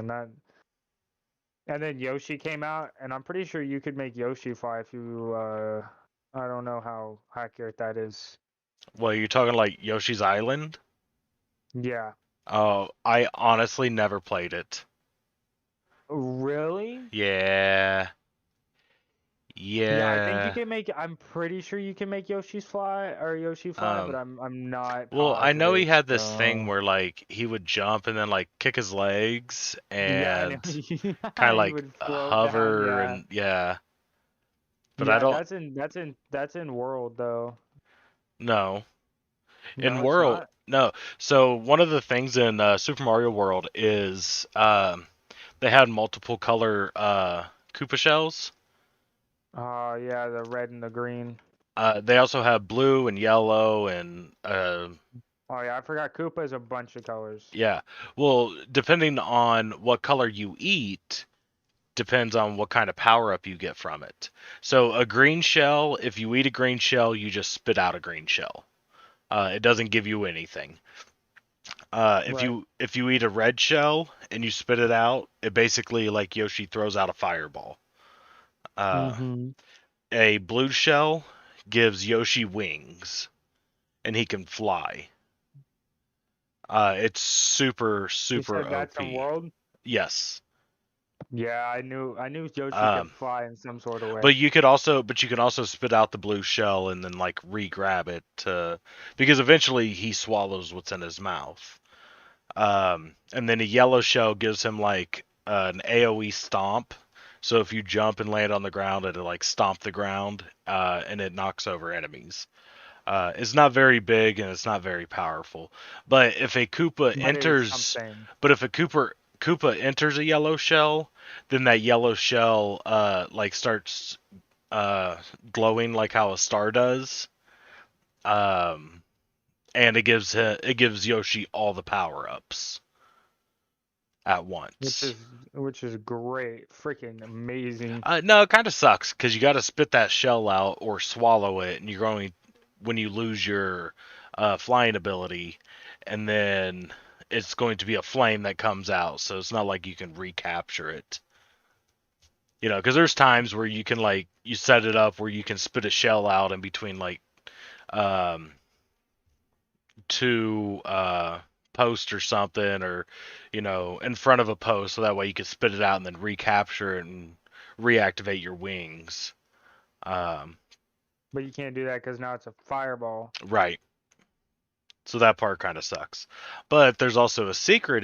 and that. And then Yoshi came out, and I'm pretty sure you could make Yoshi fly if you. I don't know how accurate that is. Well, you're talking like Yoshi's Island? Yeah. Oh, I honestly never played it. Really? Yeah. Yeah, I think you Yeah. can make. I'm pretty sure you can make Yoshi fly, but Um, I'm not well, I know he positive. had this thing So where like he would jump and then like kick his legs yeah, and and kind of he like would float down. hover Yeah, and yeah. But I yeah. don't That's in World though. know. In No, it's World, not. no. So one of the things in Super Mario World is they had multiple color Koopa shells. Oh yeah, the red and the green. They also have blue and yellow and Oh yeah, I forgot Koopa is a bunch of colors. yeah. Well, depending on what color you eat, depends on what kind of power up you get from it. So a green shell, if you eat a green shell, you just spit out a green shell. It doesn't give you anything. If Right. you eat a red shell and you spit it out, it basically like Yoshi throws out a fireball. Uh, Mm-hmm. a blue shell gives Yoshi wings and he can fly. It's super You super said that's in OP. World? Yes. Yeah, I knew Yoshi could Um, fly in some sort of way. but you can also spit out the blue shell and then like re-grab it because eventually he swallows what's in his mouth. And then a yellow shell gives him like an AOE stomp. So if you jump and land on the ground, it'll like stomp the ground, and it knocks over enemies. It's not very big and it's not very powerful. But if a Koopa But it is enters, something. but if a Koopa enters a yellow shell, then that yellow shell like starts uh glowing like how a star does. Um, and it gives Yoshi all the power ups at Which once. is which is great, freaking amazing. No, it kind of sucks because you got to spit that shell out or swallow it, and you're going when you lose your flying ability, and then it's going to be a flame that comes out. So it's not like you can recapture it. Because there's times where you can like you set it up where you can spit a shell out in between like um, two posts or something, or in front of a post, so that way you can spit it out and then recapture it and reactivate your wings. Um, But you can't do that because now it's a fireball. right. So that part kind of sucks. But there's also a secret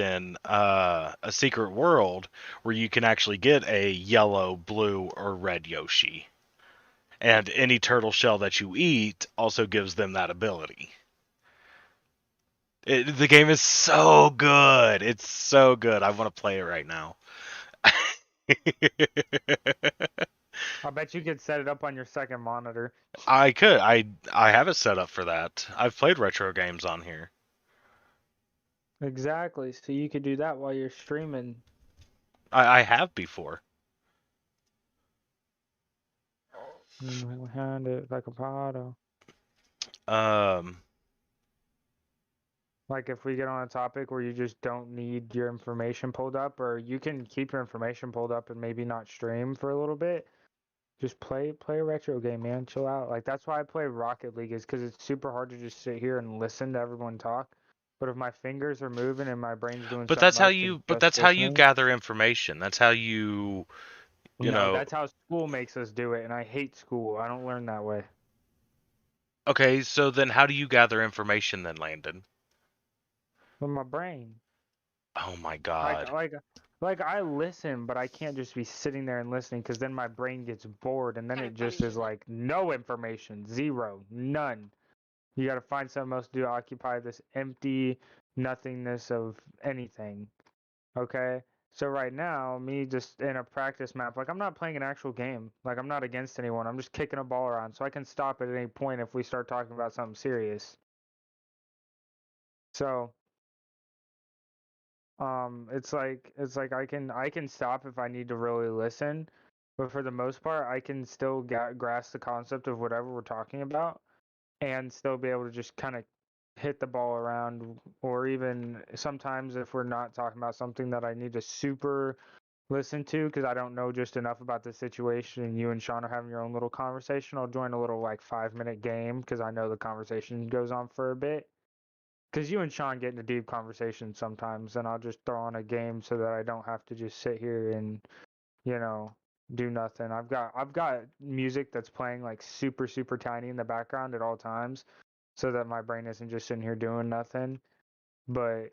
world where you can actually get a yellow, blue, or red Yoshi. And any turtle shell that you eat also gives them that ability. The game is so good. It's so good. I want to play it right now. I bet you could set it up on your second monitor. I could. I have it set up for that. I've played retro games on here. Exactly. So you could do that while you're streaming. I have before. Hand it like a paddle. Um, Like if we get on a topic where you just don't need your information pulled up, or you can keep your information pulled up and maybe not stream for a little bit. Just play a retro game, man. Chill out. Like that's why I play Rocket League is because it's super hard to just sit here and listen to everyone talk. But if my fingers are moving and my brain's doing but something that's how else than you but just that's how you listening, gather information. That's how you no, know. that's how school makes us do it, and I hate school. I don't learn that way. Okay, so then how do you gather information then, Landon? With my brain. Oh my Like God. like like I listen, but I can't just be sitting there and listening because then my brain gets bored and then it just is like no information, zero, none. You got to find something else to do, occupy this empty nothingness of anything. Okay? So right now, me just in a practice map, like I'm not playing an actual game. Like I'm not against anyone. I'm just kicking a ball around so I can stop at any point if we start talking about something serious. So, it's like I can stop if I need to really listen, but for the most part, I can still grasp the concept of whatever we're talking about and still be able to just kind of hit the ball around, or even sometimes if we're not talking about something that I need to super listen to because I don't know just enough about the situation and you and Sean are having your own little conversation, I'll join a little like 5 minute game because I know the conversation goes on for a bit. Because you and Sean get into deep conversations sometimes, and I'll just throw on a game so that I don't have to just sit here and, you know, do nothing. I've got music that's playing like super super tiny in the background at all times, so that my brain isn't just sitting here doing nothing. But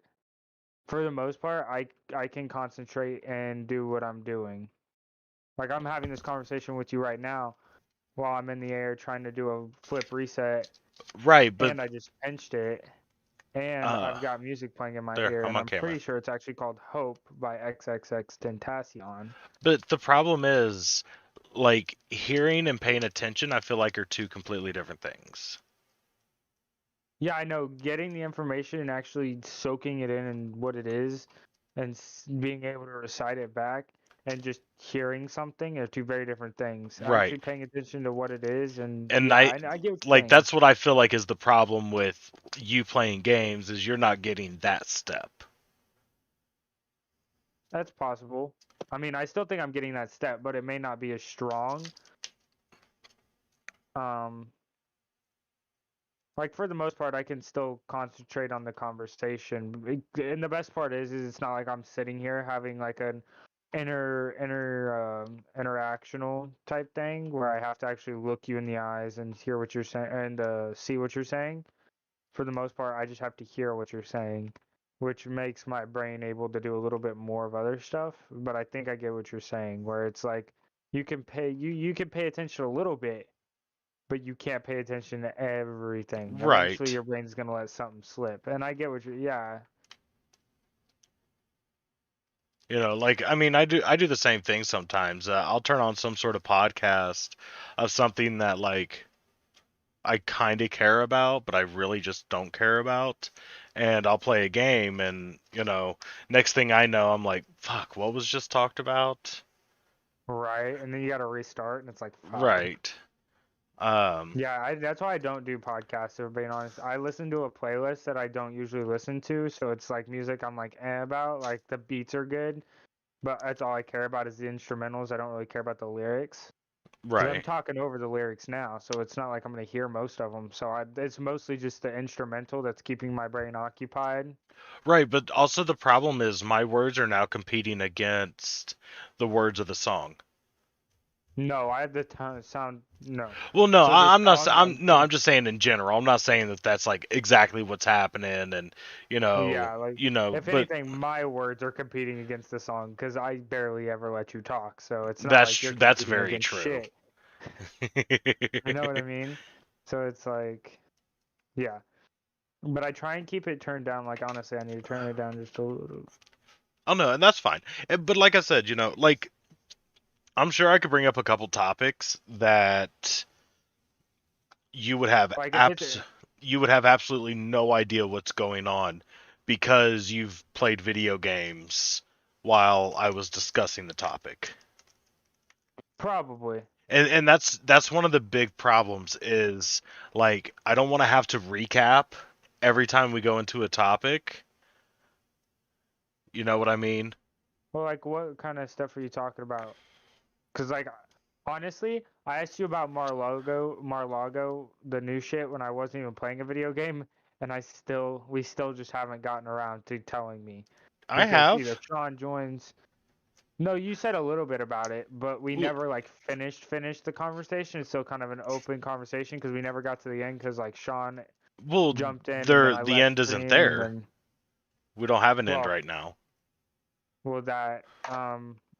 for the most part, I can concentrate and do what I'm doing. Like I'm having this conversation with you right now while I'm in the air trying to do a flip reset, Right, but and I just benched it, and uh, I've got music playing in my there, ear, I'm and on I'm camera. pretty sure it's actually called Hope by XXX But the problem is, like, hearing and paying attention, I feel like are two completely different things. Yeah, I know. Getting the information and actually soaking it in and what it is, and being able to recite it back, and just hearing something are two very different things. Right. Actually paying attention to what it is, and And yeah, I get what you're like saying. that's what I feel like is the problem with you playing games is you're not getting that step. That's possible. I mean, I still think I'm getting that step, but it may not be as strong. Um, like for the most part, I can still concentrate on the conversation. And the best part is it's not like I'm sitting here having like an interactional type thing where I have to actually look you in the eyes and hear what you're saying and see what you're saying. For the most part, I just have to hear what you're saying, which makes my brain able to do a little bit more of other stuff. But I think I get what you're saying, where it's like you can pay attention a little bit, but you can't pay attention to everything. Eventually, Right. your brain's gonna let something slip, and I get what you. Yeah, You know, like I do the same thing sometimes. I'll turn on some sort of podcast of something that like I kind of care about, but I really just don't care about. And I'll play a game and, next thing I know, I'm like, fuck, what was just talked about? right. And then you got to restart, and it's like, fuck. Right. Um, Yeah, that's why I don't do podcasts, if being honest. I listen to a playlist that I don't usually listen to, so it's like music I'm like about. Like the beats are good, but that's all I care about is the instrumentals. I don't really care about the lyrics. Because I'm right. talking over the lyrics now, so it's not like I'm going to hear most of them. So it's mostly just the instrumental that's keeping my brain occupied. Right, but also the problem is my words are now competing against the words of the song. No, I have the sound. No. Well, no, So the I'm not. song I'm I'm no. thinking, I'm just saying in general. I'm not saying that that's like exactly what's happening, and yeah, like if but anything, my words are competing against the song because I barely ever let you talk. So it's not like you're that's competing very against true. shit. I know what I mean? So it's like, yeah. But I try and keep it turned down. Like honestly, I need to turn it down just a little. Oh no, and that's fine. But like I said, like I'm sure I could bring up a couple topics that you would have Like if it's absolutely no idea what's going on because you've played video games while I was discussing the topic. probably. And that's one of the big problems is like I don't want to have to recap every time we go into a topic. You know what I mean? Well, like what kind of stuff are you talking about? Because like honestly, I asked you about Mar-Lago, the new shit when I wasn't even playing a video game, and we still just haven't gotten around to telling me I because have. either Sean joins. No, you said a little bit about it, but we Well, never like finished the conversation. It's still kind of an open conversation because we never got to the end because like Sean well, jumped in and then there I the left end isn't stream and there. then We don't have an end well, right now. that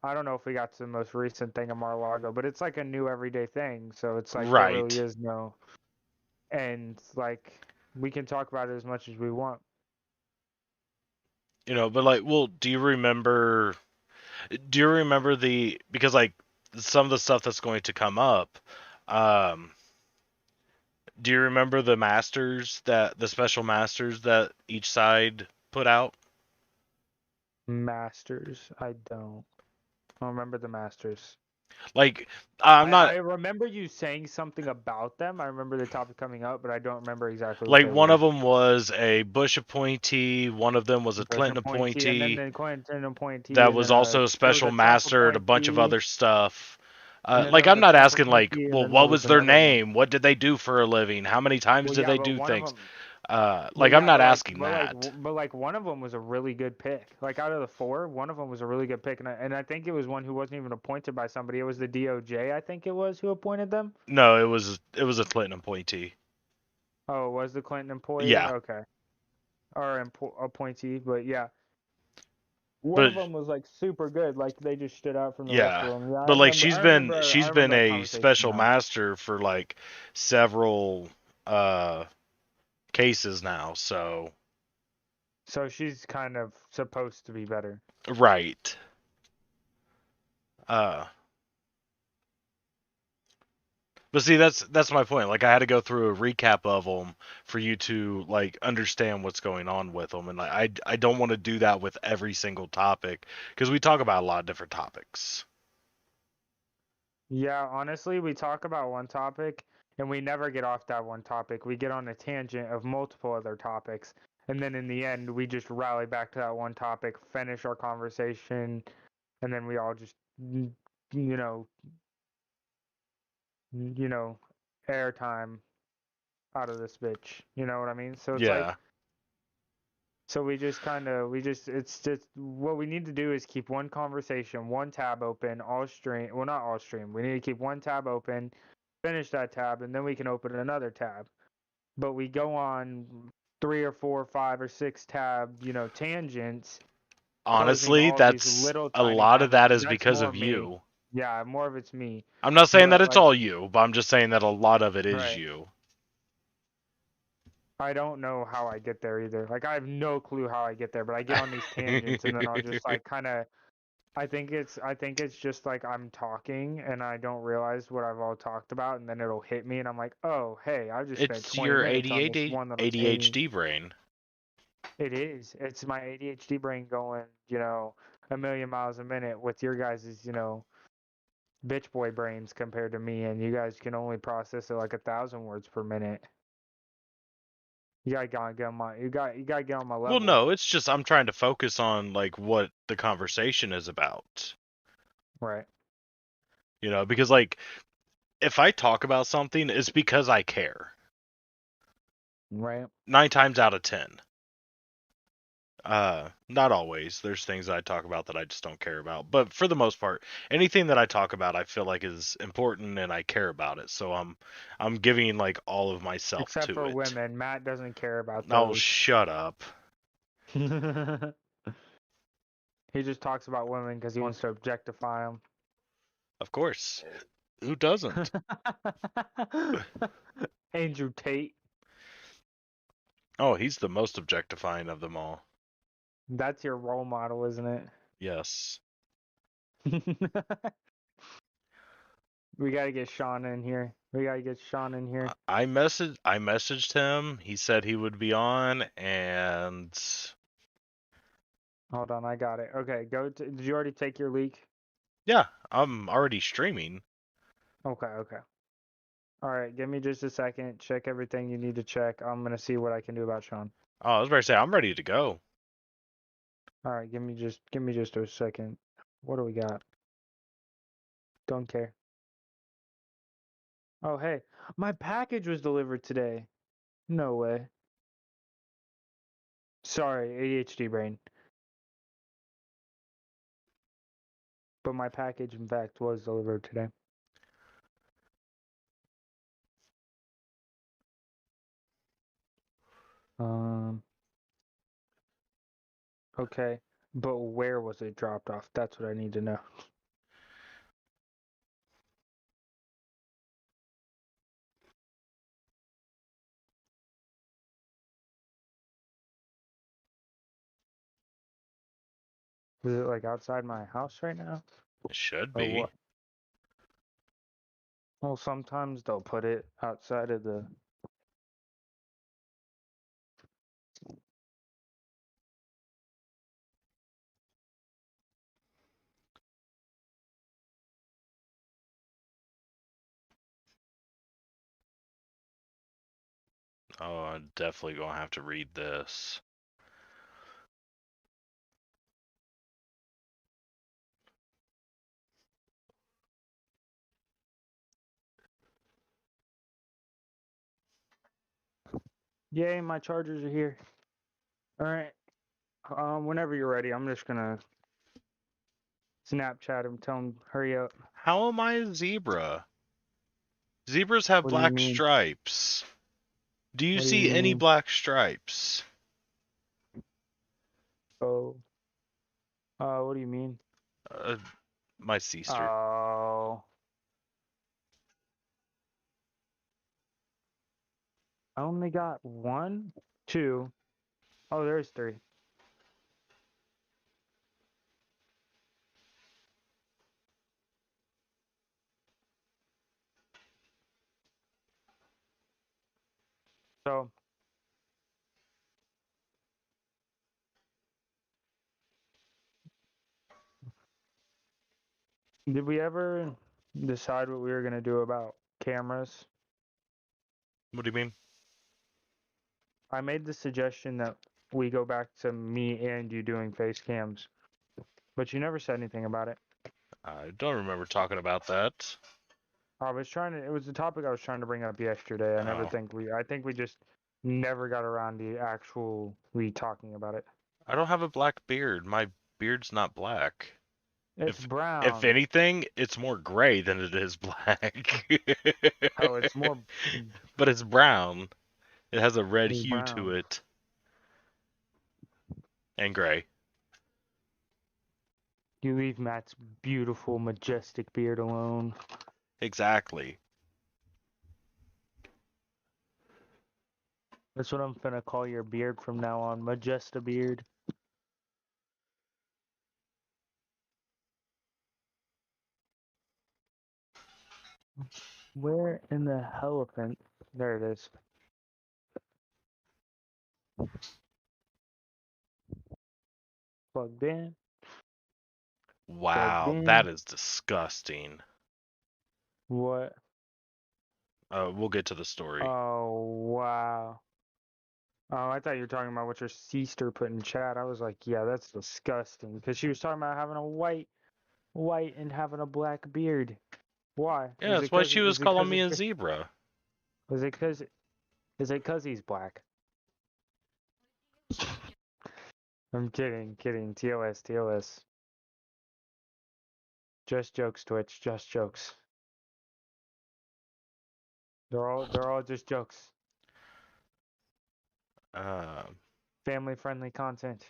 I don't know if we got to the most recent thing of Mar-a-Lago, but it's like a new everyday thing. So it's like there really Right. is no end. Like we can talk about it as much as we want. But like, well, do you remember the because like some of the stuff that's going to come up um do you remember the special masters that each side put out? Masters, I don't remember the Masters. Like, I'm I not remember you saying something about them. I remember the topic coming up, but I don't remember exactly what like they one of were. them was a Bush appointee, one of them was a Bush Clinton appointee, and then appointee the Clinton appointee, that and was then also a there was special a Trump master and a bunch of appointee, other stuff. and then there Like, was I'm a not Trump asking like, appointee, and well, then there what was was their another one. name? What did they do for a living? How many times Well, did yeah, they but do one of things? them, Like, I'm not asking that. but like one of them was a really good pick. Like out of the four, one of them was a really good pick, and I think it was one who wasn't even appointed by somebody. It was the DOJ, I think it was, who appointed them. No, it was a Clinton appointee. Oh, it was the Clinton employee? Yeah, Okay. Or appointee, but yeah. One but of them was like super good. Like they just stood out from the rest yeah, of them. Yeah, but like she's been I she's been remember that a conversation special now. master for like several uh cases now. So So she's kind of supposed to be better. right. Uh, but see, that's my point. Like I had to go through a recap of them for you to like understand what's going on with them, and like I don't want to do that with every single topic because we talk about a lot of different topics. Yeah, honestly, we talk about one topic and we never get off that one topic. We get on a tangent of multiple other topics. And then in the end, we just rally back to that one topic, finish our conversation, and then we all just, you know, you know, airtime out of this bitch. You know what I mean? So it's like, Yeah, so we just kind of, it's just, what we need to do is keep one conversation, one tab open, all stream. Well, not all stream. We need to keep one tab open, finish that tab, and then we can open another tab. But we go on three or four, five or six tab, tangents, closing honestly, all these that's little a tiny lot of tabs. that And is that's because more of me. you. Yeah, more of it's me. I'm not saying that But it's like, all you, but I'm just saying that a lot of it is right. you. I don't know how I get there either. Like I have no clue how I get there, but I get on these tangents and then I'll just like kind of I think it's just like I'm talking and I don't realize what I've all talked about and then it'll hit me and I'm like, "Oh, hey, I just spent It's 20 your minutes on this ADHD one little tangent." ADHD brain. It is. It's my ADHD brain going, a million miles a minute with your guys', bitch boy brains compared to me and you guys can only process it like 1,000 words per minute. You gotta get on my you gotta get on my Well, level. no, it's just I'm trying to focus on like what the conversation is about. Right. Because like if I talk about something, it's because I care. Right. 9 times out of 10. Not always. There's things I talk about that I just don't care about. But for the most part, anything that I talk about I feel like is important and I care about it. So I'm giving like all of myself Except to for it. women. Matt doesn't care about Oh, those. shut up. He just talks about women because he wants to objectify them. Of course. Who doesn't? Andrew Tate. Oh, he's the most objectifying of them all. That's your role model, isn't Yes. it? We gotta get Sean in here. We gotta get Sean in here. I messaged him. He said he would be on and Hold on, I got it. Okay, did you already take your leak? yeah, I'm already streaming. Okay, okay. All right, give me just a second. Check everything you need to check. I'm gonna see what I can do about Sean. Oh, I was about to say I'm ready to go. All right, give me just a second. What do we got? Don't care. Oh, hey, my package was delivered today. No way. Sorry, ADHD brain. But my package, in fact, was delivered today. Um, okay. But where was it dropped off? That's what I need to know. Is it like outside my house right now? It should Or be. what? Well, sometimes they'll put it outside of the Oh, I'm definitely gonna have to read this. Yay, my chargers are here. All right. Whenever you're ready, I'm just gonna Snapchat him, tell him hurry up. How am I a zebra? Zebras have What do you black mean? stripes. Do you What do you see any mean? black stripes? Oh. What do you mean? Uh, my sister. Oh. I only got one, two. Oh, there's three. So, did we ever decide what we were gonna do about cameras? What do you mean? I made the suggestion that we go back to me and you doing face cams, but you never said anything about it. I don't remember talking about that. I was trying to. It was the topic I was trying to bring up yesterday. Oh, I think we just never got around to actually talking about it. I don't have a black beard. My beard's not black. It's If brown. anything, it's more gray than it is black. Oh, it's more. But it's brown. It has a red It's hue to brown. it. And gray. You leave Matt's beautiful, majestic beard alone. Exactly. That's what I'm finna call your beard from now on, Majesta beard. Where in the elephant? There it is. Plugged in. Plugged Wow, that in. is disgusting. What? We'll get to the story. Oh wow. Oh, I thought you were talking about what your sister put in chat. I was like, yeah, that's disgusting. Because she was talking about having a white, and having a black beard. Why? Yeah, that's why she was calling me a zebra. Is it because he's black? I'm kidding. TOS. Just jokes, Twitch. Just jokes. They're all just jokes. Uh, Family friendly content.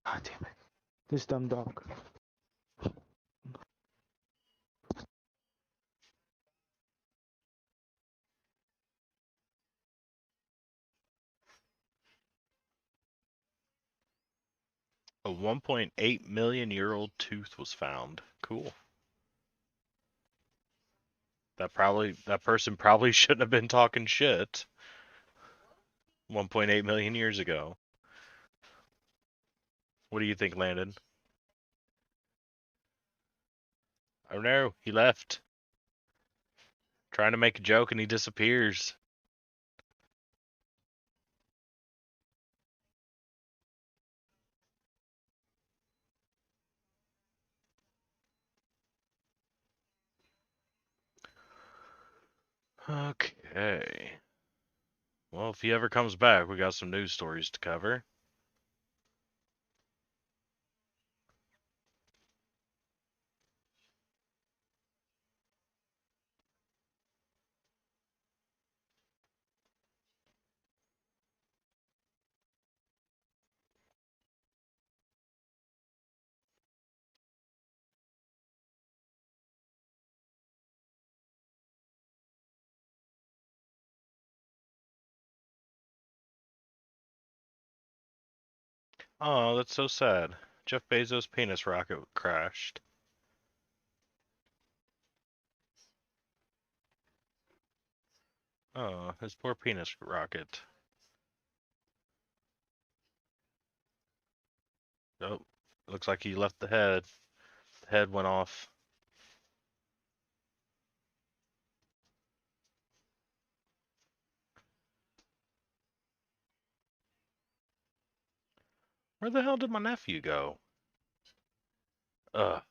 God damn it. This dumb dog. a 1.8 million year old tooth was found. Cool. That person probably shouldn't have been talking shit 1.8 million years ago. What do you think, Landon? Oh no, he left. Trying to make a joke and he disappears. Okay. Well, if he ever comes back, we got some news stories to cover. Oh, that's so sad. Jeff Bezos' penis rocket crashed. Oh, his poor penis rocket. Oh, looks like he left the head. The head went off. Where the hell did my nephew go? Ugh.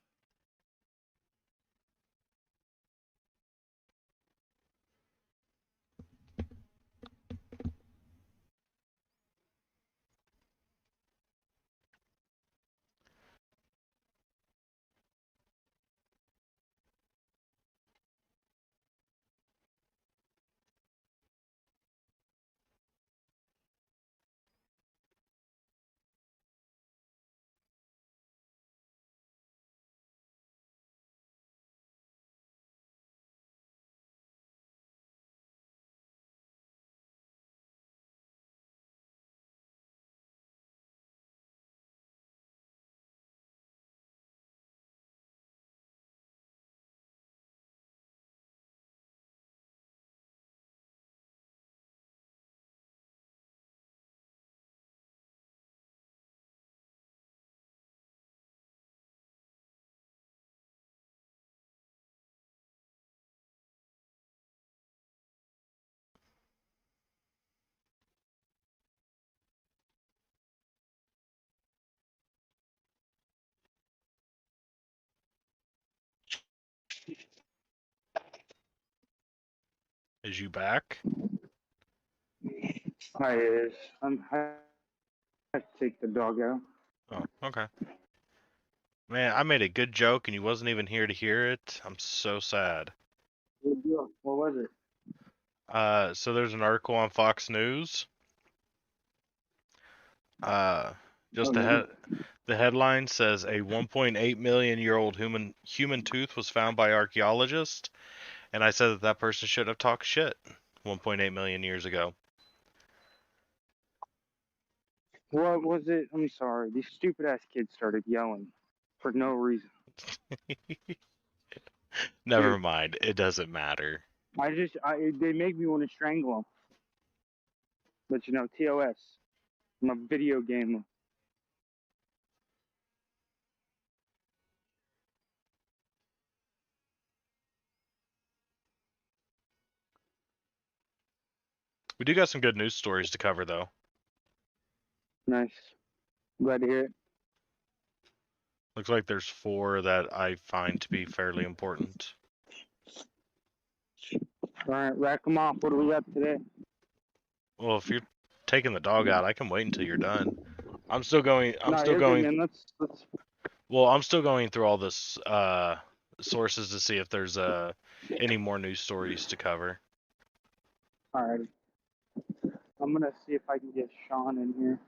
Is you back? I is. I have to take the dog out. Oh, okay. Man, I made a good joke and you wasn't even here to hear it. I'm so sad. What was it? So there's an article on Fox News. Just Oh, no. the headline says a 1.8 million year old human tooth was found by archaeologists, and I said that person should have talked shit 1.8 million years ago. What was it? I'm sorry. These stupid ass kids started yelling for no reason. Never Dude, mind, it doesn't matter. they make me want to strangle them. But you know, TOS. I'm a video gamer. We do got some good news stories to cover though. Nice. Glad to hear it. Looks like there's 4 that I find to be fairly important. All right, rack them off. What do we got today? Well, if you're taking the dog out, I can wait until you're done. I'm still going. I'm No, still you're good, going. man. Let's. Well, I'm still going through all this sources to see if there's any more news stories to cover. All right. I'm gonna see if I can get Sean in here.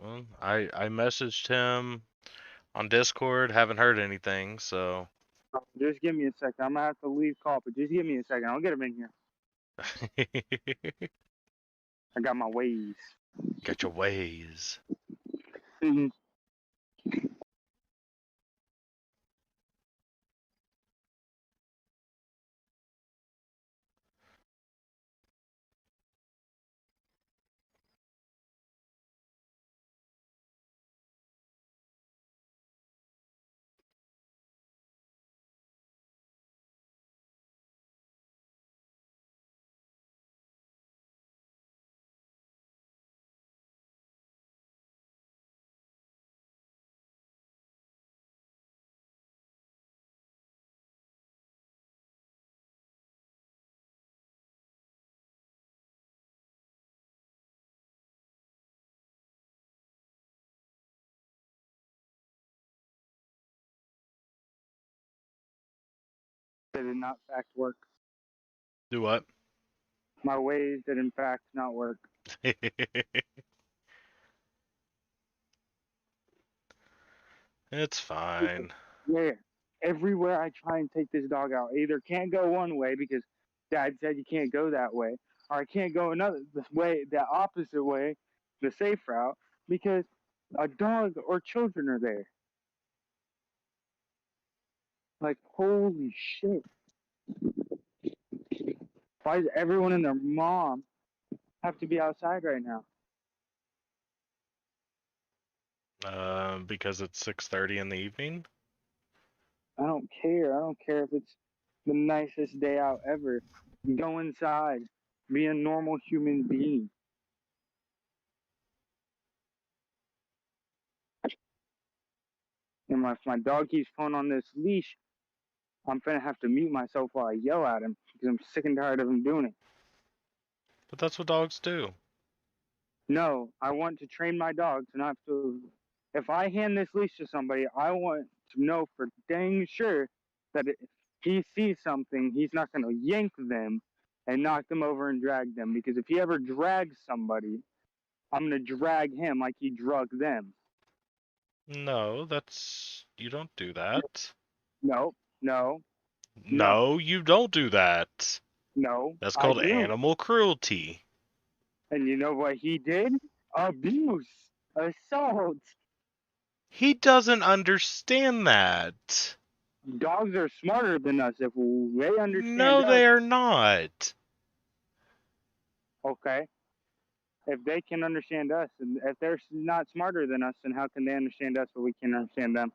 Well, I messaged him on Discord. Haven't heard anything. So. Just give me a second. I'm gonna have to leave call, but just give me a second. I'll get him in here. I got my ways. Got your ways. Mhm. That did not fact work. Do what? My ways did in fact not work. It's fine. Yeah. Everywhere I try and take this dog out, I either can't go one way because Dad said you can't go that way, or I can't go another way, the opposite way, the safe route, because a dog or children are there. Like, holy shit. Why does everyone and their mom have to be outside right now? Because it's 6:30 in the evening. I don't care. I don't care if it's the nicest day out ever. Go inside. Be a normal human being. And if my dog keeps pulling on this leash, I'm finna have to mute myself while I yell at him because I'm sick and tired of him doing it. But that's what dogs do. No, I want to train my dog to not to. If I hand this leash to somebody, I want to know for dang sure that if he sees something, he's not going to yank them and knock them over and drag them. Because if he ever drags somebody, I'm going to drag him like he drug them. No, you don't do that. No, no, No, you don't do that. no, That's I called do. animal cruelty. And you know what he did? Abuse, assault. He doesn't understand that. Dogs are smarter than us. If they understand No, us, they are not. okay. If they can understand us, and if they're not smarter than us, then how can they understand us, but we can understand them?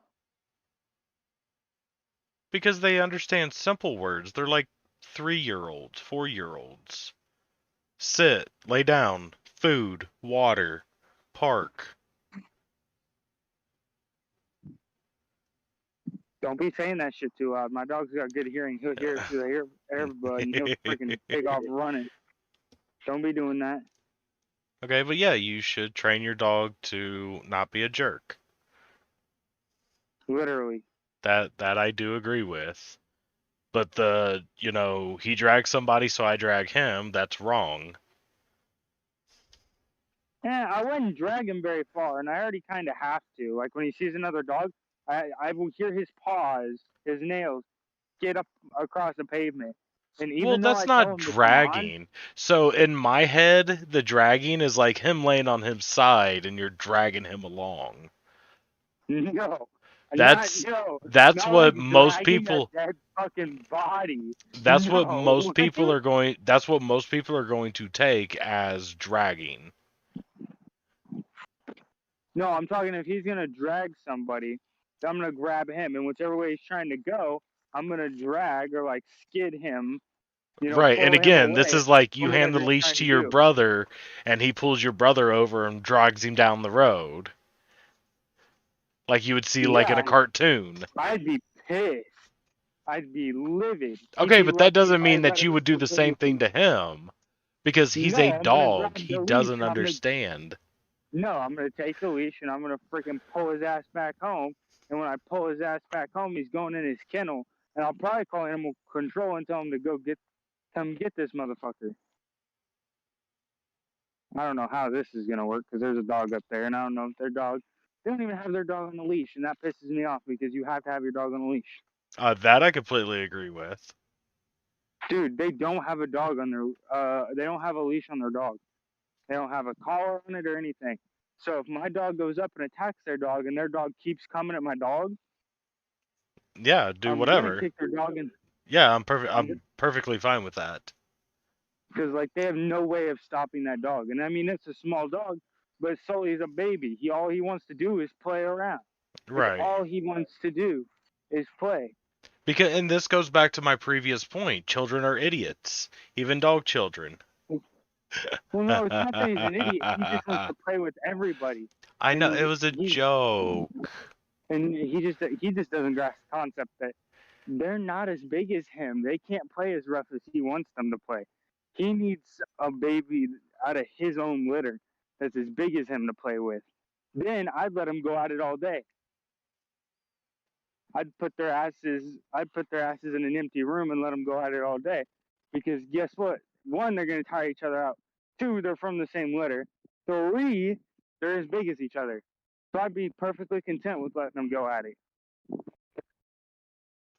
Because they understand simple words. They're like 3-year-olds, 4-year-olds. Sit, lay down, food, water, park. Don't be saying that shit too loud. My dog's got good hearing. He'll hear it through the earbud, and he'll freaking take off running. Don't be doing that. Okay, but yeah, you should train your dog to not be a jerk. Literally. That I do agree with. But he drags somebody, so I drag him, that's wrong. Yeah, I wouldn't drag him very far, and I already kind of have to. Like when he sees another dog, I will hear his paws, his nails, get up across the pavement. And Well, even though that's I tell not him to come on, dragging. So in my head, the dragging is like him laying on his side and you're dragging him along. no. That's not what like most dragging people a dead fucking body. that's what No. most people are going to take as dragging. No, I'm talking if he's gonna drag somebody, I'm gonna grab him, and whichever way he's trying to go, I'm gonna drag or like skid him. Right, Pull and him again, this away is like you from hand the whatever he's leash trying to to your do. brother and he pulls your brother over and drags him down the road. Like you would see like in a cartoon. I'd be pissed. I'd be livid. Okay, but that doesn't mean that you would do the same thing to him. Because he's No, a I'm gonna grab dog. He the leash doesn't and understand. I'm gonna take the leash and I'm gonna freaking pull his ass back home. And when I pull his ass back home, he's going in his kennel, and I'll probably call animal control and tell him to come get this motherfucker. I don't know how this is gonna work because there's a dog up there, and I don't know if their dog. They don't even have their dog on the leash, and that pisses me off because you have to have your dog on the leash. That I completely agree with. Dude, they don't have a dog on their. They don't have a leash on their dog. They don't have a collar on it or anything. So if my dog goes up and attacks their dog, and their dog keeps coming at my dog, Yeah, do I'm gonna whatever. kick their dog in. Yeah, I'm perfectly fine with that. Because like they have no way of stopping that dog, and I mean it's a small dog, but Sully's a baby. All he wants to do is play around. Right. All he wants to do is play. And this goes back to my previous point. Children are idiots, even dog children. Well, no, it's not that he's an idiot. He just wants to play with everybody. I know, it was a joke. And he just doesn't grasp the concept that they're not as big as him. They can't play as rough as he wants them to play. He needs a baby out of his own litter that's as big as him to play with. Then I'd let him go at it all day. I'd put their asses in an empty room and let them go at it all day. Because guess what? One, they're going to tire each other out. Two, they're from the same litter. Three, they're as big as each other. So I'd be perfectly content with letting them go at it.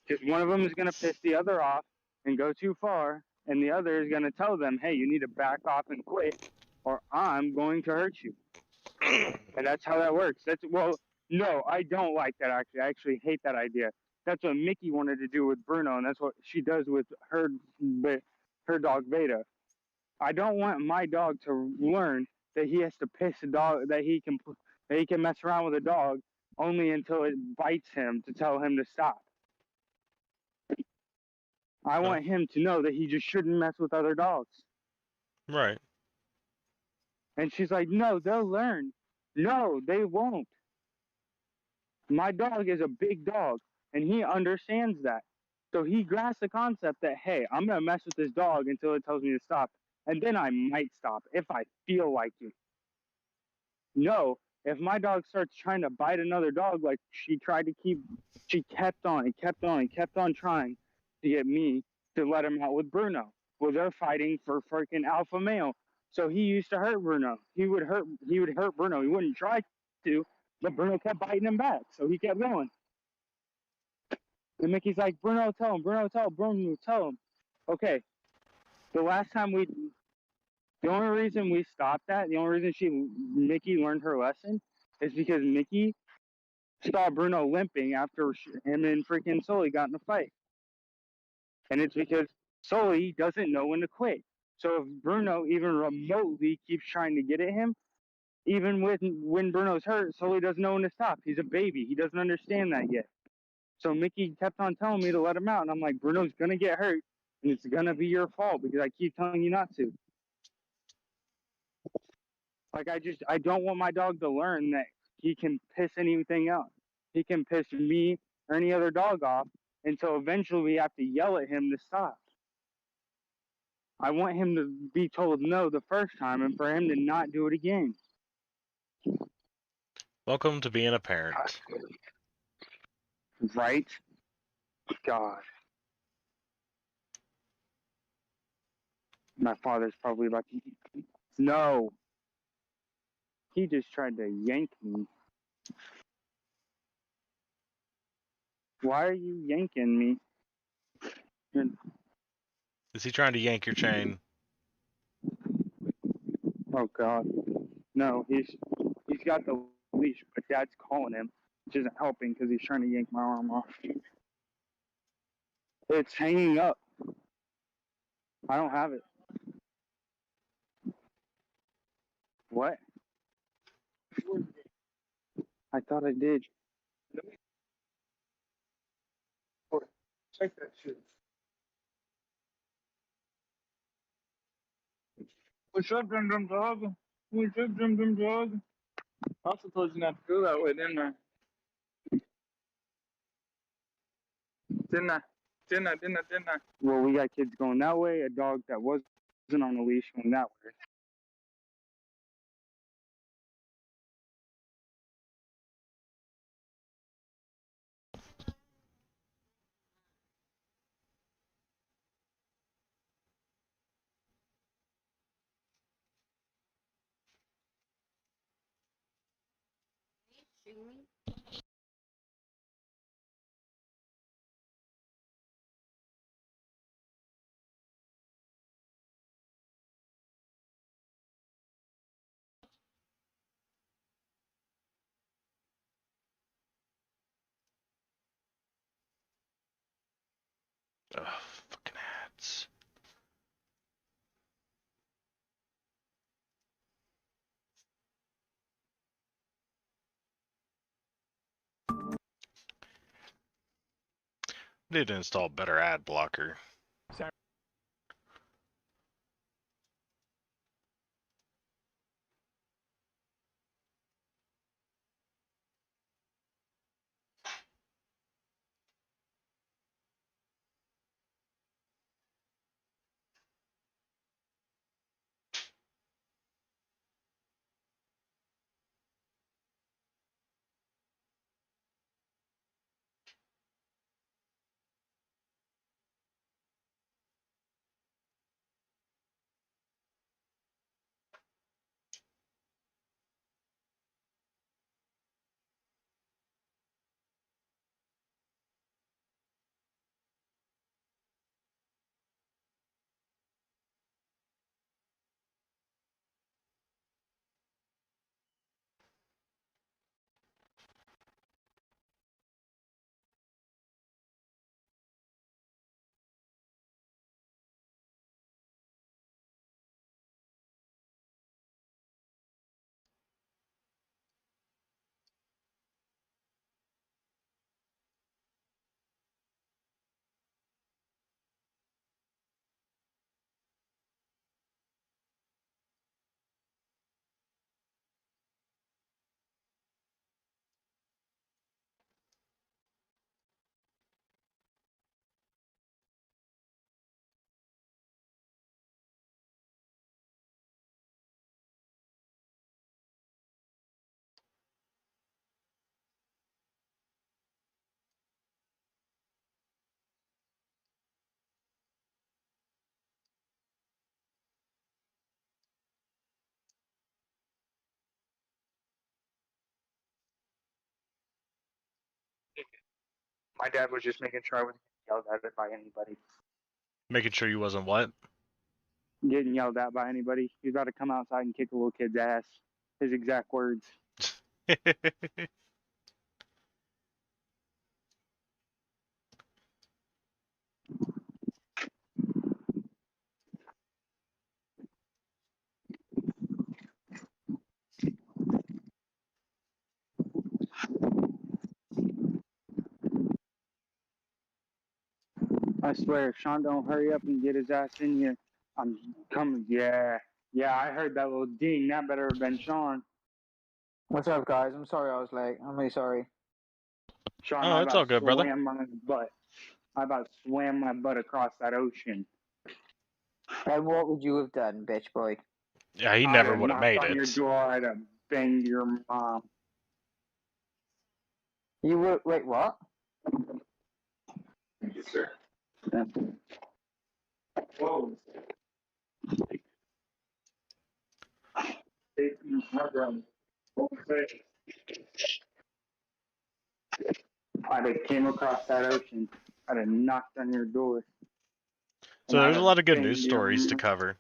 Because one of them is going to piss the other off and go too far, and the other is going to tell them, hey, you need to back off and quit, or I'm going to hurt you. And that's how that works. No, I don't like that, actually. I actually hate that idea. That's what Mickey wanted to do with Bruno, and that's what she does with her dog, Veda. I don't want my dog to learn that he has to piss a dog, that he can that he can mess around with a dog only until it bites him to tell him to stop. I want him to know that he just shouldn't mess with other dogs. Right. And she's like, no, they'll learn. No, they won't. My dog is a big dog, and he understands that. So he grasps the concept that, hey, I'm going to mess with this dog until it tells me to stop. And then I might stop if I feel like it. No, if my dog starts trying to bite another dog, like she kept on and kept on and kept on trying to get me to let him out with Bruno. Well, they're fighting for freaking alpha male. So he used to hurt Bruno. He would hurt Bruno. He wouldn't try to, but Bruno kept biting him back. So he kept going. And Mickey's like, Bruno, tell him, Bruno, tell him. Okay. The only reason we stopped that, the only reason Mickey learned her lesson is because Mickey saw Bruno limping after him and freaking Sully got in a fight. And it's because Sully doesn't know when to quit. So if Bruno even remotely keeps trying to get at him, even when Bruno's hurt, Sully doesn't know when to stop. He's a baby. He doesn't understand that yet. So Mickey kept on telling me to let him out. And I'm like, Bruno's going to get hurt. And it's going to be your fault because I keep telling you not to. Like, I don't want my dog to learn that he can piss anything off. He can piss me or any other dog off until eventually we have to yell at him to stop. I want him to be told no the first time and for him to not do it again. Welcome to being a parent. Right? God. My father's probably like, no. He just tried to yank me. Why are you yanking me? Is he trying to yank your chain? Oh God. No, he's got the leash, but Dad's calling him, which isn't helping because he's trying to yank my arm off. It's hanging up. I don't have it. What? I thought I did. Check that shit. What's up, Dum Dum Dog? What's up, Dum Dum Dog? I also told you not to go that way, didn't I? Didn't I? Well, we got kids going that way, a dog that wasn't on a leash going that way. Ugh, fucking ads. Need to install better ad blocker. My dad was just making sure I wasn't yelled at by anybody. Making sure you wasn't what? Getting yelled at by anybody. He's about to come outside and kick a little kid's ass. His exact words. I swear, if Sean don't hurry up and get his ass in here, I'm coming. Yeah. Yeah, I heard that little ding. That better have been Sean. What's up, guys? I'm sorry I was late. I'm really sorry. Sean, Oh, I it's about all good, brother. swam my butt. I about swam my butt across that ocean. And what would you have done, bitch boy? Yeah, he I'd never would have knocked made on your it. door. I'd have banged your mom. You would wait, what? Thank you, sir. Whoa. I'd have came across that ocean. I'd have knocked on your door. So and there's I'd a lot have of good banged news your stories to mom. cover.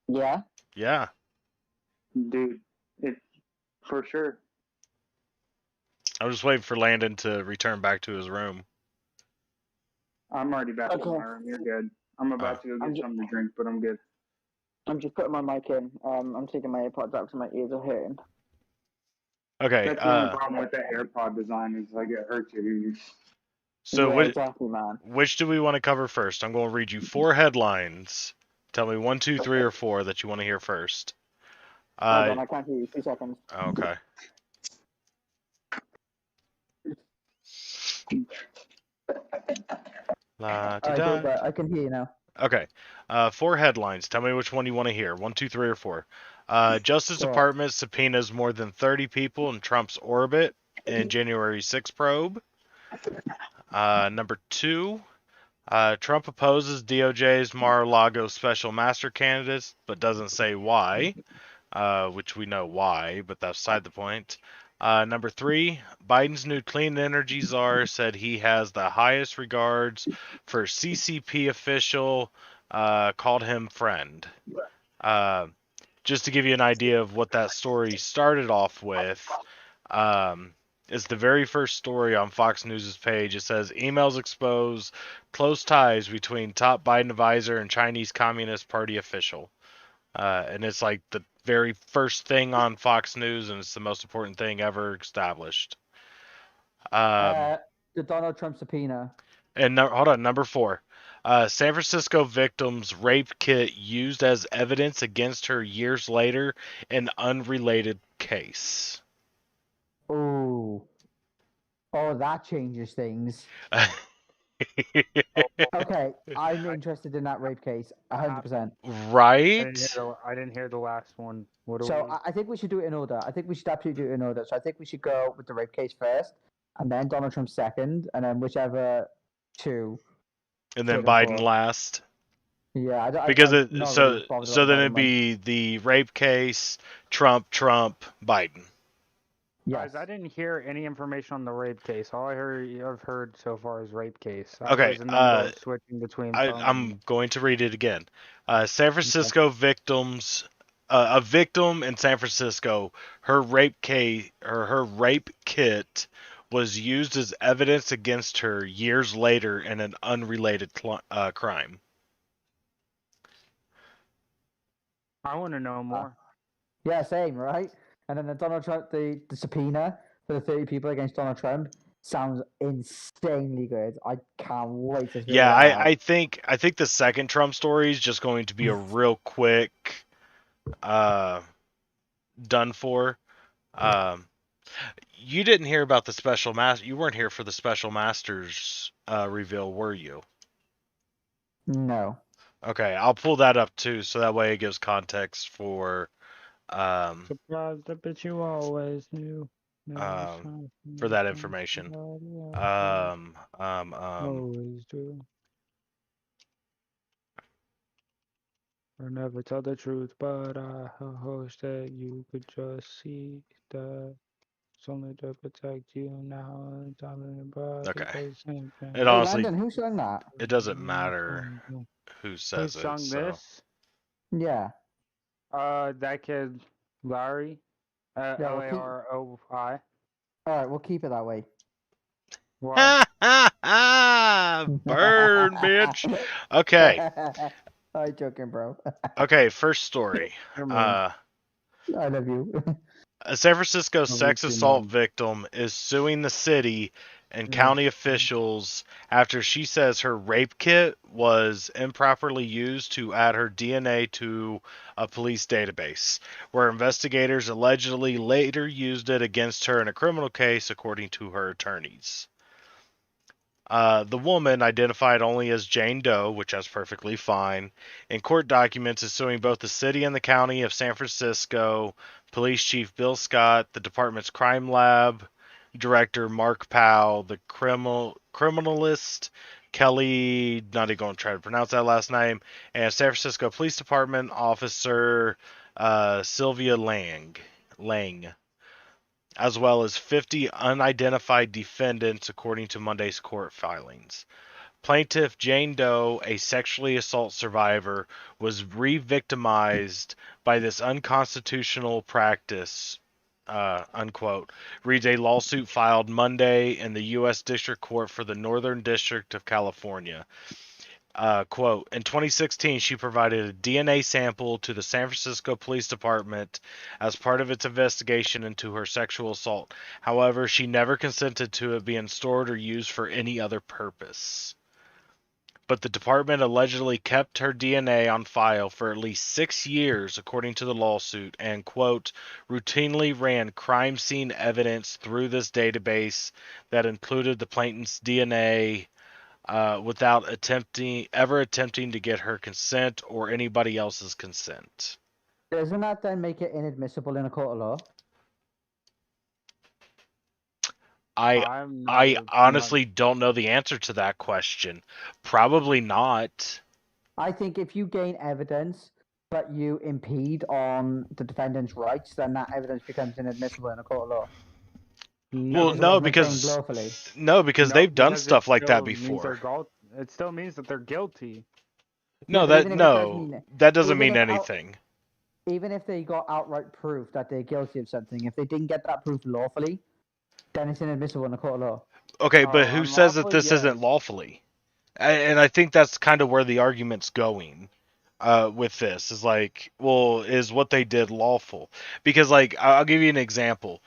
Yeah. Yeah. Dude, it's for sure. I'm just waiting for Landon to return back to his room. I'm already back in Okay. my room. You're good. I'm about to go I'm get something to drink, but I'm good. I'm just putting my mic in. I'm taking my AirPods out because my ears are hurting. Okay. That's the only problem with the AirPod design is like it hurts your ears. So yeah, which exactly, man. do we want to cover first? I'm going to read you 4 headlines. Tell me 1, 2, 3, or 4 that you want to hear first. Hold on, I can't hear you. 2 seconds. Okay. La Alright, da. go, I can hear you now. Okay. 4 headlines. Tell me which one you want to hear. 1, 2, 3, or 4. Justice Sure. Department subpoenas more than 30 people in Trump's orbit in January 6 probe. Number 2. Trump opposes DOJ's Mar-a-Lago special master candidates, but doesn't say why, which we know why, but that's beside the point. Number 3, Biden's new clean energy czar said he has the highest regards for CCP official, called him friend. Just to give you an idea of what that story started off with, it's the very first story on Fox News' page. It says, emails expose close ties between top Biden advisor and Chinese Communist Party official. And it's like the very first thing on Fox News, and it's the most important thing ever established. The Donald Trump subpoena. And hold on, number 4. San Francisco victim's rape kit used as evidence against her years later in unrelated case. Oh. Oh, that changes things. Okay, I'm interested in that rape case, 100%. Right? I didn't hear the last one. What do So we? I think we should do it in order. I think we should absolutely do it in order. So I think we should go with the rape case first, and then Donald Trump second, and then whichever 2. And then Third and Biden fourth. last. Yeah, Because I'm it not so really bothered so about then Biden it'd one. be the rape case, Trump, Biden. Yes. Guys, I didn't hear any information on the rape case. All I've heard so far is rape case. Okay, Was in the middle of switching between. I'm going to read it again. San Francisco victims, a victim in San Francisco, her rape kit was used as evidence against her years later in an unrelated crime. I want to know more. Yeah, same, right? And then the Donald Trump, the subpoena for the 30 people against Donald Trump sounds insanely good. I can't wait to see Yeah, that now. I think the second Trump story is just going to be a real quick done for. You didn't hear about the special master. You weren't here for the special masters reveal, were you? No. Okay, I'll pull that up too, so that way it gives context for Surprised, I bet you always knew. for that information. Always do. I never tell the truth, but I wish that you could just see that only to protect you now. Okay. It Hey, honestly, Landon, who sang that? it doesn't matter who Who says it. sung So this? Yeah. That kid, Larry. Yeah, we'll keep- Laroi. Alright, we'll keep it that way. Why? burn, bitch. Okay. I'm joking, bro. Okay. First story. You're mean. Uh, I love you. A San Francisco I'll sex leave you assault alone. victim is suing the city and Mm. county officials after she says her rape kit was improperly used to add her DNA to a police database, where investigators allegedly later used it against her in a criminal case, according to her attorneys. The woman, identified only as Jane Doe, which is perfectly fine, in court documents is suing both the city and the county of San Francisco, Police Chief Bill Scott, the department's crime lab director Mark Powell, the criminalist Kelly, not even going to try to pronounce that last name, and San Francisco Police Department officer Sylvia Lang, as well as 50 unidentified defendants, according to Monday's court filings. Plaintiff Jane Doe, a sexually assault survivor, was re-victimized by this unconstitutional practice, unquote, reads a lawsuit filed Monday in the U.S. District Court for the Northern District of California. Quote, in 2016, she provided a DNA sample to the San Francisco Police Department as part of its investigation into her sexual assault. However, she never consented to it being stored or used for any other purpose. But the department allegedly kept her DNA on file for at least 6 years, according to the lawsuit, and, quote, routinely ran crime scene evidence through this database that included the plaintiff's DNA, without ever attempting to get her consent or anybody else's consent. Doesn't that then make it inadmissible in a court of law? I honestly don't know the answer to that question. Probably not. I think if you gain evidence but you impede on the defendant's rights, then that evidence becomes inadmissible in a court of law. Well, Because it no, wasn't obtained because lawfully. because they've done because it stuff like that still means before. it still means that they're guilty. No, Yeah, but even if it does mean- that doesn't even mean if anything. Even if they got outright proof that they're guilty of something, if they didn't get that proof lawfully, then it's inadmissible in a court of law. Okay, but who says that Unlawfully, this isn't yes. lawfully? And I think that's kind of where the argument's going. With this is like, well, is what they did lawful? Because like, I'll give you an example.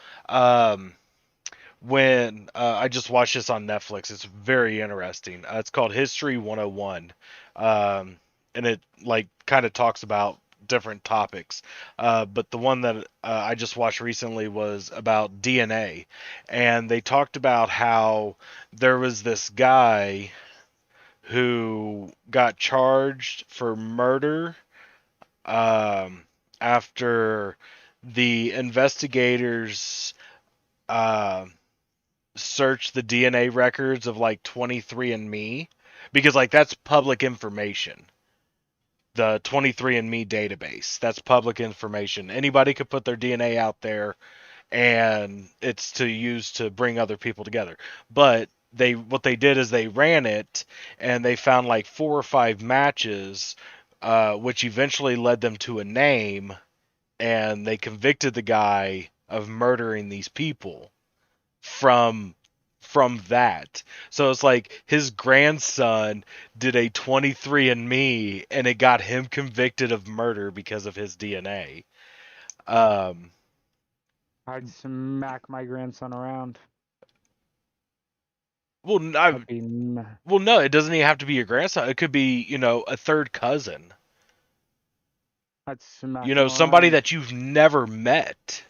When I just watched this on Netflix, it's very interesting. It's called History 101, and it like kind of talks about different topics. But the one that I just watched recently was about DNA, and they talked about how there was this guy who got charged for murder, after the investigators searched the DNA records of like 23andMe, because like that's public information. The 23andMe database, that's public information. Anybody could put their DNA out there, and it's to use to bring other people together. But what they did is they ran it, and they found like 4 or 5 matches, which eventually led them to a name, and they convicted the guy of murdering these people from that. So it's like his grandson did a 23andMe, and it got him convicted of murder because of his DNA. I'd smack my grandson around. Well, I'd be ma- well, no, it doesn't even have to be your grandson. It could be, a third cousin. I'd smack him Somebody around. that you've never met.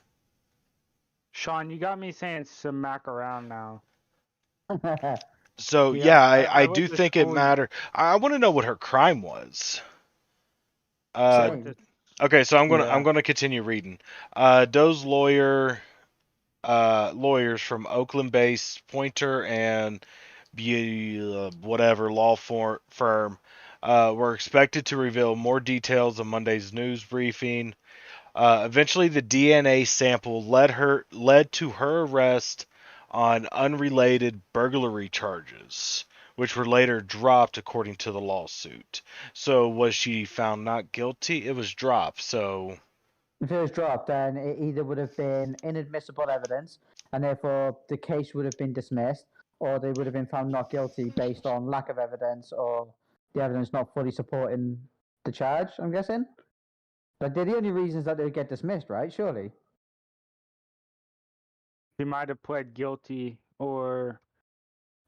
Sean, you got me saying smack around now. So Yeah, I I do went to think it school- mattered. I want to know what her crime was. Same. Okay, so I'm Yeah. gonna continue reading. Doe's lawyers from Oakland-based Pointer and whatever law firm were expected to reveal more details on Monday's news briefing. Eventually, the DNA sample led to her arrest on unrelated burglary charges, which were later dropped according to the lawsuit. So, was she found not guilty? It was dropped. So, If it was dropped, then it either would have been inadmissible evidence, and therefore the case would have been dismissed, or they would have been found not guilty based on lack of evidence or the evidence not fully supporting the charge. I'm guessing. Like they're the only reasons that they would get dismissed, right? Surely. He might have pled guilty or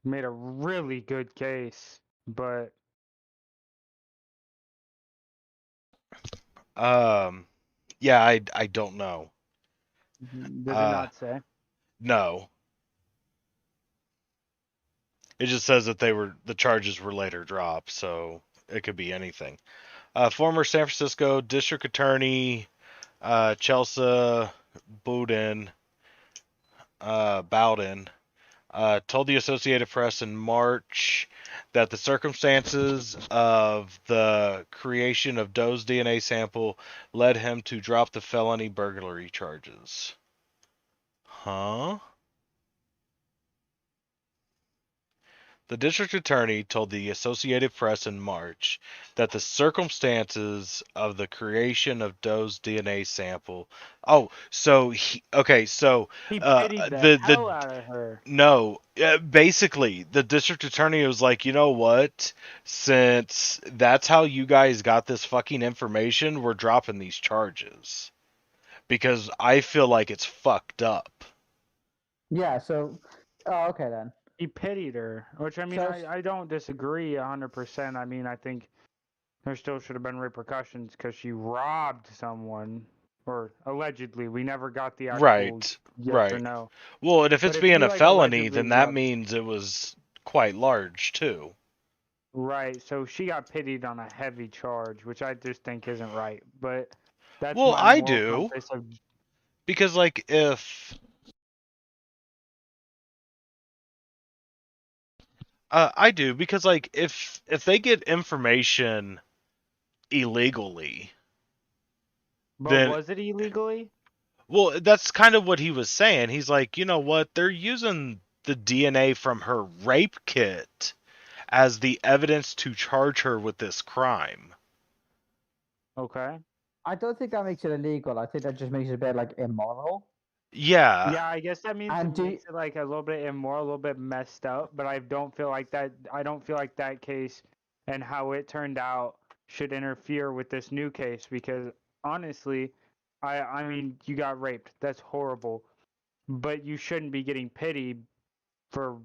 made a really good case, but yeah, I don't know. did it not say? No. It just says that the charges were later dropped, so it could be anything. Former San Francisco District Attorney Chelsea Bowden told the Associated Press in March that the circumstances of the creation of Doe's DNA sample led him to drop the felony burglary charges. Huh? The district attorney told the Associated Press in March that the circumstances of the creation of Doe's DNA sample. Oh, so he He pitied the hell out of her. No, basically the district attorney was like, you know what? Since that's how you guys got this fucking information, we're dropping these charges because I feel like it's fucked up. Yeah. So. Oh, okay then. He pitied her, which I mean, So- I don't disagree 100%. I mean, I think there still should have been repercussions because she robbed someone, or allegedly. We never got the actual Right, yes right. or no. Well, and if it's But if being he, a like, felony, allegedly then that robbed- means it was quite large too. Right, so she got pitied on a heavy charge, which I just think isn't right. But that's Well, my I moral do. compass of Because like if I do because like if they get information illegally, But then was it illegally? well, that's kind of what he was saying. He's like, you know what? They're using the DNA from her rape kit as the evidence to charge her with this crime. Okay. I don't think that makes it illegal. I think that just makes it a bit like immoral. Yeah. Yeah, I guess that means And it do- makes it like a little bit immoral, a little bit messed up. But I don't feel like that. I don't feel like that case and how it turned out should interfere with this new case because honestly, I mean, you got raped. That's horrible. But you shouldn't be getting pitied for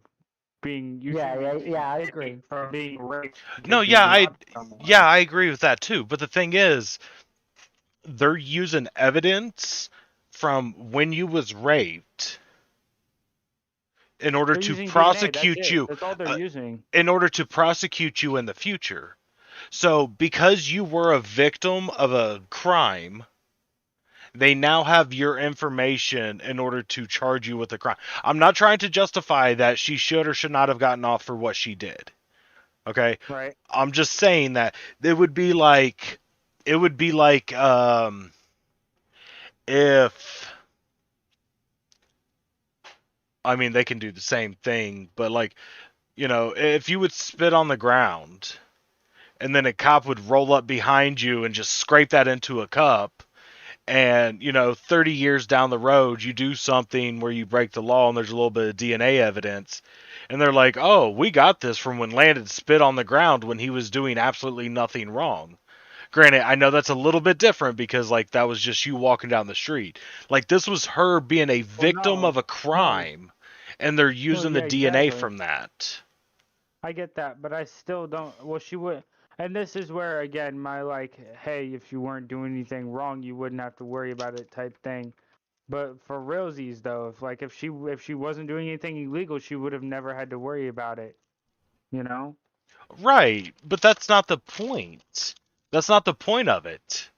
being. You Yeah, shouldn't be yeah, getting yeah, I pitied agree. for being raped. No, because you yeah, robbed someone. I agree with that too. But the thing is, they're using evidence from when you was raped in order They're to using DNA, prosecute that's it. you That's all they're using. in order to prosecute you in the future. So because you were a victim of a crime, they now have your information in order to charge you with a crime. I'm not trying to justify that she should or should not have gotten off for what she did. Okay? Right. I'm just saying that it would be like if I mean they can do the same thing, but like, you know, if you would spit on the ground and then a cop would roll up behind you and just scrape that into a cup, and you know 30 years down the road you do something where you break the law and there's a little bit of DNA evidence, and they're like, oh, we got this from when Landon spit on the ground when he was doing absolutely nothing wrong. Granted, I know that's a little bit different because like that was just you walking down the street. Like this was her being a victim no, of a crime, and they're using yeah, the DNA exactly. from that. I get that, but I still don't. Well, she would, and this is where again my like, hey, if you weren't doing anything wrong, you wouldn't have to worry about it type thing. But for realsies though, if she wasn't doing anything illegal, she would have never had to worry about it. You know? Right, but that's not the point. That's not the point of it.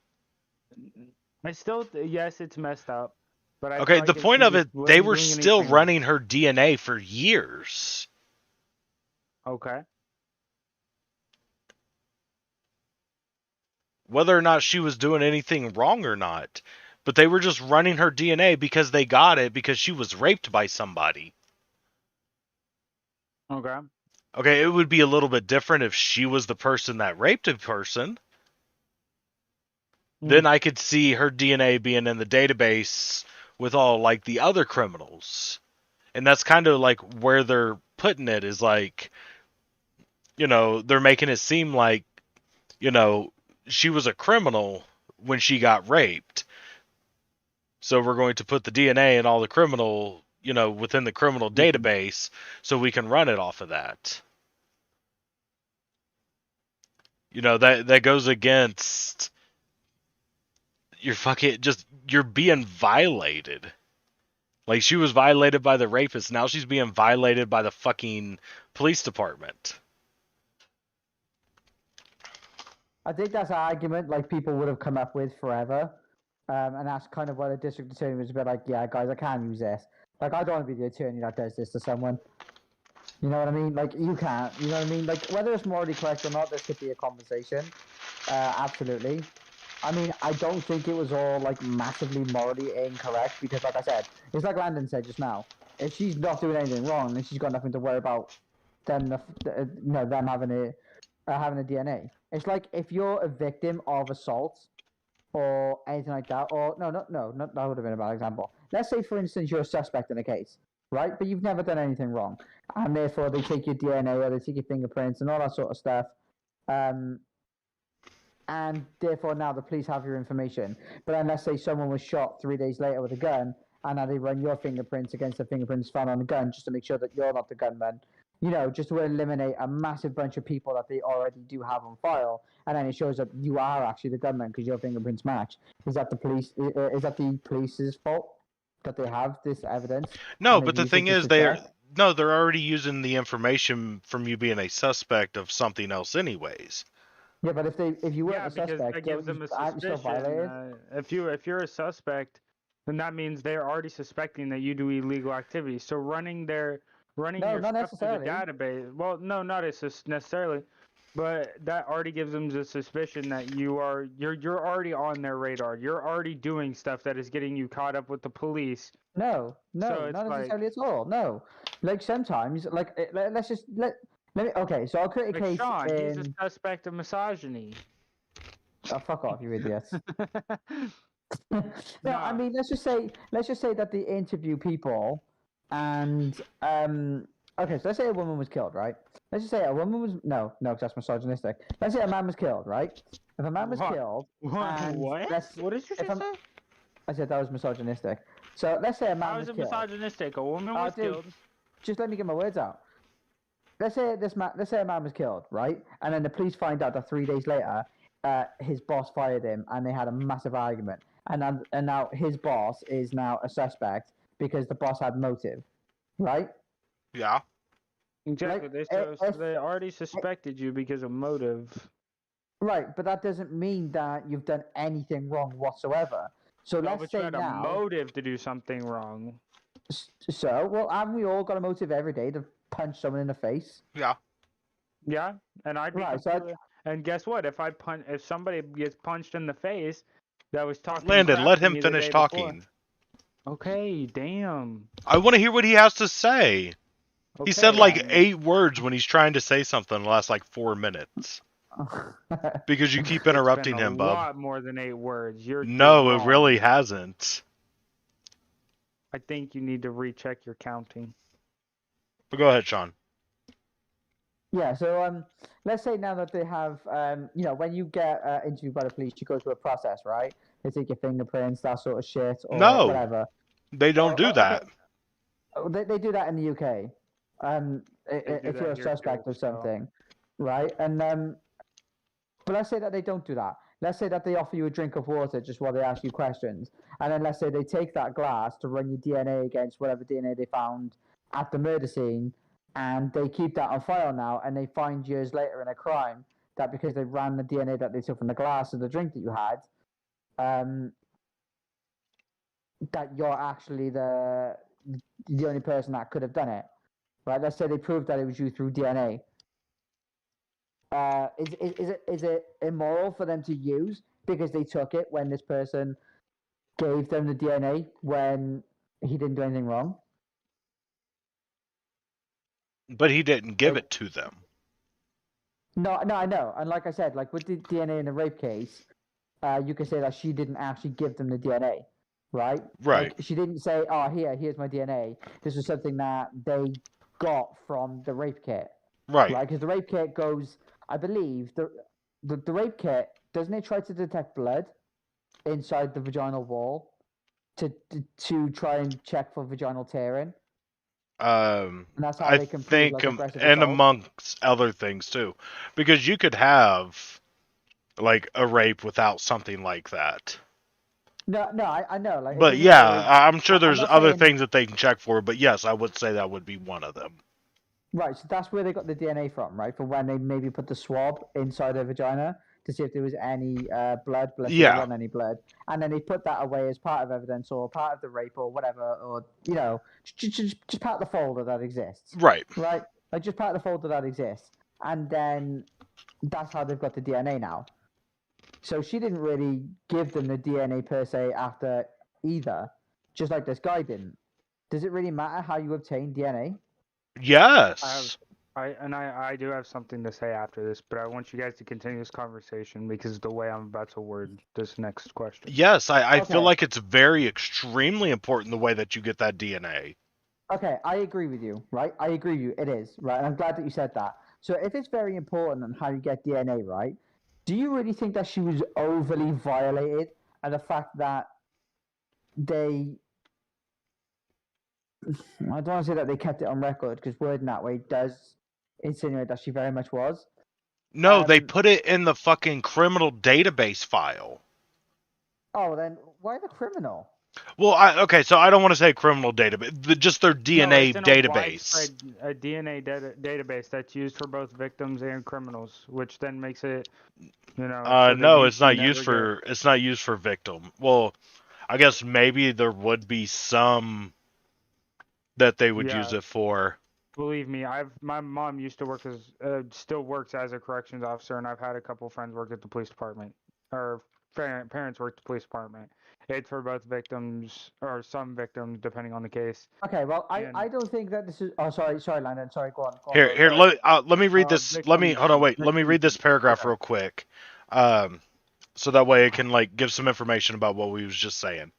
I still, yes, it's messed up. But I feel Okay, like the if point she of just it, wasn't they were doing still anything- running her DNA for years. Okay. Whether or not she was doing anything wrong or not. But they were just running her DNA because they got it because she was raped by somebody. Okay. Okay, it would be a little bit different if she was the person that raped a person. Then I could see her DNA being in the database with all like the other criminals. And that's kind of like where they're putting it is like, they're making it seem like, she was a criminal when she got raped. So we're going to put the DNA and all the criminal, within the criminal database so we can run it off of that. That goes against you're being violated. Like, she was violated by the rapist. Now she's being violated by the fucking police department. I think that's an argument like people would have come up with forever. And that's kind of why the district attorney was a bit like, yeah, guys, I can't use this. Like, I don't want to be the attorney that does this to someone. You know what I mean? Like, you can't. You know what I mean? Like, whether it's morally correct or not, this could be a conversation. Absolutely. I mean, I don't think it was all, like, massively morally incorrect because, like I said, it's like Landon said just now. If she's not doing anything wrong, then she's got nothing to worry about them having a DNA. It's like if you're a victim of assault or anything like that, or no, that would have been a bad example. Let's say, for instance, you're a suspect in a case, right? But you've never done anything wrong, and therefore they take your DNA or they take your fingerprints and all that sort of stuff, and therefore now the police have your information. But then let's say someone was shot 3 days later with a gun, and now they run your fingerprints against the fingerprints found on the gun just to make sure that you're not the gunman. Just to eliminate a massive bunch of people that they already do have on file, and then it shows that you are actually the gunman because your fingerprints match. Is that the police? Is that the police's fault that they have this evidence? No, but the thing is, they're already using the information from you being a suspect of something else, anyways. Yeah, but if you were a suspect, that gives them a suspicion. If you're a suspect, then that means they're already suspecting that you do illegal activities. So running your stuff through the database. Well, no, not necessarily, but that already gives them the suspicion that you're already on their radar. You're already doing stuff that is getting you caught up with the police. No, not necessarily at all. No, like sometimes, like let me. Okay, so I'll create a case. Sean, he's a suspect of misogyny. Oh, fuck off, you idiots. No, I mean, let's just say that they interview people. And okay, so let's say a woman was killed, right? Let's just say a woman was no, because that's misogynistic. Let's say a man was killed, right? If a man was killed, what? What did you say? I said that was misogynistic. So let's say a man How was is it killed. misogynistic? A woman was killed. Just let me get my words out. Let's say a man was killed, right? And then the police find out that 3 days later, his boss fired him, and they had a massive argument. And now his boss is now a suspect because the boss had motive, right? Yeah. Exactly. They already suspected you because of motive. Right, but that doesn't mean that you've done anything wrong whatsoever. So let's say you had a motive to do something wrong. So, well, haven't we all got a motive every day to punch someone in the face? Yeah. Yeah, and I'd be and guess what? If somebody gets punched in the face, that was talking. Landon, let him finish talking. Okay, damn. I want to hear what he has to say. Okay, he said like 8 words when he's trying to say something in the last like 4 minutes. Because you keep interrupting him, bub. A lot more than 8 words. No, it really hasn't. I think you need to recheck your counting. But go ahead, Sean. Yeah, so let's say now that they have, when you get interviewed by the police, you go through a process, right? They take your fingerprints, that sort of shit, or whatever. They don't do that. They do that in the UK. If you're a suspect of something, right? And but let's say that they don't do that. Let's say that they offer you a drink of water just while they ask you questions, and then let's say they take that glass to run your DNA against whatever DNA they found at the murder scene, and they keep that on file now, and they find years later in a crime that because they ran the DNA that they took from the glass of the drink that you had, that you're actually the only person that could have done it, right? Let's say they proved that it was you through DNA. Is it immoral for them to use because they took it when this person gave them the DNA when he didn't do anything wrong. But he didn't give Like- it to them. No, I know. And like I said, like with the DNA in the rape case, you could say that she didn't actually give them the DNA, right? Right. Like she didn't say, "Oh, here's my DNA." This was something that they got from the rape kit, Right. right? Because the rape kit goes, I believe, the rape kit doesn't it try to detect blood inside the vaginal wall to try and check for vaginal tearing, and that's how I they can prove think, like aggressive and assault. amongst other things too, because you could have like a rape without something like that. No, I know. Like, it But doesn't yeah, always- I'm sure I'm there's not other saying- things that they can check for. But yes, I would say that would be one of them. Right, so that's where they got the DNA from, right? From when they maybe put the swab inside her vagina to see if there was any blood, but Yeah. there wasn't any blood, and then they put that away as part of evidence or part of the rape or whatever, or just part of the folder that exists, Right. right? Like just part of the folder that exists, and then that's how they've got the DNA now. So she didn't really give them the DNA per se after either, just like this guy didn't. Does it really matter how you obtain DNA? Yes. I do have something to say after this, but I want you guys to continue this conversation because the way I'm about to word this next question. Yes, I feel Okay. like it's very extremely important the way that you get that DNA. Okay, I agree with you, right? I agree with you. It is, right? And I'm glad that you said that. So if it's very important on how you get DNA, right? Do you really think that she was overly violated and the fact that they I don't want to say that they kept it on record because wording that way does insinuate that she very much was. No, they Um, put it in the fucking criminal database file. Oh, then why the criminal? Well, okay, so I don't want to say criminal database, just their No, DNA it's in database. a DNA database that's used for both victims and criminals, which then makes it, so that No, you it's not can used never for it's not used for victim. Well, I guess maybe there would be some that they would use Yeah. it for. Believe me, my mom used to work still works as a corrections officer, and I've had a couple friends work at the police department, or parents work at the police department. It's for both victims or some victims, depending on the case. Okay, well, And- I don't think that this is. Oh, sorry, Landon. Sorry, go on. Here, bro. let me read this. Let me hold on, wait. Let me read this paragraph Okay. real quick, so that way it can like give some information about what we was just saying.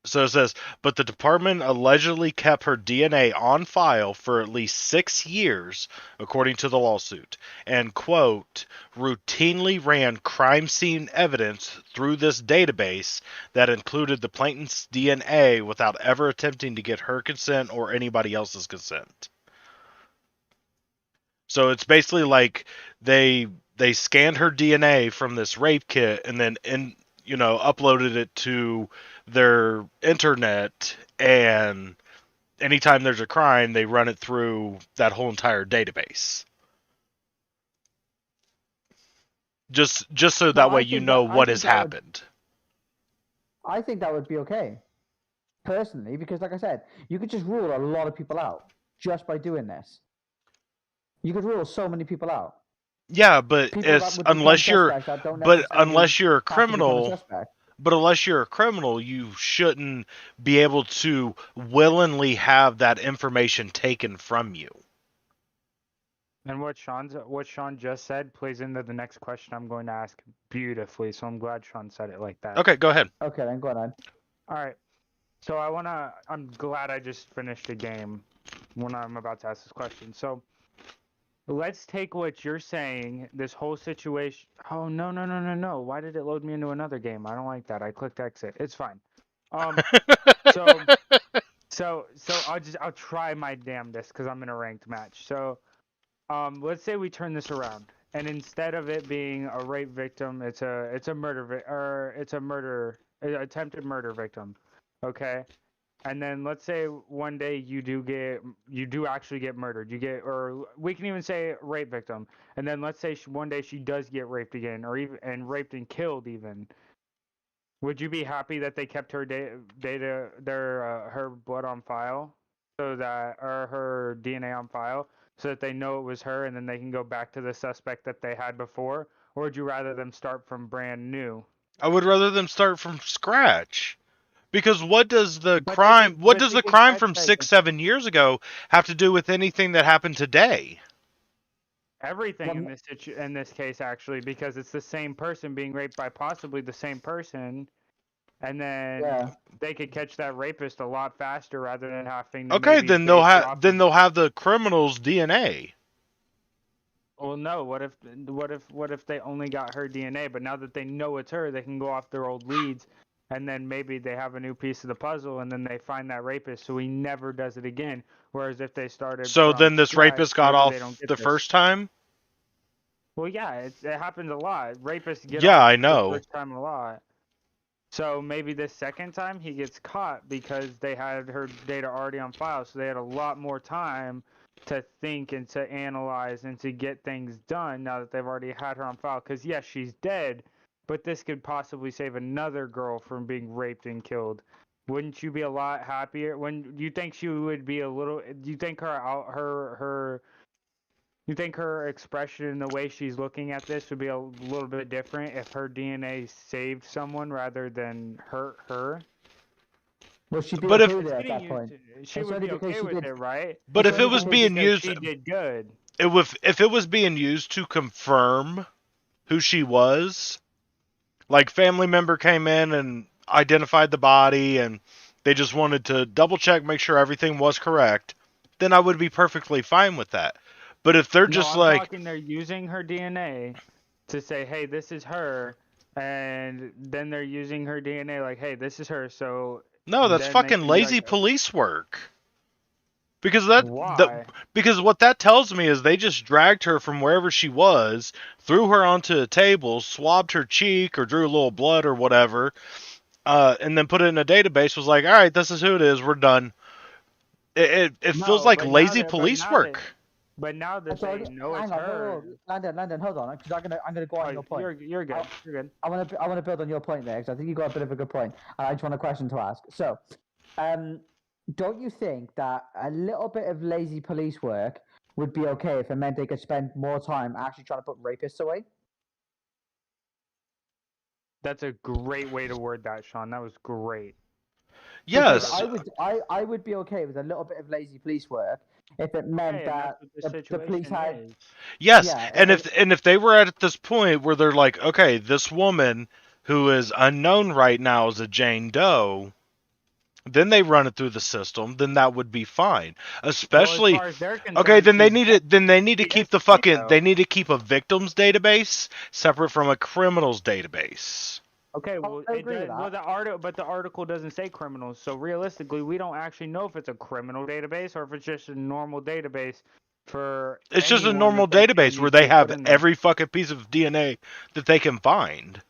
So it says, but the department allegedly kept her DNA on file for at least 6 years, according to the lawsuit, and, quote, routinely ran crime scene evidence through this database that included the plaintiff's DNA without ever attempting to get her consent or anybody else's consent. So it's basically like they scanned her DNA from this rape kit and then uploaded it to their internet, and anytime there's a crime, they run it through that whole entire database. Just so that I way you think know that- I what think has that would- happened. I think that would be okay, personally, because like I said, you could just rule a lot of people out just by doing this. You could rule so many people out. Yeah, but People that it's would become unless you're suspects that don't but necessarily unless you're a have to become a criminal, suspect. but unless you're a criminal, you shouldn't be able to willingly have that information taken from you. And what Sean just said plays into the next question I'm going to ask beautifully. So I'm glad Sean said it like that. Okay, go ahead. Okay, then go on. All right. So I'm glad I just finished a game when I'm about to ask this question. So let's take what you're saying, this whole situation. Oh, no. Why did it load me into another game? I don't like that. I clicked exit. It's fine. So I'll try my damnedest because I'm in a ranked match. So let's say we turn this around, and instead of it being a rape victim, it's a attempted murder victim. Okay. And then let's say one day you do actually get murdered. Or we can even say rape victim. And then let's say one day she does get raped again, or even raped and killed even. Would you be happy that they kept her her blood on file, or her DNA on file, so that they know it was her, and then they can go back to the suspect that they had before? Or would you rather them start from brand new? I would rather them start from scratch. Because what does the But crime but they can catch from that 6-7 years ago have to do with anything that happened today? everything Well, in this case actually, because it's the same person being raped by possibly the same person, and then Yeah. they could catch that rapist a lot faster rather than having to Okay, maybe then base it off of. they'll have the criminal's DNA. Well, no. What if they only got her DNA, but now that they know it's her, they can go off their old leads, and then maybe they have a new piece of the puzzle, and then they find that rapist, so he never does it again. Whereas if they started So from then this scratch, rapist got maybe they off don't get the this. first time? Well, yeah, it happens a lot. Rapists get Yeah, off I the know. first time a lot. So maybe this second time he gets caught because they had her data already on file, so they had a lot more time to think and to analyze and to get things done now that they've already had her on file. Because yes, she's dead, but this could possibly save another girl from being raped and killed. Wouldn't you be a lot happier? When you think she would be a little? Do you think you think her expression and the way she's looking at this would be a little bit different if her DNA saved someone rather than hurt her? Will she be But okay if with it at Getting that you point? to- she It's would only be because okay she with did. it, right? but It's if it only was because being Because used she did good. if it was being used to confirm who she was, like family member came in and identified the body and they just wanted to double check, make sure everything was correct, then I would be perfectly fine with that. But if they're No, just I'm like, talking they're using her DNA to say, hey, this is her, and then they're using her DNA like, hey, this is her, so no, that's then they fucking can be lazy like, police work. Because why? because what that tells me is they just dragged her from wherever she was, threw her onto a table, swabbed her cheek or drew a little blood or whatever, and then put it in a database. Was like, all right, this is who it is. We're done. It feels No, like lazy police work. but now that So, they know it's hang on, her, Landon, hold on, because I'm gonna go on oh, your point. you're good, you're good. I want to build on your point there because I think you got a bit of a good point, and I just want a question to ask. So, don't you think that a little bit of lazy police work would be okay if it meant they could spend more time actually trying to put rapists away? That's a great way to word that, Sean. That was great. Because Yes, I would be okay with a little bit of lazy police work if it meant Hey, and that that's what the police situation had. is. yes, Yeah, and if they were at this point where they're like, okay, this woman who is unknown right now is a Jane Doe, then they run it through the system, then that would be fine. Especially, well, as far as they're concerned, okay, then they she's need dead. it. Then they need to She keep is the a fucking. Jane Doe. They need to keep a victims database separate from a criminals database. Okay, well, I agree with well, that. the article doesn't say criminals, so realistically, we don't actually know if it's a criminal database or if it's just a normal database for. It's just a anyone normal that they feel database where needs they to be put have in there. every fucking piece of DNA that they can find.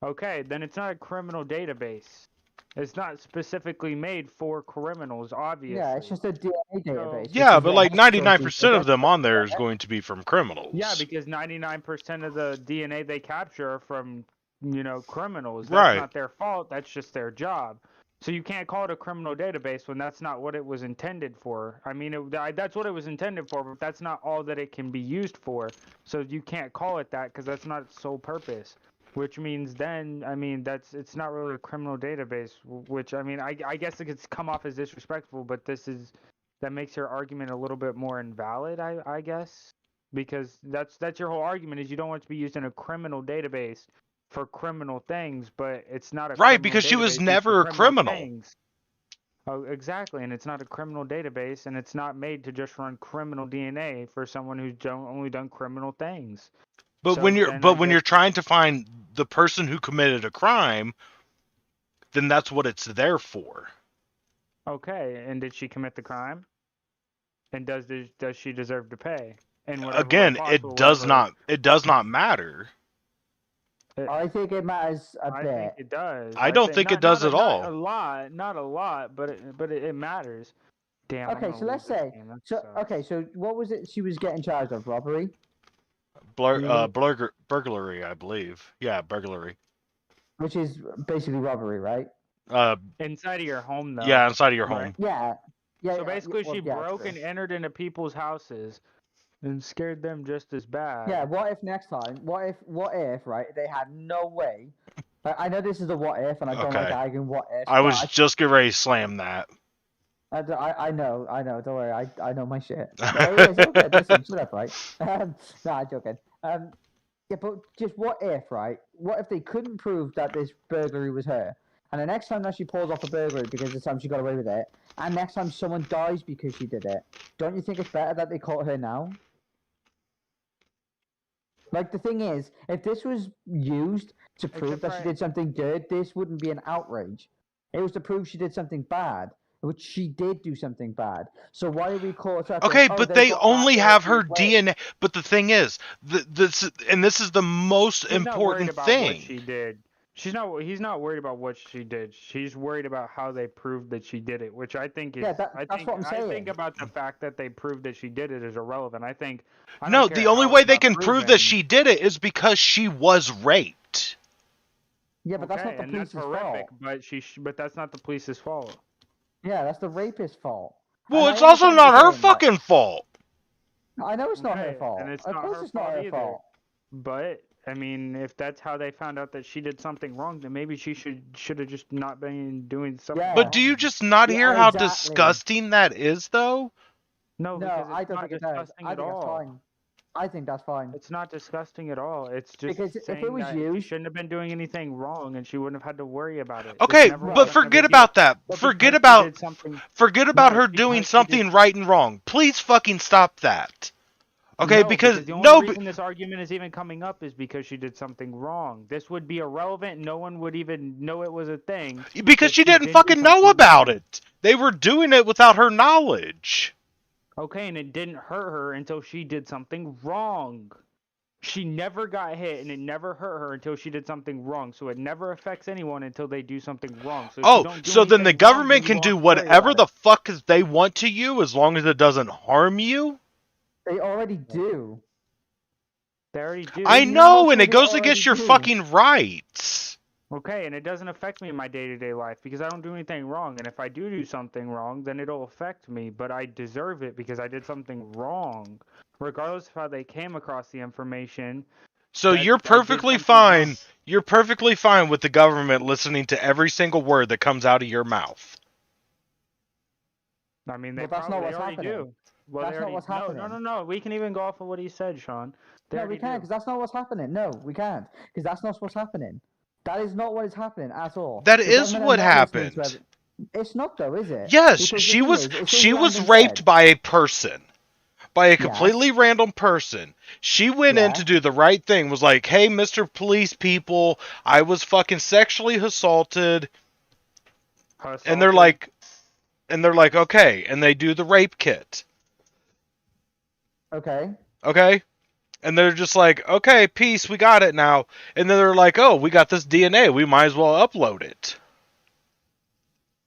Okay, then it's not a criminal database. It's not specifically made for criminals, obviously. Yeah, it's just a DNA database. Yeah, which but is like what hospitals 99% use. of them on there is going to be from criminals. Yeah, because 99% of the DNA they capture are from, criminals. That's Right. not their fault. That's just their job. So you can't call it a criminal database when that's not what it was intended for. I mean, that's what it was intended for, but that's not all that it can be used for. So you can't call it that because that's not its sole purpose. Which means then, I mean, it's not really a criminal database. Which I mean, I guess it could come off as disrespectful, but that makes your argument a little bit more invalid. I guess because that's your whole argument is you don't want it to be used in a criminal database for criminal things, but it's not a Right, criminal because she was database used for never a criminal. things. Oh, exactly, and it's not a criminal database, and it's not made to just run criminal DNA for someone who's only done criminal things. But So when you're then I when guess- you're trying to find the person who committed a crime, then that's what it's there for. Okay, and did she commit the crime? And does she deserve to pay? And Again, it does not matter. I think it matters a I bit. think it does. I don't think it does at all. Not a lot, but it matters. Damn. I'm Okay, gonna so let's lose this say. game. That So sucks. okay, so what was it she was getting charged of? Robbery. Burglary, I believe. Yeah, burglary. Which is basically robbery, right? Inside of your home, though. Yeah, inside of your Right. home. Yeah. Yeah. So basically, she broke true. and entered into people's houses and scared them just as bad. Yeah. What if next time? What if? Right? They had no way I know this is a what if, and I don't like Okay. arguing what if. I was just getting ready to slam that. I know. Don't worry. I know my shit. No, it's okay. Listen, shut up, right? No, I'm joking. Yeah, but just what if, right? What if they couldn't prove that this burglary was her, and the next time that she pulls off a burglary because this time she got away with it, and next time someone dies because she did it, don't you think it's better that they caught her now? Like, the thing is, if this was used to prove that she did something good, this wouldn't be an outrage. It was to prove she did something bad, which she did do something bad. So why are we caught up? Okay, in, but oh, they got only that have her way. DNA. But the thing is, this is the most She's not worried important about thing. what she did. He's not worried about what she did. She's worried about how they proved that she did it, which I think is. Yeah, that's what I'm saying. I think about the fact that they proved that she did it is irrelevant. I don't No, care the only how way it they got can prove that proven. she did it is because she was raped. Yeah, but that's not the and that's police's horrific. fault. But that's not the police's fault. Yeah, that's the rapist's fault. Well, And it's I also understand not what her you're saying, but- fucking fault. I know it's not her Okay, fault. and it's Of not course her it's not fault her either. fault. But I mean, if that's how they found out that she did something wrong, then maybe she should have just not been doing something. Yeah. But do you just not Yeah, hear how exactly. disgusting that is, though? No, No, because I it's don't not think it does. disgusting I at think that's all. fine. I think that's fine. It's not disgusting at all. It's just Because if it saying was that she used- shouldn't have been doing anything wrong, and she wouldn't have had to worry about it. Okay, It's never but wasn't a forget big about deal. that. But Forget because she about did something. forget about No, her because doing she did- something right and wrong. Please fucking stop that. Okay, No, because the only no, reason this argument is even coming up is because she did something wrong. This would be irrelevant. No one would even know it was a thing. because if she didn't do fucking know something about wrong. it. They were doing it without her knowledge. Okay, and it didn't hurt her until she did something wrong. She never got hit, and it never hurt her until she did something wrong. So it never affects anyone until they do something wrong. So if you Oh, don't do so then the anything wrong, government you can won't do have to worry whatever about the it. fuck they want to you as long as it doesn't harm you? They already do. They already do. I know know, what and they it goes already against your do. fucking rights. Okay, and it doesn't affect me in my day-to-day life because I don't do anything wrong. And if I do something wrong, then it'll affect me. But I deserve it because I did something wrong. Regardless of how they came across the information. So That- you're I did perfectly something fine. wrong. You're perfectly fine with the government listening to every single word that comes out of your mouth. I mean, they Well, that's not probably what's already happening. do. Well, That's they not already, what's no, happening. no. We can even go off of what he said, Sean. They No, already we can't, do. because that's not what's happening. No, we can't, because that's not what's happening. That is not what is happening at all. That The is government are what not listening to happened. It's not though, is it? Yes, Because the she thing was is, it's she just was random raped said. by a person. By a Yes. completely random person. She went in Yeah. to do the right thing, was like, "Hey, Mr. Police people, I was fucking sexually assaulted." And they're like, "Okay," and they do the rape kit. Okay. Okay? And they're just like, "Okay, peace, we got it now." And then they're like, "Oh, we got this DNA, we might as well upload it."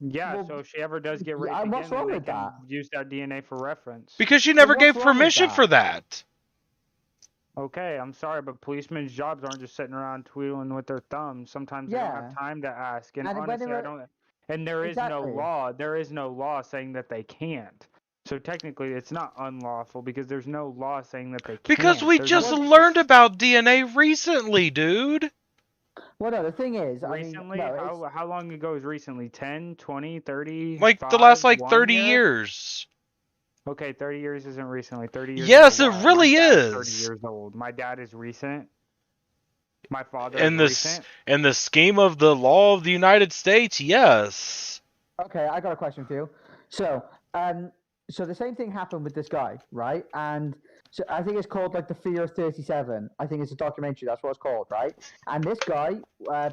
Yeah, Well, so if she ever does get raped yeah, again, what's then wrong they with can that? use that DNA for reference. Because she never what's gave wrong with permission that? for that. Okay, I'm sorry, but policemen's jobs aren't just sitting around twiddling with their thumbs. Sometimes they don't Yeah. have time to ask, and And when honestly, they I were- don't. And there is no Exactly. law. There is no law saying that they can't. So technically, it's not unlawful because there's no law saying that they can't. Because we There's just no- learned about DNA recently, dude. Well, no, the thing is, recently. I mean, no, How long ago is recently? 10, 20, 30? Like the last 5, 30 1 year? years. Okay, 30 years isn't recently. 30 years. Yes, is a it while. really My dad's is. 30 years old. My dad is recent. My father In is this recent. in the scheme of the law of the United States, yes. Okay, I got a question for you. So, so the same thing happened with this guy, right? And so I think it's called like the Fear of 37. I think it's a documentary. That's what it's called, right? And this guy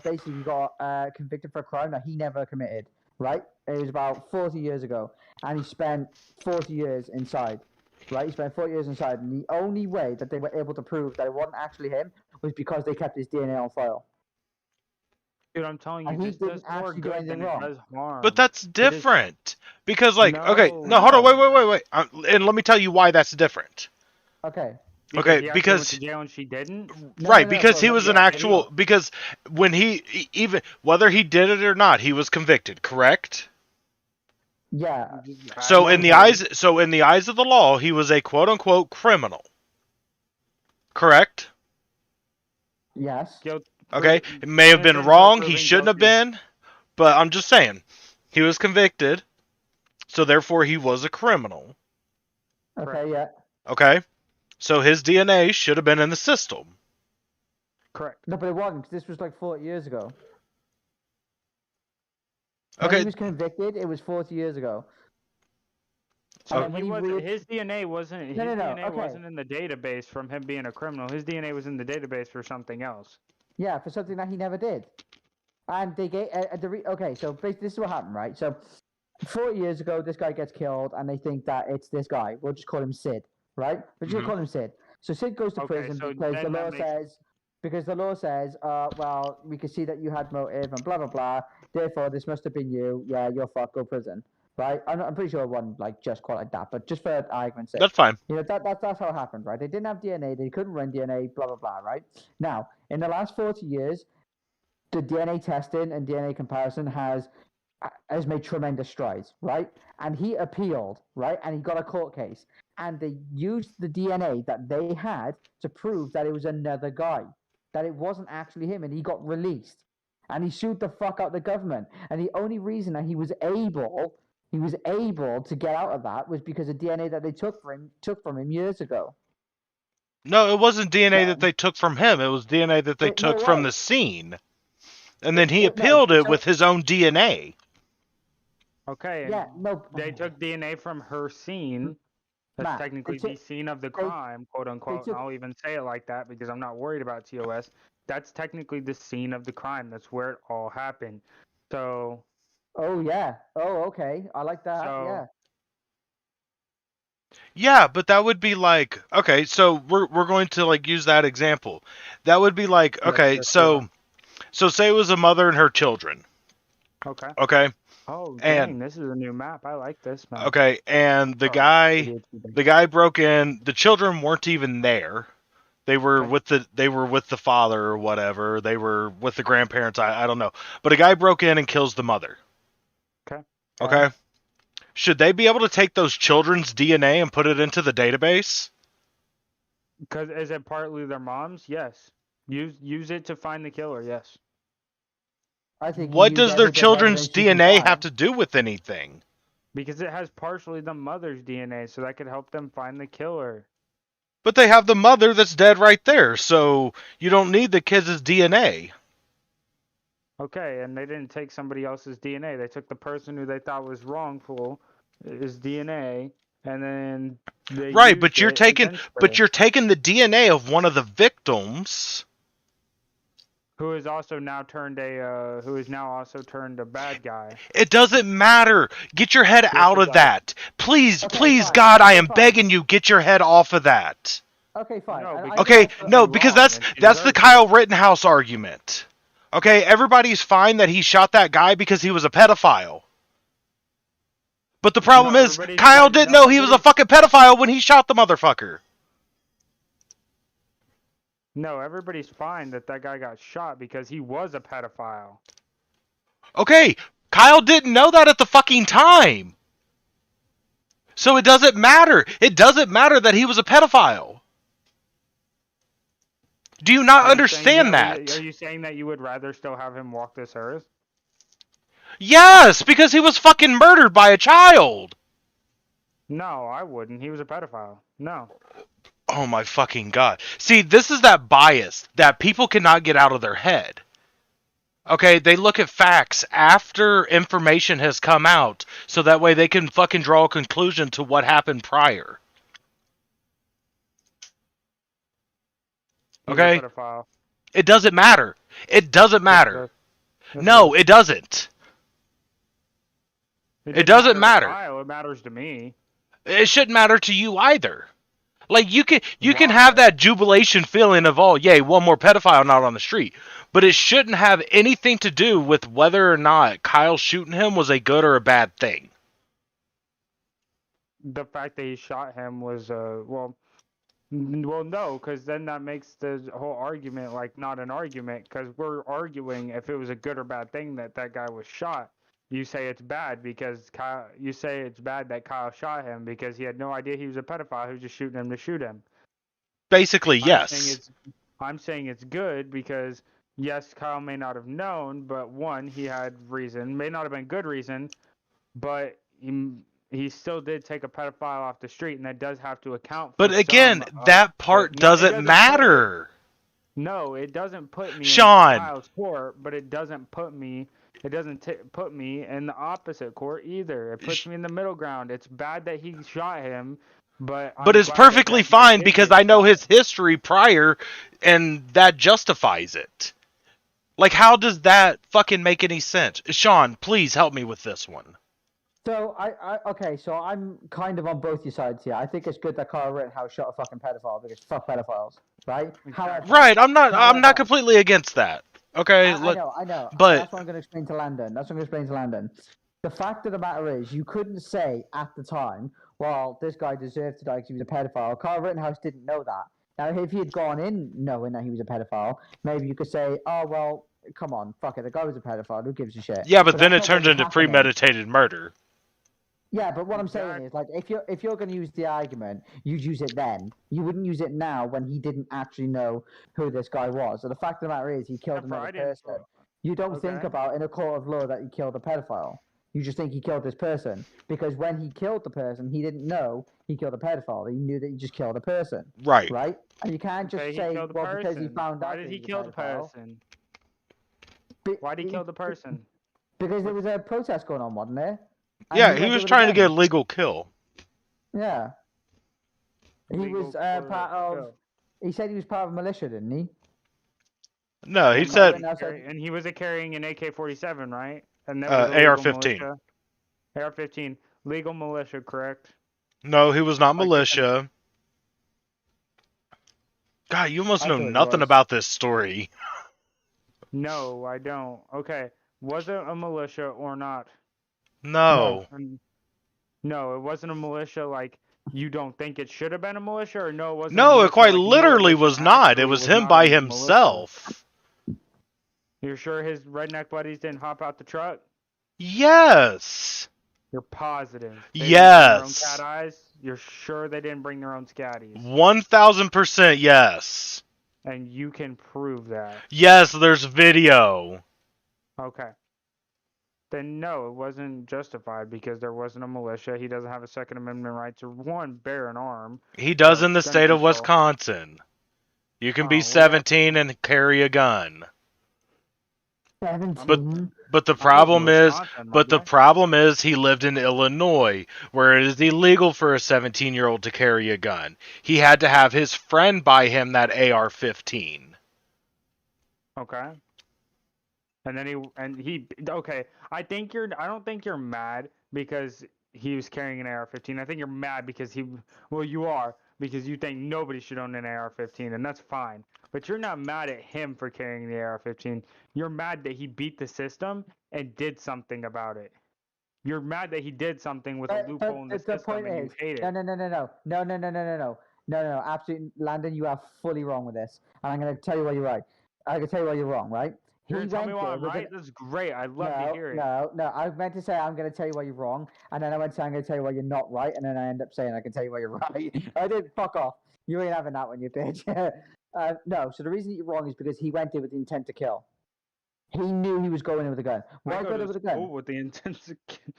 basically got convicted for a crime that he never committed, right? It was about 40 years ago, and he spent 40 years inside, right? He spent 40 years inside, and the only way that they were able to prove that it wasn't actually him was because they kept his DNA on file. Dude, I'm telling you, And he this does didn't more actually do good anything than wrong. it does harm. But that's different. Because like, okay, No. no, hold on, wait. And let me tell you why that's different. Okay. Okay, he actually because went to jail and she didn't. right, no, because so he let was me an ask actual because when even whether he did it or not, he was convicted, correct? Yeah. So in the eyes of the law, he was a quote unquote criminal. Correct? Yes. Okay, But it may have been innocent until wrong. He proven shouldn't have guilty. been, but I'm just saying, he was convicted, so therefore he was a criminal. Okay, yeah. Okay, so his DNA should have been in the system. Correct. No, but it wasn't, 'cause this was like 40 years ago. When Okay, he was convicted, it was 40 years ago. So And then when he he wasn't. re- His DNA wasn't. No, His no, no. DNA Okay. wasn't in the database from him being a criminal. His DNA was in the database for something else. Yeah, for something that he never did. And they gave okay. So basically, this is what happened, right? So 40 years ago, this guy gets killed, and they think that it's this guy. We'll just call him Sid, right? We're just gonna Mhm. call him Sid. So Sid goes to Okay, prison so because the then that law makes- says well, we can see that you had motive and blah blah blah. Therefore, this must have been you. Yeah, you're fucked. Go prison, right? I'm pretty sure it wasn't like just quite like that, but just for argument's sake. that's fine. You know, that's how it happened, right? They didn't have DNA, they couldn't run DNA, blah, blah, blah, right? Now, in the last 40 years, the DNA testing and DNA comparison has made tremendous strides, right? And he appealed, right? And he got a court case. And they used the DNA that they had to prove that it was another guy, that it wasn't actually him, and he got released. And he sued the fuck out the government. And the only reason that he was able to get out of that was because of DNA that they took from him years ago. No, it wasn't DNA Yeah. that they took from him. It was DNA that they No, took it from the was. scene. And then he No, appealed it so- with his own DNA. Okay. Yeah, no. They took DNA from her scene. That's Matt, technically they the took- scene of the crime, quote unquote. took- And I'll even say it like that because I'm not worried about TOS. That's technically the scene of the crime. That's where it all happened. So Oh yeah. Oh okay. I like that. So- Yeah. Yeah, but that would be like, okay, so we're going to like use that example. That would be like, Yeah, okay, that's so say it was a mother and her children. okay. Okay? Oh And- dang, this is a new map. I like this map. Okay, and the Oh, guy ADHD. the guy broke in, the children weren't even there. They were Okay. with the father or whatever. They were with the grandparents, I don't know. But a guy broke in and kills the mother. Okay. Okay? Should they be able to take those children's DNA and put it into the database? Because is it partly their moms? Yes. Use it to find the killer. Yes. I think. What does their children's DNA have to do with anything? Because it has partially the mother's DNA, so that could help them find the killer. But they have the mother that's dead right there, so you don't need the kids' DNA. Okay, and they didn't take somebody else's DNA. They took the person who they thought was wrongful, his DNA, and then they Right, used but you're it taking against her, but you're taking the DNA of one of the victims. who is also now turned a bad guy. It doesn't matter. Get your head out it of does. that. Please, Okay, please, fine. God, I am Fine. begging you, get your head off of that. Okay, fine. No, I- because- Okay, that's no, wrong, because and she that's the deserves Kyle Rittenhouse argument. Okay, everybody's fine that he shot that guy because he was a pedophile. But the problem No, is, everybody's Kyle fine. didn't No, know he was a everybody- fucking pedophile when he shot the motherfucker. No, everybody's fine that guy got shot because he was a pedophile. Okay, Kyle didn't know that at the fucking time. So it doesn't matter. It doesn't matter that he was a pedophile. Do you not Are you saying understand that? that? Are you saying that you would rather still have him walk this earth? Yes, because he was fucking murdered by a child. No, I wouldn't. He was a pedophile. No. Oh my fucking god. See, this is that bias that people cannot get out of their head. Okay, they look at facts after information has come out, so that way they can fucking draw a conclusion to what happened prior. He's Okay? a pedophile. It doesn't matter. It doesn't matter. Yes, No, it doesn't. it doesn't matter. to Kyle, it matters to me. It shouldn't matter to you either. Like you can Why? have that jubilation feeling of, oh yay, one more pedophile not on the street. But it shouldn't have anything to do with whether or not Kyle shooting him was a good or a bad thing. The fact that he shot him was well, no, because then that makes the whole argument like not an argument. Because we're arguing if it was a good or bad thing that guy was shot. You say it's bad because Kyle. You say it's bad that Kyle shot him because he had no idea he was a pedophile who was just shooting him to shoot him. Basically, I'm saying yes. I'm saying it's good because yes, Kyle may not have known, but one, he had reason, may not have been good reason, but he still did take a pedophile off the street, and that does have to account for But again, some of that the. part No, it doesn't doesn't matter. No, it doesn't put me in Sean. Kyle's court, but it doesn't put me. It doesn't put me in the opposite court either. It puts me in the middle ground. It's bad that he shot him, but But I'm it's glad that perfectly that guy fine did because get I know shot. his history prior, and that justifies it. Like, how does that fucking make any sense? Sean, please help me with this one. So okay, so I'm kind of on both your sides here. I think it's good that Kyle Rittenhouse shot a fucking pedophile because fuck pedophiles, right? However, Right, I'm not However- completely against that. Okay, I know. but- That's what I'm going to explain to Landon. The fact of the matter is, you couldn't say at the time, well, this guy deserved to die because he was a pedophile. Kyle Rittenhouse didn't know that. Now, if he had gone in knowing that he was a pedophile, maybe you could say, oh, well, come on, fuck it, the guy was a pedophile, who gives a shit? Yeah, but then it that's not turns what into was happening. premeditated murder. Yeah, but what I'm saying is, like, if you're going to use the argument, you'd use it then. You wouldn't use it now when he didn't actually know who this guy was. So the fact of the matter is, he killed another person. You don't think about in a court of law that he killed a pedophile. You just think he killed this person because when he killed the person, he didn't know he killed a pedophile. He knew that he just killed a person. Right. Right. And you can't just say, well, because he found out. Why did he kill the person? Why did he kill the person? Because there was a protest going on, wasn't there? And Yeah, went he there was with trying to gun. get a legal kill. Yeah. He Legal was for part of. kill. He said he was part of a militia, didn't he? No, he And said and he was carrying an AK-47, right? And that was AR-15. AR-15, legal militia, correct? no, he was not Like, militia. God, you almost I know thought he nothing was. about this story. No, I don't. Okay, was it a militia or not? No. No, it wasn't a militia. Like, you don't think it should have been a militia, or no, it wasn't. No, a it quite militia, like, literally militia was not. It actually was him not by a militia? himself. You're sure his redneck buddies didn't hop out the truck? Yes. You're positive? They didn't bring Yes. their own cat eyes? You're sure they didn't bring their own scatties? 1000% yes. And you can prove that? Yes, there's video. Okay. Then no, it wasn't justified because there wasn't a militia. He doesn't have a Second Amendment right to, one, bear an arm. He does No, in the gun state of control. Wisconsin. You can Oh, be well, 17 and carry a gun. 17. But the problem is he lived in Illinois, where it is illegal for a 17-year-old to carry a gun. He had to have his friend buy him that AR-15. Okay. And then he okay. I don't think you're mad because he was carrying an AR-15. I think you're mad because you are, because you think nobody should own an AR-15, and that's fine. But you're not mad at him for carrying the AR-15. You're mad that he beat the system and did something about it. You're mad that he did something with a loophole in the system, and you hate it. No, absolutely, Landon, you are fully wrong with this, and I'm going to tell you why you're right. I'm going to tell you why you're wrong, right? You're gonna tell me why I'm right? That's great. I'd love to hear it. No. I meant to say I'm going to tell you why you're wrong, and then I went to say I'm going to tell you why you're not right, and then I end up saying I can tell you why you're right. I did. Fuck off. You ain't having that one, you bitch. No. So the reason you're wrong is because he went there with the intent to kill. He knew he was going in with a gun. Why go there with a gun? With the intent to kill.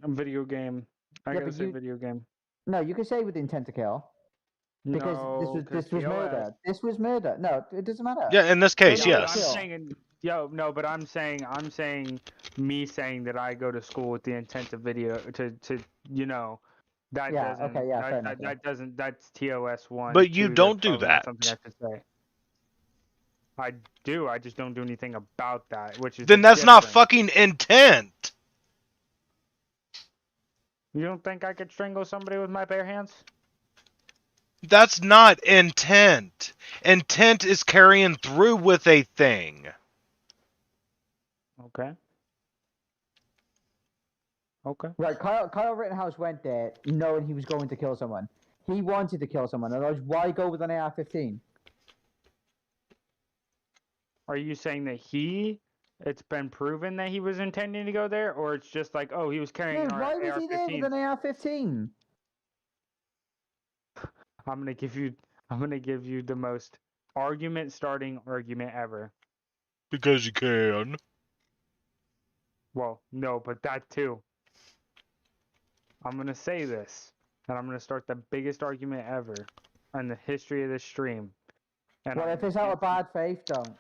A video game. I gotta say video game. No, you can say with the intent to kill. Because this was murder. This was murder. No, it doesn't matter. Yeah, in this case, no, yes. I'm saying me saying that I go to school with the intent of video to that doesn't. Okay, yeah, that doesn't. That's TOS 1. But you don't do that. Something I should say. I do. I just don't do anything about that, which is. Then that's not fucking intent. You don't think I could strangle somebody with my bare hands? That's not intent. Intent is carrying through with a thing. Okay. Right, Kyle Rittenhouse went there knowing he was going to kill someone. He wanted to kill someone, otherwise why go with an AR-15? Are you saying that it's been proven that he was intending to go there, or it's just like, oh, he was carrying an AR-15? Why was he there with an AR-15? I'm gonna give you the most argument-starting argument ever. Because you can. Well, no, but that too. I'm gonna say this, and I'm gonna start the biggest argument ever in the history of this stream. And Well, if it's out of bad faith, don't.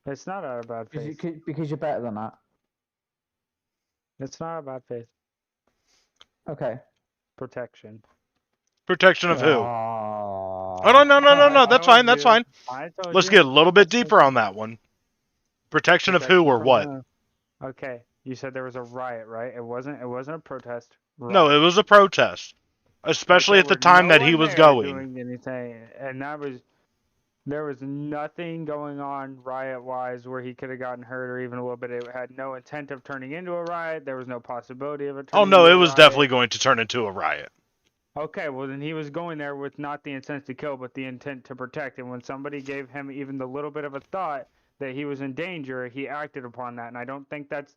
It's not out of bad faith. Because you're better than that. It's not out of bad faith. Okay. Protection. Protection of who? Oh, Oh, no. That's fine. told That's you. fine. I told Let's you. get a little bit deeper on that one. Protection of who or from what? Okay, you said there was a riot, right? It wasn't a protest. No, Riot. it was a protest. Especially But at the there were time no that he one was there going. doing anything, and there was nothing going on riot-wise where he could have gotten hurt or even a little bit. It had no intent of turning into a riot. There was no possibility of it Oh turning no, into it a was riot. definitely going to turn into a riot. Okay, well then he was going there with not the intent to kill, but the intent to protect. And when somebody gave him even the little bit of a thought that he was in danger, he acted upon that. And I don't think that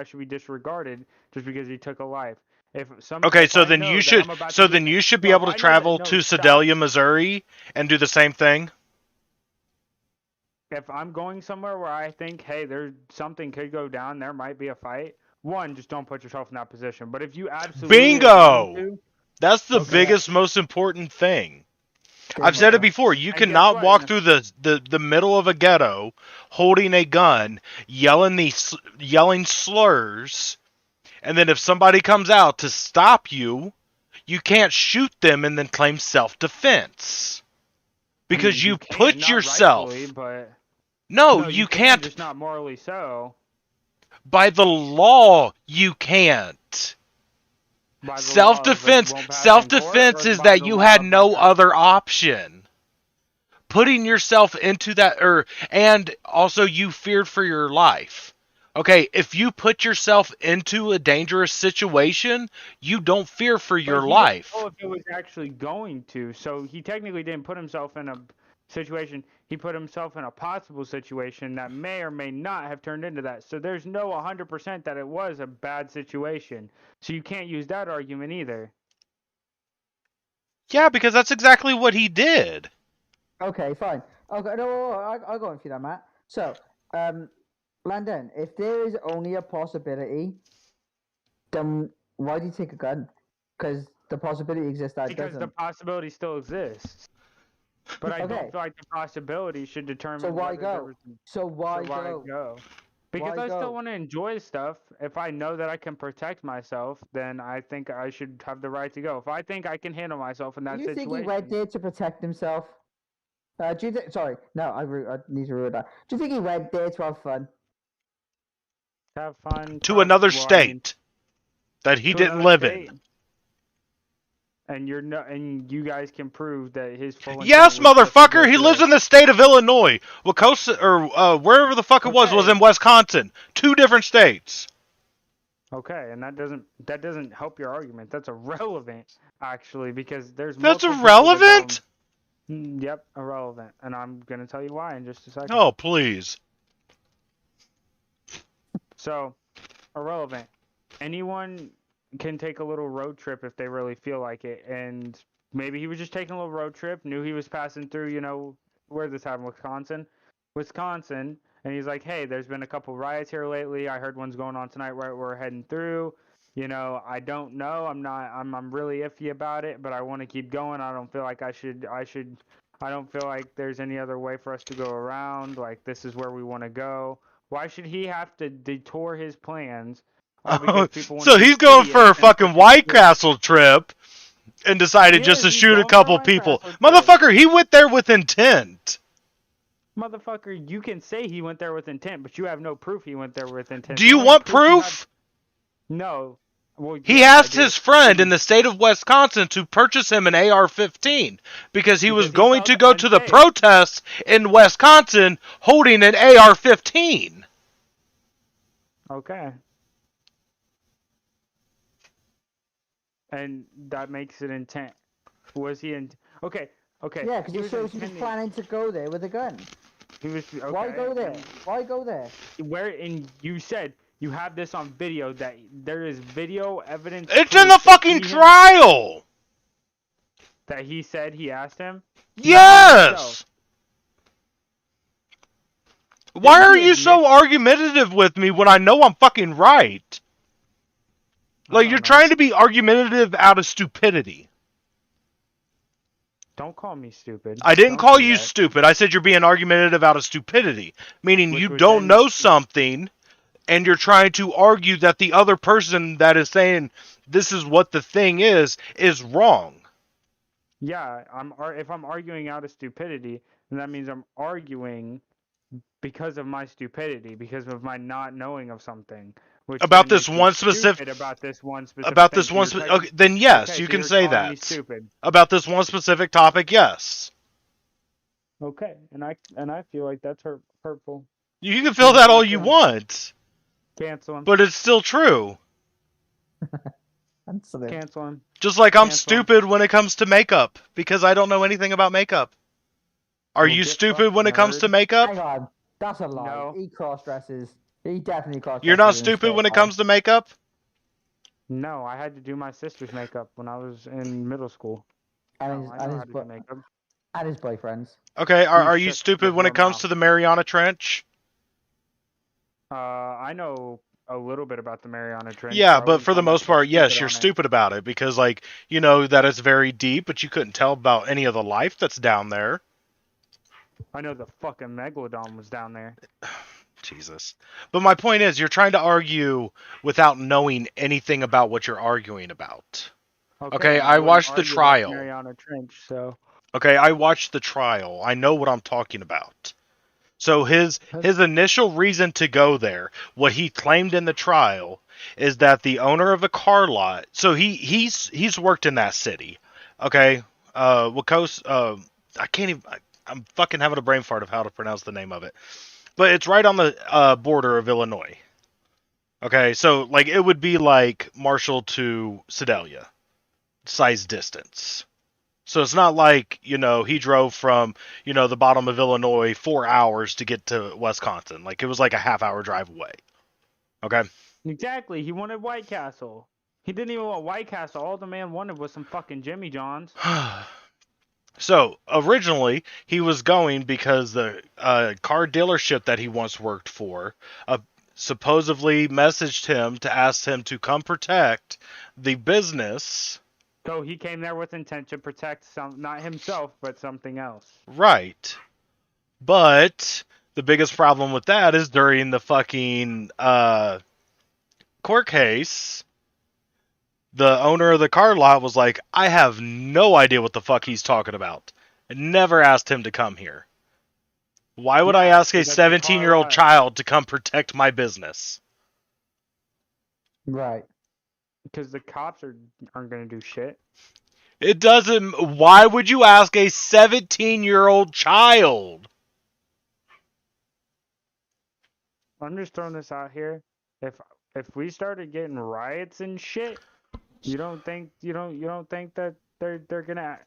should be disregarded just because he took a life. Okay, so then you should be able to travel to Sedalia, Missouri, and do the same thing. If I'm going somewhere where I think, hey, there's something could go down, there might be a fight. One, just don't put yourself in that position. But if you absolutely Bingo! That's the Okay. biggest, most important thing. okay. I've said it before. You And cannot guess what? walk through the middle of a ghetto holding a gun, yelling slurs, and then if somebody comes out to stop you, you can't shoot them and then claim self-defense. Because you can, put not yourself... rightfully, but No, no, you can, can't. just not morally so. By the law, you can't. By the law, but Self-defense. won't pass in Self-defense court, or is by that the you law had of no like- other option. Putting yourself into that, and also you feared for your life. Okay, if you put yourself into a dangerous situation, you don't fear for But your he life. didn't know if it was actually going to, so he technically didn't put himself in a situation. He put himself in a possible situation that may or may not have turned into that. So there's no 100% that it was a bad situation. So you can't use that argument either. Yeah, because that's exactly what he did. Okay, fine. Okay, no, I'll go on for that, Matt. So, Landon, if there is only a possibility, then why do you take a gun? Because the possibility exists that it Because doesn't. the possibility still exists. But I Okay. don't feel like the possibility should determine. So why whether there go? was- So why so why go? go? Because Why I still go? want to enjoy stuff. If I know that I can protect myself, then I think I should have the right to go. If I think I can handle myself in that Do you think situation, he went there to protect himself? Do you think? Sorry, no, I need to rule that. Do you think he went there to have fun? have fun To another well, I mean, state that he to didn't another live state. in. And you're not, and you guys can prove that his full. Yes, intent was just to motherfucker, go he through lives it. in the state of Illinois. Wacosa, or wherever the fuck it was Okay. in Wisconsin. 2 different states. Okay, and that doesn't help your argument. That's irrelevant, actually, because there's. That's multiple people that go- irrelevant? Yep, irrelevant, and I'm gonna tell you why in just a second. Oh, please. So, irrelevant. Anyone can take a little road trip if they really feel like it, and maybe he was just taking a little road trip, knew he was passing through, where this happened, Wisconsin, and he's like, hey, there's been a couple riots here lately. I heard one's going on tonight right where we're heading through. I don't know. I'm really iffy about it, but I want to keep going. I don't feel like I don't feel like there's any other way for us to go around. Like, this is where we want to go. Why should he have to detour his plans? all because people wanna So be he's going for a idiots and- fucking White Castle trip and decided He just is, to he's shoot a going for couple White people. Castle trip. Motherfucker, he went there with intent. Motherfucker, you can say he went there with intent, but you have no proof he went there with intent. Do The you only want you have- proof? No. Well, He yes, I asked do. his friend in the state of Wisconsin to purchase him an AR-15 because he was Because he going to felt go to the unsafe. protests in Wisconsin holding an AR-15. Okay. And that makes it intent. Was he in? Okay. Okay. Yeah, because he it was shows he was intending- planning to go there with a gun. He was. Okay. Why go there? Why go there? Where? And you said you have this on video. That there is video evidence. It's proof in the that fucking he- trial. That he said he asked him. Yes. Why Did are he you admit- so argumentative with me when I know I'm fucking right? I Like, don't you're know. trying to be argumentative out of stupidity. Don't call me stupid. I didn't Don't call do you that. stupid. I said you're being argumentative out of stupidity, meaning Which you would don't then- know something and you're trying to argue that the other person that is saying this is what the thing is wrong. Yeah, if I'm arguing out of stupidity, then that means I'm arguing because of my stupidity, because of my not knowing of something. Which About then this makes me one specific- stupid about this one specific About thing. this So one you're okay, then yes, okay, you so can you're say calling me that. stupid. About this one specific topic, yes. Okay, and I feel like that's hurtful. You can feel that all you want, Cancel him. but it's still true. Answer it. Cancel him. Just like I'm Cancel 'em. stupid when it comes to makeup because I don't know anything about makeup. Are Well, you get stupid fucked, when it comes to nerd. makeup? Hang on. That's a lie. No. He cross dresses. He definitely cross dresses. You're not stupid when it comes to makeup? No, I had to do my sister's makeup when I was in middle school. and No, his, I and know his, how to bo- do makeup. and his boyfriends. Okay, are you shut stupid when your it comes mouth. to the Mariana Trench? I know a little bit about the Mariana Trench. Yeah, so I but wouldn't for the call most myself part, yes, stupid you're on it. stupid about it because, like, you know that it's very deep, but you couldn't tell about any of the life that's down there. I know the fucking megalodon was down there. Jesus. But my point is, you're trying to argue without knowing anything about what you're arguing about. Okay, and I wouldn't watched the argue about trial. Mariana Trench, so Okay, I watched the trial. I know what I'm talking about. So his initial reason to go there, what he claimed in the trial, is that the owner of a car lot. So he's worked in that city. Okay, Wacos. I can't even. I'm fucking having a brain fart of how to pronounce the name of it. But it's right on the border of Illinois. Okay, so like it would be like Marshall to Sedalia size distance. So it's not like, you know, he drove from, you know, the bottom of Illinois 4 hours to get to Wisconsin. Like it was like a half-hour drive away. Okay? exactly. He wanted White Castle. He didn't even want White Castle. All the man wanted was some fucking Jimmy Johns. So originally he was going because the car dealership that he once worked for supposedly messaged him to ask him to come protect the business. So he came there with intent to protect not himself, but something else. Right. But the biggest problem with that is during the fucking court case, the owner of the car lot was like, I have no idea what the fuck he's talking about. I never asked him to come here. Why would I ask a that's the car 17-year-old lot. child to come protect my business? Right. Because the cops aren't going to do shit. It doesn't. Why would you ask a 17-year-old child? I'm just throwing this out here. If we started getting riots and shit, you don't think that they're gonna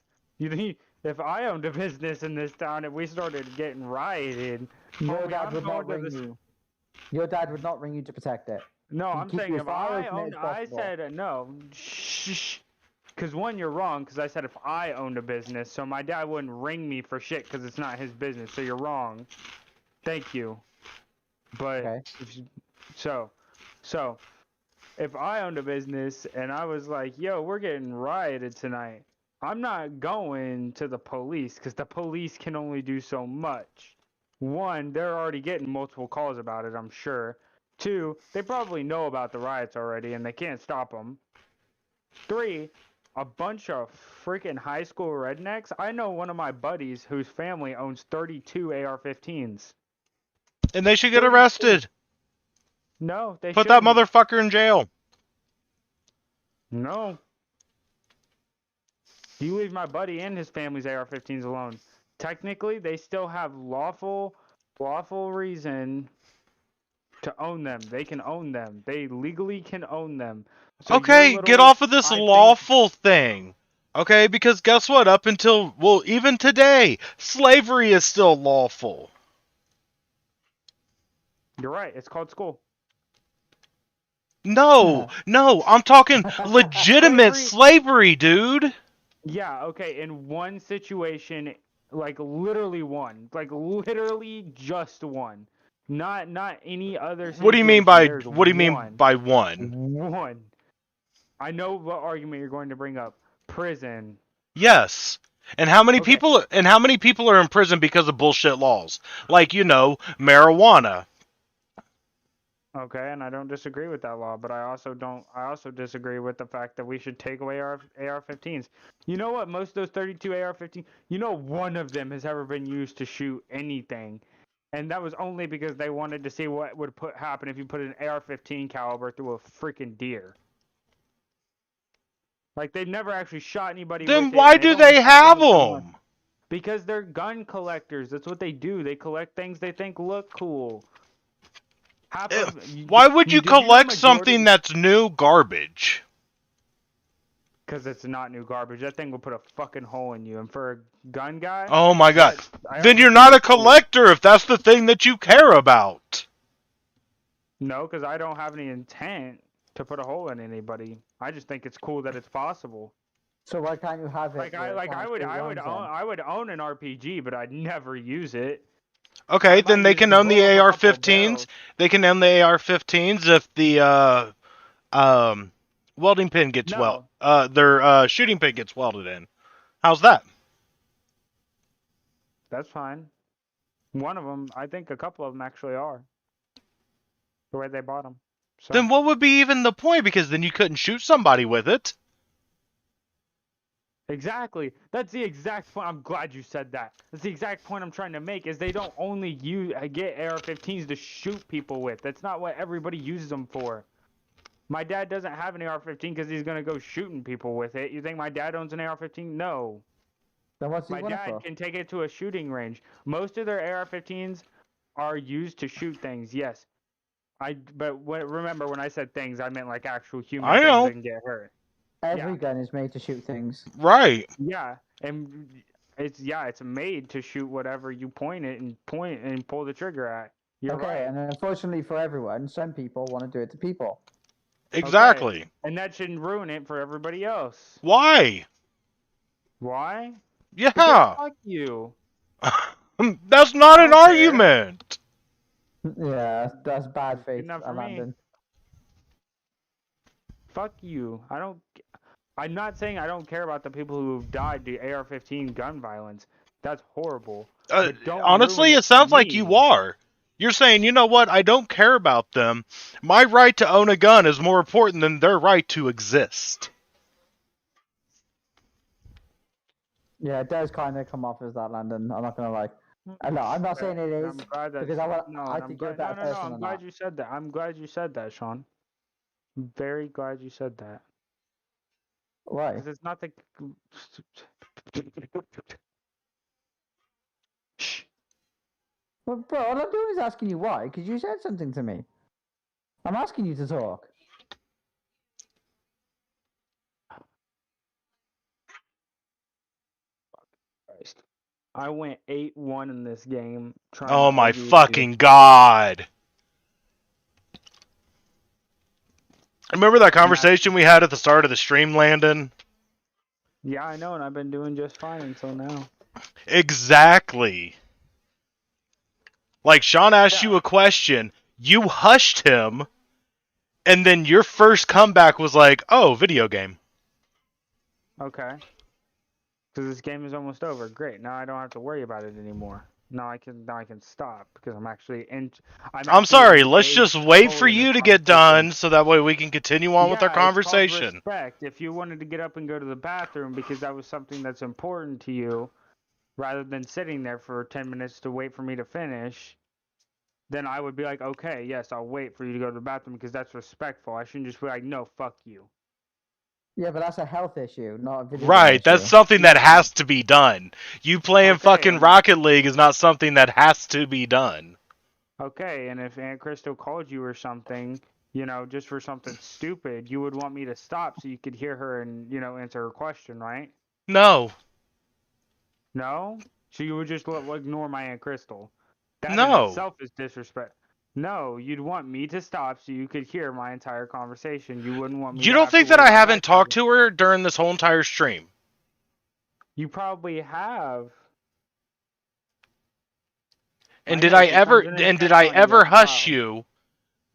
if I owned a business in this town and we started getting rioted, Your homie, dad I'm would going not to ring this- you. Your dad would not ring you to protect it. No, He'd I'm keep saying you as if far I away from it owned, as I possible. said no. Shh. Because one, you're wrong. Because I said if I owned a business, so my dad wouldn't ring me for shit because it's not his business. So you're wrong. Thank you. But Okay. so if I owned a business and I was like, yo, we're getting rioted tonight, I'm not going to the police because the police can only do so much. One, they're already getting multiple calls about it, I'm sure. Two, they probably know about the riots already and they can't stop them. Three, a bunch of freaking high school rednecks. I know one of my buddies whose family owns 32 AR-15s. And they should get arrested. No, they Put that shouldn't. motherfucker in jail. No. You leave my buddy and his family's AR-15s alone. Technically, they still have lawful reason to own them. They can own them. They legally can own them. So Okay, your get little, off of this I think- lawful thing. Okay, because guess what? Up until, well, even today, slavery is still lawful. You're right. It's called school. No, I'm talking legitimate slavery, dude. Yeah, okay, in one situation, like literally one, like literally just one. Not any other. What do you mean situation. by There's what do you mean one. by one? One. I know what argument you're going to bring up. Prison. Yes. And how many Okay. people are in prison because of bullshit laws? Like, marijuana. Okay, and I don't disagree with that law, but I also disagree with the fact that we should take away our AR-15s. You know what? Most of those 32 AR-15, one of them has ever been used to shoot anything, and that was only because they wanted to see what would happen if you put an AR-15 caliber through a freaking deer. Like, they've never actually shot anybody with Then it. why do only they shot have one at once. them? Because they're gun collectors. That's what they do. They collect things they think look cool. Why would you did know collect majority- something that's new garbage? Because it's not new garbage. That thing will put a fucking hole in you. And for a gun guy... Oh my god. I Then almost you're not a think it's cool. collector if that's the thing that you care about. No, because I don't have any intent to put a hole in anybody. I just think it's cool that it's possible. So why can't you have it? Like where it I can't would shoot rounds in? I would own an RPG, but I'd never use it. Okay, I then might they use can to own the blow up a couple AR-15s. barrels. They can own the AR-15s if the welding pin gets No. their shooting pin gets welded in. How's that? That's fine. One of them, I think a couple of them actually are. The way they bought them. So. Then what would be even the point? Because then you couldn't shoot somebody with it. Exactly. That's the exact point. I'm glad you said that. That's the exact point I'm trying to make. Is they don't only get AR-15s to shoot people with. That's not what everybody uses them for. My dad doesn't have an AR-15 because he's gonna go shooting people with it. You think my dad owns an AR-15? No. Then what's he My want it dad for? can take it to a shooting range. Most of their AR-15s are used to shoot things. Yes. Remember when I said things, I meant like actual human I things know. that can get hurt. Every Yeah. gun is made to shoot things. Right. Yeah, and it's made to shoot whatever you point and pull the trigger at. You're Okay, right. and unfortunately for everyone, some people want to do it to people. Exactly. And that shouldn't ruin it for everybody else. Why? Why? Yeah. Because fuck you. That's not I an don't care. argument. Yeah, that's bad faith, enough for me. Landon. Fuck you. I'm not saying I don't care about the people who have died to AR-15 gun violence. That's horrible. But don't Honestly, ruin it sounds for like me. you are. You're saying, you know what? I don't care about them. My right to own a gun is more important than their right to exist. Yeah, it does kind of come off as that, Landon. I'm not gonna lie. No, I'm not saying it is. I'm glad that because I want- no, I and I'm think you're a glad, better no, person I'm than glad that. you said that. I'm glad you said that, Sean. I'm very glad you said that. Why? Because it's not the. Shh. Well, bro, all I'm doing is asking you why, because you said something to me. I'm asking you to talk. Christ. I went 8-1 in this game. Trying Oh to my argue with you. fucking god. Remember that conversation we had at the start of the stream, Landon? Yeah, I know, and I've been doing just fine until now. Exactly. Like, Sean asked you a question, you hushed him, and then your first comeback was like, oh, video game. Okay. Because this game is almost over. Great. Now I don't have to worry about it anymore. Now I can stop because I'm actually in. I'm sorry, let's just wait for fully in you this to get conversation. done so that way we can continue on with our Yeah, it's called conversation. respect. If you wanted to get up and go to the bathroom because that was something that's important to you, rather than sitting there for 10 minutes to wait for me to finish, then I would be like, okay, yes, I'll wait for you to go to the bathroom because that's respectful. I shouldn't just be like, no, fuck you. Yeah, but that's a health issue, not a video game Right, that's issue. something that has to be done. You playing Okay, fucking and- Rocket League is not something that has to be done. Okay, and if Aunt Crystal called you or something, just for something stupid, you would want me to stop so you could hear her and, answer her question, right? No. No? So you would just ignore my Aunt Crystal. That No. in itself is disrespect. No, you'd want me to stop so you could hear my entire conversation. You wouldn't want me You to don't have to think that worry I about haven't my talked to her during this whole entire stream? You probably have. And I did know, I she ever comes in and did checks I on you ever like a hush child. you?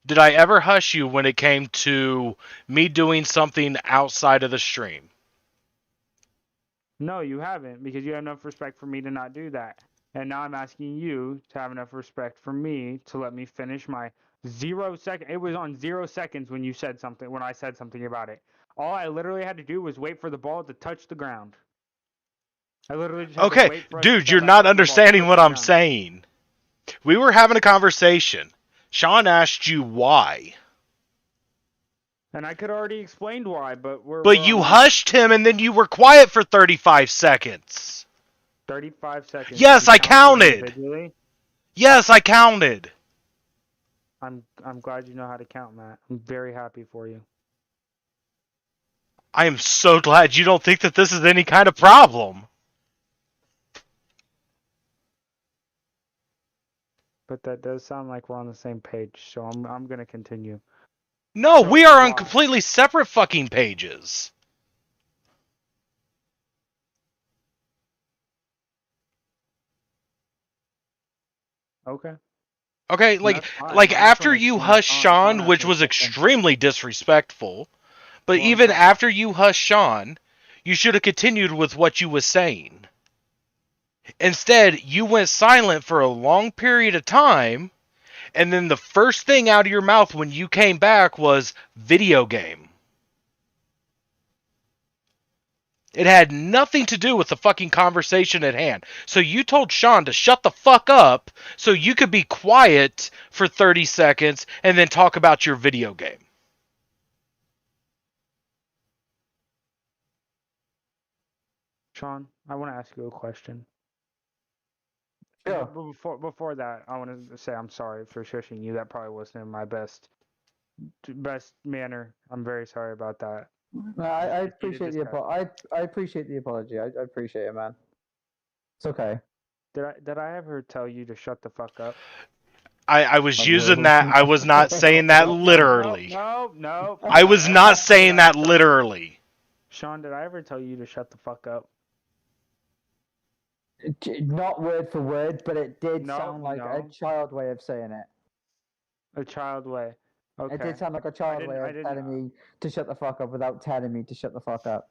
Did I ever hush you when it came to me doing something outside of the stream? No, you haven't, because you have enough respect for me to not do that. And now I'm asking you to have enough respect for me to let me finish my 0 second. It was on 0 seconds when you said something, when I said something about it. All I literally had to do was wait for the ball to touch the ground. I literally just had to Okay, wait for us to dude, step you're back not up and the ball understanding touch what the I'm ground. saying. We were having a conversation. Sean asked you why. And I could already explained why, but But you hushed him and then you were quiet for 35 seconds. 35 seconds. Yes, Did you I count counted. individually? Yes, I counted. I'm glad you know how to count, Matt. I'm very happy for you. I am so glad you don't think that this is any kind of problem. But that does sound like we're on the same page, so I'm gonna continue. No, So, we are on why? completely separate fucking pages. Okay. Okay, That's fine. like I just after wanna you explain hushed Sean Sean, which asking a was question. extremely disrespectful, but Well, I'm even sorry. after you hushed Sean, you should have continued with what you was saying. Instead, you went silent for a long period of time, and then the first thing out of your mouth when you came back was video game. It had nothing to do with the fucking conversation at hand. So you told Sean to shut the fuck up so you could be quiet for 30 seconds and then talk about your video game. Sean, I want to ask you a question. Sure. But before that, I want to say I'm sorry for shushing you. That probably wasn't in my best manner. I'm very sorry about that. No, I Repeated appreciate the discussion. I appreciate the apology. I appreciate it, man. It's okay. Did I ever tell you to shut the fuck up? I was Not using really. that. I was not saying that literally. No. I was not saying that literally. Sean, did I ever tell you to shut the fuck up? Not word for word, but it did No, sound like a no. child way of saying it. A child way. Okay. It did sound like a child didn't- way I of didn't- telling me to shut the fuck up without telling me to shut the fuck up.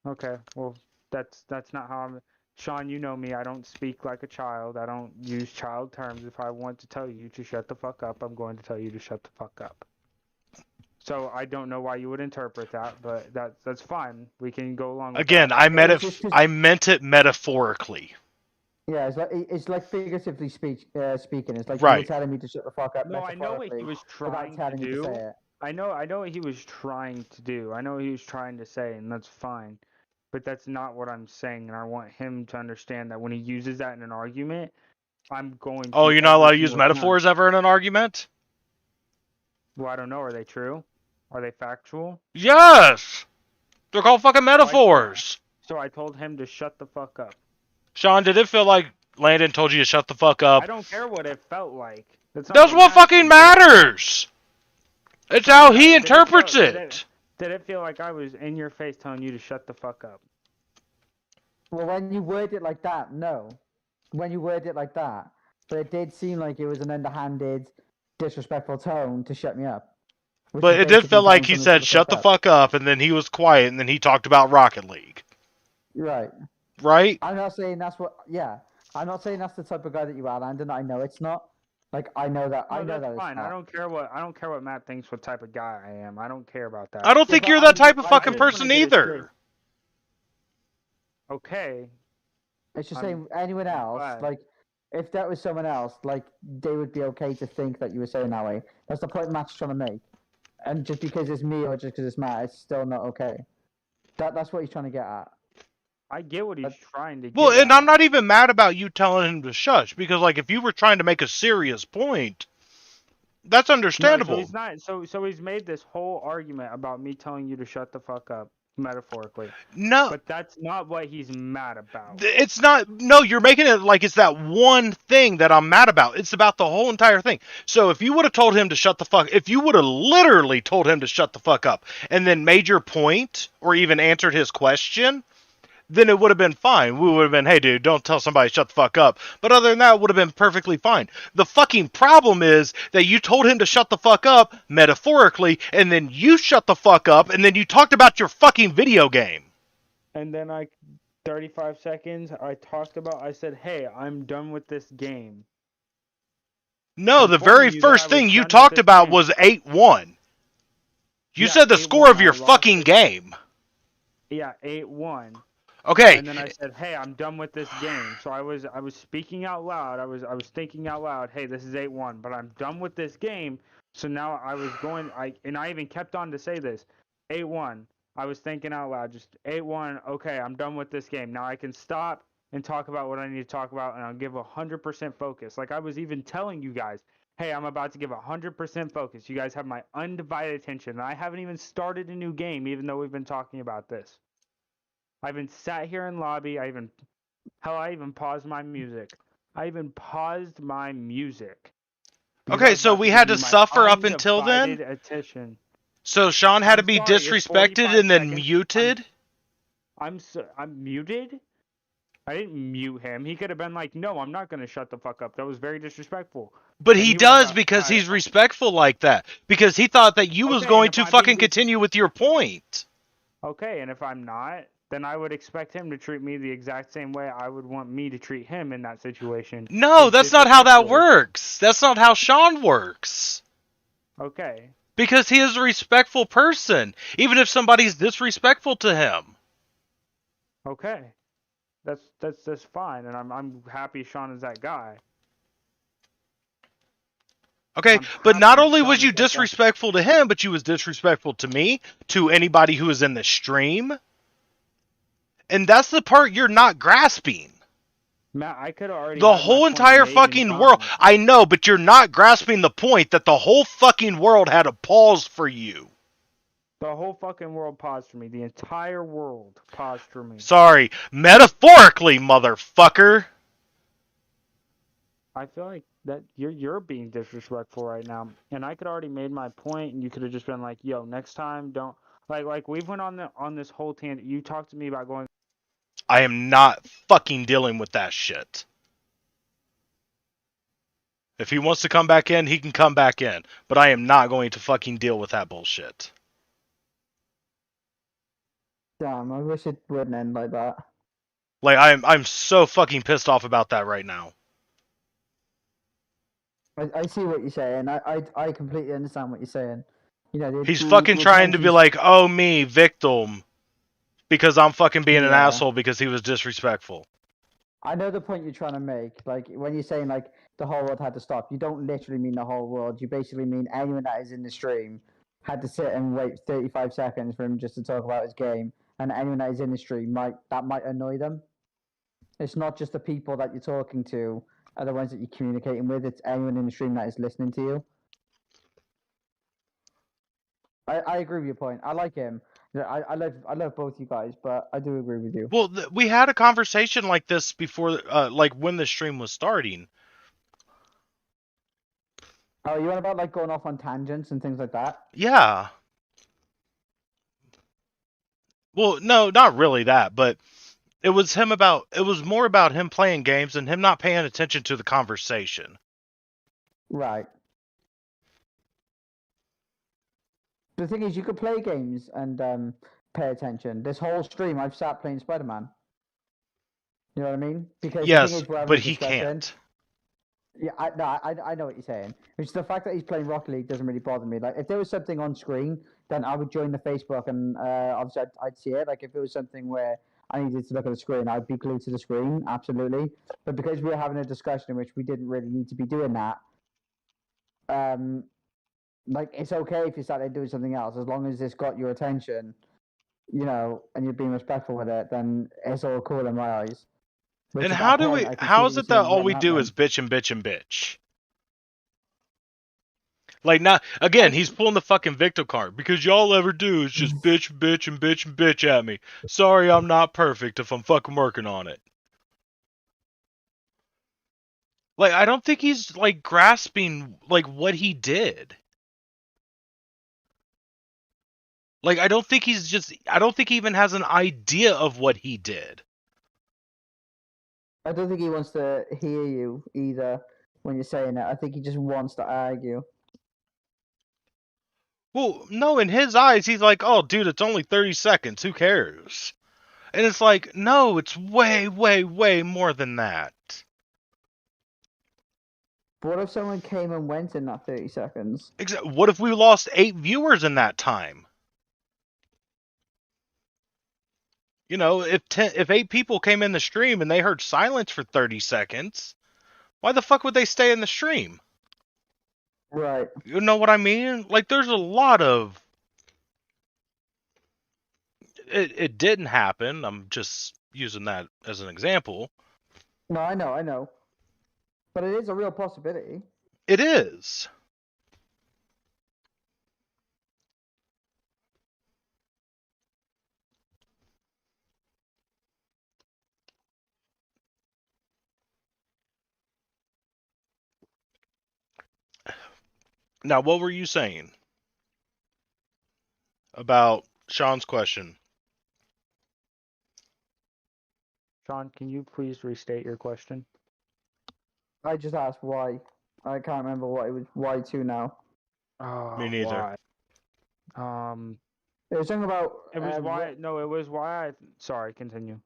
Okay. Well, that's not how I'm. Sean, you know me. I don't speak like a child. I don't use child terms. If I want to tell you to shut the fuck up, I'm going to tell you to shut the fuck up. So I don't know why you would interpret that, but that's fine. We can go along with Again, that. I meant It's it. just 'cause- I meant it metaphorically. Yeah, it's like figuratively speaking. It's like you Right. were telling me to shut the fuck up. No, I know what he metaphorically, was without trying to telling me to say do. it. I know what he was trying to do. I know what he was trying to say, and that's fine. But that's not what I'm saying, and I want him to understand that when he uses that in an argument, I'm going to Oh, you're not allowed to every use single time. metaphors ever in an argument? Well, I don't know. Are they true? Are they factual? Yes! They're called fucking metaphors. So I told him to shut the fuck up. Sean, did it feel like Landon told you to shut the fuck up? I don't care what it felt like. That's That's what fucking matters! It's how he interprets it. Did it feel like I was in your face telling you to shut the fuck up? Well, when you word it like that, no. When you word it like that, but it did seem like it was an underhanded, disrespectful tone to shut me up. which But is it did basically feel like telling he someone said to shut the up. fuck up, and then he was quiet, and then he talked about Rocket League. Right. Right? I'm not saying that's what. Yeah. I'm not saying that's the type of guy that you are, Landon. I know it's not. Like I know that. I No, know that's that fine. it's not. I don't care what Matt thinks what type of guy I am. I don't care about that. I don't think but you're I that just- type of I fucking just wanna person get it either. straight. Okay. It's just I'm saying anyone else, glad. like, if that was someone else, like, they would be okay to think that you were saying that way. That's the point Matt's trying to make. And just because it's me or just because it's Matt, it's still not okay. That's what he's trying to get at. I get what he's trying to get Well, and at. I'm not even mad about you telling him to shush, because, like, if you were trying to make a serious point, that's understandable. No, so he's not. So he's made this whole argument about me telling you to shut the fuck up, metaphorically. No, But that's not what he's mad about. it's not. No, you're making it like it's that one thing that I'm mad about. It's about the whole entire thing. So if you would have told him to shut the fuck, if you would have literally told him to shut the fuck up, and then made your point or even answered his question, then it would have been fine. We would have been, hey, dude, don't tell somebody shut the fuck up. But other than that, it would have been perfectly fine. The fucking problem is that you told him to shut the fuck up, metaphorically, and then you shut the fuck up, and then you talked about your fucking video game. And then 35 seconds, I said, hey, I'm done with this game. No, the Informing very you that first I was thing you done with talked this about game. was 8-1. You Yeah, said the 8-1, score of your I lost fucking it. game. Yeah, 8-1. Okay. And then I said, hey, I'm done with this game. So I was speaking out loud. I was thinking out loud, hey, this is 8-1, but I'm done with this game. So now I was going, and I even kept on to say this, 8-1. I was thinking out loud, just 8-1. Okay, I'm done with this game. Now I can stop and talk about what I need to talk about, and I'll give 100% focus. Like I was even telling you guys, hey, I'm about to give 100% focus. You guys have my undivided attention. And I haven't even started a new game, even though we've been talking about this. I even sat here in lobby. I even paused my music. I even paused my music. because I Okay, was so about we give had to you my suffer up until then? undivided attention. So Sean had to I'm be sorry, it's disrespected 45 and then seconds. muted? I'm muted? I didn't mute him. He could have been like, no, I'm not going to shut the fuck up. That was very disrespectful. But And he he would have does got because mad. he's respectful like that. Because he thought that you was Okay, going and if to I'm fucking being continue with your point. Okay, and if I'm not, then I would expect him to treat me the exact same way I would want me to treat him in that situation. No, It's that's not how that disrespectful. works. That's not how Sean works. Okay. Because he is a respectful person, even if somebody's disrespectful to him. Okay. That's fine, and I'm happy Sean is that guy. Okay, I'm but not happy only Sean was is you that guy. disrespectful to him, but you was disrespectful to me, to anybody who is in the stream. And that's the part you're not grasping. Matt, I could already The have my whole point entire made and fucking world. done. I know, but you're not grasping the point that the whole fucking world had a pause for you. The whole fucking world paused for me. The entire world paused for me. Sorry, metaphorically, motherfucker. I feel like that you're being disrespectful right now, and I could already made my point, and you could have just been like, "Yo, next time don't like we've went on this whole tangent. You talked to me about going. I am not fucking dealing with that shit. If he wants to come back in, he can come back in. But I am not going to fucking deal with that bullshit. Damn, I wish it wouldn't end like that. Like I'm so fucking pissed off about that right now. I see what you're saying. I completely understand what you're saying. You know, He's fucking trying to be like, oh me, victim, because I'm fucking being an Yeah. asshole because he was disrespectful. I know the point you're trying to make. Like when you're saying like the whole world had to stop, you don't literally mean the whole world. You basically mean anyone that is in the stream had to sit and wait 35 seconds for him just to talk about his game, and anyone that is in the stream might annoy them. It's not just the people that you're talking to are the ones that you're communicating with. It's anyone in the stream that is listening to you. I agree with your point. I like him. I love both you guys, but I do agree with you. Well, we had a conversation like this before, like when the stream was starting. Oh, you want about like going off on tangents and things like that? Yeah. Well, no, not really that, but it was more about him playing games and him not paying attention to the conversation. Right. The thing is, you could play games and pay attention. This whole stream, I've sat playing Spider-Man. You know what I mean? Because the Yes, thing is, we're having but a he discussion. can't. Yeah, I know what you're saying. Which the fact that he's playing Rocket League doesn't really bother me. Like, if there was something on screen, then I would join the Facebook and obviously I'd see it. Like, if it was something where I needed to look at the screen, I'd be glued to the screen, absolutely. But because we were having a discussion in which we didn't really need to be doing that, like, it's okay if you start there doing something else, as long as it's got your attention, you know, and you're being respectful with it, then it's all cool in my eyes. Which And at how that do point, we? I can How see is what it you're that saying all we getting do at is bitch and bitch and bitch? Like, not again. He's pulling the fucking victim card because y'all ever do is just bitch, bitch, and bitch and bitch at me. Sorry, I'm not perfect if I'm fucking working on it. Like, I don't think he's like grasping like what he did. Like, I don't think he even has an idea of what he did. I don't think he wants to hear you either when you're saying it. I think he just wants to argue. Well, no, in his eyes, he's like, oh, dude, it's only 30 seconds. Who cares? And it's like, no, it's way, way, way more than that. But what if someone came and went in that 30 seconds? What if we lost 8 viewers in that time? You know, if 8 people came in the stream and they heard silence for 30 seconds, why the fuck would they stay in the stream? Right. You know what I mean? Like, there's a lot of... It didn't happen. I'm just using that as an example. No, I know. But it is a real possibility. It is. Now, what were you saying about Sean's question? Sean, can you please restate your question? I just asked why. I can't remember what it was. Why to now? Oh, Me neither. Why? It was something about. It was why. No, it was why. Sorry, continue.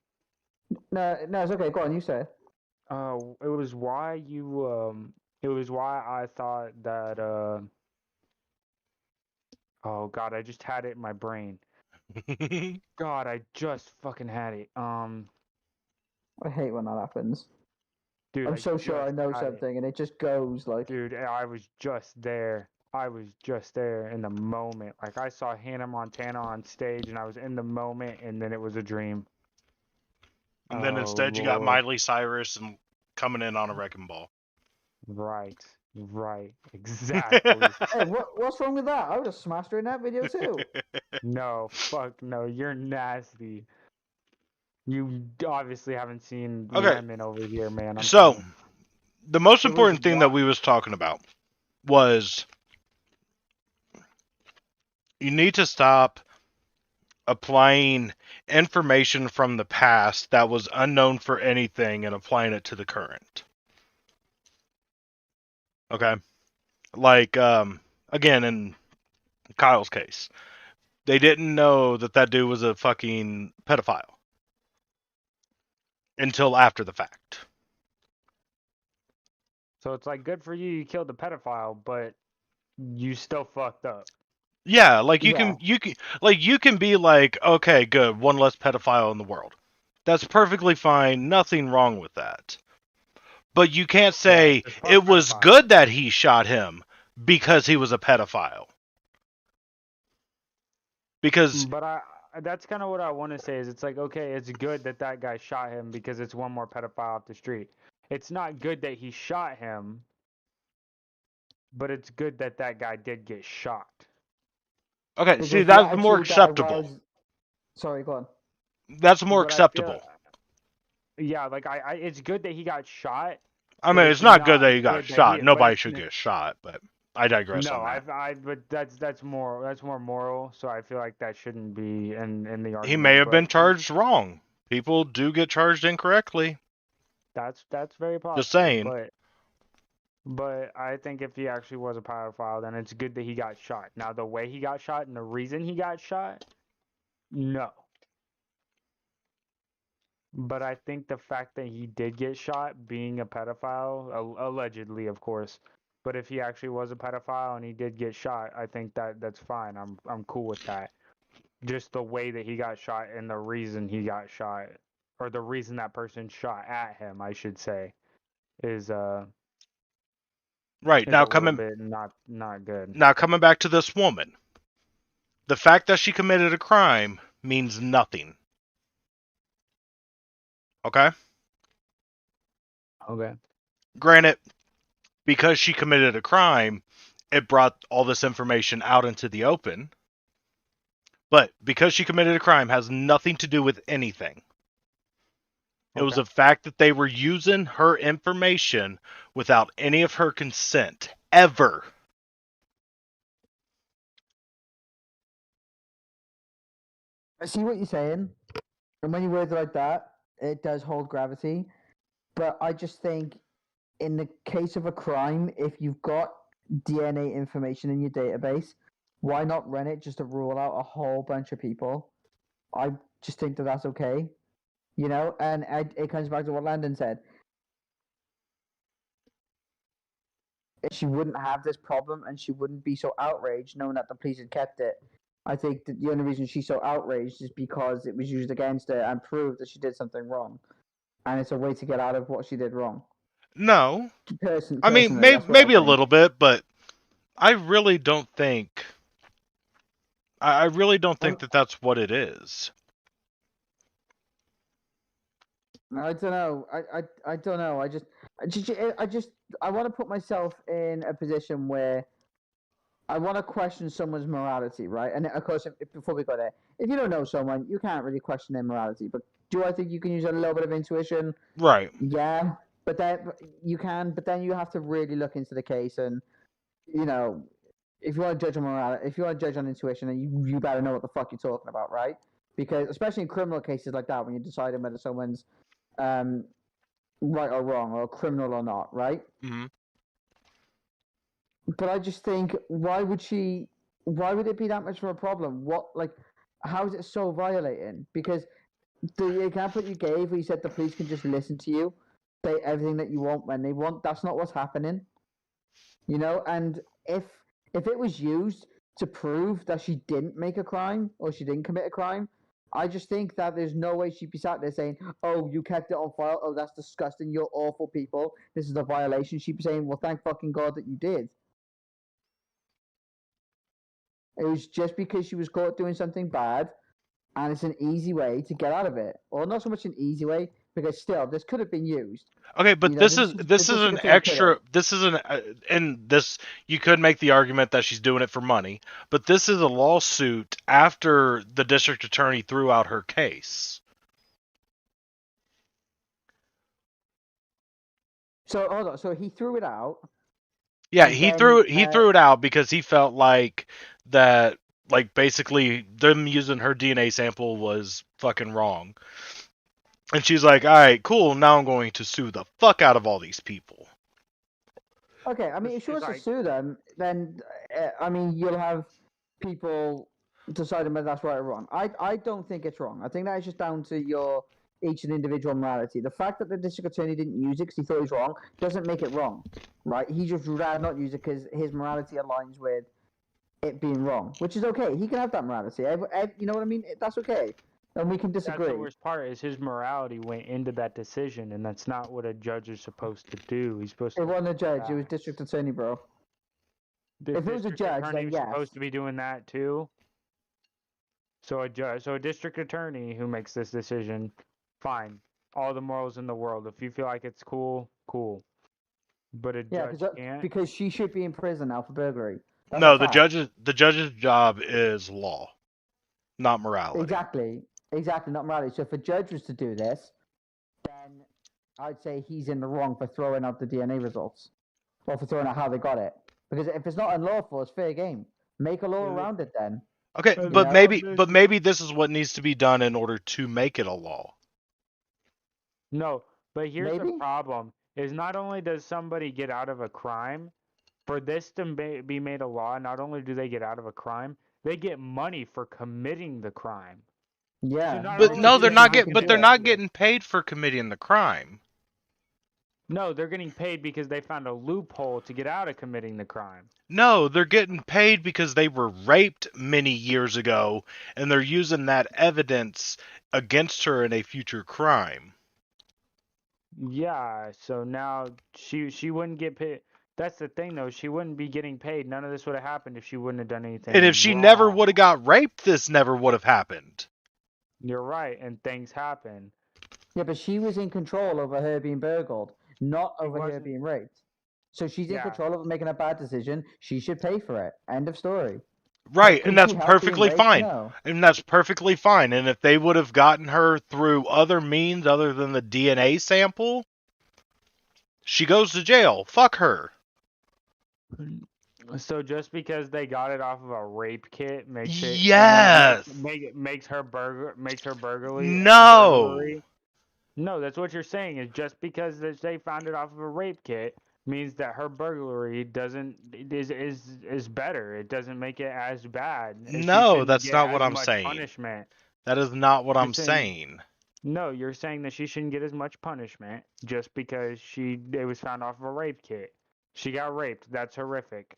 No, it's okay. Go on, you say. It was why you. It was why I thought that. Oh God, I just had it in my brain. God, I just fucking had it. I hate when that happens. Dude, I'm so sure I know had it. something, and it just goes like. Dude, I was just there. I was just there in the moment. Like, I saw Hannah Montana on stage, and I was in the moment, and then it was a dream. And then instead you got Miley Cyrus and coming in on a wrecking ball. Right, exactly. Hey, what's wrong with that? I would have smashed her in that video too. No, fuck no, you're nasty. You obviously haven't seen Lemon over here, man. So, the most important thing that we was talking about was you need to stop applying information from the past that was unknown for anything and applying it to the current. Okay? Like, again, in Kyle's case, they didn't know that dude was a fucking pedophile until after the fact. So it's like, good for you, you killed the pedophile, but you still fucked up. Yeah, like you can be like, okay, good, one less pedophile in the world. That's perfectly fine, nothing wrong with that. But you can't say it was good that he shot him because he was a pedophile. Because that's kind of what I want to say is it's like, okay, it's good that guy shot him because it's one more pedophile off the street. It's not good that he shot him, but it's good that guy did get shot. Okay, see, that's more acceptable. Sorry, go on. That's more acceptable. Yeah, like it's good that he got shot. I mean, it's not good that he got shot. Nobody should get shot, but I digress on that. But that's more moral, so I feel like that shouldn't be in the argument. He may have been charged wrong. People do get charged incorrectly. That's very possible. Just saying. But I think if he actually was a pedophile, then it's good that he got shot. Now, the way he got shot and the reason he got shot, no. But I think the fact that he did get shot, being a pedophile, allegedly, of course. But if he actually was a pedophile and he did get shot, I think that's fine. I'm cool with that. Just the way that he got shot and the reason he got shot, or the reason that person shot at him, I should say, is right now coming not good. Now coming back to this woman, the fact that she committed a crime means nothing. Okay? Okay. Granted, because she committed a crime, it brought all this information out into the open. But because she committed a crime has nothing to do with anything. Okay. It was the fact that they were using her information without any of her consent, ever. I see what you're saying, and when you word it like that, it does hold gravity. But I just think, in the case of a crime, if you've got DNA information in your database, why not run it just to rule out a whole bunch of people? I just think that that's okay, you know. And it comes back to what Landon said. She wouldn't have this problem, and she wouldn't be so outraged knowing that the police had kept it. I think that the only reason she's so outraged is because it was used against her and proved that she did something wrong, and it's a way to get out of what she did wrong. No, I mean Personally, that's what I maybe a think. little bit, but I really don't think. I really don't think that that's what it is. I don't know. I don't know. I want to put myself in a position where I want to question someone's morality, right? And of course, before we go there, if you don't know someone, you can't really question their morality. But do I think you can use a little bit of intuition? Right. Yeah, but you can. But then you have to really look into the case, and you know, if you want to judge on morality, if you want to judge on intuition, then you better know what the fuck you're talking about, right? Because especially in criminal cases like that, when you're deciding whether someone's right or wrong, or criminal or not, right? Mm-hmm. But I just think, why would it be that much of a problem? How is it so violating? Because the example you gave, where you said the police can just listen to you, say everything that you want when they want, that's not what's happening. You know, and if it was used to prove that she didn't make a crime or she didn't commit a crime, I just think that there's no way she'd be sat there saying, "Oh, you kept it on file. Oh, that's disgusting. You're awful people. This is a violation." She'd be saying, "Well, thank fucking God that you did." It was just because she was caught doing something bad, and it's an easy way to get out of it. Or not so much an easy way, because still, this could have been used. Okay, but You know, this this is is an a extra. This is an and this you could make the argument that she's doing it for money, but this is a lawsuit after the district attorney threw out her case. So hold on. So he threw it out. Yeah, And he then, threw it out because he felt like that, like basically them using her DNA sample was fucking wrong. And she's like, "All right, cool. Now I'm going to sue the fuck out of all these people." Okay, I mean, if she wants to sue them, then I mean, you'll have people deciding whether that's right or wrong. I don't think it's wrong. I think that is just down to your each and individual morality. The fact that the district attorney didn't use it because he thought it was wrong doesn't make it wrong, right? He just would rather not use it because his morality aligns with it being wrong, which is okay. He can have that morality. You know what I mean? That's okay. And we can disagree. That's the worst part, is his morality went into that decision, and that's not what a judge is supposed to do. He's supposed to. It wasn't a judge. It was district attorney, bro. The If it was a district judge, attorney then was yes. supposed to be doing that too. So a district attorney who makes this decision, fine. All the morals in the world. If you feel like it's cool, cool. But a judge can't. Because she should be in prison now for burglary. That's No, a the fact. judge's job is law, not morality. Exactly, not morality. So if a judge was to do this, then I'd say he's in the wrong for throwing out the DNA results, or for throwing out how they got it. Because if it's not unlawful, it's fair game. Make a law around it then. Okay, but maybe this is what needs to be done in order to make it a law. No, but here's the problem: is not only does somebody get out of a crime, for this to be made a law, not only do they get out of a crime, they get money for committing the crime. Yeah, So but no, they're not getting. But they're not getting paid for committing the crime. No, they're getting paid because they found a loophole to get out of committing the crime. No, they're getting paid because they were raped many years ago, and they're using that evidence against her in a future crime. Yeah, so now she wouldn't get paid. That's the thing, though. She wouldn't be getting paid. None of this would have happened if she wouldn't have done anything. And if she never would have got raped, this never would have happened. You're right, and things happen. Yeah, but she was in control over her being burgled, not over her being raped. So she's in control of making a bad decision. She should pay for it. End of story. Right, and that's perfectly fine. No. And that's perfectly fine. And if they would have gotten her through other means other than the DNA sample, she goes to jail. Fuck her. So just because they got it off of a rape kit makes it Yes. makes her No. burglary. No, that's what you're saying. Is just because they found it off of a rape kit means that her burglary is better. It doesn't make it as bad. She No, shouldn't that's get not what as I'm much saying. punishment. That is not what You're I'm saying saying. no. You're saying that she shouldn't get as much punishment just because it was found off of a rape kit. She got raped. That's horrific.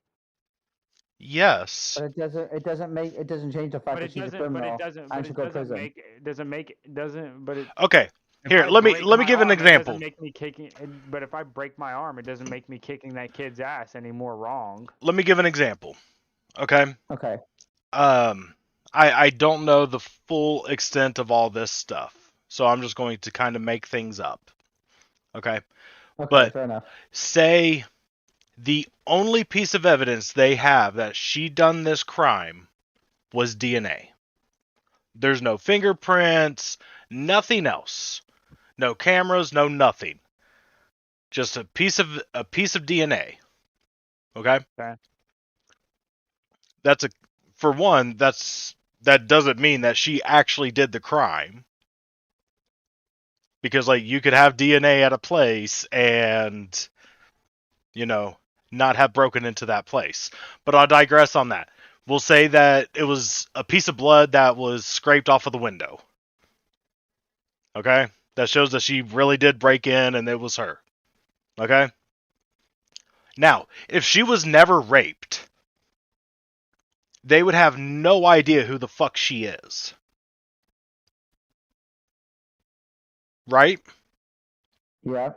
Yes. But it doesn't change the fact But that it she's a doesn't. But it criminal doesn't. and But should it go to doesn't prison. make. It doesn't make. It doesn't. But it. Okay. If Here, I let me break give my an arm, it example. doesn't make me kicking. But if I break my arm, it doesn't make me kicking that kid's ass any more wrong. Let me give an example. Okay. Okay. I don't know the full extent of all this stuff, so I'm just going to kind of make things up. Okay. Okay, But fair enough. say the only piece of evidence they have that she done this crime was DNA. There's no fingerprints, nothing else. No cameras, no nothing. Just a piece of DNA. Okay? Okay. For one, that doesn't mean that she actually did the crime. Because like you could have DNA at a place and not have broken into that place. But I'll digress on that. We'll say that it was a piece of blood that was scraped off of the window. Okay? That shows that she really did break in and it was her. Okay? Now, if she was never raped, they would have no idea who the fuck she is. Right? Yeah.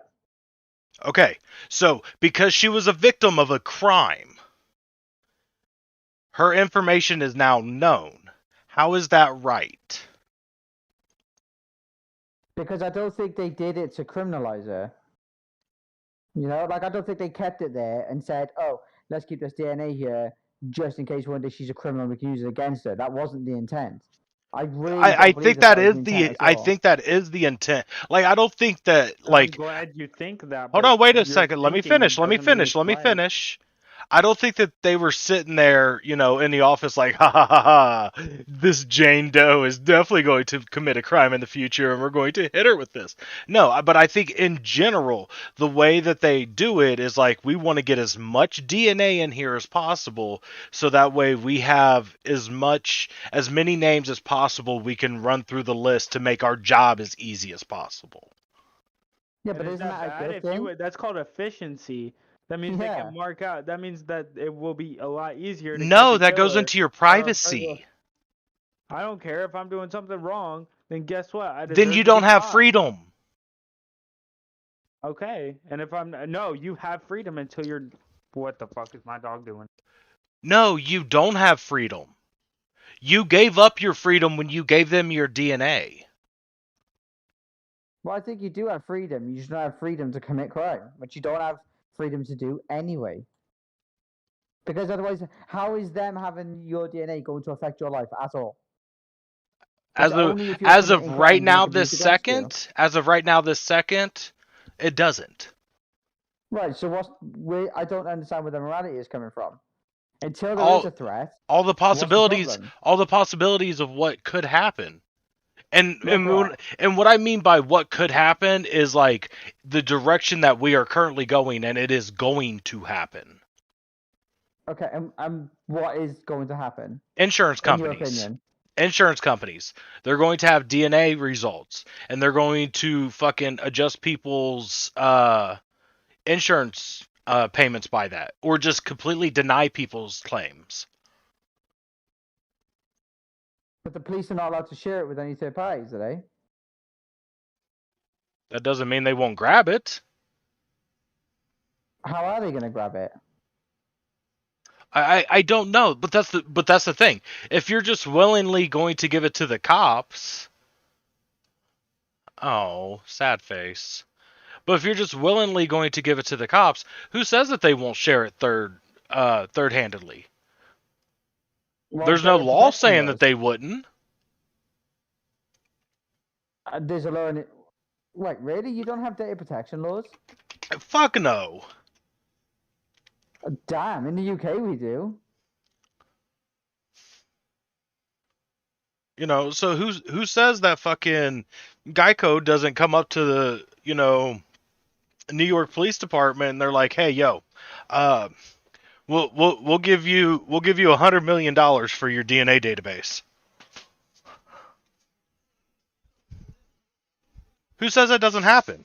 Okay, so because she was a victim of a crime, her information is now known. How is that right? Because I don't think they did it to criminalize her. Like I don't think they kept it there and said, "Oh, let's keep this DNA here just in case one day she's a criminal and we can use it against her." That wasn't the intent. I really I don't think believe that was is the intent at I all. think that is the intent. Like I don't think that I'm glad you think that. Hold but on, wait a your second. Let me thinking finish. doesn't mean it's right. Finish. I don't think that they were sitting there, in the office like, ha ha ha ha, this Jane Doe is definitely going to commit a crime in the future and we're going to hit her with this. No, but I think in general, the way that they do it is like, we want to get as much DNA in here as possible so that way we have as many names as possible we can run through the list to make our job as easy as possible. Yeah, but And isn't that a bad? good thing? That's called efficiency. That means they can mark out. That means that it will be a lot easier to No, catch a that goes killer into your or a privacy. burglar. I don't care if I'm doing something wrong. Then guess what? I Then deserve you to don't be have caught. freedom. Okay, and if you have freedom until you're. What the fuck is my dog doing? No, you don't have freedom. You gave up your freedom when you gave them your DNA. Well, I think you do have freedom. You should not have freedom to commit crime, which you don't have freedom to do anyway. Because otherwise, how is them having your DNA going to affect your life at all? As of right now, this second, it doesn't. Right. So I don't understand where the morality is coming from. Until there is a threat. All the possibilities of what could happen. And what I mean by what could happen is like the direction that we are currently going, and it is going to happen. Okay, and what is going to happen? Insurance companies. In your opinion? Insurance companies. They're going to have DNA results, and they're going to fucking adjust people's insurance payments by that, or just completely deny people's claims. But the police are not allowed to share it with any third parties, are they? That doesn't mean they won't grab it. How are they going to grab it? I don't know, but that's the thing. If you're just willingly going to give it to the cops, oh, sad face. But if you're just willingly going to give it to the cops, who says that they won't share it third-handedly? Well, there's no law saying that they wouldn't. There's a law in it. Wait, really? You don't have data protection laws? Fuck no. Damn, in the UK we do. You know, so who says that fucking Geico doesn't come up to the, you know, New York Police Department and they're like, "Hey, yo, uh, we'll give you $100 million for your DNA database." Who says that doesn't happen?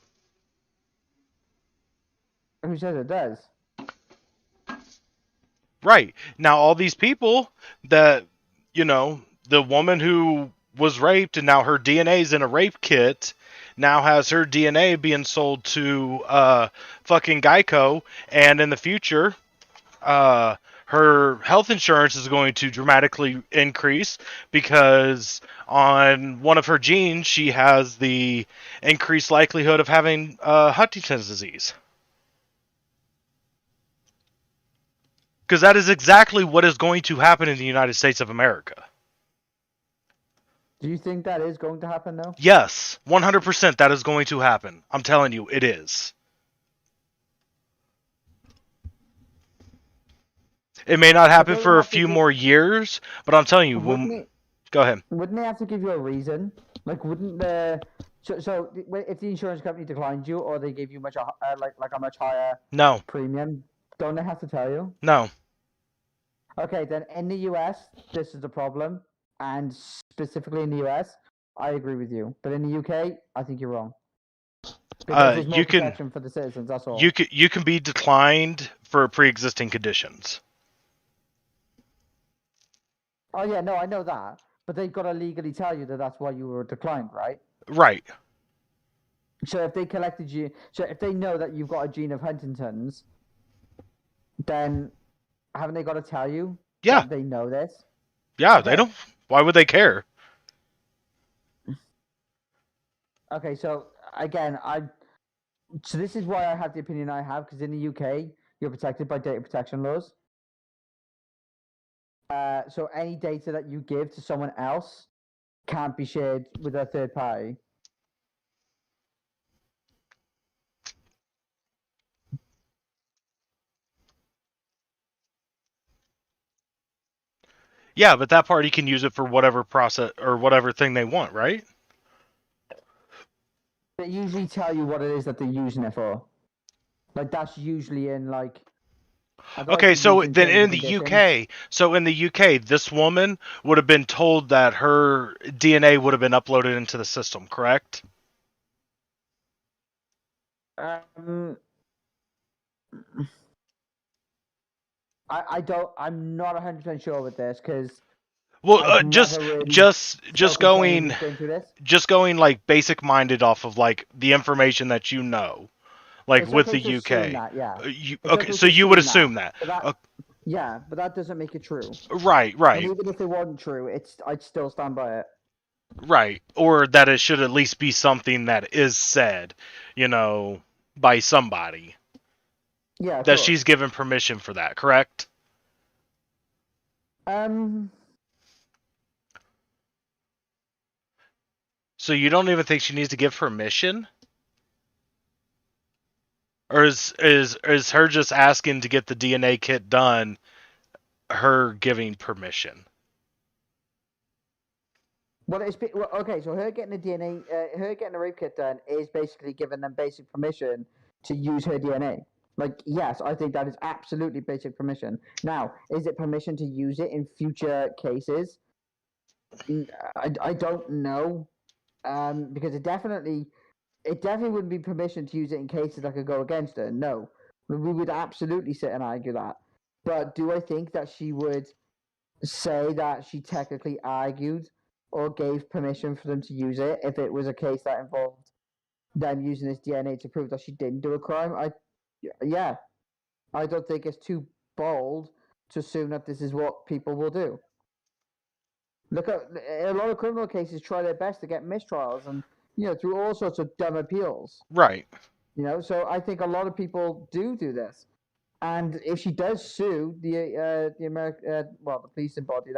Who says it does? Right. Now, all these people that, you know, the woman who was raped and now her DNA's in a rape kit now has her DNA being sold to fucking Geico, and in the future, her health insurance is going to dramatically increase because on one of her genes she has the increased likelihood of having Huntington's disease. Because that is exactly what is going to happen in the United States of America. Do you think that is going to happen though? Yes, 100% that is going to happen. I'm telling you, it is. It may not happen for a few more years, but I'm telling you, go ahead. Wouldn't they have to give you a reason? Like, wouldn't the so if the insurance company declined you or they gave you much like a much higher premium, don't they have to tell you? No. Okay, then in the US, this is the problem, and specifically in the US, I agree with you. But in the UK, I think you're wrong. Because there's more protection for the citizens. That's all. You can be declined for pre-existing conditions. Oh yeah, no, I know that, but they've got to legally tell you that that's why you were declined, right? Right. So if they collected you, so if they know that you've got a gene of Huntington's, then haven't they got to tell you? Yeah. That they know this? Yeah, okay. They don't. Why would they care? Okay, so again, so this is why I have the opinion I have, because in the UK, you're protected by data protection laws. So any data that you give to someone else can't be shared with a third party. Yeah, but that party can use it for whatever process or whatever thing they want, right? They usually tell you what it is that they're using it for. Like, that's usually in, like... Okay, so then in the UK, this woman would have been told that her DNA would have been uploaded into the system, correct? I'm not 100% sure with this, because... Well, just going like basic minded off of like the information that you know, like with the UK. That, yeah. Okay, so you would assume that. Yeah, but that doesn't make it true. Right. And even if it wasn't true, I'd still stand by it. Right, or that it should at least be something that is said, you know, by somebody. Yeah. That she's given permission for that, correct? So you don't even think she needs to give permission? Or is her just asking to get the DNA kit done, her giving permission? Okay, so her getting the rape kit done is basically giving them basic permission to use her DNA. Like, yes, I think that is absolutely basic permission. Now, is it permission to use it in future cases? I don't know. Because it definitely wouldn't be permission to use it in cases that could go against her. No, we would absolutely sit and argue that. But do I think that she would say that she technically argued or gave permission for them to use it if it was a case that involved them using this DNA to prove that she didn't do a crime? Yeah, I don't think it's too bold to assume that this is what people will do. Look at a lot of criminal cases try their best to get mistrials and, you know, through all sorts of dumb appeals. Right. You know, so I think a lot of people do this. And if she does sue the policing body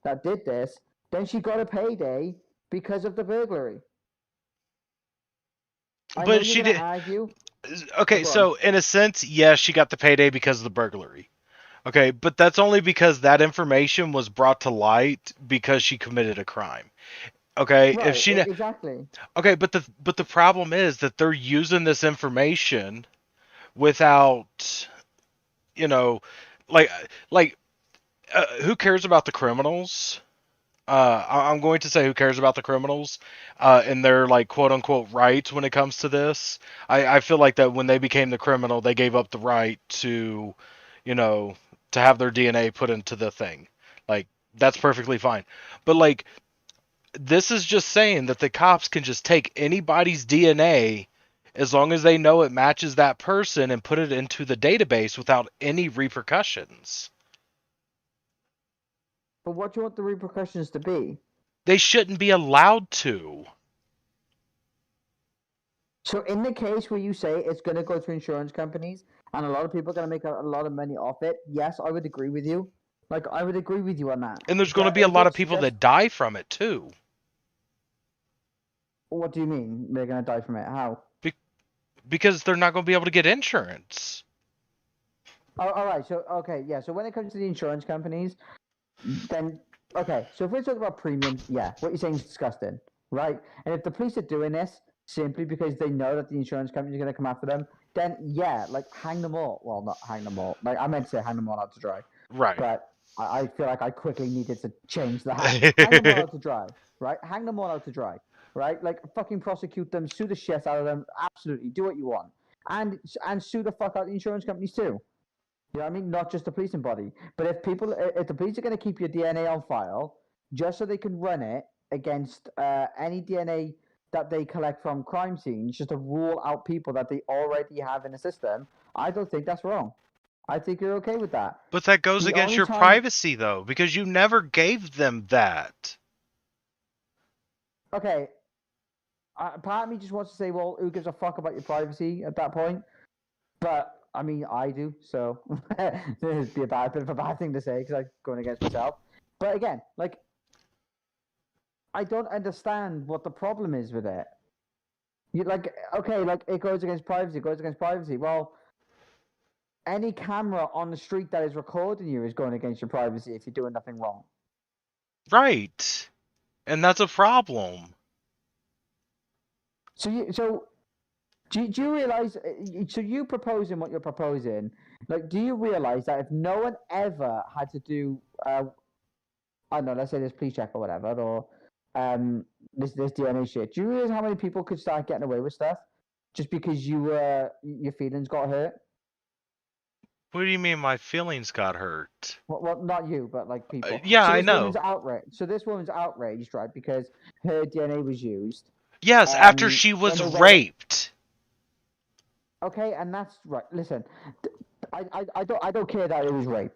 that did this, then she got a payday because of the burglary. But she did. Okay, Go on. so in a sense, yes, she got the payday because of the burglary. Okay, but that's only because that information was brought to light because she committed a crime. Okay, if Right, she exactly. okay, but the problem is that they're using this information without, you know, like like who cares about the criminals? I'm going to say who cares about the criminals and their like quote unquote rights when it comes to this. I feel like that when they became the criminal, they gave up the right to, you know, to have their DNA put into the thing. Like that's perfectly fine. But like this is just saying that the cops can just take anybody's DNA as long as they know it matches that person and put it into the database without any repercussions. But what do you want the repercussions to be? They shouldn't be allowed to. So in the case where you say it's going to go to insurance companies and a lot of people are going to make a lot of money off it, yes, I would agree with you. Like I would agree with you on that. And there's going to But be a if lot of it's people just, that die from it too. what do you mean they're going to die from it? How? Because they're not going to be able to get insurance. Oh, all right. So okay, yeah. So when it comes to the insurance companies, then okay. So if we're talking about premiums, yeah, what you're saying is disgusting, right? And if the police are doing this simply because they know that the insurance company is going to come after them, then yeah, like hang them all. Well, not hang them all. Like I meant to say hang them all out to dry, Right. but I feel like I quickly needed to change that. Hang them all out to dry, right? Hang them all out to dry, right? Like fucking prosecute them, sue the shit out of them. Absolutely, do what you want, and sue the fuck out the insurance companies too. You know what I mean? Not just the policing body. But if the police are going to keep your DNA on file, just so they can run it against any DNA that they collect from crime scenes, just to rule out people that they already have in the system, I don't think that's wrong. I think you're okay with that. But that goes The against only your time, privacy though, because you never gave them that. okay, part of me just wants to say, well, who gives a fuck about your privacy at that point? But I mean, I do, so it'd be a bit of a bad thing to say because I'm going against myself. But again, like, I don't understand what the problem is with it. You like, okay, like it goes against privacy. It goes against privacy. Well, any camera on the street that is recording you is going against your privacy if you're doing nothing wrong. Right. And that's a problem. So do you realize? So you proposing what you're proposing, like, do you realize that if no one ever had to do, I don't know, let's say this police check or whatever, or this DNA shit, do you realize how many people could start getting away with stuff just because your feelings got hurt? What do you mean my feelings got hurt? Well, not you, but like people. Yeah, So I this know. woman's outraged. So this woman's outraged, right? Because her DNA was used. Yes, after she was raped. Okay, and that's right. Listen, I don't care that it was rape.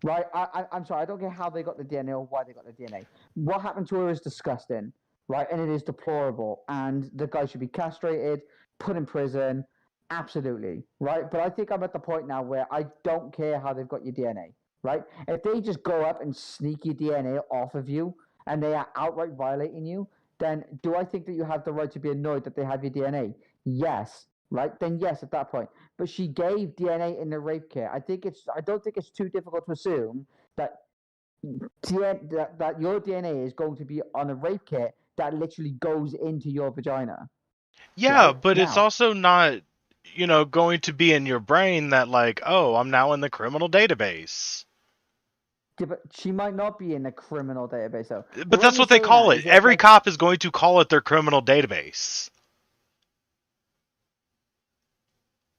Right? I'm sorry. I don't care how they got the DNA or why they got the DNA. What happened to her is disgusting, right? And it is deplorable. And the guy should be castrated, put in prison. Absolutely, right? But I think I'm at the point now where I don't care how they've got your DNA, right? If they just go up and sneak your DNA off of you and they are outright violating you, then do I think that you have the right to be annoyed that they have your DNA? Yes, right? Then yes, at that point. But she gave DNA in the rape kit. I don't think it's too difficult to assume that that your DNA is going to be on a rape kit that literally goes into your vagina. Yeah, Right? but it's Now, also not, going to be in your brain that like, oh, I'm now in the criminal database. yeah, but she might not be in a criminal database though. But that's what they call it. Every cop is going to call it their criminal database.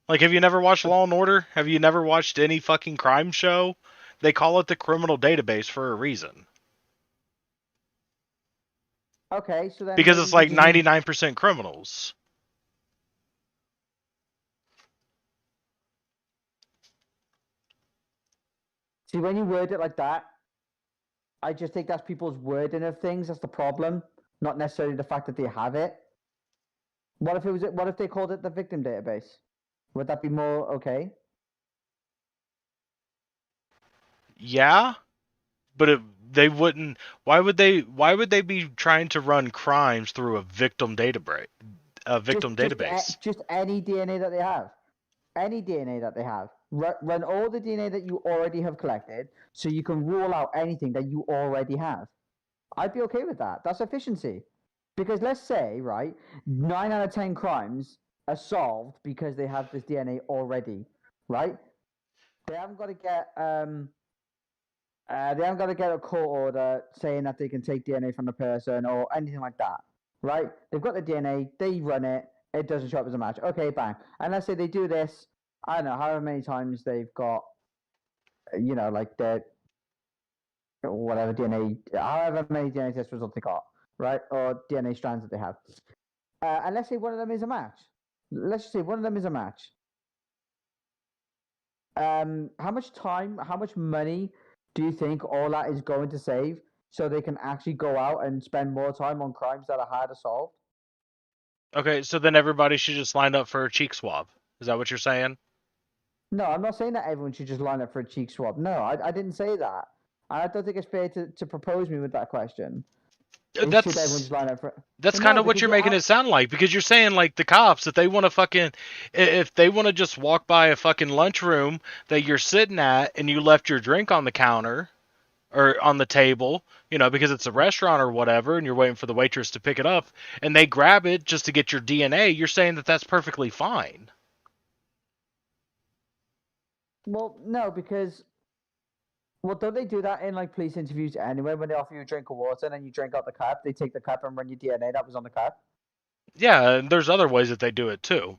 Like, have you never watched Law and Order? Have you never watched any fucking crime show? They call it the criminal database for a reason. Okay, so then Because maybe it's we like just need- 99% criminals. see when you word it like that, I just think that's people's wording of things. That's the problem, not necessarily the fact that they have it. What if it was? What if they called it the victim database? Would that be more okay? Yeah, but they wouldn't. Why would they? Why would they be trying to run crimes through a victim database? victim database. Just any DNA that they have. Any DNA that they have. Run all the DNA that you already have collected, so you can rule out anything that you already have. I'd be okay with that. That's efficiency. Because let's say, right, 9 out of 10 crimes are solved because they have this DNA already, right? They haven't got to get a court order saying that they can take DNA from the person or anything like that, right? They've got the DNA, they run it, it doesn't show up as a match. Okay, bang. And let's say they do this, I don't know, however many times they've got, like the whatever DNA, however many DNA test results they got, right? Or DNA strands that they have. And let's say one of them is a match. Let's just say one of them is a match. How much time, how much money do you think all that is going to save so they can actually go out and spend more time on crimes that are harder solved? Okay, so then everybody should just line up for a cheek swab. Is that what you're saying? No, I'm not saying that everyone should just line up for a cheek swab. No, I didn't say that. I don't think it's fair to propose me with that question. That's kind of what you're making it sound like, because you're saying like the cops, if they want to just walk by a fucking lunchroom that you're sitting at and you left your drink on the counter or on the table, because it's a restaurant or whatever, and you're waiting for the waitress to pick it up and they grab it just to get your DNA, you're saying that that's perfectly fine. Well, no, because don't they do that in like police interviews anyway? When they offer you a drink of water and then you drink out the cup, they take the cup and run your DNA that was on the cup. Yeah, and there's other ways that they do it too.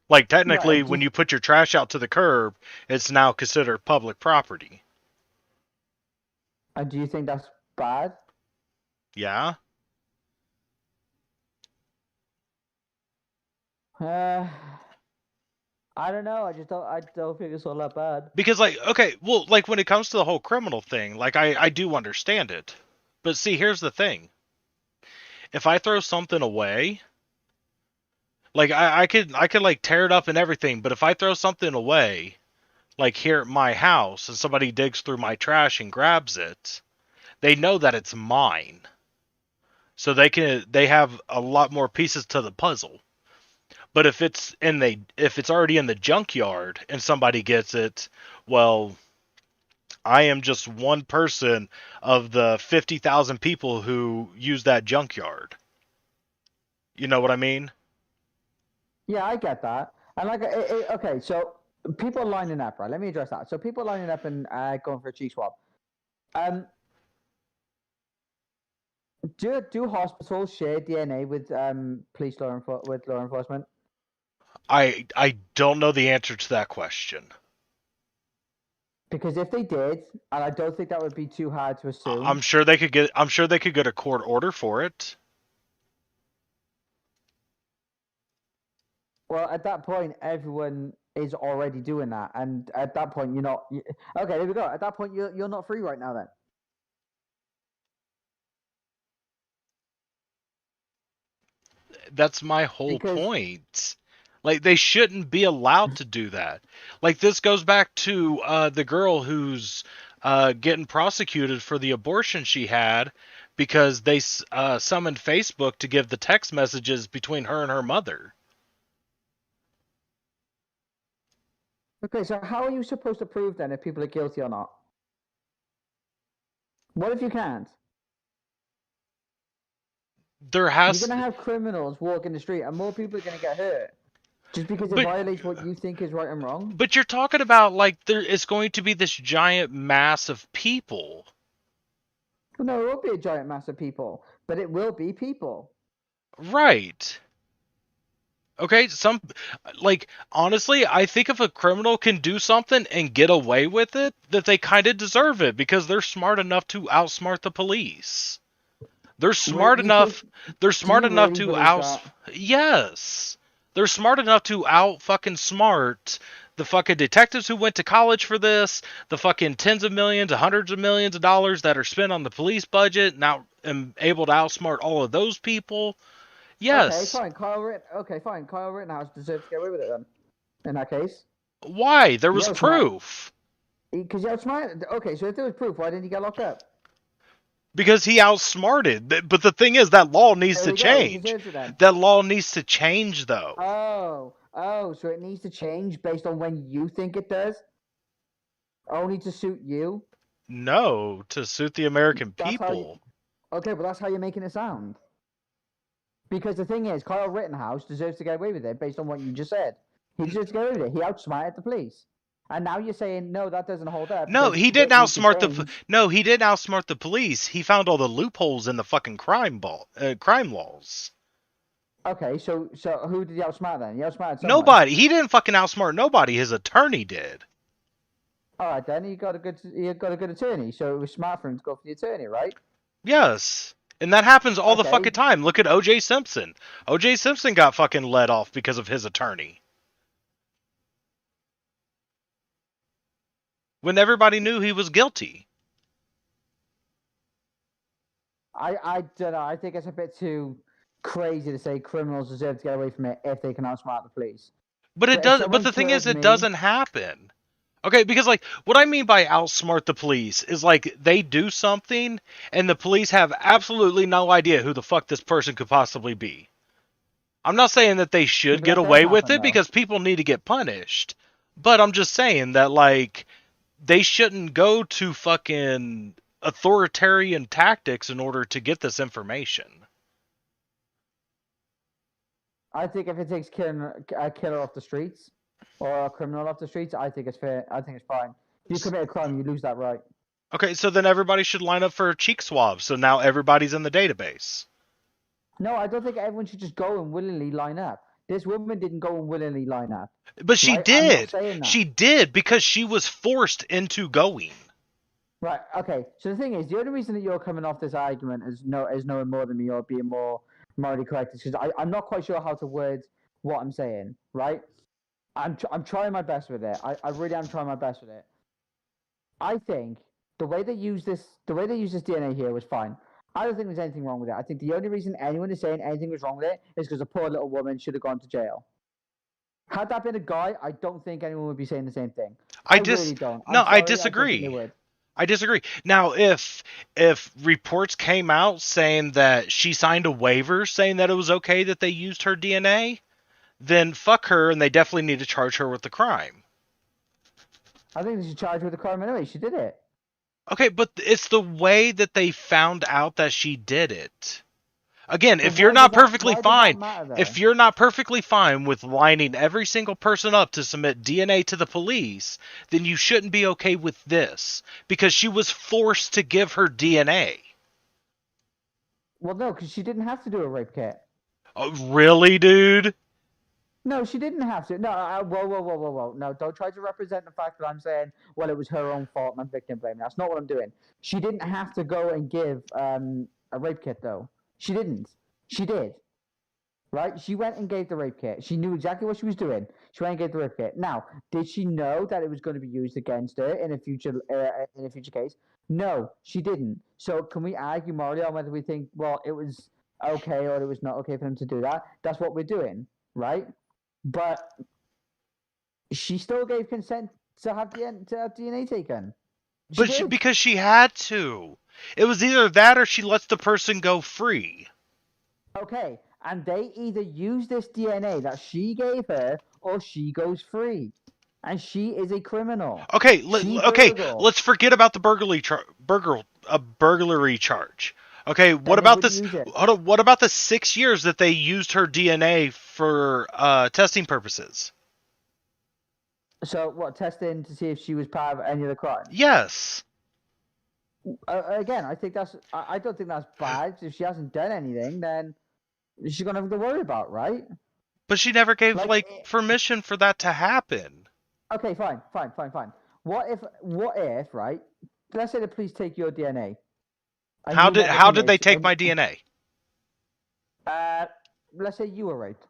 Like technically, when you put your trash out to the curb, it's now considered public property. And do you think that's bad? Yeah. I don't know. I don't think it's all that bad. Because when it comes to the whole criminal thing, like I do understand it. But see, here's the thing. If I throw something away, like I could like tear it up and everything, but if I throw something away, like here at my house, and somebody digs through my trash and grabs it, they know that it's mine. So they have a lot more pieces to the puzzle. But if it's already in the junkyard and somebody gets it, well, I am just one person of the 50,000 people who use that junkyard. You know what I mean? Yeah, I get that. And okay, so people lining up, right? Let me address that. So people lining up and going for a cheek swab. Do hospitals share DNA with law enforcement? I don't know the answer to that question. Because if they did, and I don't think that would be too hard to assume. I'm sure they could get a court order for it. Well, at that point, everyone is already doing that, and at that point, you're not. Okay, there we go. At that point, you're not free right now. Then. That's my whole point. Like, they shouldn't be allowed to do that. Like, this goes back to the girl who's getting prosecuted for the abortion she had because they summoned Facebook to give the text messages between her and her mother. Okay, so how are you supposed to prove then if people are guilty or not? What if you can't? You're going to have criminals walk in the street and more people are going to get hurt. Just because it violates what you think is right and wrong? But you're talking about, like, it's going to be this giant mass of people. Well, no, it won't be a giant mass of people, but it will be people. Right. Okay, honestly, I think if a criminal can do something and get away with it, that they kind of deserve it, because they're smart enough to outsmart the police. They're smart enough to Yes. They're smart enough to fucking smart the fucking detectives who went to college for this, the fucking tens of millions, hundreds of millions of dollars that are spent on the police budget, now am able to outsmart all of those people. Yes. Okay, fine. Kyle Rittenhouse deserves to get away with it then. In that case. Why? There was proof. Because you outsmarted. Okay, so if there was proof, why didn't he get locked up? Because he outsmarted. But the thing is, that law needs There to we go, he change. deserves it then. That law needs to change, though. So it needs to change based on when you think it does? Only to suit you? No, to suit the American That's how you- people. Okay, but that's how you're making it sound. Because the thing is, Kyle Rittenhouse deserves to get away with it based on what you just said. He deserves to get away with it. He outsmarted the police. And now you're saying, no, that doesn't hold up. No, because he didn't it needs to outsmart change. No, he didn't outsmart the police. He found all the loopholes in the fucking crime laws. Okay, so who did he outsmart then? He outsmarted someone. Nobody. He didn't fucking outsmart nobody. His attorney did. All right, then he got a good attorney, so it was smart for him to go for the attorney, right? Yes. And that happens all the Okay. fucking time. Look at O.J. Simpson. O.J. Simpson got fucking let off because of his attorney. When everybody knew he was guilty. I don't know. I think it's a bit too crazy to say criminals deserve to get away from it if they can outsmart the police. But it But if does. But someone the thing is, killed it me- doesn't happen. Okay, because like what I mean by outsmart the police is like they do something and the police have absolutely no idea who the fuck this person could possibly be. I'm not saying that they should But get that does away with happen, it though. because people need to get punished. But I'm just saying that like they shouldn't go to fucking authoritarian tactics in order to get this information. I think if it takes a killer off the streets or a criminal off the streets, I think it's fair. I think it's fine. If you commit a crime, you lose that right. Okay, so then everybody should line up for a cheek swab. So now everybody's in the database. No, I don't think everyone should just go and willingly line up. This woman didn't go and willingly line up. But she Right? I'm not did. saying that. She did because she was forced into going. Right. Okay. So the thing is, the only reason that you're coming off this argument as knowing more than me or being more morally correct is because I'm not quite sure how to word what I'm saying. Right. I'm trying my best with it. I really am trying my best with it. I think the way they use this DNA here was fine. I don't think there's anything wrong with it. I think the only reason anyone is saying anything was wrong with it is because a poor little woman should have gone to jail. Had that been a guy, I don't think anyone would be saying the same thing. I really don't. I'm No, I sorry, don't think disagree. they would. I disagree. Now, if reports came out saying that she signed a waiver saying that it was okay that they used her DNA, then fuck her, and they definitely need to charge her with the crime. I think they should charge her with a crime anyway. She did it. Okay, but it's the way that they found out that she did it. Again, But if you're why not does that- perfectly why does that fine, matter, though? if you're not perfectly fine with lining every single person up to submit DNA to the police, then you shouldn't be okay with this because she was forced to give her DNA. Well, no, because she didn't have to do a rape kit. Oh, really, dude? No, she didn't have to. No, whoa. No, don't try to represent the fact that I'm saying, well, it was her own fault and I'm victim blaming. That's not what I'm doing. She didn't have to go and give a rape kit, though. She didn't. She did. Right? She went and gave the rape kit. She knew exactly what she was doing. She went and gave the rape kit. Now, did she know that it was going to be used against her in a future case? No, she didn't. So can we argue morally on whether we think, well, it was okay or it was not okay for them to do that? That's what we're doing, right? But she still gave consent to have DNA taken. But did. because she had to. It was either that or she lets the person go free. Okay, and they either use this DNA that she gave her or she goes free. And she is a criminal. Okay, She burgled. let's forget about the burglary charge. Okay, what they about would this? use it. Hold on, what about the 6 years that they used her DNA for testing purposes? So, what, testing to see if she was part of any of the crimes? Yes. Again, I think I don't think that's bad. If she hasn't done anything, then she's gonna have to worry about, right? But she never gave Like, permission for that to happen. Okay, fine. What if, right? Let's say the police take your DNA. and How you did never they snitch, take and- my DNA? Let's say you were raped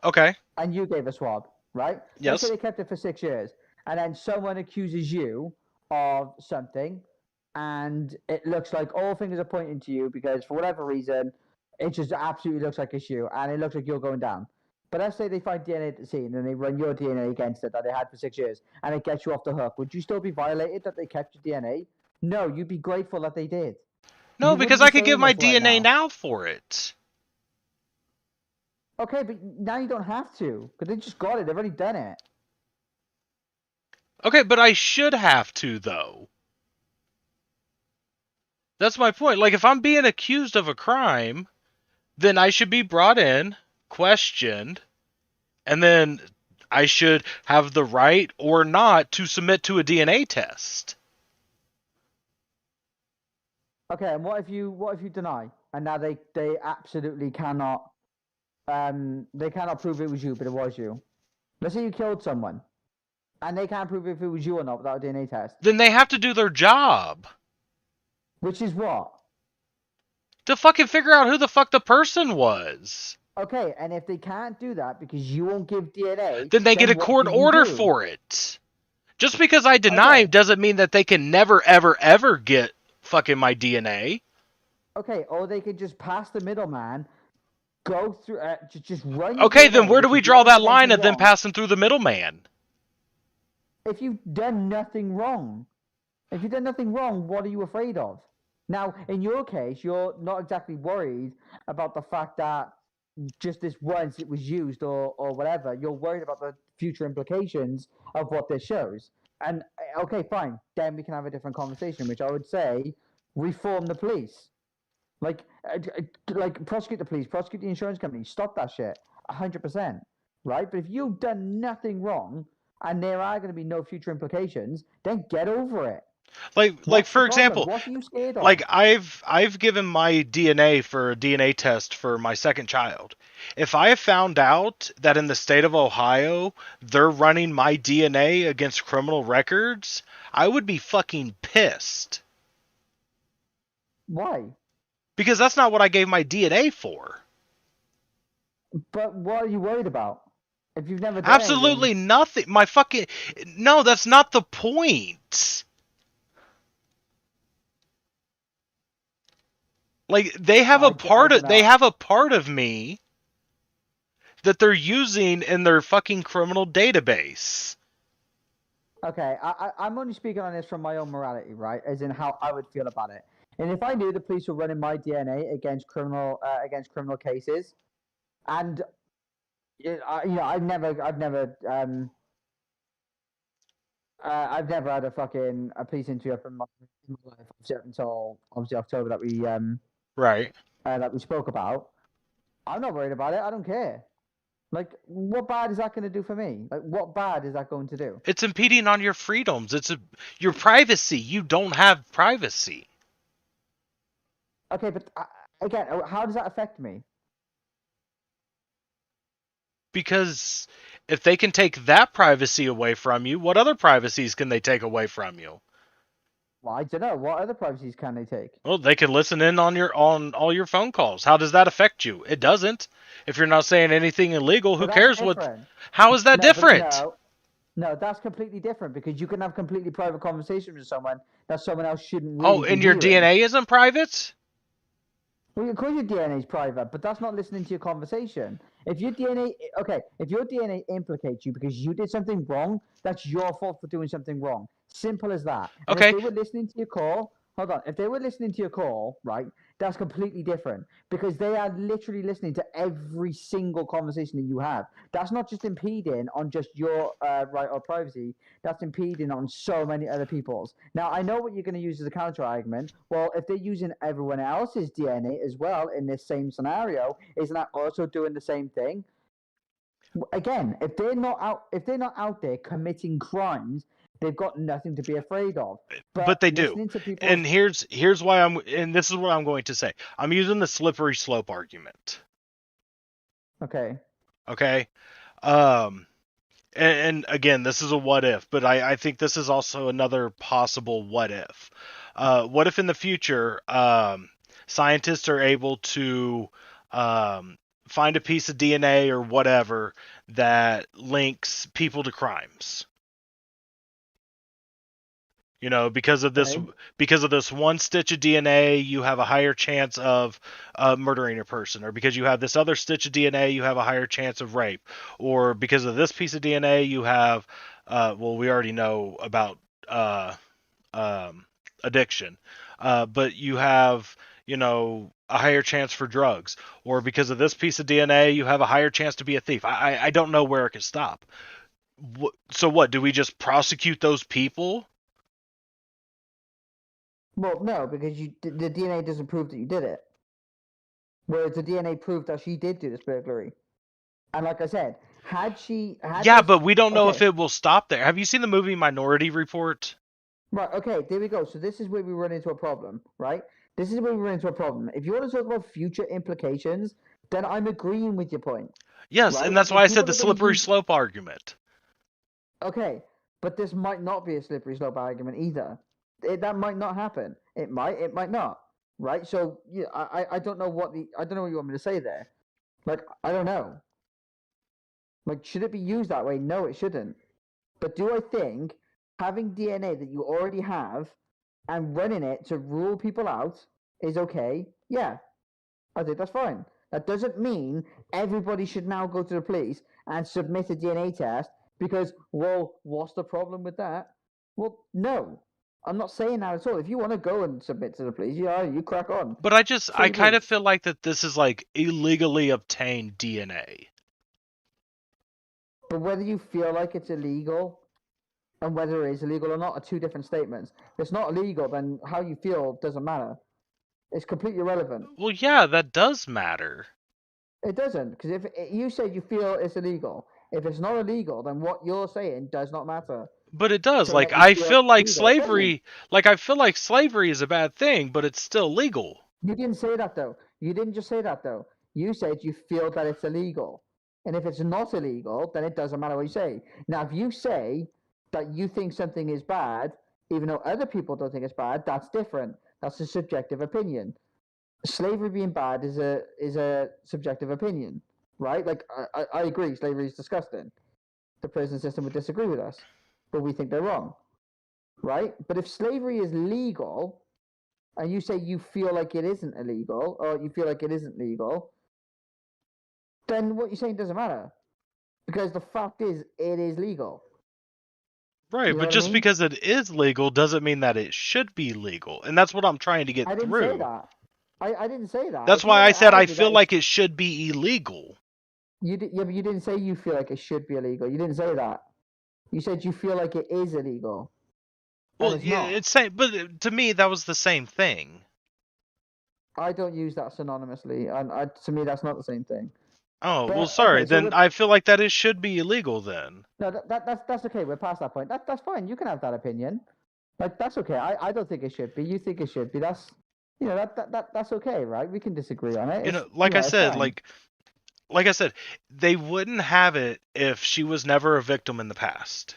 Okay. and you gave a swab, right? Yes. Let's say they kept it for 6 years, and then someone accuses you of something, and it looks like all fingers are pointing to you because for whatever reason, it just absolutely looks like it's you, and it looks like you're going down. But let's say they find DNA at the scene and they run your DNA against it that they had for 6 years, and it gets you off the hook. Would you still be violated that they kept your DNA? No, you'd be grateful that they did. No, You because wouldn't I be could give saying my this right DNA now. now for it. Okay, but now you don't have to, because they just got it. They've already done it. Okay, but I should have to, though. That's my point. Like, if I'm being accused of a crime, then I should be brought in, questioned, and then I should have the right or not to submit to a DNA test. Okay, and what if you deny, and now they absolutely cannot they cannot prove it was you, but it was you. Let's say you killed someone, and they can't prove if it was you or not without a DNA test. Then they have to do their job. Which is what? To fucking figure out who the fuck the person was. Okay, and if they can't do that because you won't give DNA, Then they get a what court do you order do? for it. Just because I deny Okay. doesn't mean that they can never, ever, ever get fucking my DNA. Okay, or they could just pass the middleman, go through, just run. Okay, DNA, then where do which we is draw the that only line thing of them wrong. passing through the middleman? If you've done nothing wrong, what are you afraid of? Now, in your case, you're not exactly worried about the fact that just this once it was used or whatever. You're worried about the future implications of what this shows. And okay, fine. Then we can have a different conversation, which I would say reform the police. Like prosecute the police, prosecute the insurance company, stop that shit, 100%, right? But if you've done nothing wrong and there are going to be no future implications, then get over it. Like What's for the problem? example, What are you scared of? like I've given my DNA for a DNA test for my second child. If I found out that in the state of Ohio they're running my DNA against criminal records, I would be fucking pissed. Why? Because that's not what I gave my DNA for. But what are you worried about? If you've never done Absolutely anything, nothing. My fucking no, that's not the point. Like they have I a part don't of they know. have a part of me that they're using in their fucking criminal database. Okay, I'm only speaking on this from my own morality, right? As in how I would feel about it. And if I knew the police were running my DNA against criminal cases, and I've never had a police interview up in my life until obviously October that we spoke about. I'm not worried about it. I don't care. Like, what bad is that going to do for me? Like, what bad is that going to do? It's impeding on your freedoms. Your privacy. You don't have privacy. Okay, but again, how does that affect me? Because if they can take that privacy away from you, what other privacies can they take away from you? Well, I don't know. What other privacies can they take? Well, they can listen in on all your phone calls. How does that affect you? It doesn't. If you're not saying anything illegal, who cares what? How is that different? No, that's completely different because you can have completely private conversations with someone that someone else shouldn't really. Oh, and your DNA isn't private? Well, of course your DNA is private, but that's not listening to your conversation. If your DNA implicates you because you did something wrong, that's your fault for doing something wrong. Simple as that. And Okay. if they were listening to your call, if they were listening to your call, right, that's completely different because they are literally listening to every single conversation that you have. That's not just impeding on just your right or privacy. That's impeding on so many other people's. Now, I know what you're going to use as a counter argument. Well, if they're using everyone else's DNA as well in this same scenario, isn't that also doing the same thing? Again, if they're not out there committing crimes, they've got nothing to be afraid of. But they do. And here's why and this is what I'm going to say. I'm using the slippery slope argument. Okay. Okay. And again, this is a what if, but I think this is also another possible what if. What if in the future, scientists are able to find a piece of DNA or whatever that links people to crimes? You know, because of this one stitch of DNA, you have a higher chance of murdering a person, or because you have this other stitch of DNA, you have a higher chance of rape, or because of this piece of DNA, you have, well, we already know about addiction, but you have, a higher chance for drugs, or because of this piece of DNA, you have a higher chance to be a thief. I don't know where it could stop. So what? Do we just prosecute those people? Well, no, because the DNA doesn't prove that you did it. Whereas the DNA proved that she did do this burglary. And like I said, had Yeah, this, but we don't know if okay. it will stop there. Have you seen the movie Minority Report? Right, okay, there we go. So this is where we run into a problem, right? This is where we run into a problem. If you want to talk about future implications, then I'm agreeing with your point. Yes, Right? and that's If why I people said the are gonna slippery use- slope argument. Okay, but this might not be a slippery slope argument either. That might not happen. It might not. Right? So yeah, I don't know what you want me to say there. Like, I don't know. Like, should it be used that way? No, it shouldn't. But do I think having DNA that you already have and running it to rule people out is okay? Yeah, I think that's fine. That doesn't mean everybody should now go to the police and submit a DNA test because, well, what's the problem with that? Well, no. I'm not saying that at all. If you want to go and submit to the police, yeah, you crack on. But I kind of feel like that this is like illegally obtained DNA. But whether you feel like it's illegal and whether it is illegal or not are two different statements. If it's not illegal, then how you feel doesn't matter. It's completely irrelevant. Well, yeah, that does matter. It doesn't, because if you said you feel it's illegal, if it's not illegal, then what you're saying does not matter. But it does. So Like that you I feel feel like illegal, it slavery, is a bad thing, but it's still legal. You didn't say that though. You didn't just say that though. You said you feel that it's illegal. And if it's not illegal, then it doesn't matter what you say. Now, if you say that you think something is bad, even though other people don't think it's bad, that's different. That's a subjective opinion. Slavery being bad is a subjective opinion, right? Like, I agree, slavery is disgusting. The prison system would disagree with us, but we think they're wrong, right? But if slavery is legal, and you say you feel like it isn't illegal, or you feel like it isn't legal, then what you're saying doesn't matter. Because the fact is, it is legal. Right, You know but what I just mean? because it is legal doesn't mean that it should be legal. And that's what I'm trying to get I didn't through. say that. I didn't say that. That's If you why I wanna said I argue feel that like it should be illegal. yeah, but you didn't say you feel like it should be illegal. You didn't say that. You said you feel like it is illegal. And Well, it's yeah, not. it's same, but to me that was the same thing. I don't use that synonymously, and to me that's not the same thing. Oh, But, well, sorry. okay, so Then I feel like that it should be illegal then. No, that's okay. We're past that point. That's fine. You can have that opinion. Like, that's okay. I don't think it should be. You think it should be. That's that's okay, right? We can disagree on it. You know, It's, like I it's said, fine. like I said, they wouldn't have it if she was never a victim in the past.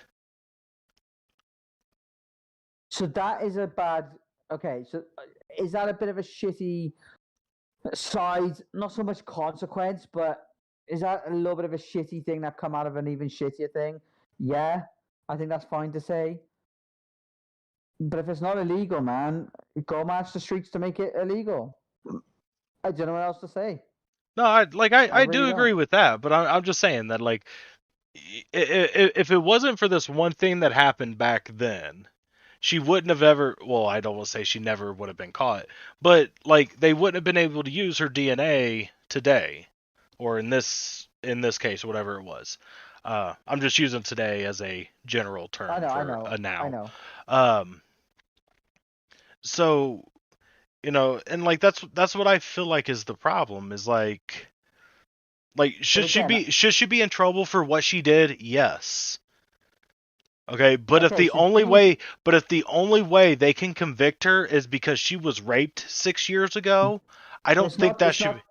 So that is a bad. Okay, so is that a bit of a shitty side? Not so much consequence, but is that a little bit of a shitty thing that come out of an even shittier thing? Yeah, I think that's fine to say. But if it's not illegal, man, go march the streets to make it illegal. I don't know what else to say. No, I really do agree don't. with that, but I'm just saying that like if it wasn't for this one thing that happened back then, she wouldn't have ever. Well, I don't want to say she never would have been caught, but like they wouldn't have been able to use her DNA today, or in this case, whatever it was. I'm just using today as a general term I for know. a now. I know. So, and like that's what I feel like is the problem is like should she be in trouble for what she did? Yes. Okay, but Okay, if the so only way they can convict her is because she was raped 6 years ago, I don't think that should be.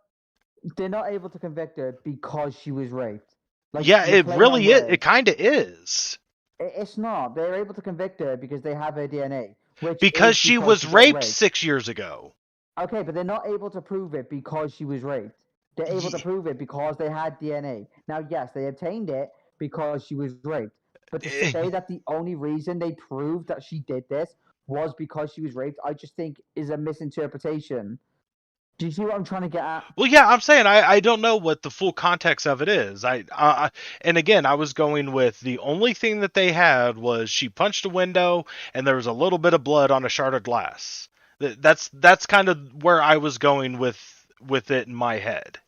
They're not able to convict her because she was raped. Like, Yeah, you're it playing really on is. words. It kind of is. It's not. They're able to convict her because they have her DNA. Because she was got raped 6 years ago. Okay, but they're not able to prove it because she was raped. They're able to prove it because they had DNA. Now, yes, they obtained it because she was raped. But to say that the only reason they proved that she did this was because she was raped, I just think is a misinterpretation Do you see what I'm trying to get at? Well, yeah, I'm saying I don't know what the full context of it is. And again, I was going with the only thing that they had was she punched a window and there was a little bit of blood on a shard of glass. That's kind of where I was going with it in my head.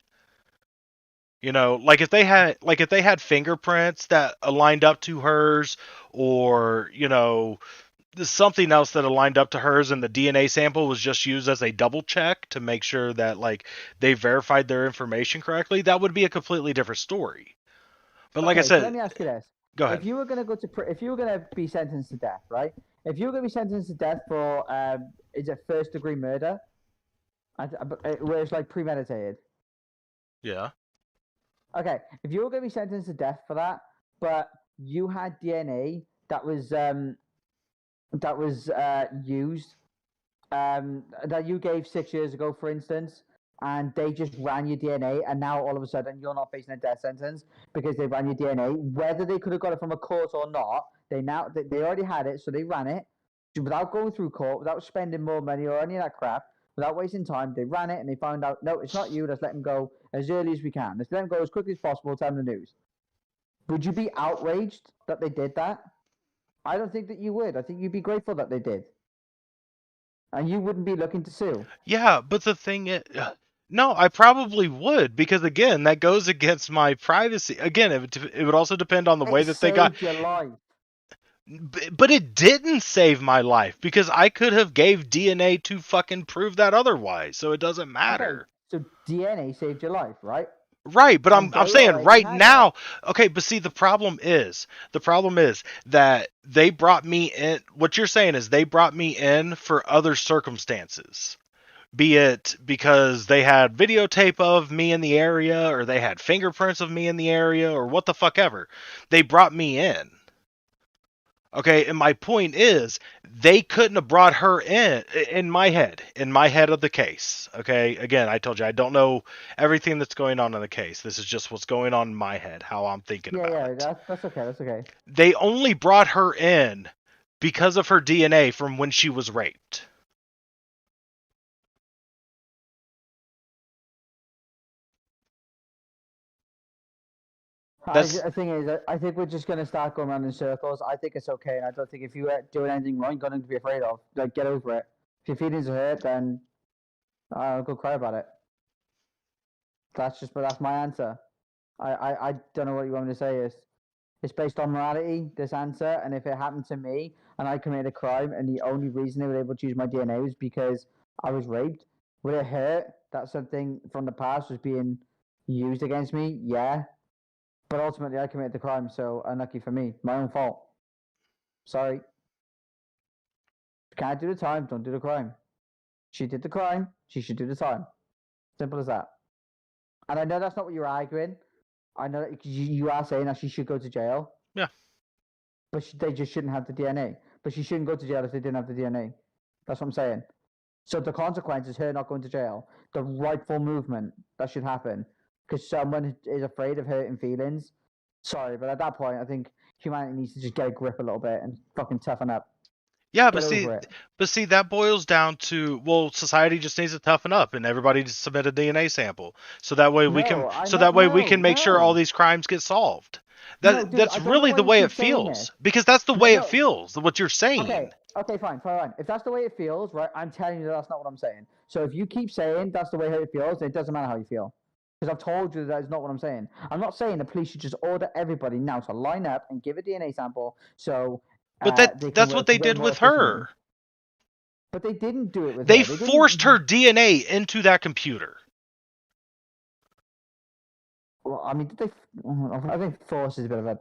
You know, like if they had fingerprints that aligned up to hers, or something else that aligned up to hers, and the DNA sample was just used as a double check to make sure that like they verified their information correctly, that would be a completely different story. But like I Okay, so let said, me ask you this: go ahead. if you were going to if you were going to be sentenced to death, right? If you were going to be sentenced to death for, is it first-degree murder? Where it's like premeditated. Yeah. Okay, if you were going to be sentenced to death for that, but you had DNA that was used, that you gave 6 years ago, for instance, and they just ran your DNA, and now all of a sudden you're not facing a death sentence because they ran your DNA. Whether they could have got it from a court or not, they already had it, so they ran it without going through court, without spending more money or any of that crap, without wasting time. They ran it and they found out, no, it's not you. Let's let him go as early as we can. Let's let him go as quickly as possible. Tell them the news. Would you be outraged that they did that? I don't think that you would. I think you'd be grateful that they did. And you wouldn't be looking to sue. Yeah, but the thing is, no, I probably would, because again, that goes against my privacy. Again, it would also depend on the way that they got. Saved your life. But it didn't save my life because I could have gave DNA to fucking prove that otherwise, so it doesn't matter. Okay, so DNA saved your life, right? Right, but And I'm they saying already right had now, okay, but see the problem is that they brought me in. What you're saying is they brought me in for other circumstances. Be it because they had videotape of me in the area, or they had fingerprints of me in the area, or what the fuck ever. They brought me in. Okay, and my point is, they couldn't have brought her in my head of the case. Okay, again, I told you I don't know everything that's going on in the case. This is just what's going on in my head, how I'm thinking about it. Yeah, that's okay, that's okay. They only brought her in because of her DNA from when she was raped. The thing is, I think we're just going to start going around in circles. I think it's okay, and I don't think if you are doing anything wrong, you've got nothing to be afraid of. Like, get over it. If your feelings are hurt, then I'll go cry about it. That's my answer. I don't know what you want me to say. It's based on morality, this answer, and if it happened to me and I committed a crime and the only reason they were able to use my DNA was because I was raped, would it hurt that something from the past was being used against me? Yeah. But ultimately, I committed the crime, so unlucky for me. My own fault. Sorry. Can't do the time, don't do the crime. She did the crime, she should do the time. Simple as that. And I know that's not what you're arguing. I know that you are saying that she should go to jail. Yeah. But they just shouldn't have the DNA. But she shouldn't go to jail if they didn't have the DNA. That's what I'm saying. So the consequence is her not going to jail. The rightful movement that should happen. Because someone is afraid of hurting feelings. Sorry, but at that point, I think humanity needs to just get a grip a little bit and fucking toughen up. Yeah, but see, that boils down to, well, society just needs to toughen up, and everybody just submit a DNA sample, so that way we can make sure all these crimes get solved. That's really the way it feels, because that's the way it feels. What you're saying. Okay, fine. If that's the way it feels, right? I'm telling you that's not what I'm saying. So if you keep saying that's the way it feels, it doesn't matter how you feel. Because I've told you that is not what I'm saying. I'm not saying the police should just order everybody now to line up and give a DNA sample. So, but that's what they did with her. But they didn't do it with her. They forced her DNA into that computer. Well, I mean, I think force is a bit of a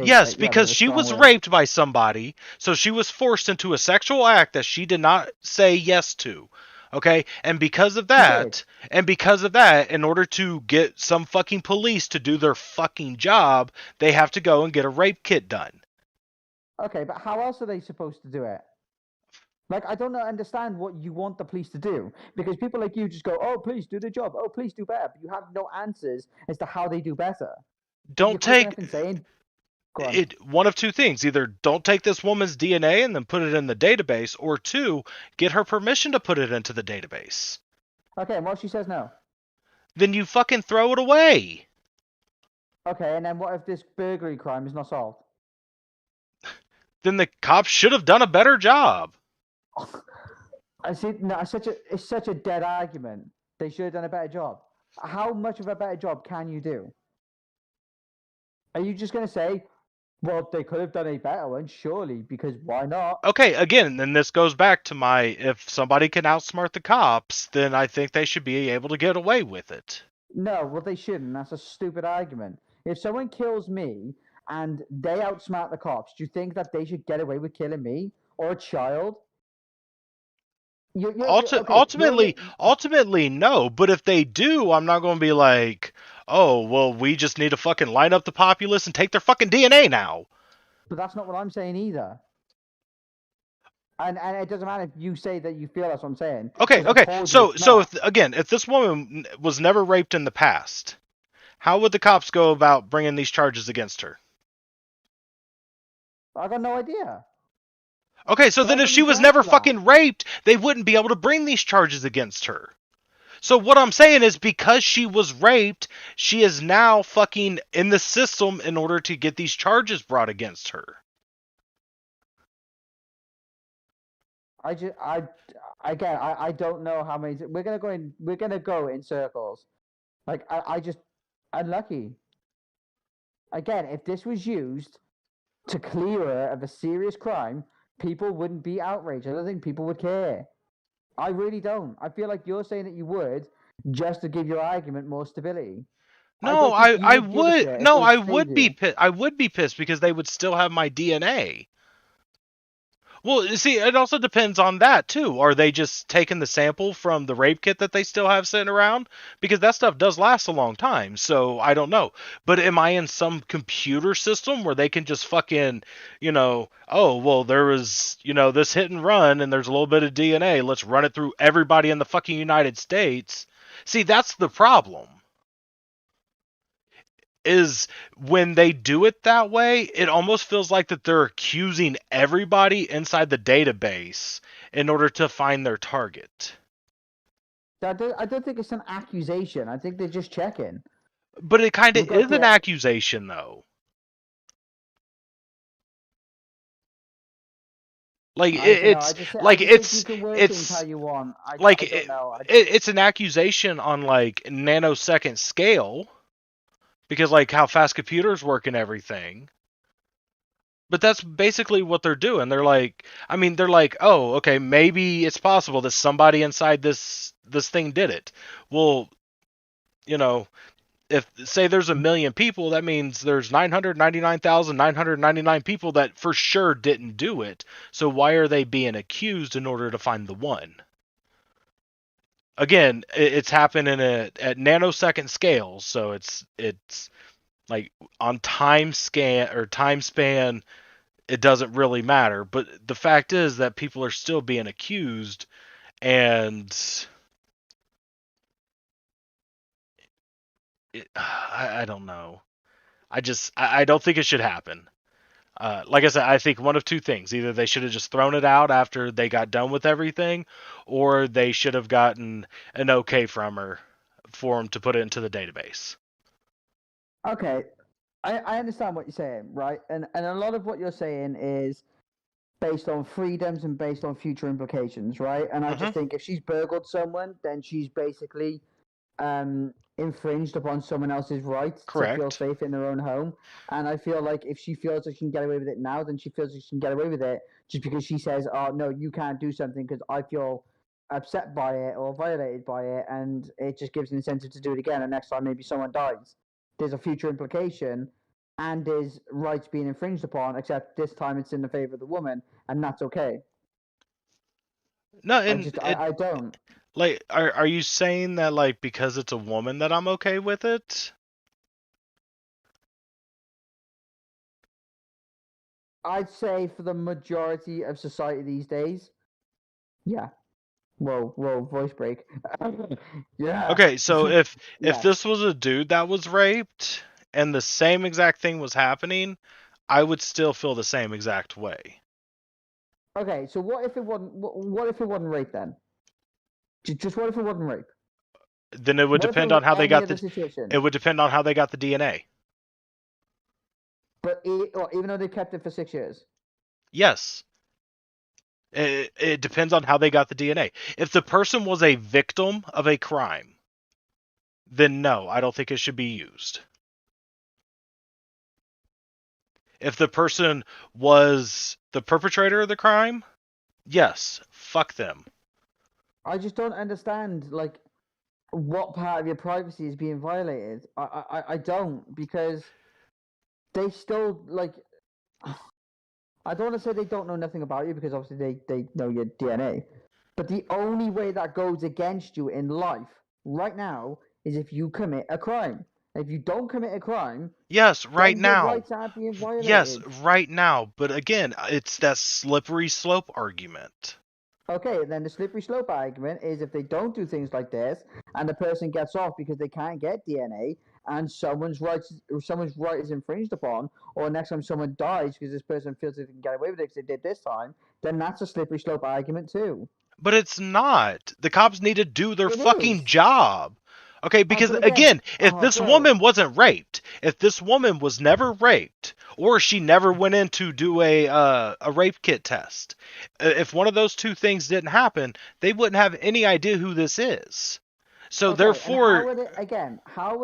yes, because she was raped by somebody, so she was forced into a sexual act that she did not say yes to. Okay, and because of that, in order to get some fucking police to do their fucking job, they have to go and get a rape kit done. Okay, but how else are they supposed to do it? Like, I don't understand what you want the police to do, because people like you just go, "Oh, please do the job. Oh, please do better." But you have no answers as to how they do better. Don't take it. One of two things: either don't take this woman's DNA and then put it in the database, or two, get her permission to put it into the database. Okay, and what if she says no? Then you fucking throw it away. Okay, and then what if this burglary crime is not solved? Then the cops should have done a better job. I see. No, it's such a dead argument. They should have done a better job. How much of a better job can you do? Are you just going to say, well, they could have done a better one, surely, because why not? Okay, again, then this goes back to my, if somebody can outsmart the cops, then I think they should be able to get away with it. No, well, they shouldn't. That's a stupid argument. If someone kills me and they outsmart the cops, do you think that they should get away with killing me or a child? Ultimately, no. But if they do, I'm not going to be like, oh, well, we just need to fucking line up the populace and take their fucking DNA now. But that's not what I'm saying either. And it doesn't matter if you say that you feel that's what I'm saying. Okay. So if this woman was never raped in the past, how would the cops go about bringing these charges against her? I got no idea. Okay, so then if she was never fucking raped, they wouldn't be able to bring these charges against her. So what I'm saying is, because she was raped, she is now fucking in the system in order to get these charges brought against her. I don't know how many. We're gonna go in circles. Like unlucky. Again, if this was used to clear her of a serious crime, people wouldn't be outraged. I don't think people would care. I really don't. I feel like you're saying that you would just to give your argument more stability. No, I would. No, I would be pissed. I would be pissed because they would still have my DNA. Well, see, it also depends on that too. Are they just taking the sample from the rape kit that they still have sitting around? Because that stuff does last a long time, so I don't know. But am I in some computer system where they can just fucking, oh, well, there was, this hit and run and there's a little bit of DNA. Let's run it through everybody in the fucking United States. See, that's the problem. Is when they do it that way, it almost feels like that they're accusing everybody inside the database in order to find their target. I don't think it's an accusation. I think they're just checking. But it kind of is an accusation, though. It's an accusation on like nanosecond scale. Because, like, how fast computers work and everything. But that's basically what they're doing. They're like, oh, okay, maybe it's possible that somebody inside this thing did it. Well, if, say, there's 1 million people, that means there's 999,999 people that for sure didn't do it. So why are they being accused in order to find the one? Again, it's happening at nanosecond scales, so it's like on time span, it doesn't really matter. But the fact is that people are still being accused, and I don't know. I don't think it should happen. Like I said, I think one of two things. Either they should have just thrown it out after they got done with everything, or they should have gotten an okay from her for them to put it into the database. Okay, I understand what you're saying, right? And a lot of what you're saying is based on freedoms and based on future implications, right? And I just think if she's burgled someone, then she's basically infringed upon someone else's right to feel safe in their own home. And I feel like if she feels like she can get away with it now, then she feels like she can get away with it just because she says, oh, no, you can't do something because I feel upset by it or violated by it, and it just gives an incentive to do it again. And next time maybe someone dies. There's a future implication and there's rights being infringed upon, except this time it's in the favor of the woman, and that's okay. No, and I don't. Like, are you saying that, like, because it's a woman that I'm okay with it? I'd say for the majority of society these days, yeah. Whoa, voice break. Yeah. Okay, so if this was a dude that was raped and the same exact thing was happening, I would still feel the same exact way. Okay, so what if it wasn't rape then? Just what if it wasn't rape? Then it would What if depend it on was how they any got other the. situation? It would depend on how they got the DNA. But even though they kept it for 6 years. Yes. It depends on how they got the DNA. If the person was a victim of a crime, then no, I don't think it should be used. If the person was the perpetrator of the crime, yes, fuck them. I just don't understand, like, what part of your privacy is being violated. I don't, because they still, like, I don't want to say they don't know nothing about you, because obviously they know your DNA. But the only way that goes against you in life right now is if you commit a crime. If you don't commit a crime, Yes, right then your now. rights aren't being violated. Yes, right now. But again, it's that slippery slope argument. Okay, then the slippery slope argument is if they don't do things like this, and the person gets off because they can't get DNA, and someone's right is infringed upon, or next time someone dies because this person feels they can get away with it because they did this time, then that's a slippery slope argument too. But it's not. The cops need to do their It fucking is. job. Okay, because but again- again, if Oh, this bro. woman wasn't raped, if this woman was never raped, or she never went in to do a rape kit test, if one of those two things didn't happen, they wouldn't have any idea who this is. So Okay, and therefore, how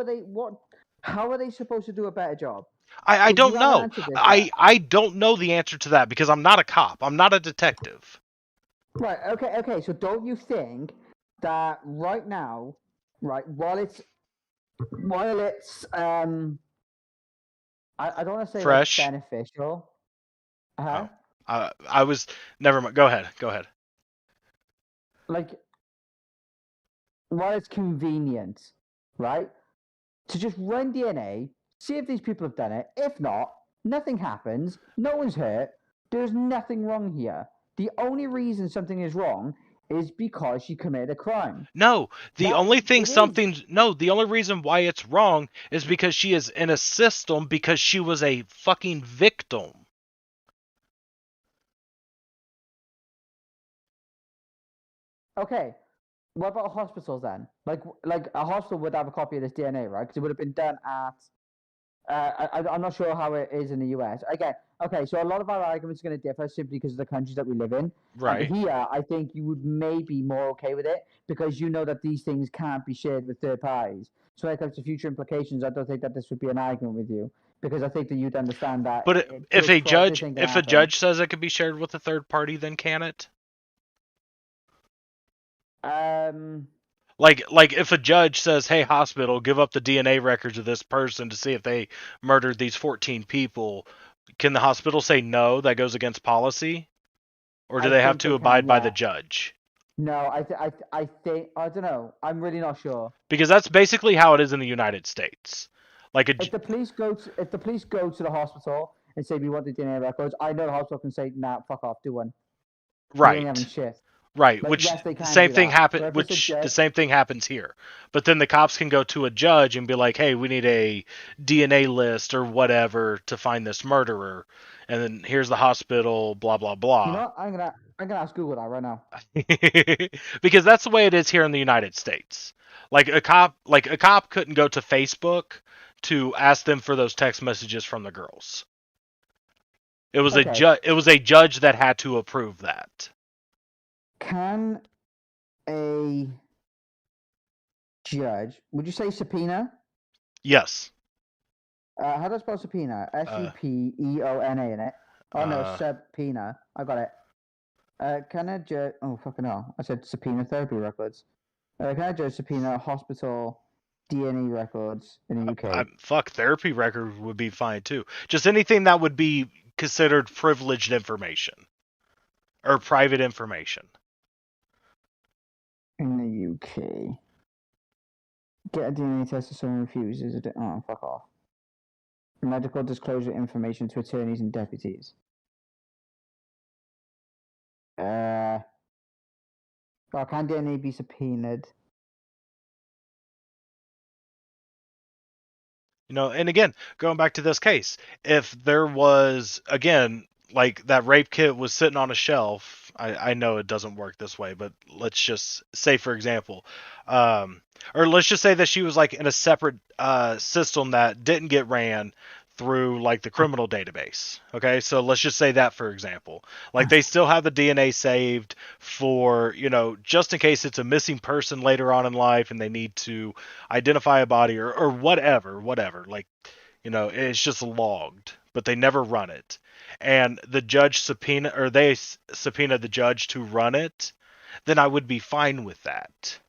are they supposed to do a better job? I If don't you haven't know. answered this I yet. I don't know the answer to that because I'm not a cop. I'm not a detective. Right. Okay. So don't you think that right now, right, while it's I don't want to say Fresh? like beneficial. Huh? I was never mind. Go ahead. Go ahead. Like, while it's convenient, right, to just run DNA, see if these people have done it. If not, nothing happens. No one's hurt. There's nothing wrong here. The only reason something is wrong is because she committed a crime. No, the only thing it is. the only reason why it's wrong is because she is in a system because she was a fucking victim. Okay. What about hospitals then? Like a hospital would have a copy of this DNA, right? Because it would have been done at. I'm not sure how it is in the US. Again, okay, so a lot of our arguments are going to differ simply because of the countries that we live in. Right. And here, I think you would maybe more okay with it because you know that these things can't be shared with third parties. So when it comes to future implications, I don't think that this would be an argument with you because I think that you'd understand that. But if a judge says it could be shared with a third party, then can it? Like if a judge says, "Hey, hospital, give up the DNA records of this person to see if they murdered these 14 people," can the hospital say no? That goes against policy, or do they have to abide by the judge? No, I think I don't know. I'm really not sure. Because that's basically how it is in the United States. Like if the police go to the hospital and say we want the DNA records, I know the hospital can say, "Nah, fuck off, do one." Right. You ain't having shit. Right, Like, which yes, they can the same do thing that. happen, which the same thing happens here. But then the cops can go to a judge and be like, "Hey, we need a DNA list or whatever to find this murderer," and then here's the hospital, blah blah blah. You know what? I'm gonna ask Google that right now. Because that's the way it is here in the United States. Like a cop couldn't go to Facebook to ask them for those text messages from the girls. It was a judge that had to approve that. Can a judge, would you say subpoena? Yes. How do I spell subpoena? SUPEONA in it. Oh no, subpoena. I got it. Can a judge? Oh fucking hell! I said subpoena therapy records. Can a judge subpoena hospital DNA records in the UK? Fuck, therapy records would be fine too. Just anything that would be considered privileged information or private information. In the UK. Get a DNA test if someone refuses it. Oh, fuck off. Medical disclosure information to attorneys and deputies. Can DNA be subpoenaed? You know, and again, going back to this case, if there was, again, like that rape kit was sitting on a shelf, I know it doesn't work this way, but let's just say, for example, Or let's just say that she was like in a separate system that didn't get ran through like the criminal database. Okay, so let's just say that, for example, like they still have the DNA saved for, just in case it's a missing person later on in life and they need to identify a body or whatever, like, it's just logged, but they never run it. And the judge subpoenaed the judge to run it, then I would be fine with that.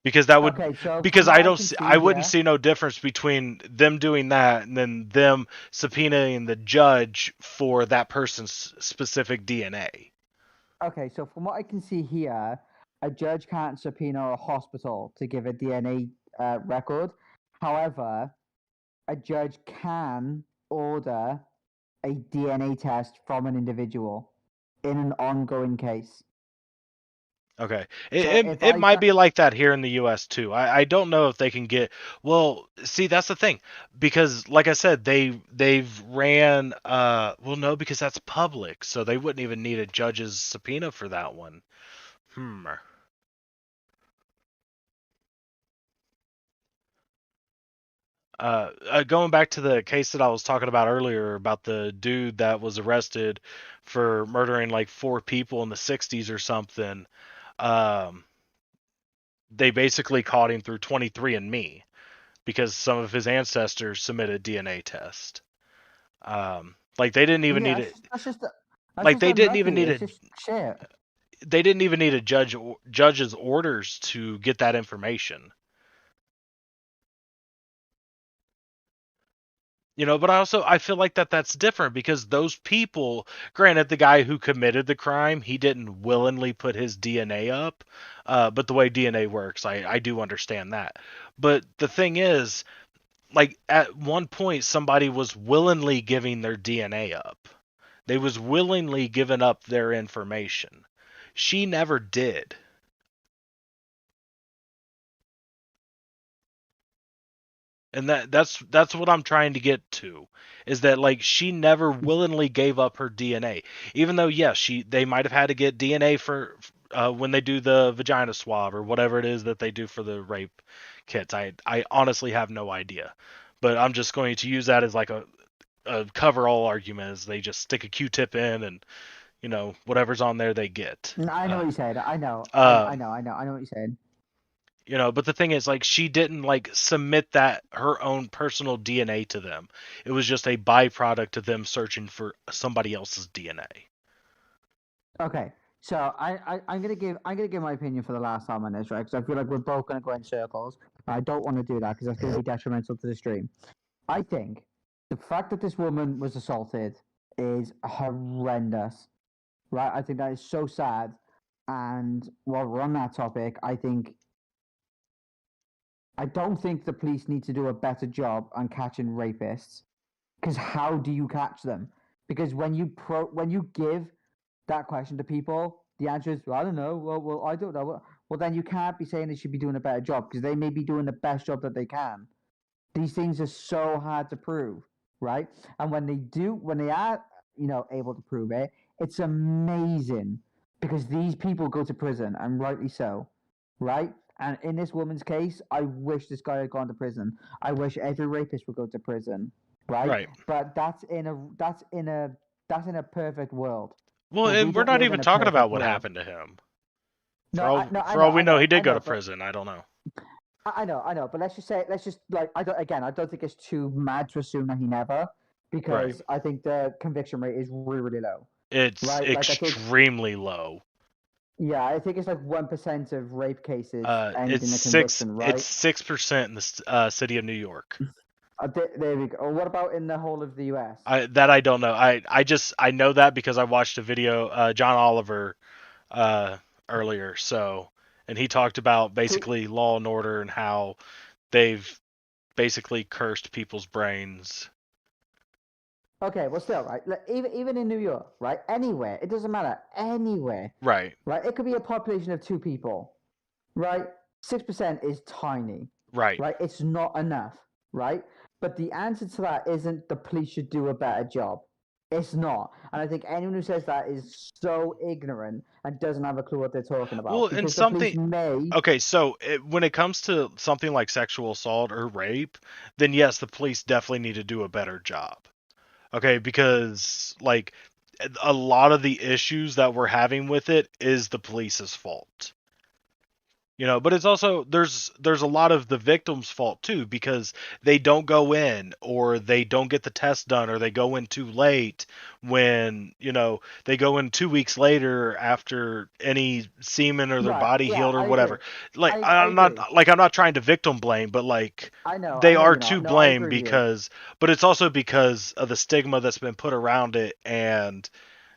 Because that would, Okay, so because from I what don't, can see, I wouldn't yeah. see no difference between them doing that and then them subpoenaing the judge for that person's specific DNA. Okay, so from what I can see here, a judge can't subpoena a hospital to give a DNA record. However, a judge can order a DNA test from an individual in an ongoing case. Okay, So it if it I might fi- be like that here in the U.S. too. I don't know if they can get. Well, see, that's the thing, because like I said, they've ran. Well, no, because that's public, so they wouldn't even need a judge's subpoena for that one. Going back to the case that I was talking about earlier about the dude that was arrested for murdering like 4 people in the 60s or something. Um, they basically caught him through 23andMe because some of his ancestors submitted DNA test. Like they didn't even yeah, need it. that's just Like they didn't even unlucky. need It's it. just shit. They didn't even need a judge's orders to get that information. But I feel like that's different because those people, granted, the guy who committed the crime, he didn't willingly put his DNA up, but the way DNA works, I do understand that. But the thing is, like at one point, somebody was willingly giving their DNA up. They was willingly giving up their information. She never did. And that's what I'm trying to get to, is that like she never willingly gave up her DNA, even though yes, they might have had to get DNA for when they do the vagina swab or whatever it is that they do for the rape kits. I honestly have no idea, but I'm just going to use that as like a cover all argument, as they just stick a Q-tip in and whatever's on there they get. I know what you said. I know. Uh, I know what you said. But the thing is, like, she didn't like submit that her own personal DNA to them. It was just a byproduct of them searching for somebody else's DNA. Okay, so I'm gonna give my opinion for the last time on this, right? Because I feel like we're both gonna go in circles. I don't want to do that because that's gonna be detrimental to the stream. I think the fact that this woman was assaulted is horrendous, right? I think that is so sad. And while we're on that topic, I don't think the police need to do a better job on catching rapists. Because how do you catch them? Because when you give that question to people, the answer is, well, I don't know. Well, I don't know. Well, then you can't be saying they should be doing a better job because they may be doing the best job that they can. These things are so hard to prove, right? And when they are, able to prove it, it's amazing because these people go to prison, and rightly so, right? And in this woman's case, I wish this guy had gone to prison. I wish every rapist would go to prison, right? Right. But that's in a perfect world. Well, But we and we're don't not live even in a talking about perfect what world. happened to him. No, For all we know, he did go to but prison. I don't know. I know, but let's just like I don't think it's too mad to assume that he never, because I think the conviction rate is really, really low. It's Right, like, I think- extremely low. Yeah, I think it's like 1% of rape cases end in a It's conviction, right? It's 6% in the city of New York. There we go. Or what about in the whole of the U.S.? I don't know. I know that because I watched a video, John Oliver, earlier. So, and he talked about basically Law and Order and how they've basically cursed people's brains. Okay, well, still, right? Like, even in New York, right? Anywhere, it doesn't matter. Anywhere, Right. right? It could be a population of 2 people, right? 6% is tiny, Right. right? It's not enough, right? But the answer to that isn't the police should do a better job. It's not. And I think anyone who says that is so ignorant and doesn't have a clue what they're talking about. Well, and Because the police something. may. Okay, so when it comes to something like sexual assault or rape, then yes, the police definitely need to do a better job. Okay, because like a lot of the issues that we're having with it is the police's fault. You know, but it's also there's a lot of the victim's fault too, because they don't go in, or they don't get the test done, or they go in too late when, you know, they go in 2 weeks later after any semen or their Right, body yeah, healed or I whatever. agree. Like I I'm not agree. I'm not trying to victim blame, but like I know they are you're to not. No, I blame agree with you. because, but it's also because of the stigma that's been put around it, and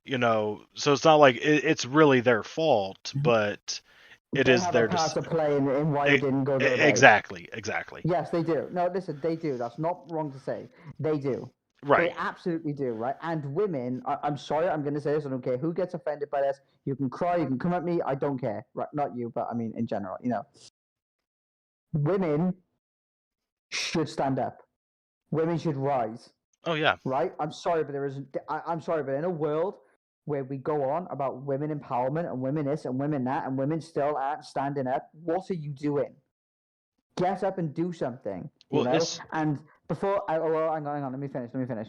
you know, so it's not like it's really their fault, but it They is have a their part to play in why it didn't go their way. exactly. Yes, they do. No, listen, they do. That's not wrong to say. They do. They Right. absolutely do, right? And women, I'm sorry, I'm going to say this. I don't care who gets offended by this. You can cry, you can come at me. I don't care. Right? Not you, but I mean in general. You know, women should stand up. Women should rise. Oh yeah. Right? I'm sorry, but I'm sorry, but in a world where we go on about women empowerment and women this and women that and women still aren't standing up, what are you doing? Get up and do something. You Well, know. it's And before, hang on. Let me finish.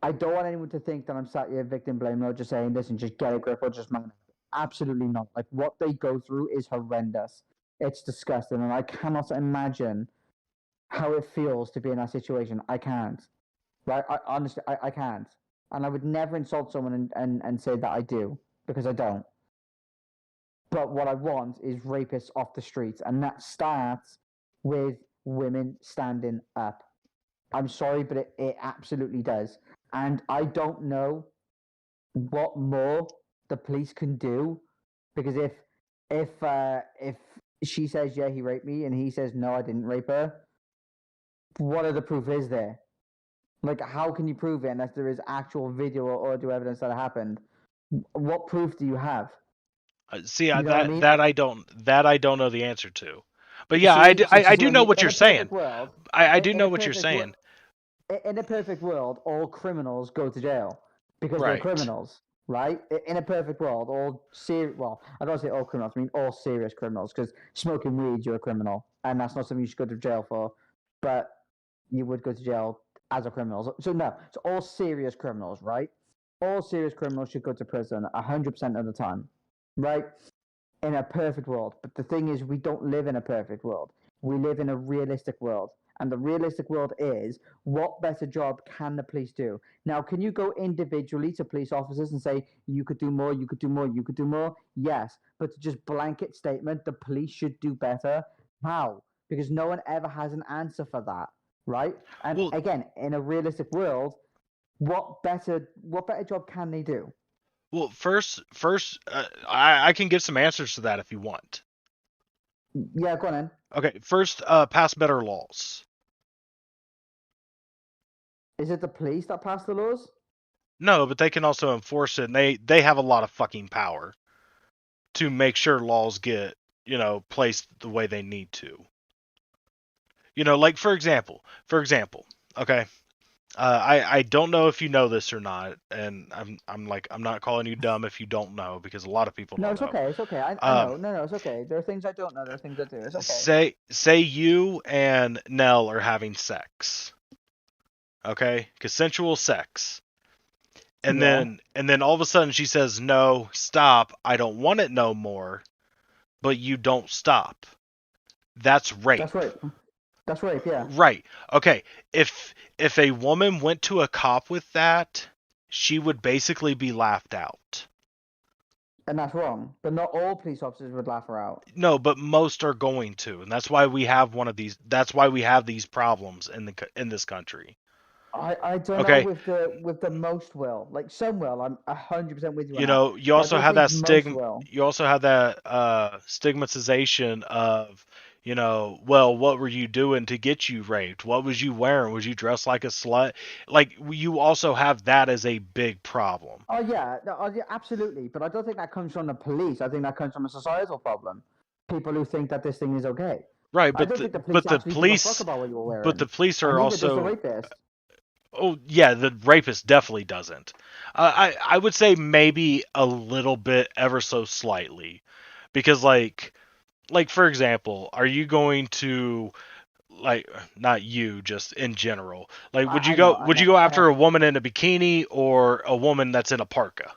I don't want anyone to think that I'm sat here victim blaming or just saying this and just get a grip or just man up. Absolutely not. Like what they go through is horrendous. It's disgusting, and I cannot imagine how it feels to be in that situation. I can't. Right? Honestly, I can't. And I would never insult someone and say that I do, because I don't. But what I want is rapists off the streets, and that starts with women standing up. I'm sorry, but it absolutely does. And I don't know what more the police can do, because if she says yeah he raped me and he says no I didn't rape her, what other proof is there? Like, how can you prove it unless there is actual video or audio evidence that it happened? What proof do you have? see You know what I mean? that I don't know the answer to. But yeah, I do know what you're saying. I do know what you're saying. In a perfect world, all criminals go to jail because they're Right. criminals, right? In a perfect world, well, I don't say all criminals, I mean all serious criminals, because smoking weed, you're a criminal, and that's not something you should go to jail for, but you would go to jail as a criminal. So no, it's all serious criminals, right? All serious criminals should go to prison 100% of the time, right? In a perfect world. But the thing is, we don't live in a perfect world. We live in a realistic world. And the realistic world is, what better job can the police do? Now, can you go individually to police officers and say, you could do more, you could do more, you could do more? Yes. But to just blanket statement, the police should do better. How? Because no one ever has an answer for that, right? And Well, again, in a realistic world, what better job can they do? well, first, I can give some answers to that if you want. Yeah, go on then. Okay, first, pass better laws. Is it the police that pass the laws? No, but they can also enforce it, and they have a lot of fucking power to make sure laws get, you know, placed the way they need to. You know, like for example, okay. I don't know if you know this or not, and I'm not calling you dumb if you don't know, because a lot of people don't know. No, it's okay. I know. No, it's okay. There are things I don't know. There are things I do. It's okay. Say you and Nell are having sex. Okay? Consensual sex. And then all of a sudden she says, "No, stop. I don't want it no more." But you don't stop. That's rape. That's rape. That's rape, yeah. Right. Okay. If a woman went to a cop with that, she would basically be laughed out. And that's wrong. But not all police officers would laugh her out. No, but most are going to, and that's why we have that's why we have these problems in this country. I don't know with the most will. Like some will, I'm 100% with you. You know, you also have that stigma. You also have that stigmatization of, you know, well, what were you doing to get you raped? What was you wearing? Was you dressed like a slut? Like, you also have that as a big problem. Oh yeah, absolutely. But I don't think that comes from the police. I think that comes from a societal problem. People who think that this thing is okay. Right, but I don't think the police actually give a fuck about what you were wearing. But the police are also. Oh yeah, the rapist definitely doesn't. I would say maybe a little bit, ever so slightly, because like for example, are you going to like not you, just in general? Like, I know, I would you know. go after a woman in a bikini or a woman that's in a parka?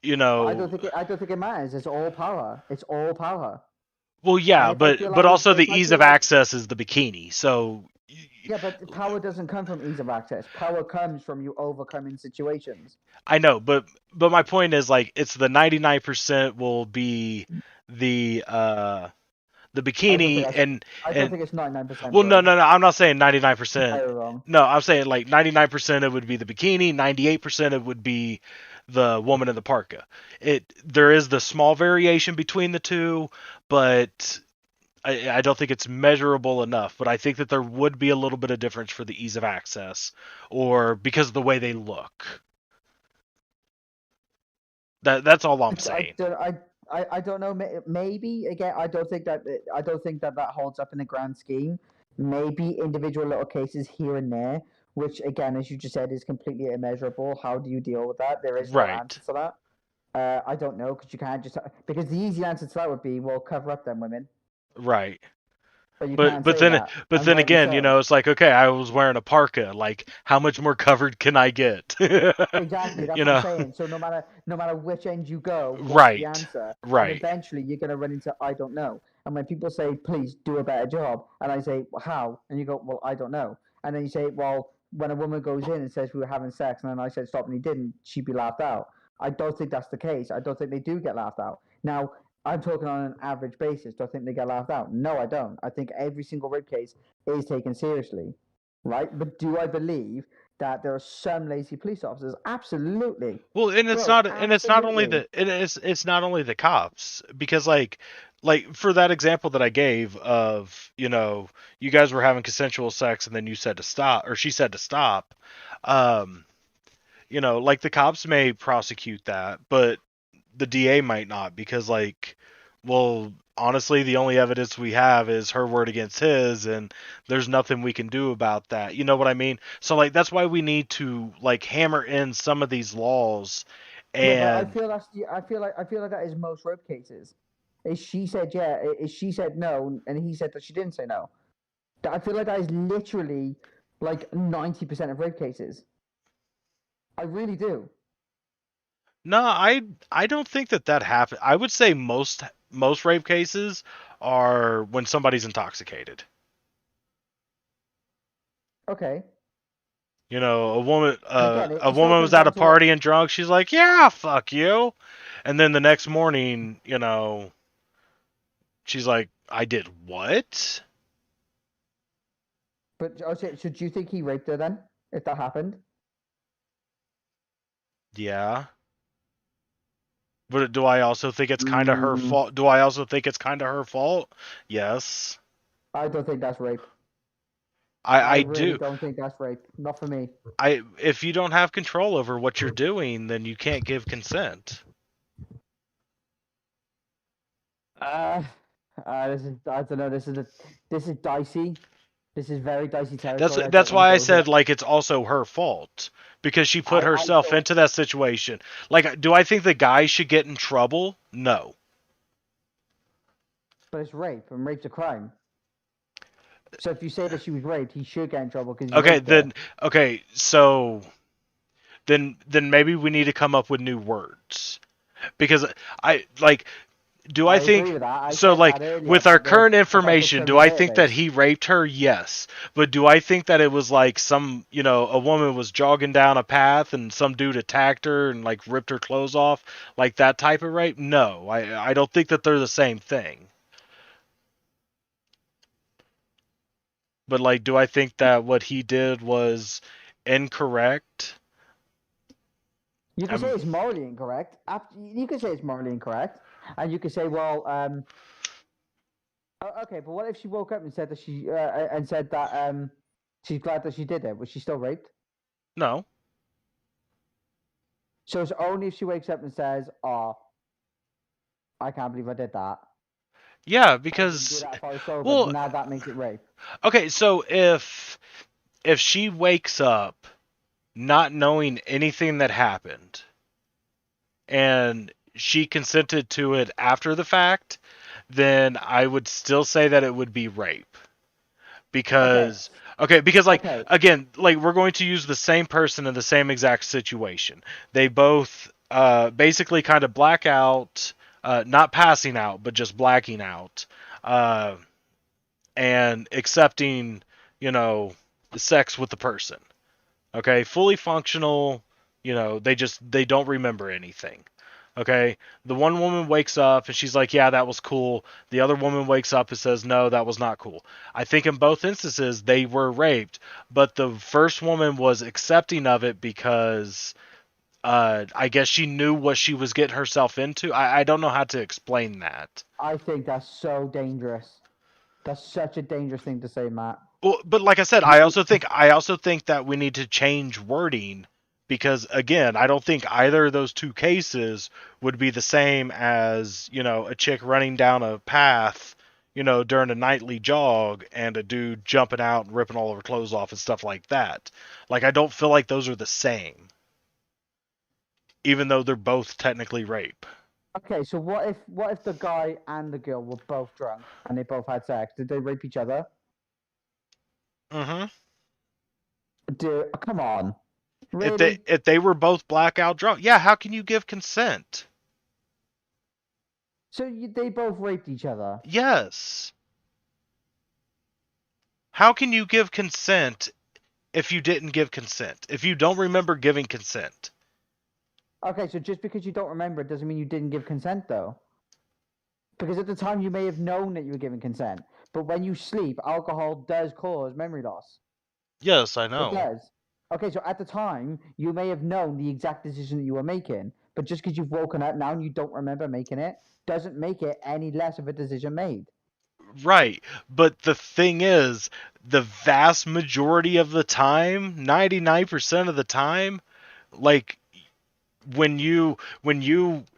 You I know, don't think I don't think it matters. It's all power. It's all power. well And yeah, if I feel but like also if the I ease feel of like access is the bikini. So yeah, but power doesn't come from ease of access. Power comes from you overcoming situations. I know, but my point is like it's the 99% will be the I don't think bikini that's. I don't and think it's 99%, well, no, bro. no, no. I'm not saying 99%. Very wrong. No, I'm saying like 99% it would be the bikini, 98% it would be the woman in the parka. There is the small variation between the two, but I don't think it's measurable enough. But I think that there would be a little bit of difference for the ease of access, or because of the way they look. That's all I'm I saying. don't. I don't know. Maybe again. I don't think that. I don't think that that holds up in the grand scheme. Maybe individual little cases here and there, which again, as you just said, is completely immeasurable. How do you deal with that? There is no Right, answer to that. I don't know because you can't just because the easy answer to that would be well cover up them women, right. but you But can't but say then that, but and then rightly again, so. it's like okay, I was wearing a parka. Like, how much more covered can I get? Exactly, that's you what I'm know? saying. So no matter which end you go, what's the Right, answer? And right. eventually you're gonna run into I don't know. And when people say, please do a better job, and I say, well, how? And you go, well, I don't know. And then you say, well, when a woman goes in and says we were having sex, and then I said stop and he didn't, she'd be laughed out. I don't think that's the case. I don't think they do get laughed out. Now, I'm talking on an average basis. Do I think they get laughed out? No, I don't. I think every single rape case is taken seriously, right? But do I believe that there are some lazy police officers? Absolutely, Well, and bro. it's not only Absolutely. it's not only the cops, because like for that example that I gave of, you guys were having consensual sex and then you said to stop, or she said to stop. um like the cops may prosecute that, but the DA might not, because like, well, honestly, the only evidence we have is her word against his, and there's nothing we can do about that. You know what I mean? So like that's why we need to like hammer in some of these laws. Yeah, but I And feel that's I feel like that is most rape cases. Is she said yeah? Is she said no, and he said that she didn't say no? I feel like that is literally like 90% of rape cases. I really do. no, I don't think that happens. I would say most rape cases are when somebody's intoxicated. Okay, A woman and again, it, a it still woman was comes at a down to what. party and drunk. She's like, "Yeah, fuck you." And then the next morning, she's like, "I did what?" But okay, so do you think he raped her then? If that happened? Yeah. But do I also think it's kind of her Mm, fault? Do I also think it's kind of her fault? Yes. I don't think that's rape. I I really do. don't think that's rape. Not for me. If you don't have control over what you're doing, then you can't give consent. Uh, this is I don't know. This is dicey. This is very dicey That's territory. I don't that's want to why I go here. said like it's also her fault, because she put I herself don't. into that situation. Like, do I think the guy should get in trouble? No. But it's rape, and rape's a crime. So if you say that she was raped, he should get in trouble because he Okay, raped her. then okay, so then maybe we need to come up with new words, because I like do I I agree think with that. I so? said Like, that earlier with our about the current about the information, do criminal I think that database. he raped her? Yes. But do I think that it was like a woman was jogging down a path and some dude attacked her and like ripped her clothes off, like that type of rape? No, I don't think that they're the same thing. But like, do I think that what he did was incorrect? You can say Um, it's morally incorrect. You can say it's morally incorrect, and you can say, well, okay, but what if she woke up and said that she's glad that she did it? Was she still raped? no. So it's only if she wakes up and says, "Oh, I can't believe I did that. Yeah, I didn't do because that if I was sober." well, Now that makes it rape. okay, so if she wakes up not knowing anything that happened and she consented to it after the fact, then I would still say that it would be rape. Because because like Okay. again, like we're going to use the same person in the same exact situation. They both basically kind of black out, not passing out, but just blacking out, and accepting, sex with the person. Okay, fully functional, they don't remember anything. Okay, the one woman wakes up and she's like, "Yeah, that was cool." The other woman wakes up and says, "No, that was not cool." I think in both instances they were raped, but the first woman was accepting of it because I guess she knew what she was getting herself into. I don't know how to explain that. I think that's so dangerous. That's such a dangerous thing to say, Matt. Well, but like I said, I also think that we need to change wording because again, I don't think either of those two cases would be the same as, a chick running down a path, during a nightly jog and a dude jumping out and ripping all of her clothes off and stuff like that. Like I don't feel like those are the same. Even though they're both technically rape. Okay, so what if the guy and the girl were both drunk and they both had sex? Did they rape each other? Mm-hmm. Come on. Really? If they were both blackout drunk, yeah, how can you give consent? So they both raped each other? Yes. How can you give consent if you didn't give consent? If you don't remember giving consent? Okay, so just because you don't remember it doesn't mean you didn't give consent, though. Because at the time you may have known that you were giving consent. But when you sleep, alcohol does cause memory loss. Yes, I know. It does. Okay, so at the time, you may have known the exact decision that you were making. But just because you've woken up now and you don't remember making it, doesn't make it any less of a decision made. Right. But the thing is, the vast majority of the time, 99% of the time, like when you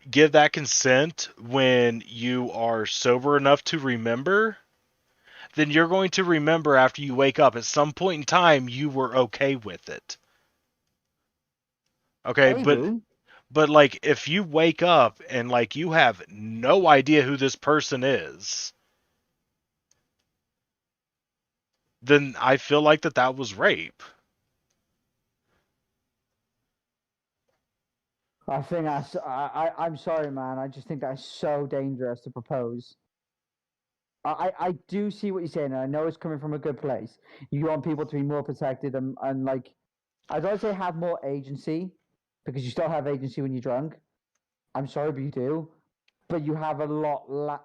give that consent when you are sober enough to remember, then you're going to remember after you wake up. At some point in time, you were okay with it. Okay, Maybe. but like if you wake up and like you have no idea who this person is, then I feel like that was rape. I think I'm sorry, man. I just think that's so dangerous to propose. I do see what you're saying, and I know it's coming from a good place. You want people to be more protected and like, I don't say have more agency, because you still have agency when you're drunk. I'm sorry, but you do. But you have a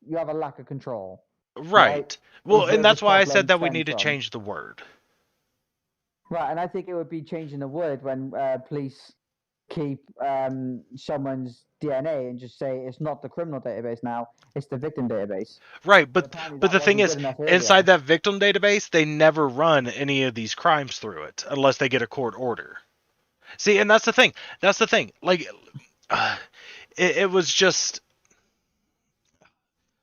you have a lack of control. Right. Well, and Where that's the why I said problem that we stems need to from. change the word. Right, and I think it would be changing the word when police keep someone's DNA and just say it's not the criminal database now, it's the victim database. Right, but apparently the that thing wasn't is, good enough earlier. inside that victim database, they never run any of these crimes through it unless they get a court order. See, and that's the thing. That's the thing. Like, it was just.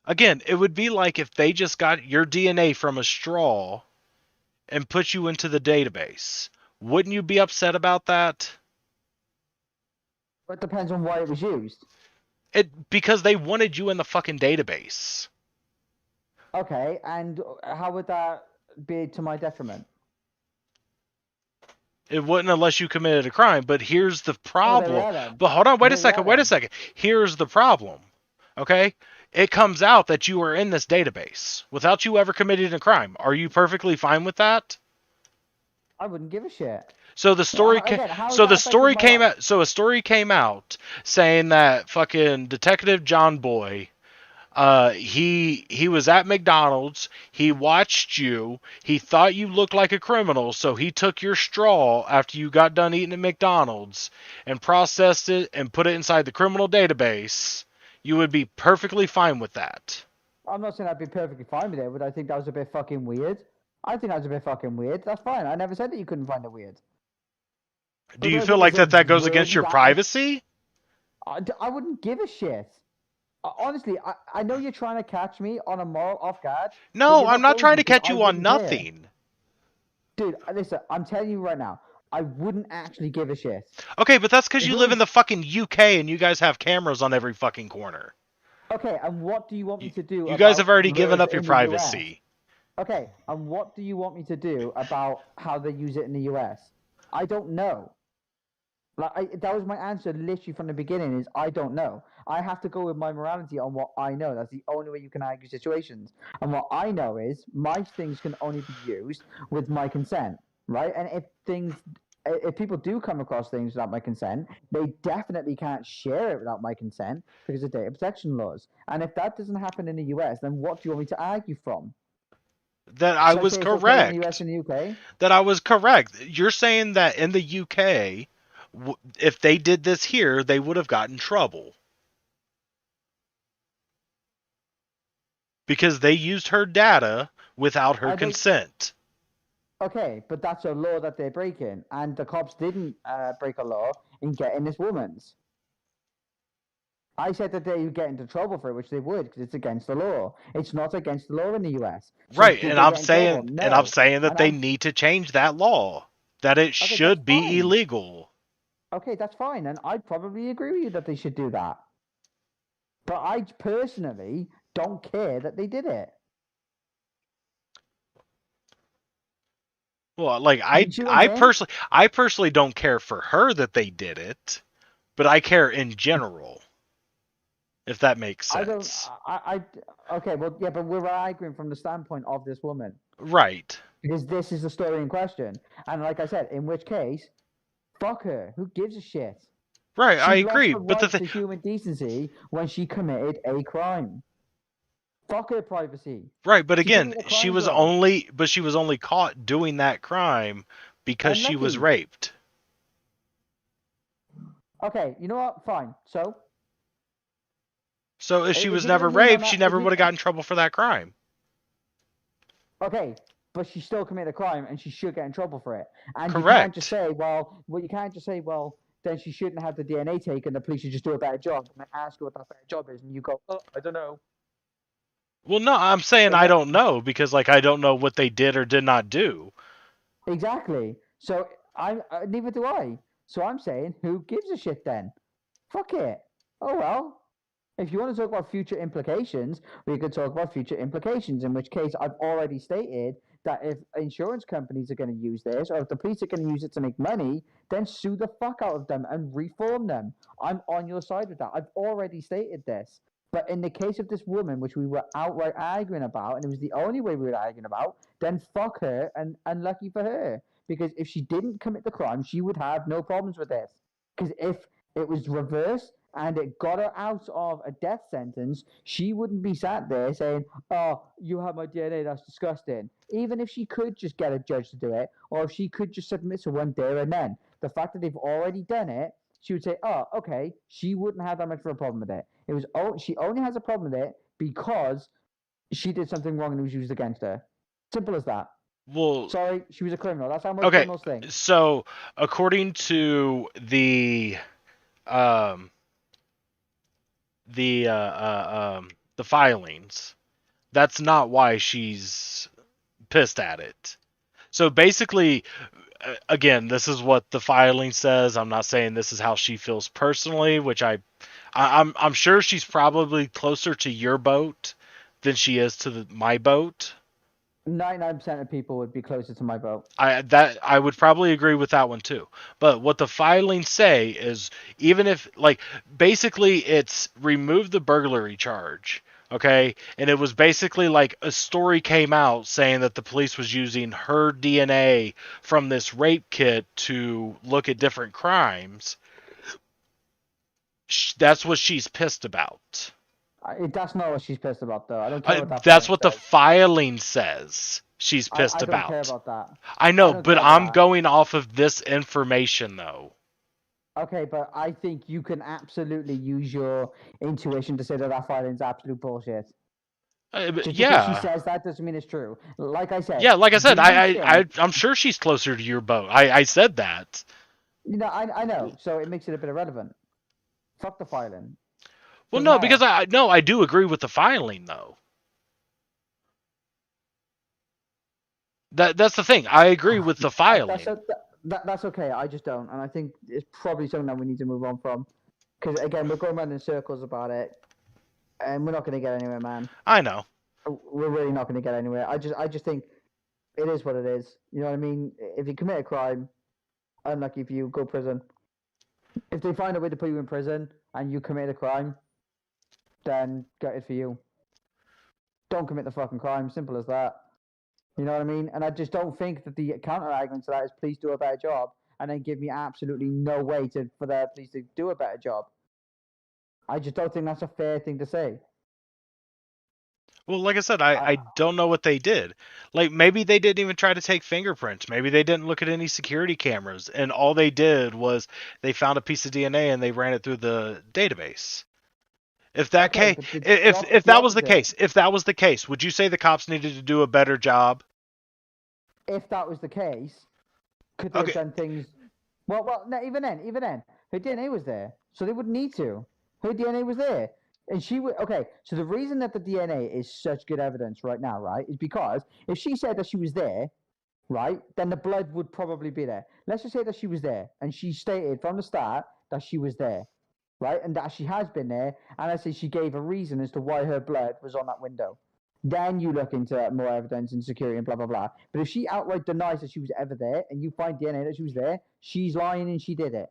Again, it would be like if they just got your DNA from a straw and put you into the database. Wouldn't you be upset about that? It depends on why it was used. Because they wanted you in the fucking database. Okay, and how would that be to my detriment? It wouldn't unless you committed a crime. But here's the problem. then. But hold on, wait a There second, you wait a then. second. Here's the problem. Okay? It comes out that you are in this database without you ever committing a crime. Are you perfectly fine with that? I wouldn't give a shit. So the story Again, how is so that the affecting story my came life? out so a story came out saying that fucking Detective John Boy he was at McDonald's, he watched you, he thought you looked like a criminal, so he took your straw after you got done eating at McDonald's and processed it and put it inside the criminal database. You would be perfectly fine with that. I'm not saying I'd be perfectly fine with it, but I think that was a bit fucking weird. I think that was a bit fucking weird. That's fine. I never said that you couldn't find it weird. Do you But feel like is it that goes against worthy your that- privacy? I wouldn't give a shit. Honestly, I know you're trying to catch me on a moral off guard. No, you're I'm not going trying to because catch I you on wouldn't care. nothing. Dude, listen, I'm telling you right now, I wouldn't actually give a shit. Okay, but that's because If you it live in the was fucking UK and you guys have cameras on every fucking corner. okay, and what do you want me to do You guys about have already given murders up your in the US? privacy. Okay, and what do you want me to do about how they use it in the US? I don't know. That was my answer literally from the beginning is I don't know. I have to go with my morality on what I know. That's the only way you can argue situations. And what I know is my things can only be used with my consent, right? And if people do come across things without my consent, they definitely can't share it without my consent because of data protection laws. And if that doesn't happen in the US, then what do you want me to argue from? That I Should I was say it's okay in the US correct. and the UK? That I was correct. You're saying that in the UK, if they did this here, they would have gotten trouble. Because they used her data without her I don't. consent. Okay, but that's a law that they're breaking, and the cops didn't break a law in getting this woman's. I said that they would get into trouble for it, which they would, because it's against the law. It's not against the law in the US. So Right, did and they I'm get in trouble? saying No. that And they I'm need to change that law. That it okay. That's should be fine. illegal. Okay, that's fine, and I'd probably agree with you that they should do that. But I personally don't care that they did it. Well, like You see what I'm saying? I personally don't care for her that they did it, but I care in general. If that makes I don't. sense. Okay, well, yeah, but we're arguing from the standpoint of this woman Right. because this is the story in question. And like I said, in which case, fuck her. Who gives a shit? Right, I She lost agree. the But the right thing to human decency when she committed a crime. Fuck her privacy. Right, but She again, committed a crime, bro. she was only caught doing that crime because she was Unlucky. raped. Okay, you know what? Fine. So So if she if was you're gonna never lean on raped, she that, never would have gotten in trouble for that crime. okay, but she still committed a crime and she should get in trouble for it. And you can't just Correct. say, you can't just say, well, then she shouldn't have the DNA taken. The police should just do a better job. And I ask you what that better job is, and you go, oh, I don't know. Well, no, I'm saying Is I that don't know because like I don't know what they did or did not do. exactly? So neither do I. So I'm saying, who gives a shit then? Fuck it. Oh well. If you want to talk about future implications, we could talk about future implications. In which case, I've already stated that if insurance companies are going to use this, or if the police are going to use it to make money, then sue the fuck out of them and reform them. I'm on your side with that. I've already stated this. But in the case of this woman, which we were outright arguing about, and it was the only way we were arguing about, then fuck her and lucky for her. Because if she didn't commit the crime, she would have no problems with this. Because if it was reversed and it got her out of a death sentence, she wouldn't be sat there saying, oh, you have my DNA, that's disgusting. Even if she could just get a judge to do it, or if she could just submit to one there and then, the fact that they've already done it, she would say, oh, okay, she wouldn't have that much of a problem with it. She only has a problem with it because she did something wrong and it was used against her. Simple as that. Well, Sorry, she was a criminal. That's how most okay. criminals think. So, according to the filings, that's not why she's pissed at it. So basically, again, this is what the filing says. I'm not saying this is how she feels personally, which I'm sure she's probably closer to your boat than she is to my boat. 99% of people would be closer to my boat. I would probably agree with that one too. But what the filings say is even if like basically it's remove the burglary charge, okay? And it was basically like a story came out saying that the police was using her DNA from this rape kit to look at different crimes. That's what she's pissed about. That's not what she's pissed about, though. I don't care what that That's filing what the says. filing says. She's pissed I don't care about. about that. I I know, don't but care about I'm that. going off of this information though. Okay, but I think you can absolutely use your intuition to say that that filing's absolute bullshit. Just because she says that doesn't mean it's true. Like I said. Yeah, like I said, do you think- I'm sure she's closer to your boat. I said that. You know, I know. So it makes it a bit irrelevant. Fuck the filing. Well, Doesn't no, matter. because I do agree with the filing though. That's the thing. I agree with the filing. That's okay. I just don't, and I think it's probably something that we need to move on from. Because again, we're going around in circles about it, and we're not going to get anywhere, man. I know. We're really not going to get anywhere. I just think it is what it is. You know what I mean? If you commit a crime, unlucky for you, go prison. If they find a way to put you in prison and you commit a crime, then get it for you. Don't commit the fucking crime. Simple as that. You know what I mean? And I just don't think that the counter argument to that is please do a better job, and then give me absolutely no way for the police to do a better job. I just don't think that's a fair thing to say. Well, like I said, I don't know what they did. Like, maybe they didn't even try to take fingerprints. Maybe they didn't look at any security cameras, and all they did was they found a piece of DNA and they ran it through the database. If that if that was the case, would you say the cops needed to do a better job? If that was the case, could they have done things? Well, no, even then, her DNA was there, so they wouldn't need to. Her DNA was there, and she would. Okay, so the reason that the DNA is such good evidence right now, right, is because if she said that she was there, right, then the blood would probably be there. Let's just say that she was there, and she stated from the start that she was there. Right, and that she has been there, and I say she gave a reason as to why her blood was on that window. Then you look into more evidence and security and blah blah blah. But if she outright denies that she was ever there, and you find DNA that she was there, she's lying and she did it.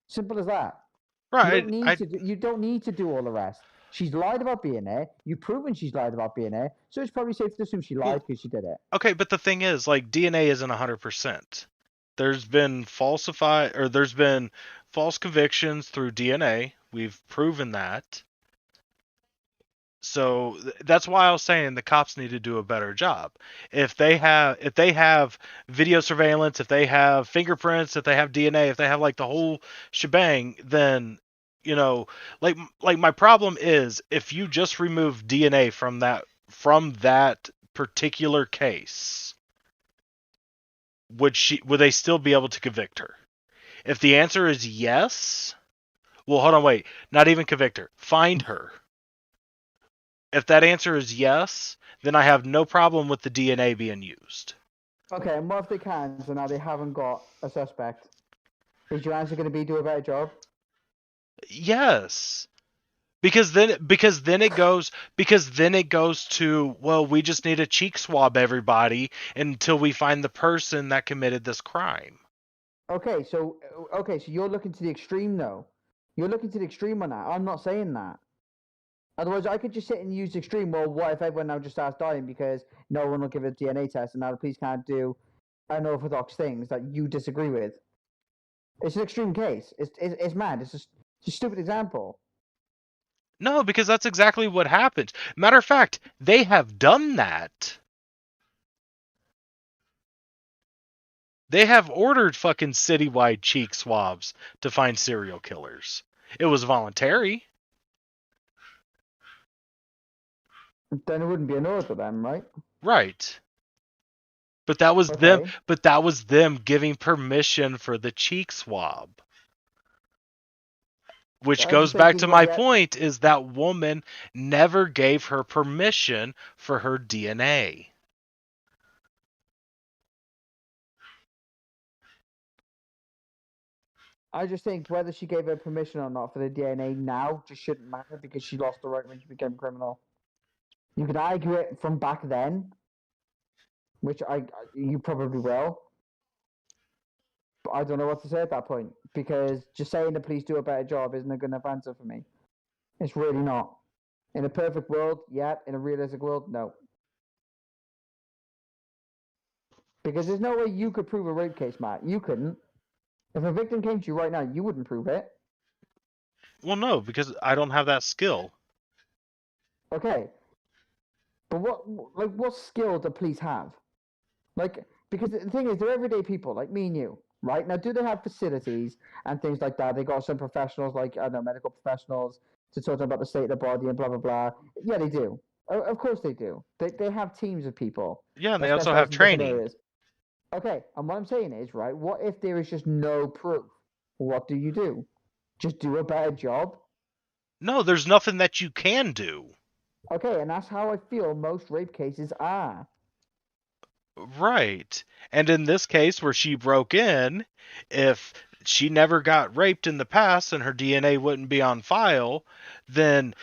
Simple as that. Right. You don't need to do all the rest. She's lied about being there. You've proven she's lied about being there, so it's probably safe to assume she lied because she did it. Okay, but the thing is, like, DNA isn't 100%. There's been false convictions through DNA. We've proven that. So that's why I was saying the cops need to do a better job. If they have video surveillance, if they have fingerprints, if they have DNA, if they have like the whole shebang, then like my problem is if you just remove DNA from that particular case, would they still be able to convict her? If the answer is yes, well, hold on, wait, not even convict her, find her. If that answer is yes, then I have no problem with the DNA being used. Okay, and what if they can, so now they haven't got a suspect? Is your answer going to be do a better job? Yes. Because then it goes to, well, we just need to cheek swab everybody until we find the person that committed this crime. Okay, so you're looking to the extreme though. You're looking to the extreme on that. I'm not saying that. Otherwise, I could just sit and use extreme. Well, what if everyone now just starts dying because no one will give a DNA test, and now the police can't do unorthodox things that you disagree with? It's an extreme case. It's mad. It's a stupid example. No, because that's exactly what happens. Matter of fact, they have done that. They have ordered fucking citywide cheek swabs to find serial killers. It was voluntary. Then it wouldn't be an order then, right? Right. But that was them. But that was them giving permission for the cheek swab. Which goes back to my point, is that woman never gave her permission for her DNA. I just think whether she gave her permission or not for the DNA now just shouldn't matter because she lost the right when she became a criminal. You could argue it from back then, which you probably will. But I don't know what to say at that point because just saying the police do a better job isn't a good enough answer for me. It's really not. In a perfect world, yeah. In a realistic world, no. Because there's no way you could prove a rape case, Matt. You couldn't. If a victim came to you right now, you wouldn't prove it. Well, no, because I don't have that skill. Okay. But what skill do police have? Because the thing is, they're everyday people, like me and you, right? Now, do they have facilities and things like that? They got some professionals, like, I don't know, medical professionals, to talk about the state of the body and blah, blah, blah. Yeah, they do. Of course they do. They have teams of people. Yeah, and they also have training. Okay, and what I'm saying is, right, what if there is just no proof? What do? Just do a better job? No, there's nothing that you can do. Okay, and that's how I feel most rape cases are. Right. And in this case where she broke in, if she never got raped in the past and her DNA wouldn't be on file, then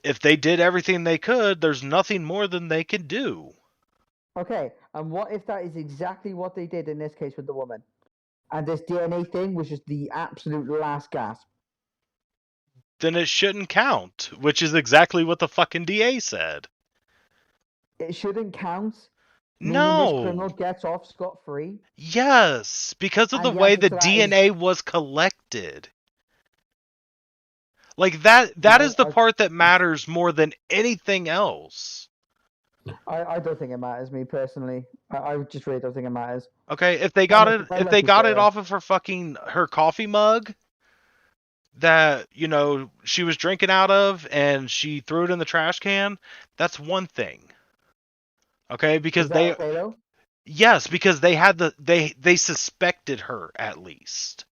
if they did everything they could, there's nothing more than they can do. Okay, and what if that is exactly what they did in this case with the woman? And this DNA thing was just the absolute last gasp. Then it shouldn't count, which is exactly what the fucking DA said. It shouldn't count. Meaning this criminal No. gets off scot-free. Yes, because of the And way yes, the so that is- DNA was collected. Like that is the part that matters more than anything else. I don't think it matters, me personally. I just really don't think it matters. Okay, if they got Unless- it if unless they it's got it her. off of her coffee mug that, she was drinking out of and she threw it in the trash can, that's one thing. Okay, because Is that okay, though? yes, because they had they suspected her at least.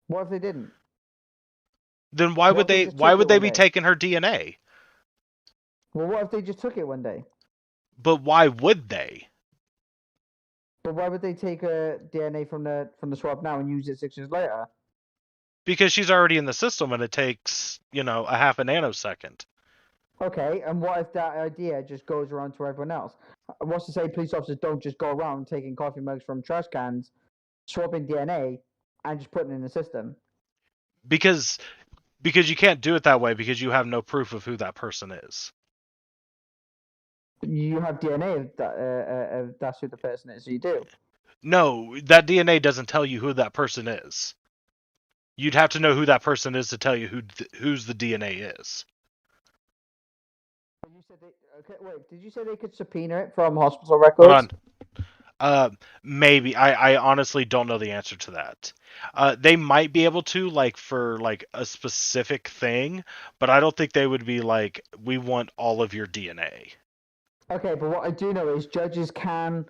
What if they didn't? Then why What would if they they just why took would it they one be day? taking her DNA? Well, what if they just took it one day? But why would they? But why would they take a DNA from the swab now and use it 6 years later? Because she's already in the system and it takes, a half a nanosecond. Okay, and what if that idea just goes around to everyone else? What's to say police officers don't just go around taking coffee mugs from trash cans, swapping DNA, and just putting it in the system? Because you can't do it that way because you have no proof of who that person is. You have DNA of that's who the person is, so you do. No, that DNA doesn't tell you who that person is. You'd have to know who that person is to tell you whose the DNA is. You said okay, wait, did you say they could subpoena it from hospital records? Hold on. Maybe. I honestly don't know the answer to that. They might be able to, for a specific thing, but I don't think they would be like, we want all of your DNA. Okay, but what I do know is judges can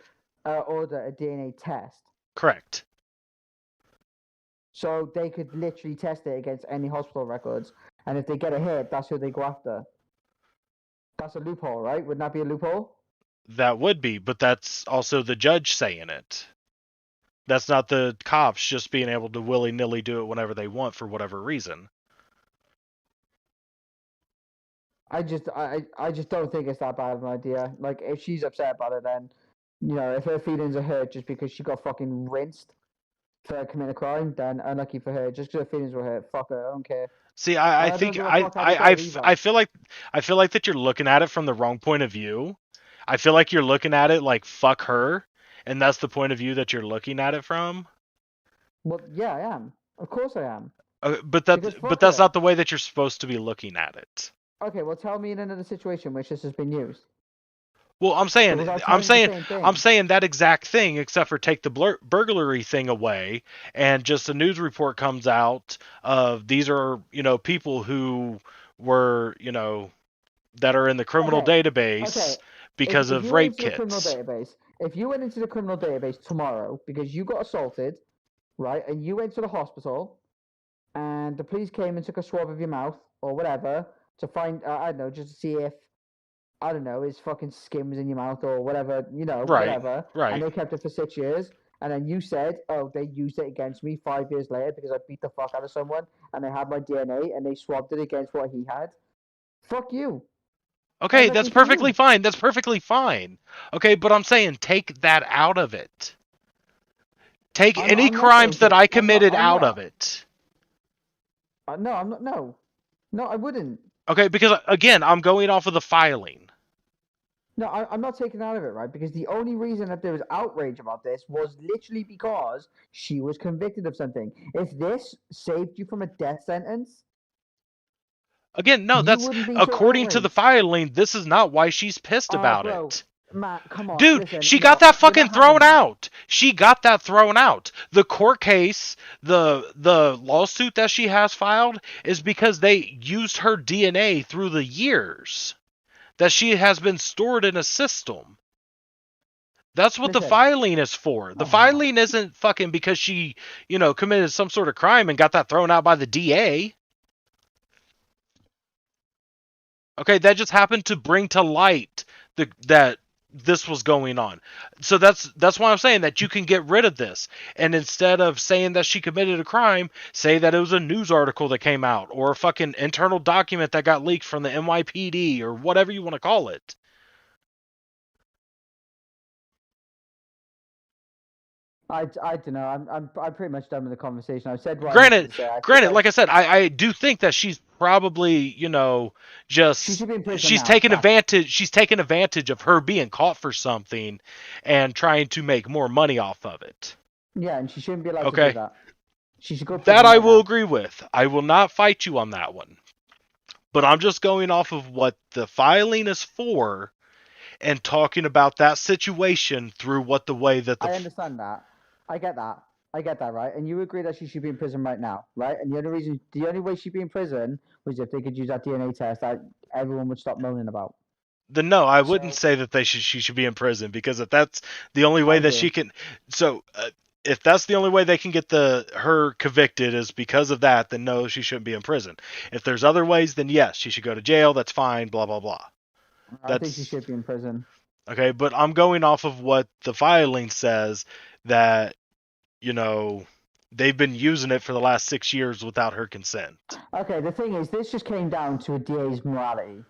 order a DNA test. Correct. So they could literally test it against any hospital records, and if they get a hit, that's who they go after. That's a loophole, right? Wouldn't that be a loophole? That would be, but that's also the judge saying it. That's not the cops just being able to willy-nilly do it whenever they want for whatever reason. I just don't think it's that bad of an idea. Like, if she's upset about it, then, if her feelings are hurt just because she got fucking rinsed for committing a crime, then unlucky for her. Just because her feelings were hurt, fuck her, I don't care. See, I don't think give a fuck how they get it either. I feel like that you're looking at it from the wrong point of view. I feel like you're looking at it like fuck her, and that's the point of view that you're looking at it from. Well, yeah, I am. Of course I am. But Because fuck that's her. not the way that you're supposed to be looking at it. Okay, well, tell me in another situation which this has been used. Well, I'm saying Because I'll tell you the same thing. I'm saying that exact thing, except for take the burglary thing away, and just a news report comes out of these are people who were that are in the criminal database because If of you rape went into the criminal kits. database, if you went into the criminal database tomorrow because you got assaulted, right, and you went to the hospital, and the police came and took a swab of your mouth or whatever to find, I don't know, just to see if, I don't know, his fucking skin was in your mouth or whatever, Right, whatever. right. And they kept it for 6 years. And then you said, oh, they used it against me 5 years later because I beat the fuck out of someone and they had my DNA and they swabbed it against what he had. Fuck you. Okay, Unlucky that's for perfectly you. fine. That's perfectly fine. Okay, but I'm saying take that out of it. Take any I'm not crimes saying that I I'm committed not- out of it. No, I'm not. No, I wouldn't. Okay, because again, I'm going off of the filing. No, I'm not taking out of it, right? Because the only reason that there was outrage about this was literally because she was convicted of something. If this saved you from a death sentence, Again, no, you that's wouldn't be so according to the outraged. filing. This is not why she's pissed about bro, it. Matt, come on, Dude, listen, she got no, that you're fucking not thrown having it. out. She got that thrown out. The court case, the lawsuit that she has filed is because they used her DNA through the years that she has been stored in a system. That's what the Listen. filing is for. The filing isn't fucking because she, committed some sort of crime and got that thrown out by the DA. Okay, that just happened to bring to light that this was going on. So that's why I'm saying that you can get rid of this. And instead of saying that she committed a crime, say that it was a news article that came out or a fucking internal document that got leaked from the NYPD or whatever you want to call it. I don't know. I'm pretty much done with the conversation. I've said what Granted, I like I said, I do think that she's probably, she should be in prison she's now. taking Fact. advantage. She's taking advantage of her being caught for something, and trying to make more money off of it. Yeah, and she shouldn't be allowed to Okay. do that. She should go. to That prison I right will now. agree with. I will not fight you on that one. But I'm just going off of what the filing is for, and talking about that situation through the way that I understand that. I get that, right? And you agree that she should be in prison right now, right? And the only way she'd be in prison was if they could use that DNA test that everyone would stop moaning about. No, I wouldn't say that she should be in prison, because if that's the only way that she can, if that's the only way they can get her convicted is because of that, then no, she shouldn't be in prison. If there's other ways, then yes, she should go to jail. That's fine. Blah blah blah. I think she should be in prison. Okay, but I'm going off of what the filing says, that they've been using it for the last 6 years without her consent. Okay, the thing is, this just came down to a DA's morality,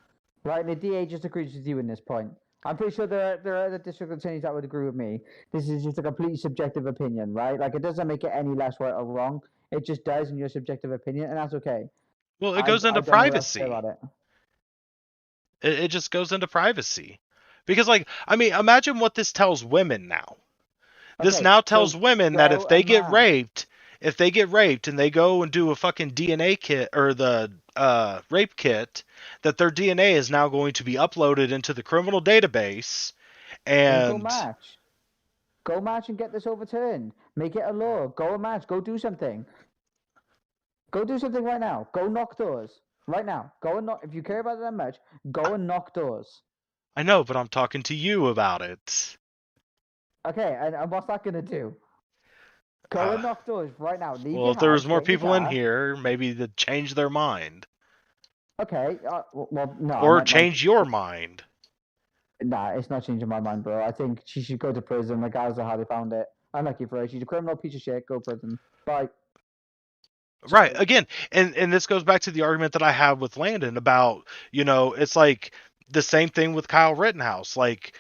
right? And the DA just agrees with you in this point. I'm pretty sure there are other district attorneys that would agree with me. This is just a completely subjective opinion, right? Like, it doesn't make it any less right or wrong. It just does in your subjective opinion, and that's okay. Well, it goes into privacy. It just goes into privacy. Because, imagine what this tells women now. This now tells women that if they get raped and they go and do a fucking DNA kit or the rape kit, that their DNA is now going to be uploaded into the criminal database, and go match and get this overturned. Make it a law. Go and match. Go do something. Go do something right now. Go knock doors right now. Go and knock. If you care about it that much, go and knock doors. I know, but I'm talking to you about it. Okay, and what's that gonna do? Go and knock doors right now. Well, if there was more people in here, maybe they'd change their mind. Okay, well, no. Or change your mind. Nah, it's not changing my mind, bro. I think she should go to prison, regardless of how they found it. Unlucky for her. She's a criminal piece of shit. Go prison. Bye. Right. Again, and this goes back to the argument that I have with Landon about, it's like the same thing with Kyle Rittenhouse. Like,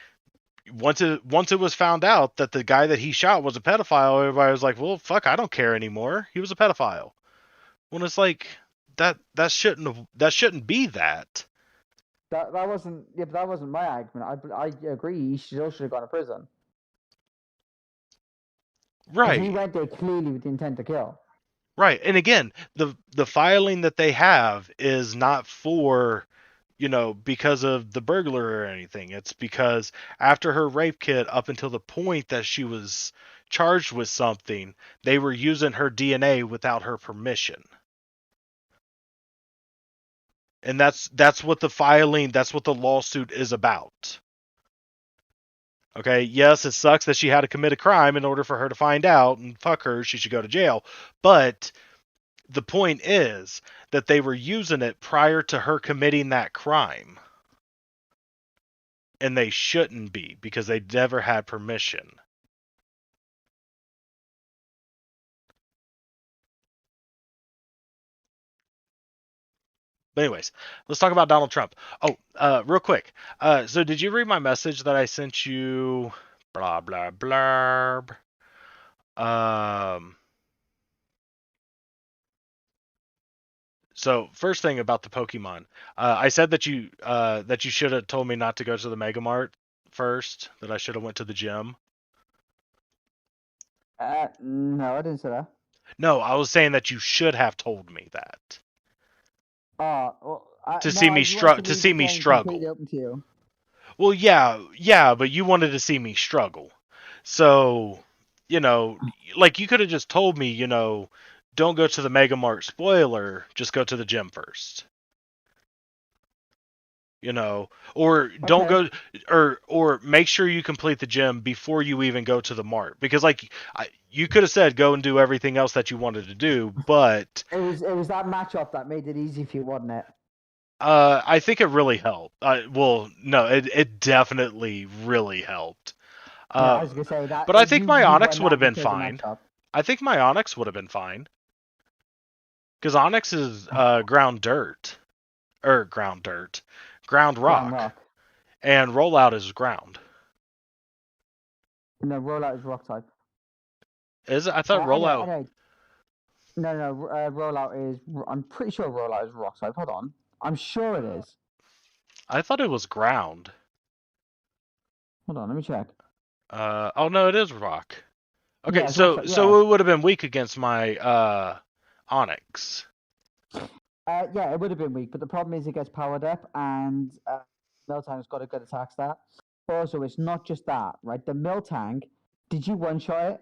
once it was found out that the guy that he shot was a pedophile, everybody was like, well, fuck, I don't care anymore. He was a pedophile. When it's like that shouldn't be that. That wasn't my argument. I agree. He still should have gone to prison. Right. He went there clearly with the intent to kill. Right. And again, the filing that they have is not for, because of the burglar or anything. It's because after her rape kit, up until the point that she was charged with something, they were using her DNA without her permission. And that's what that's what the lawsuit is about. Okay, yes, it sucks that she had to commit a crime in order for her to find out, and fuck her, she should go to jail. But the point is that they were using it prior to her committing that crime. And they shouldn't be, because they never had permission. But anyways, let's talk about Donald Trump. Oh, real quick. So did you read my message that I sent you? Blah, blah, blah. So first thing about the Pokemon, I said that you should have told me not to go to the Mega Mart first. That I should have went to the gym. No, I didn't say that. No, I was saying that you should have told me that. To see me struggle. Well, yeah, but you wanted to see me struggle. So, like you could have just told me, don't go to the Mega Mart, spoiler, just go to the gym first. Or don't go, or make sure you complete the gym before you even go to the mart, because you could have said go and do everything else that you wanted to do, but it was that matchup that made it easy for you, wasn't it? I think it really helped. Well, no, it definitely really helped. Yeah, I was gonna say that But I think my you Onyx won would that have been because of fine. matchup. I think my Onyx would have been fine. Because Onyx is ground dirt. Or ground dirt. Ground rock. Ground rock. And rollout is ground. No, rollout is rock type. Is it? I thought Anyway, rollout. anyway. No, rollout is. I'm pretty sure rollout is rock type. Hold on. I'm sure it is. I thought it was ground. Hold on, let me check. Oh no, it is rock. Okay, Yeah, it's so rock type, so yeah. it would have been weak against my Onyx. Yeah, it would have been weak, but the problem is it gets powered up, and Miltank's got a good attack stat. Also, it's not just that, right? The Miltank, did you one-shot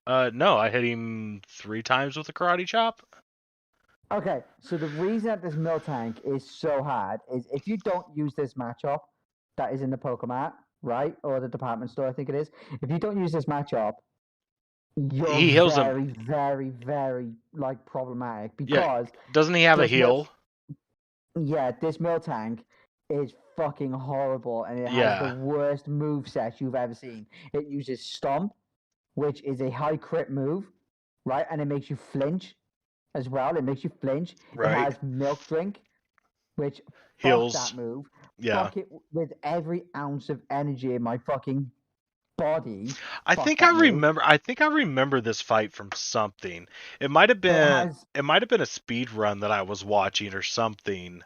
it? No, I hit him 3 times with a karate chop. Okay, so the reason that this Miltank is so hard is if you don't use this matchup that is in the Pokemat, right? Or the department store, I think it is. If you don't use this matchup, you're He heals him. very, very, very like problematic Yeah. because Doesn't he have a this heal? yeah, this Miltank is fucking horrible and it has the Yeah. worst moveset you've ever seen. It uses Stomp, which is a high crit move, right? And it makes you flinch as well. It makes you flinch. It Right. has Milk Drink, which Heals. fuck that move. Yeah. Fuck it with every ounce of energy in my fucking body. I Fuck think that I move. remember. I think I remember this fight from something. It might have been. has It might have been a speed run that I was watching or something.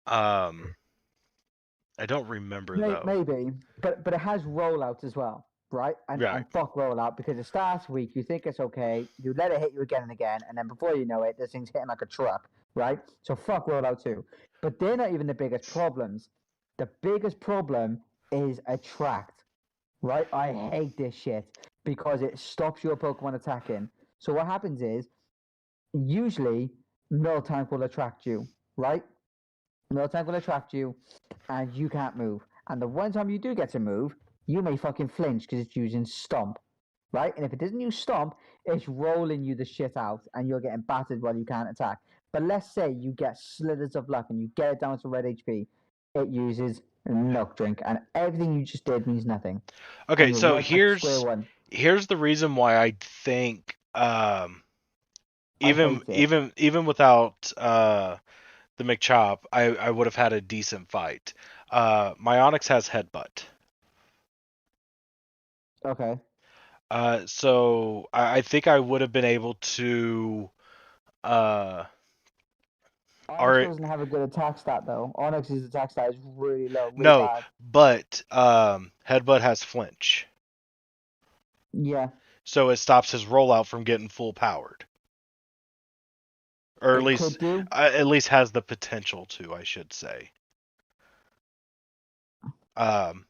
I don't remember though. maybe, but it has rollout as well, right? Right. And fuck rollout because it starts weak. You think it's okay. You let it hit you again and again, and then before you know it, this thing's hitting like a truck, right? So fuck rollout too. But they're not even the biggest problems. The biggest problem is attract, right? I hate this shit because it stops your Pokemon attacking. So what happens is usually Miltank will attract you, right? Miltank will attract you, and you can't move. And the one time you do get to move, you may fucking flinch because it's using Stomp, right? And if it doesn't use Stomp, it's rolling you the shit out, and you're getting battered while you can't attack. But let's say you get slithers of luck and you get it down to red HP, it uses Milk Drink, and everything you just did means nothing. Okay, so right back to square one. here's the reason why I think even hate it. even without the McChop, I would have had a decent fight. My Onyx has Headbutt. Okay. So I think I would have been able to Onyx doesn't have a good attack stat though. Onyx's attack stat is really low, really no, bad. but Headbutt has flinch. Yeah. So it stops his rollout from getting full powered. Or at least has the potential to, I should say. And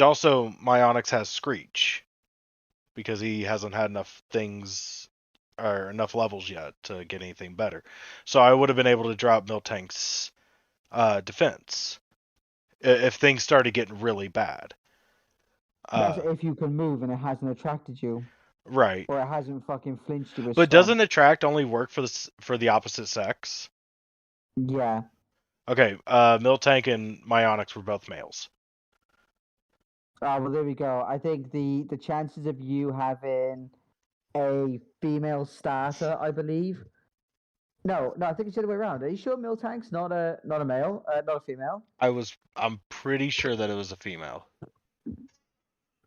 also my Onyx has Screech because he hasn't had enough things or enough levels yet to get anything better. So I would have been able to drop Miltank's defense if things started getting really bad. That's if you can move and it hasn't attracted you. Right. Or it hasn't fucking flinched you. But doesn't attract only work for the opposite sex? Yeah. Okay, Miltank and my Onyx were both males. Well, there we go. I think the chances of you having a female starter, I believe. No, I think it's the other way around. Are you sure Miltank's not a male, not a female? I'm pretty sure that it was a female.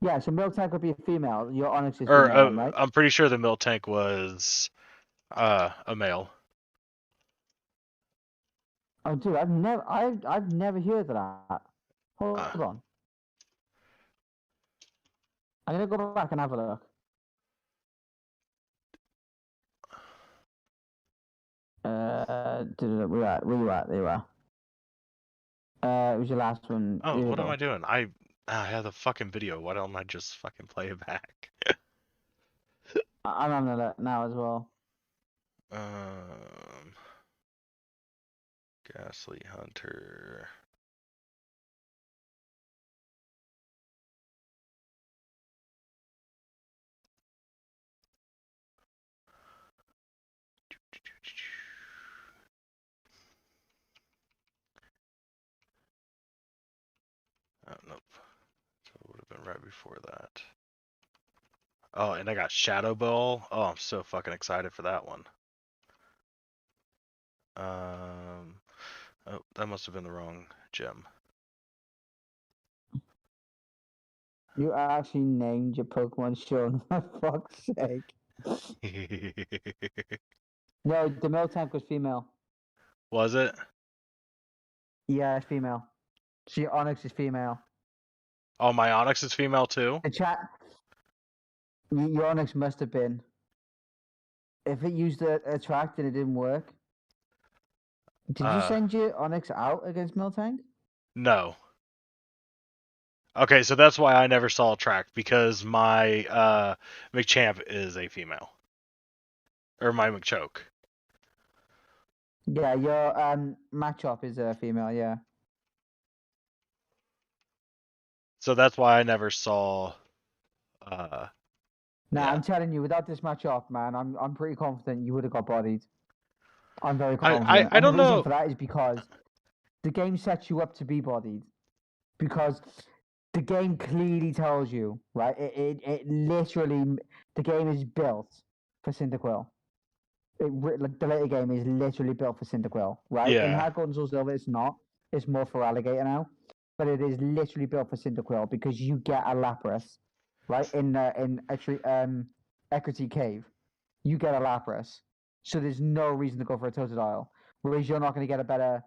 Yeah, so Miltank would be a female. Your Onyx is female, right? I'm pretty sure the Miltank was a male. Oh, dude, I've never heard of that. Hold on. I'm gonna go back and have a look. Where you at? There you are. It was your last one. Oh, what am I doing? I have the fucking video. Why don't I just fucking play it back? I'm having a look now as well. Ghastly Hunter. before that? Oh, and I got Shadow Ball. Oh, I'm so fucking excited for that one. Oh, that must have been the wrong gem. You actually named your Pokemon Sean, for fuck's sake. No, the Miltank was female. Was it? Yeah, it's female. See, Onyx is female. Oh, my Onyx is female too? The chat. Your Onyx must have been. If it used the attract and it didn't work. Did you send your Onyx out against Miltank? No. Okay, so that's why I never saw Attract, because my Machamp is a female. Or my Machoke. Yeah, your Machop is a female, yeah. So that's why I never saw Nah, yeah. I'm telling you, without this Machop, man, I'm pretty confident you would have got bodied. I'm very confident. I don't the reason know. for that is because the game sets you up to be bodied. Because the game clearly tells you, right? It literally, the game is built for Cyndaquil. Like the later game is literally built for Cyndaquil, right? In Yeah. Heart Gold and Soul Silver, it's not. It's more for Alligator now, but it is literally built for Cyndaquil because you get a Lapras, right? In actually Equity Cave, you get a Lapras, so there's no reason to go for a Totodile. Whereas you're not going to get a better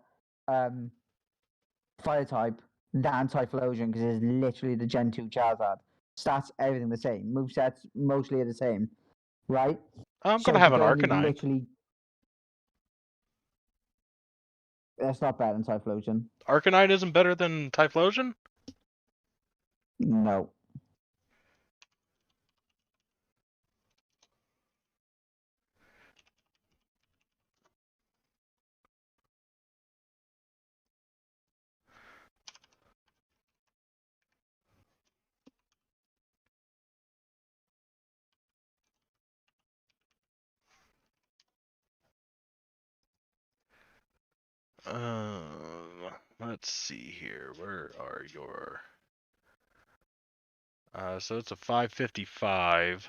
Fire type than Typhlosion because it's literally the Gen 2 Charizard. Stats, everything the same. Movesets mostly are the same, right? I'm gonna have an the game is Arcanine. Literally, that's not better than Typhlosion. Arcanine isn't better than Typhlosion? No. Let's see here. Where are your? So it's a 555.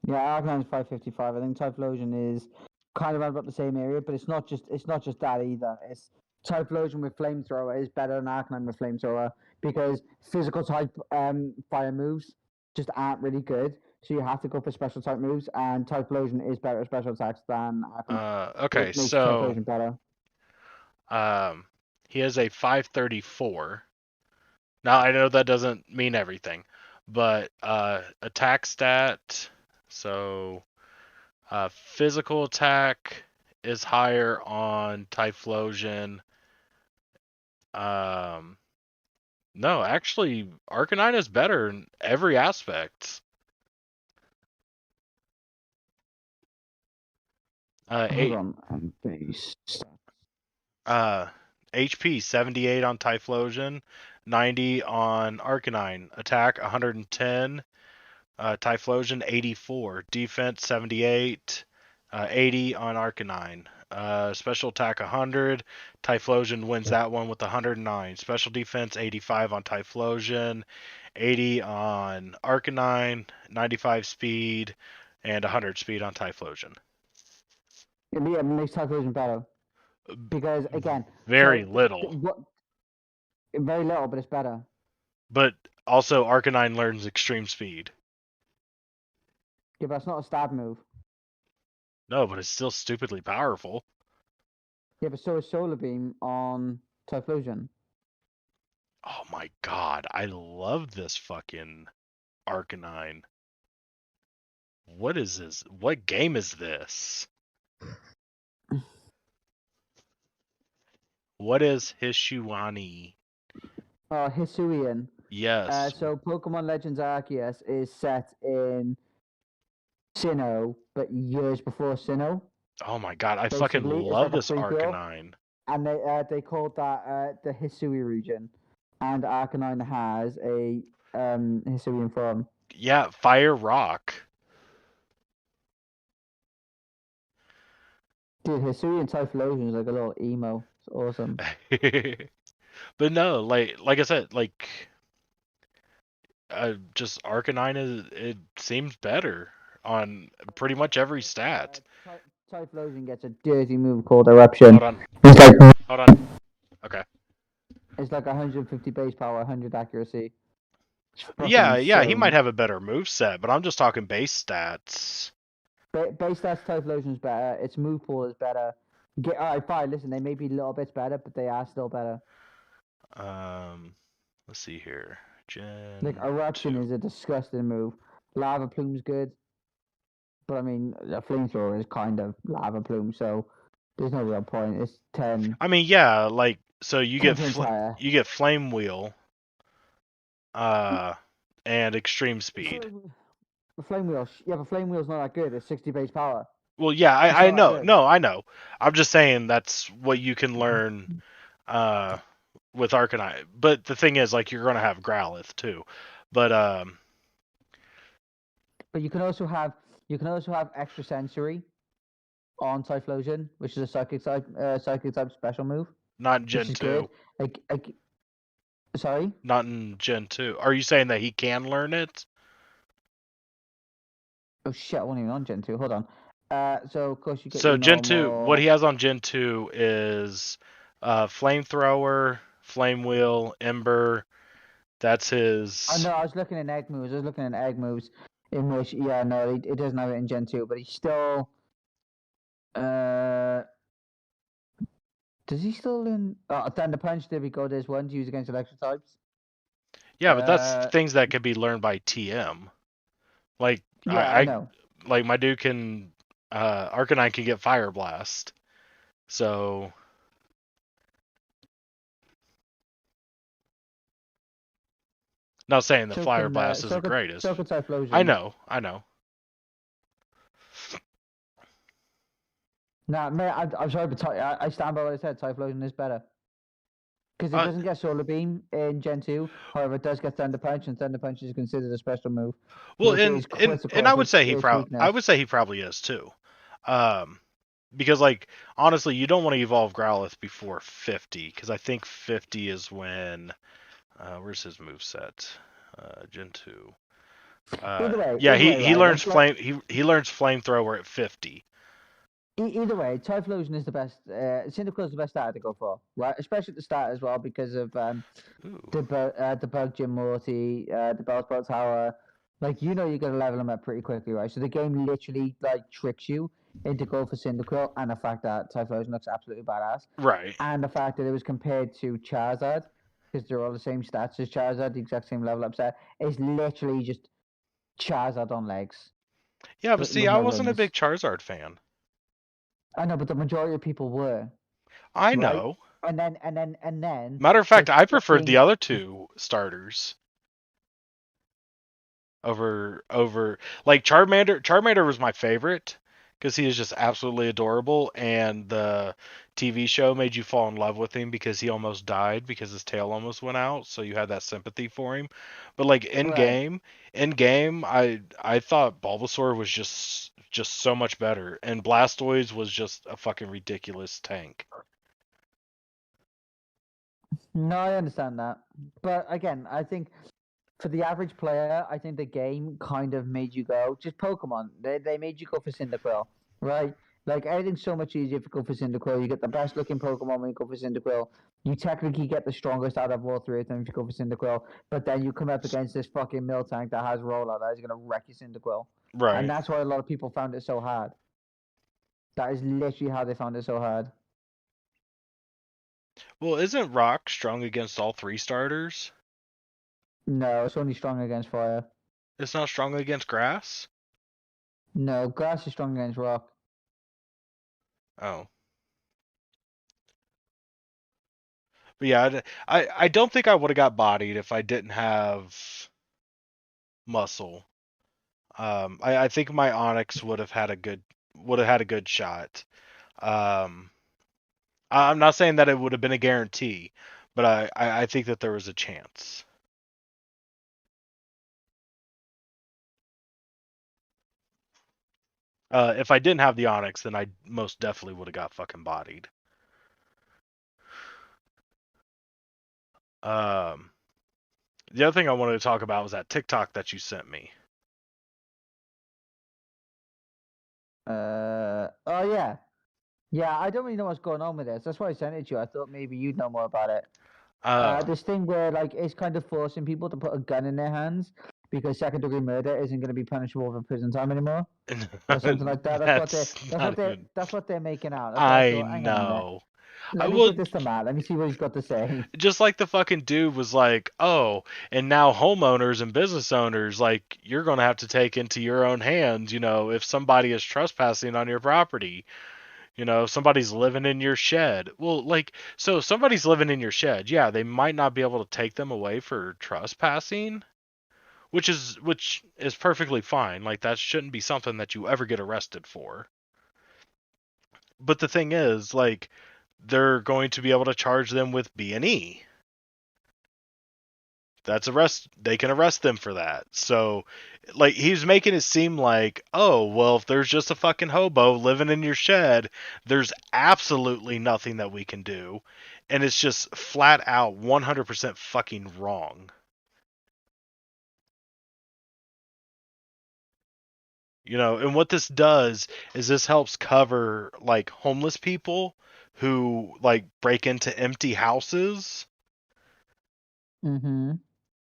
Yeah, Arcanine's 555. I think Typhlosion is kind of around about the same area, but it's not just that either. It's Typhlosion with Flamethrower is better than Arcanine with Flamethrower because physical type fire moves just aren't really good. So you have to go for special type moves, and Typhlosion is better at special attacks than Arcanine. Okay, Which makes so Typhlosion better. he has a 534. Now I know that doesn't mean everything, but attack stat. So physical attack is higher on Typhlosion. No, actually, Arcanine is better in every aspect. Hold on, base stats. HP 78 on Typhlosion, 90 on Arcanine, attack 110, Typhlosion 84, defense 78, 80 on Arcanine. Special attack 100. Typhlosion wins that one with 109. Special defense 85 on Typhlosion, 80 on Arcanine, 95 speed, and 100 speed on Typhlosion. Yeah, it makes Typhlosion better because again, Very little. Very little, but it's better. But also, Arcanine learns extreme speed. Yeah, but it's not a stab move. No, but it's still stupidly powerful. Yeah, but so is Solar Beam on Typhlosion. Oh my god, I love this fucking Arcanine. What is this? What game is this? What is Hisuian? Hisuian. Yes. So Pokemon Legends Arceus is set in Sinnoh, but years before Sinnoh. Oh my god, I fucking love this Arcanine. And they called that the Hisui region, and Arcanine has a Hisuian form. Yeah, Fire Rock. Dude, Hisuian Typhlosion is like a little emo. It's awesome. But no, like I said, like just Arcanine it seems better on pretty much every stat. Typhlosion gets a dirty move called Eruption. Hold on. It's like Hold on. Okay. it's like 150 base power, 100 accuracy. It's fucking Yeah, he insane. might have a better move set, but I'm just talking base stats. Base stats Typhlosion's better. Its move pool is better. Alright, fine. Listen, they may be little bits better, but they are still better. Let's see here. Like Eruption 2. is a disgusting move. Lava Plume's good, but I mean, a Flamethrower is kind of Lava Plume, so there's no real point. It's 10. I mean, yeah, like so you get Times higher. Flame Wheel, and Extreme Speed. Flame Wheel, yeah, but Flame Wheel's not that good. It's 60 base power. Well, yeah, It's I not know, good. no, I know. I'm just saying that's what you can learn, with Arcanine. But the thing is, like, you're gonna have Growlithe too, but But you can also have extra sensory on Typhlosion, which is a psychic type special move, not in which Gen is 2. good. Sorry. Not in Gen 2. Are you saying that he can learn it? Oh shit! I wasn't even on Gen 2. Hold on. So of course you get So your Gen 2, normal... what he has on Gen 2 is Flamethrower, Flame Wheel, Ember. That's his. I know. I was looking at egg moves. In which, yeah, no, it doesn't have it in Gen 2, but he's still. Does he still learn? Oh, Thunder Punch. There we go. There's one to use against electric types. Yeah, but that's things that can be learned by TM. Like Yeah, I know. Like my dude can Arcanine can get Fire Blast. So not saying that Fire Blast is the greatest. So could Typhlosion. I know. Nah, man, I'm sorry, but I stand by what I said. Typhlosion is better. Because it doesn't get Solar Beam in Gen 2. However, it does get Thunder Punch, and Thunder Punch is considered a special move. Well, and I would say he probably is too. Because like honestly, you don't want to evolve Growlithe before 50, because I think 50 is when where's his moveset? Gen 2. He learns he learns Flamethrower at 50. Either way, Typhlosion is the best. Cyndaquil is the best starter to go for, right? Especially at the start as well, because of the Bug Gym Morty, the Bellsprout Tower. Like, you're going to level them up pretty quickly, right? So the game literally like tricks you into go for Cyndaquil, and the fact that Typhlosion looks absolutely badass, right? And the fact that it was compared to Charizard, because they're all the same stats as Charizard, the exact same level up set. It's literally just Charizard on legs. Yeah, but see, I wasn't a big Charizard fan. I know, but the majority of people were. I know. And then. Matter of fact, I preferred the other two starters over like Charmander. Charmander was my favorite because he is just absolutely adorable, and the TV show made you fall in love with him because he almost died because his tail almost went out, so you had that sympathy for him. But like in game, I thought Bulbasaur was just so much better, and Blastoise was just a fucking ridiculous tank. No, I understand that, but again, I think for the average player, I think the game kind of made you go just Pokemon. They made you go for Cyndaquil, right? Like, everything's so much easier if you go for Cyndaquil. You get the best looking Pokemon when you go for Cyndaquil. You technically get the strongest out of all three of them if you go for Cyndaquil. But then you come up against this fucking Miltank that has Rollout that is going to wreck your Cyndaquil. Right. And that's why a lot of people found it so hard. That is literally how they found it so hard. Well, isn't Rock strong against all three starters? No, it's only strong against fire. It's not strong against grass? No, grass is strong against rock. Oh. But yeah, I don't think I would have got bodied if I didn't have muscle. I think my Onix would have had a good shot. I'm not saying that it would have been a guarantee, but I think that there was a chance. If I didn't have the Onix, then I most definitely would have got fucking bodied. The other thing I wanted to talk about was that TikTok that you sent me. Oh yeah, yeah. I don't really know what's going on with this. That's why I sent it to you. I thought maybe you'd know more about it. This thing where like it's kind of forcing people to put a gun in their hands because second-degree murder isn't going to be punishable for prison time anymore, or something like that. That's what they're making out. That's what I I thought. Hang on a minute. know. Let me Well, give this to Matt. Let me see what he's got to say. just like the fucking dude was like, oh, and now homeowners and business owners, like, you're going to have to take into your own hands, if somebody is trespassing on your property, if somebody's living in your shed. Well, like, so if somebody's living in your shed, yeah, they might not be able to take them away for trespassing, which is perfectly fine. Like, that shouldn't be something that you ever get arrested for. But the thing is, like, they're going to be able to charge them with B&E. They can arrest them for that. So, like, he's making it seem like, oh, well, if there's just a fucking hobo living in your shed, there's absolutely nothing that we can do. And it's just flat out 100% fucking wrong. And what this does is this helps cover, like, homeless people who, like, break into empty houses. Mm-hmm.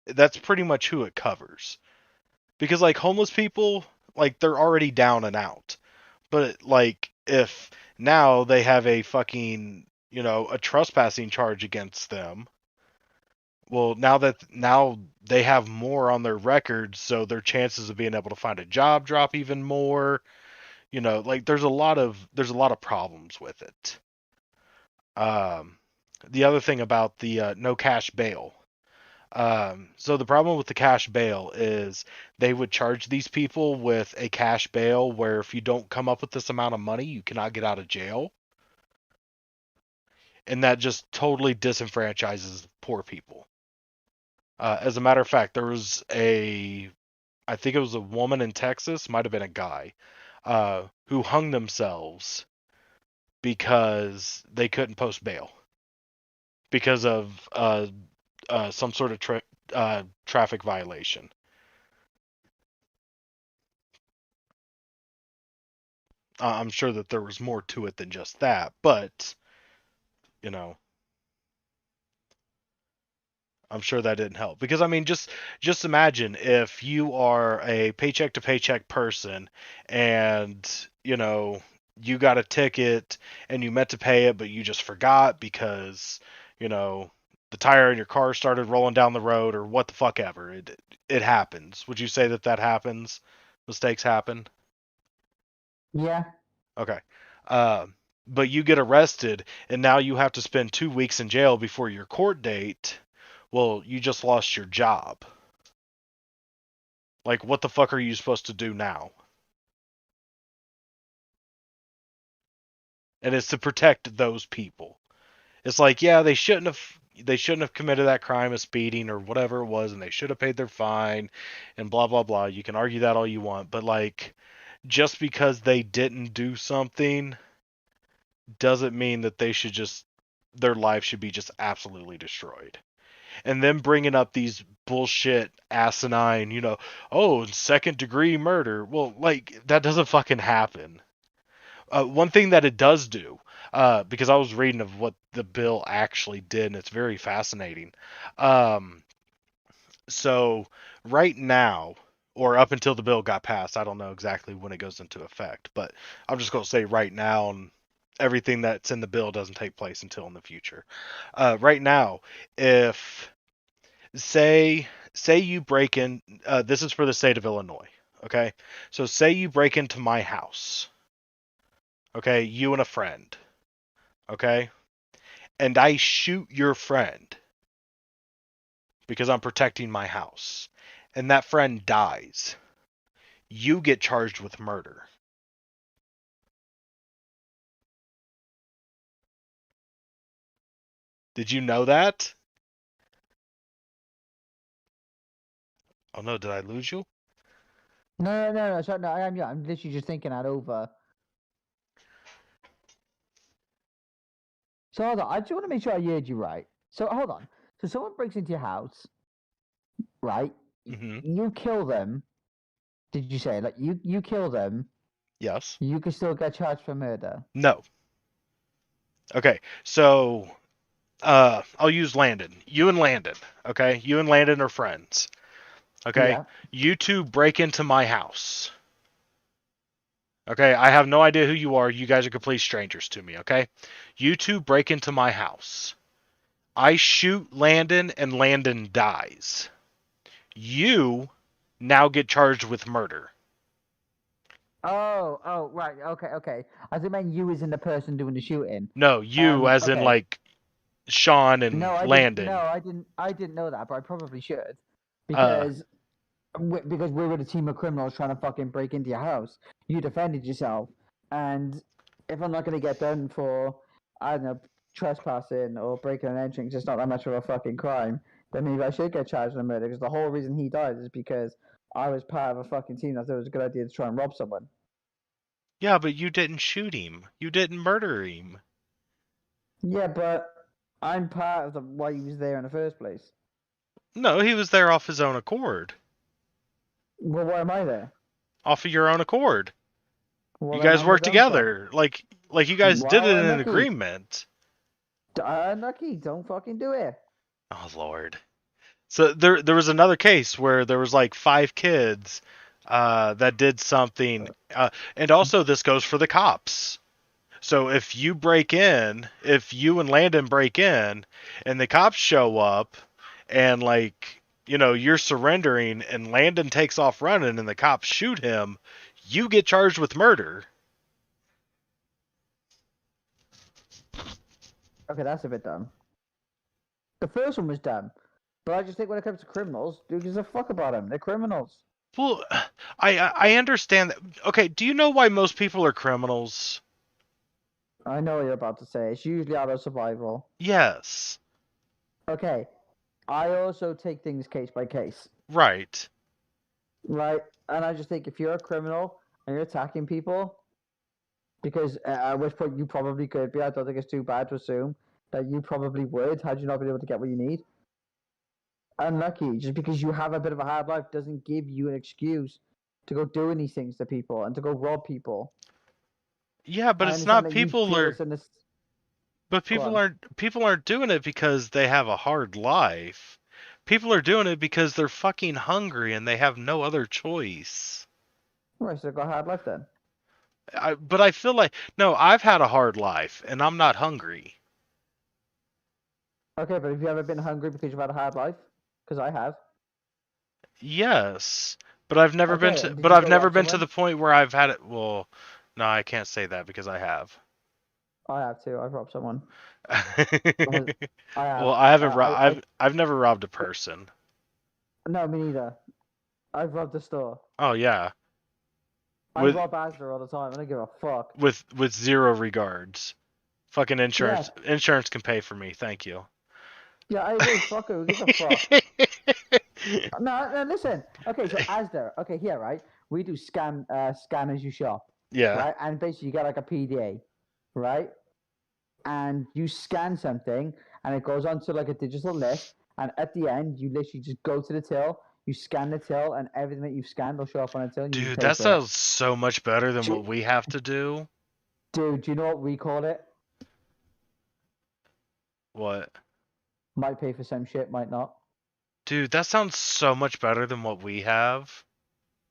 That's pretty much who it covers. Because, like, homeless people, like, they're already down and out. But, like, if now they have a fucking, a trespassing charge against them, well, now they have more on their record, so their chances of being able to find a job drop even more. Like, there's a lot of problems with it. The other thing about the no cash bail. So the problem with the cash bail is they would charge these people with a cash bail where if you don't come up with this amount of money, you cannot get out of jail. And that just totally disenfranchises poor people. As a matter of fact, there was I think it was a woman in Texas, might have been a guy, who hung themselves because they couldn't post bail because of some sort of traffic violation. I'm sure that there was more to it than just that, but I'm sure that didn't help. Because I mean, just imagine if you are a paycheck to paycheck person and you got a ticket and you meant to pay it, but you just forgot because the tire in your car started rolling down the road or what the fuck ever. It happens. Would you say that happens? Mistakes happen? Yeah. Okay. But you get arrested and now you have to spend 2 weeks in jail before your court date. Well, you just lost your job. Like, what the fuck are you supposed to do now? And it's to protect those people. It's like, yeah, they shouldn't have committed that crime of speeding or whatever it was, and they should have paid their fine and blah blah blah. You can argue that all you want, but like, just because they didn't do something doesn't mean that their life should be just absolutely destroyed. And then bringing up these bullshit asinine, second degree murder. Well, like, that doesn't fucking happen. One thing that it does do, because I was reading of what the bill actually did, and it's very fascinating. So right now, or up until the bill got passed, I don't know exactly when it goes into effect, but I'm just going to say right now, and everything that's in the bill doesn't take place until in the future. Right now, if say you break in, this is for the state of Illinois, okay? So say you break into my house, okay, you and a friend, okay, and I shoot your friend because I'm protecting my house, and that friend dies, you get charged with murder. Did you know that? Oh no, did I lose you? No. Sorry, no, I am. Yeah, I'm literally just thinking that over. So hold on. I just want to make sure I heard you right. So hold on. So someone breaks into your house. right? Hmm. You kill them. Did you say like you kill them? Yes. You can still get charged for murder. No. Okay. So, I'll use Landon. You and Landon. Okay. You and Landon are friends. Okay. Yeah. You two break into my house. Okay. I have no idea who you are. You guys are complete strangers to me. Okay. You two break into my house. I shoot Landon and Landon dies. You now get charged with murder. Oh, right. Okay. I think meant you as in the person doing the shooting. No, you as in Okay. like Sean and No, I didn't. No, Landon. I didn't. I didn't know that, but I probably should, Uh, because because we were a team of criminals trying to fucking break into your house. You defended yourself, and if I'm not gonna get done for, I don't know, trespassing or breaking and entering, 'cause it's not that much of a fucking crime, then maybe I should get charged with murder. Because the whole reason he died is because I was part of a fucking team that thought it was a good idea to try and rob someone. yeah, but you didn't shoot him. You didn't murder him. Yeah, but I'm part of the why he was there in the first place. No, he was there off his own accord. Well, why am I there? Off of your own accord. Well, You then guys I'm the worked dumb fuck. together. Like you guys did it Well, in an unlucky. agreement. Unlucky. Don't fucking do it. Oh Lord. So there was another case where there was like 5 kids that did something, and also this goes for the cops. So if you and Landon break in, and the cops show up, and like you're surrendering, and Landon takes off running, and the cops shoot him, you get charged with murder. Okay, that's a bit dumb. The first one was dumb, but I just think when it comes to criminals, who gives a fuck about them? They're criminals. Well, I understand that. Okay, do you know why most people are criminals? I know what you're about to say. It's usually out of survival. Yes. Okay, I also take things case by case, Right. right? And I just think if you're a criminal and you're attacking people, because at which point you probably could be, I don't think it's too bad to assume that you probably would, had you not been able to get what you need. Unlucky, just because you have a bit of a hard life doesn't give you an excuse to go doing these things to people and to go rob people. Yeah, but I it's understand not that you people feel are. this in this. But Go on. people aren't doing it because they have a hard life. People are doing it because they're fucking hungry and they have no other choice. Right, so got a hard life then. But I feel like no, I've had a hard life and I'm not hungry. Okay, but have you ever been hungry because you've had a hard life? Because I have. Yes, but I've never been Okay, to. and did But you I've go never rob been to someone? the point where I've had it. Well, no, I can't say that because I have. I have too. I've robbed someone. I have. Well, I haven't. I I've never robbed a person. no, me neither. I've robbed a store. Oh yeah, I with rob Asda all the time. I don't give a fuck. with zero regards. Fucking Yeah, insurance can pay for me. Thank you. yeah. I agree. Fuck it. Who gives a fuck? No, listen. Okay, so Asda. Okay, here, right? We do scan as you shop, Yeah. right? And basically, you get like a PDA, right? And you scan something, and it goes onto like a digital list. And at the end, you literally just go to the till, you scan the till, and everything that you've scanned will show up on a till. And you Dude, pay that for it. sounds so much better than Do- what we have to do. Dude, do you know what we call it? What? Might pay for some shit, might not. Dude, that sounds so much better than what we have.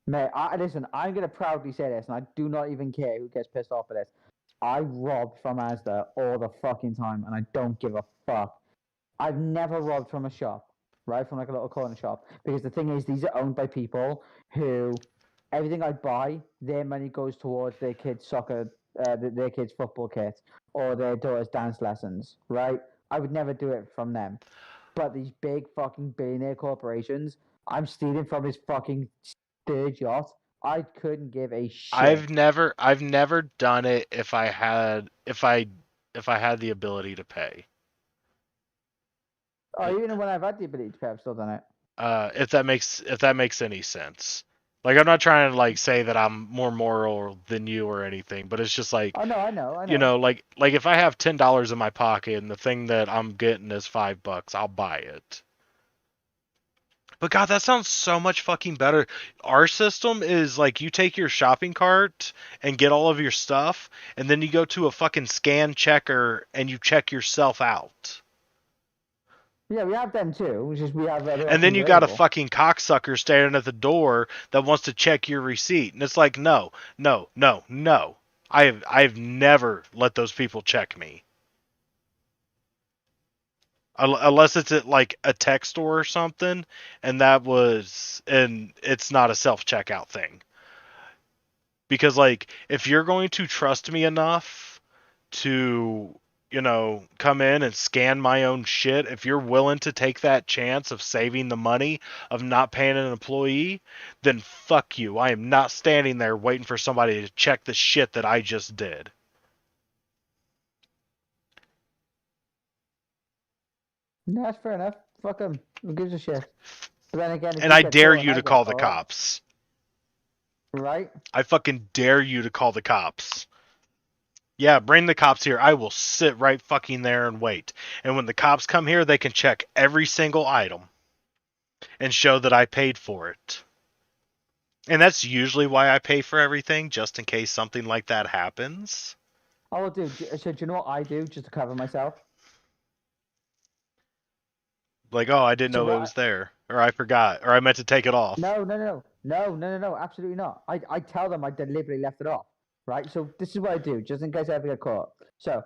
Mate, listen, I'm gonna proudly say this, and I do not even care who gets pissed off at this. I rob from Asda all the fucking time, and I don't give a fuck. I've never robbed from a shop, right? From like a little corner shop, because the thing is, these are owned by people who everything I buy, their money goes towards their kids' soccer, their kids' football kit, or their daughter's dance lessons, right? I would never do it from them. But these big fucking billionaire corporations, I'm stealing from his fucking third yacht. I couldn't give a shit. I've never done it if I had the ability to pay. Oh, even when I've had the ability to pay, I've still done it. If that makes any sense. Like I'm not trying to like say that I'm more moral than you or anything, but it's just like Oh no, I know. you know, like if I have $10 in my pocket and the thing that I'm getting is $5, I'll buy it. But God, that sounds so much fucking better. Our system is like you take your shopping cart and get all of your stuff, and then you go to a fucking scan checker and you check yourself out. Yeah, we have them too. It's just we have other And then options you got a available. fucking cocksucker standing at the door that wants to check your receipt. And it's like, no, no, no, no. I've never let those people check me. Unless it's at like a tech store or something, and it's not a self-checkout thing. Because like if you're going to trust me enough to, come in and scan my own shit, if you're willing to take that chance of saving the money of not paying an employee, then fuck you. I am not standing there waiting for somebody to check the shit that I just did. No, that's fair enough. Fuck them. Who gives a shit? But then again, if And I get dare caught and you I to get call the caught, cops. Right? I fucking dare you to call the cops. Yeah, bring the cops here. I will sit right fucking there and wait. And when the cops come here, they can check every single item and show that I paid for it. And that's usually why I pay for everything, just in case something like that happens. I will do. So do you know what I do just to cover myself? Like, oh, I didn't So know it was there. Or I forgot. Or I meant to take it off. No, absolutely not. I tell them I deliberately left it off, right? So this is what I do, just in case I ever get caught. So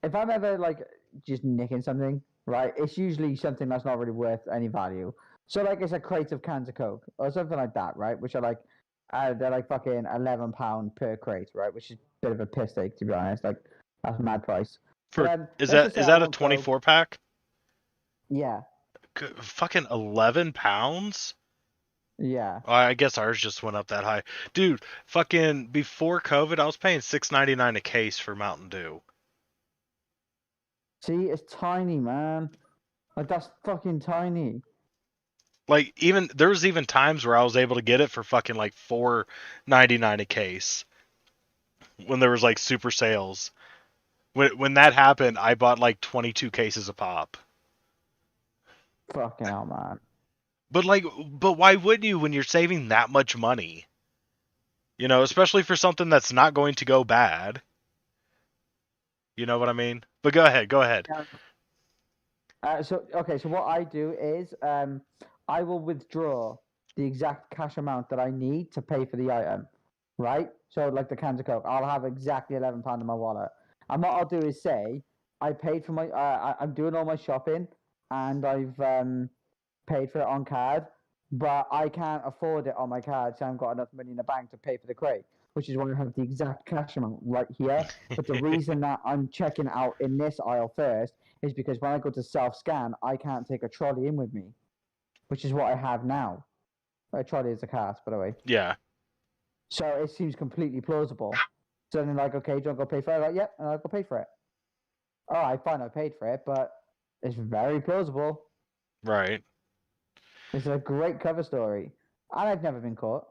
if I'm ever like just nicking something, right, it's usually something that's not really worth any value. So like it's a crate of cans of Coke or something like that, right? Which are like, they're like fucking £11 per crate, right? Which is a bit of a piss take, to be honest. Like that's a mad price. For But, is let's that just say is I that a want Coke. 24 pack? Yeah, Fucking 11 pounds? yeah. Oh, I guess ours just went up that high. Dude, fucking before COVID, I was paying $6.99 a case for Mountain Dew. See, it's tiny, man. Like that's fucking tiny. Like even there was even times where I was able to get it for fucking like $4.99 a case when there was like super sales. When that happened, I bought like 22 cases of pop. Fucking hell, man. But why wouldn't you when you're saving that much money? Especially for something that's not going to go bad. You know what I mean? But go ahead. So what I do is I will withdraw the exact cash amount that I need to pay for the item, right? So like the cans of Coke, I'll have exactly £11 in my wallet, and what I'll do is say I paid for my I'm doing all my shopping, and I've paid for it on card, but I can't afford it on my card, so I haven't got enough money in the bank to pay for the crate, which is why I have the exact cash amount right here. But the reason that I'm checking out in this aisle first is because when I go to self-scan, I can't take a trolley in with me, which is what I have now. A trolley is a cart, by the way. Yeah. So it seems completely plausible. So then like, okay, do you want to go pay for it? I'm like, yep, and I'll go pay for it. All right, fine, I paid for it, but it's very plausible. Right. It's a great cover story. And I've never been caught.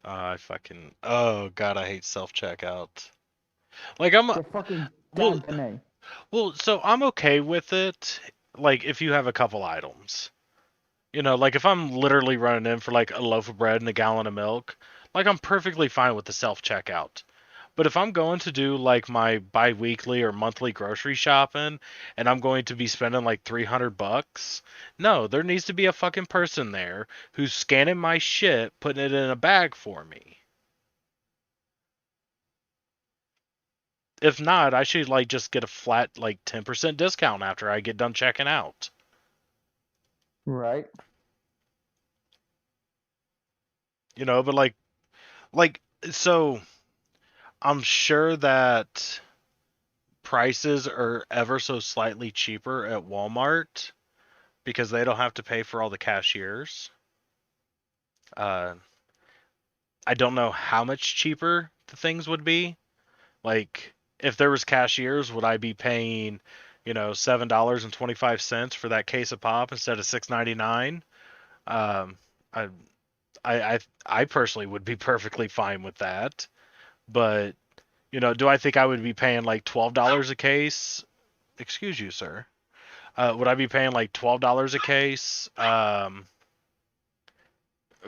Oh god, I hate self-checkout. Like I'm They're fucking well, damn to me. well, so I'm okay with it. Like if you have a couple items. Like if I'm literally running in for like a loaf of bread and a gallon of milk, like I'm perfectly fine with the self-checkout. But if I'm going to do like my bi-weekly or monthly grocery shopping and I'm going to be spending like $300, no, there needs to be a fucking person there who's scanning my shit, putting it in a bag for me. If not, I should like just get a flat like 10% discount after I get done checking out. Right. But like so I'm sure that prices are ever so slightly cheaper at Walmart because they don't have to pay for all the cashiers. I don't know how much cheaper the things would be. Like, if there was cashiers, would I be paying, $7.25 for that case of pop instead of $6.99? Um, I, I personally would be perfectly fine with that. But, do I think I would be paying like $12 a case? Excuse you, sir. Would I be paying like $12 a case?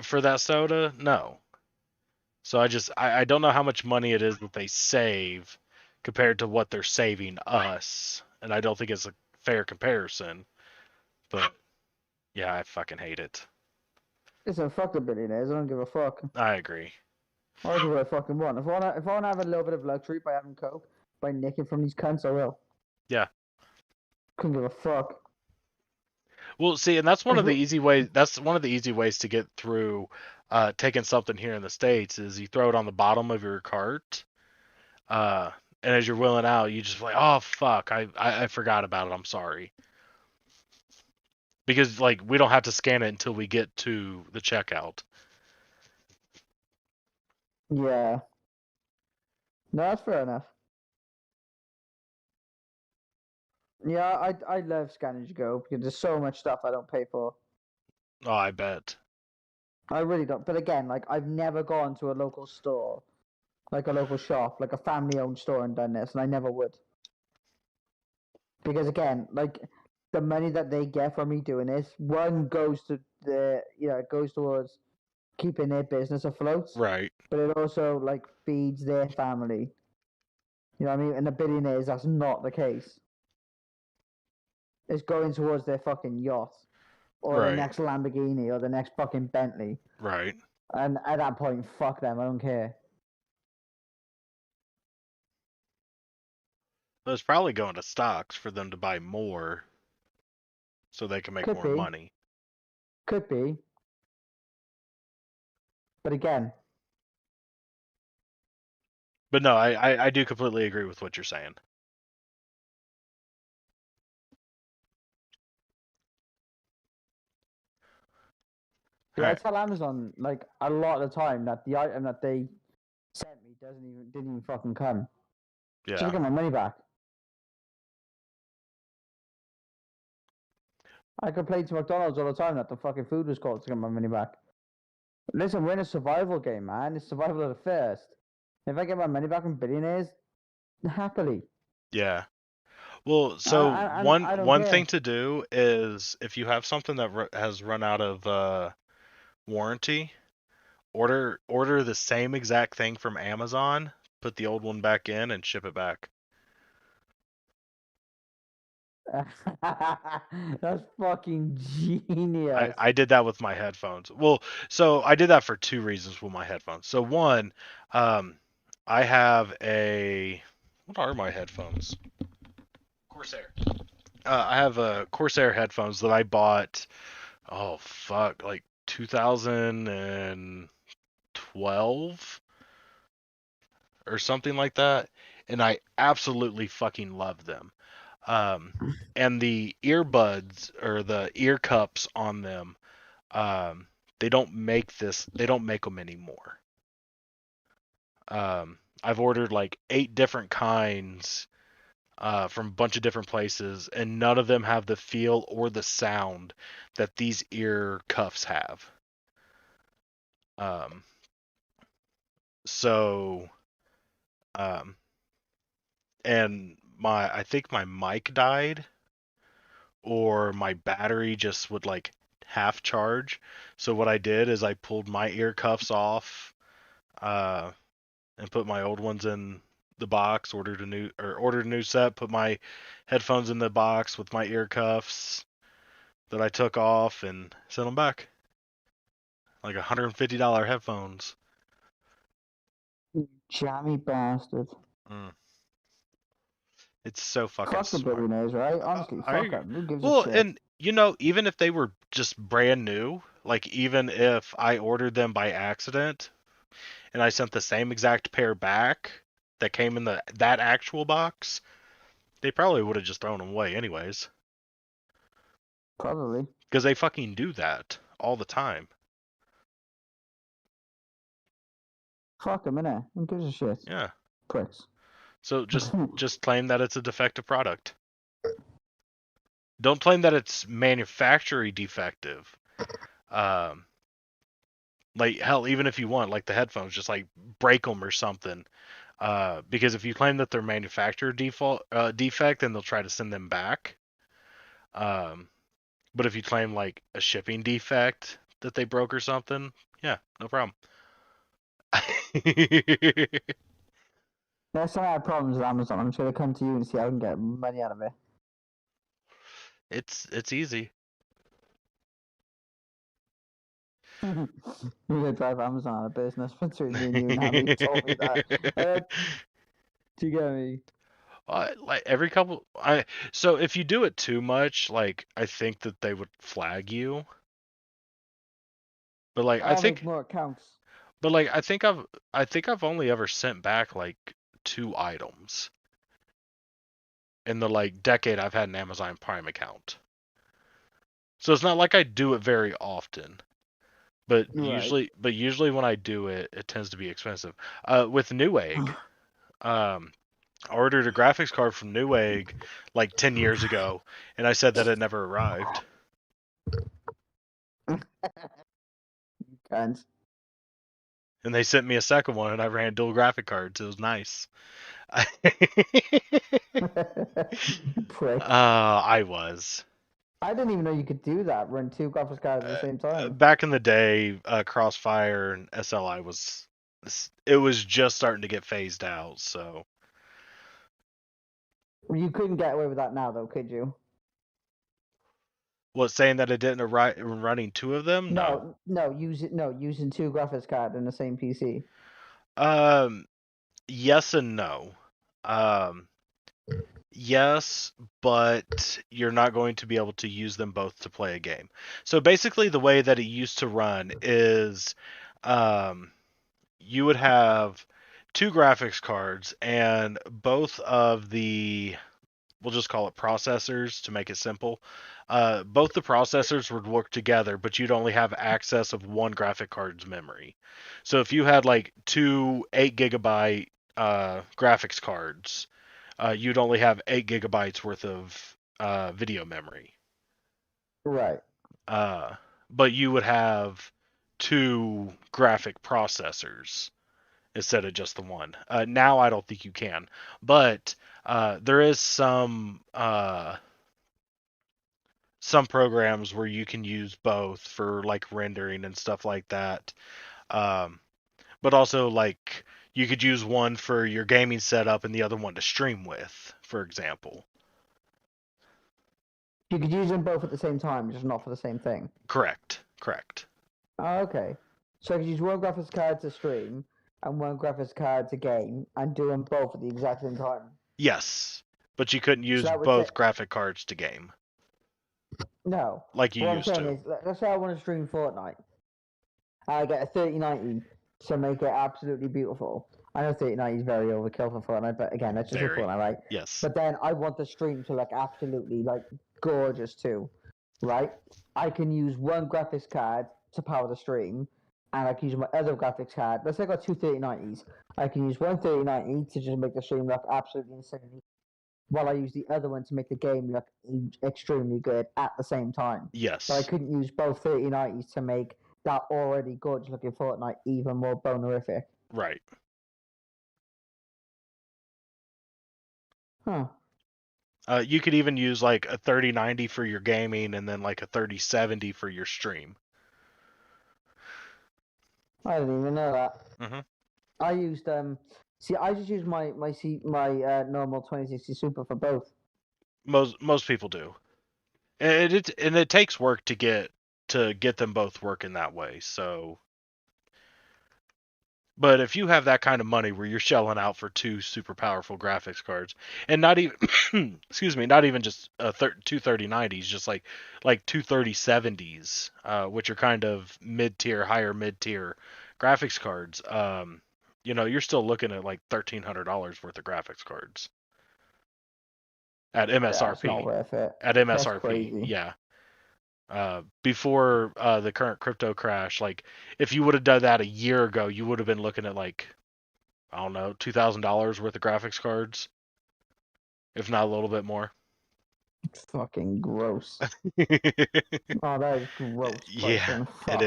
for that soda? No. So I don't know how much money it is that they save compared to what they're saving us, and I don't think it's a fair comparison. But yeah, I fucking hate it. Listen, fuck the billionaires. I don't give a fuck. I agree. I'll do what I fucking want. If I wanna have a little bit of luxury by having coke, by nicking from these cunts, I will. Yeah. Couldn't give a fuck. Well, see, and that's one of the easy ways. That's one of the easy ways to get through taking something here in the States is you throw it on the bottom of your cart, and as you're wheeling out, you just like, oh fuck, I forgot about it. I'm sorry. Because like we don't have to scan it until we get to the checkout. Yeah. No, that's fair enough. Yeah, I love scanning to go because there's so much stuff I don't pay for. Oh, I bet. I really don't. But again, like I've never gone to a local store, like a local shop, like a family-owned store, and done this, and I never would. Because again, like the money that they get from me doing this, one goes to it goes towards keeping their business afloat, Right. but it also like feeds their family. You know what I mean? And the billionaires, that's not the case. It's going towards their fucking yacht, or Right. the next Lamborghini, or the next fucking Bentley. Right. And at that point, fuck them. I don't care. Well, it's probably going to stocks for them to buy more, so they can make Could more be. money. Could be. But again, But no, I do completely agree with what you're saying. yeah, I Alright. tell Amazon like a lot of the time that the item that they sent me didn't even fucking come. Should Yeah. get my money back. I complain to McDonald's all the time that the fucking food was cold to get my money back. Listen, we're in a survival game, man. It's survival of the fittest. If I get my money back from billionaires, happily. Yeah. Well, so I don't one care. thing to do is if you have something that has run out of warranty, order the same exact thing from Amazon, put the old one back in, and ship it back. That's fucking genius. I did that with my headphones. Well, so I did that for two reasons with my headphones. So one, I have what are my headphones? Corsair. I have a Corsair headphones that I bought. Oh fuck, like 2012 or something like that, and I absolutely fucking love them. And the earbuds or the ear cups on them, they don't make them anymore. I've ordered like 8 different kinds from a bunch of different places, and none of them have the feel or the sound that these ear cuffs have. So, and I think my mic died, or my battery just would like half charge. So what I did is I pulled my ear cuffs off, and put my old ones in the box, ordered a new set, put my headphones in the box with my ear cuffs that I took off, and sent them back. Like $150 headphones. Jammy bastard. It's so fucking Fuck the smart. billionaires, right? Honestly, I fuck them. Who gives Well, a shit? and even if they were just brand new, like even if I ordered them by accident and I sent the same exact pair back that came in that actual box, they probably would have just thrown them away anyways. Probably. Because they fucking do that all the time. Fuck them, innit? Who gives a shit? Yeah. Pricks. So just claim that it's a defective product. Don't claim that it's manufacturing defective. Like hell, even if you want, like the headphones, just like break them or something. Because if you claim that they're manufacturer defect, then they'll try to send them back. But if you claim like a shipping defect, that they broke or something, yeah, no problem. Next time I have problems with Amazon, I'm just gonna come to you and see how I can get money out of it. It's easy. You're gonna drive Amazon out of business between me and you now. You told me that. Do you get me? Like every couple, so if you do it too much, like I think that they would flag you. But like I I'll think, make more accounts. but like I think I've only ever sent back like 2 items in the like decade I've had an Amazon Prime account. So it's not like I do it very often. But Right. usually when I do it, it tends to be expensive. With Newegg, I ordered a graphics card from Newegg like 10 years ago, and I said that it never arrived. And And they sent me a second one, and I ran dual graphic cards. It was nice. prick. I was. I didn't even know you could do that. Run 2 graphics cards at the same time. Back in the day, Crossfire and SLI it was just starting to get phased out, so. You couldn't get away with that now, though, could you? What, saying that it didn't arrive running 2 of them? No. Using 2 graphics cards in the same PC. Yes and no. Yes, but you're not going to be able to use them both to play a game. So basically, the way that it used to run is, you would have 2 graphics cards, and both of the, we'll just call it processors to make it simple. Both the processors would work together, but you'd only have access of one graphic card's memory. So if you had like 2 8 GB graphics cards, you'd only have 8 GB worth of video memory. Right. But you would have 2 graphic processors instead of just the one. Now I don't think you can, but there is some programs where you can use both for like rendering and stuff like that. But also like you could use one for your gaming setup and the other one to stream with, for example. You could use them both at the same time, just not for the same thing. Correct. Oh, okay. So I could use one graphics card to stream and one graphics card to game and do them both at the exact same time. Yes, but you couldn't use both graphic cards to game. No. Like you what used I'm saying to. is, let's say I want to stream Fortnite. I get a 3090 to make it absolutely beautiful. I know 3090 is very overkill for Fortnite, but again, that's just for Fortnite, right? Yes. But then I want the stream to look absolutely like gorgeous too, right? I can use one graphics card to power the stream, and I can use my other graphics card. Let's say I got 2 3090s. I can use one 3090 to just make the stream look absolutely insane, while I use the other one to make the game look extremely good at the same time. Yes. So I couldn't use both 3090s to make that already gorgeous looking Fortnite even more bonerific. Right. Huh. You could even use like a 3090 for your gaming and then like a 3070 for your stream. I didn't even know that. Mm-hmm. I used see, I just use my normal 2060 Super for both. Most people do, and it takes work to get them both working that way. So, but if you have that kind of money where you're shelling out for 2 super powerful graphics cards, and not even not even just 2 3090s, just like 2 3070s, which are kind of higher mid-tier graphics cards, you're still looking at like $1,300 worth of graphics cards at MSRP. That's not worth it. At MSRP, that's crazy. Yeah. Before the current crypto crash, like if you would have done that a year ago, you would have been looking at like, I don't know, $2,000 worth of graphics cards, if not a little bit more. It's fucking gross. Oh, that is gross. Yeah, it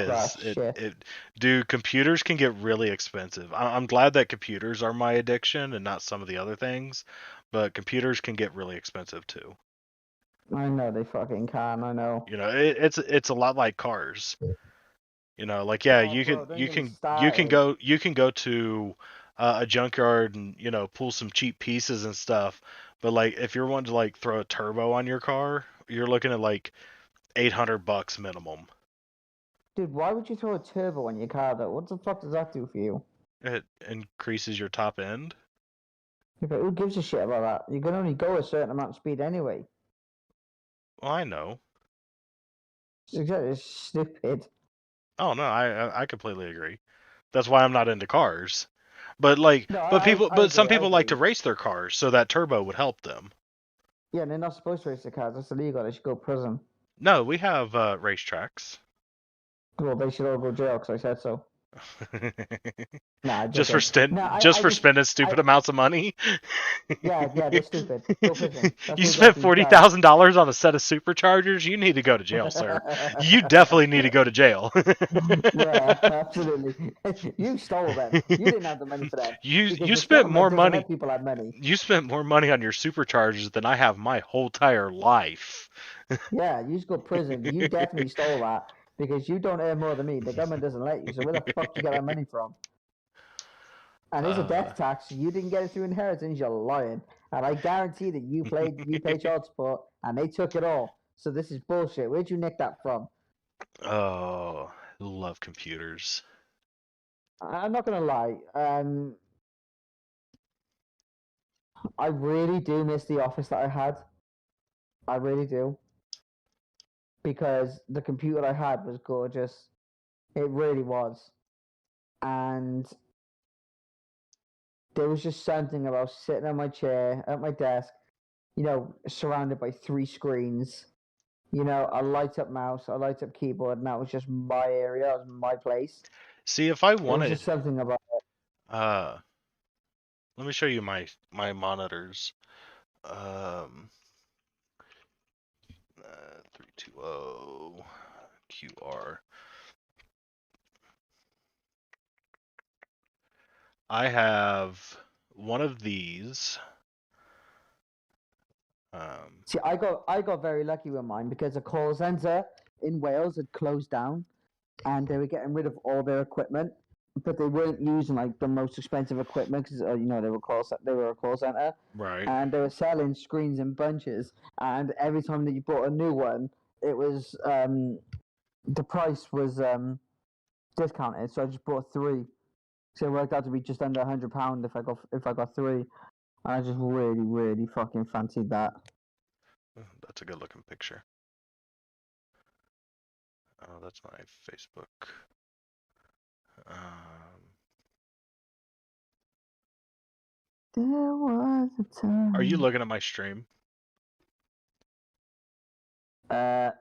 is. Dude, computers can get really expensive. I'm glad that computers are my addiction and not some of the other things, but computers can get really expensive too. I know they fucking can. I know. It's a lot like cars. You know, like yeah, Oh, you bro, can don't you get me can started. you can go to a junkyard and pull some cheap pieces and stuff. But like if you're wanting to like throw a turbo on your car, you're looking at like $800 minimum. Dude, why would you throw a turbo on your car though? What the fuck does that do for you? It increases your top end. Yeah, but who gives a shit about that? You can only go a certain amount of speed anyway. Well, I know. It's stupid. Oh no, I completely agree. That's why I'm not into cars. But like, No, I but some agree. I people like to agree. race their cars, so that turbo would help them. Yeah, and they're not supposed to race the cars. That's illegal. They should go to prison. No, we have racetracks. Well, they should all go to jail because I said so. Nah, I'm just for joking. spend No, just I for just, spending stupid amounts of money. yeah, they're stupid. Go prison. That's You what spent exactly you've done. $40,000 on a set of superchargers. You need to go to jail, sir. You definitely need to go to jail. Yeah, absolutely. You stole them. You didn't have the money for them because You this spent government more doesn't money. let people have money. You spent more money on your superchargers than I have my whole entire life. Yeah, you just go to prison. You definitely stole that because you don't earn more than me. The government doesn't let you. So where the fuck you get that money from? And there's a death tax. You didn't get it through inheritance. You're lying. And I guarantee that you paid child support, and they took it all. So this is bullshit. Where'd you nick that from? Oh, love computers. I'm not gonna lie. I really do miss the office that I had. I really do because the computer I had was gorgeous. It really was, and there was just something about sitting on my chair at my desk, surrounded by 3 screens. A light up mouse, a light up keyboard, and that was just my area, that was my place. See, if I There was wanted, just something about it. let me show you my monitors. 320 QR. I have one of these. See, I got very lucky with mine because the call center in Wales had closed down, and they were getting rid of all their equipment, but they weren't using like the most expensive equipment because they were a call center, Right. and they were selling screens in bunches, and every time that you bought a new one, it was the price was discounted. So I just bought 3, so it worked out to be just under £100 if I got 3. And I just really, really fucking fancied that. That's a good looking picture. Oh, that's my Facebook. There was a time. Are you looking at my stream? No.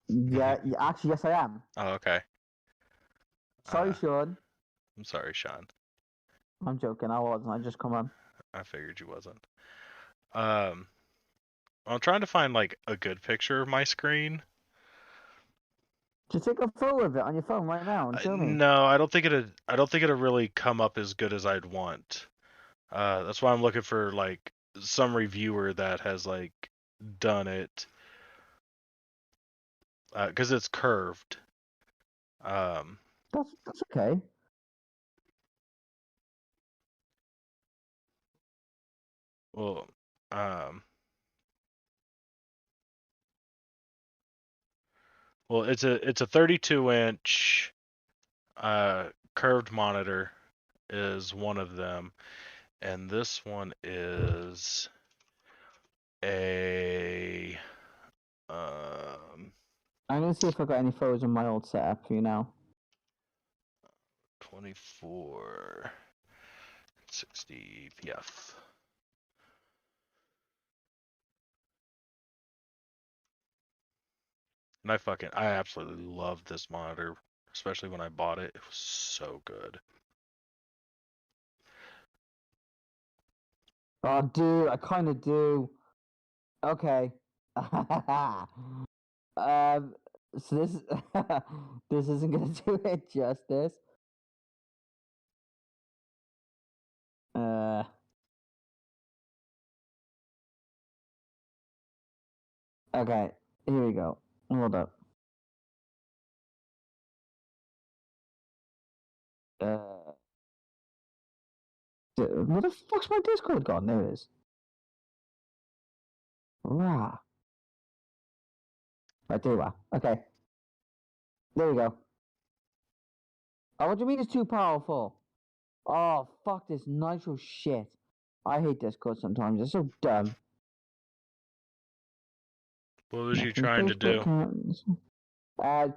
Yeah. Actually, yes, I am. Oh, okay. Sorry, Sean. I'm sorry, Sean. I'm joking. I wasn't. I just come on. I figured you wasn't. I'm trying to find like a good picture of my screen. Just take a photo of it on your phone right now and show me. No, I don't think it'd really come up as good as I'd want. That's why I'm looking for like some reviewer that has like done it, because it's curved. That's okay. Well, it's a 32-inch curved monitor is one of them, and this one is a I'm gonna see if I got any photos of my old setup for you now. 2460 PF. And I absolutely loved this monitor, especially when I bought it. It was so good. Oh, dude, I kind of do. Okay. So this this isn't gonna do it justice. Okay, here we go. Hold up. Where the fuck's my Discord gone? There it is. Rah. Right, there you are. Okay. There we go. Oh, what do you mean it's too powerful? Oh, fuck this nitro shit. I hate Discord sometimes. It's so dumb. What was you Nothing trying to Facebook do? counts.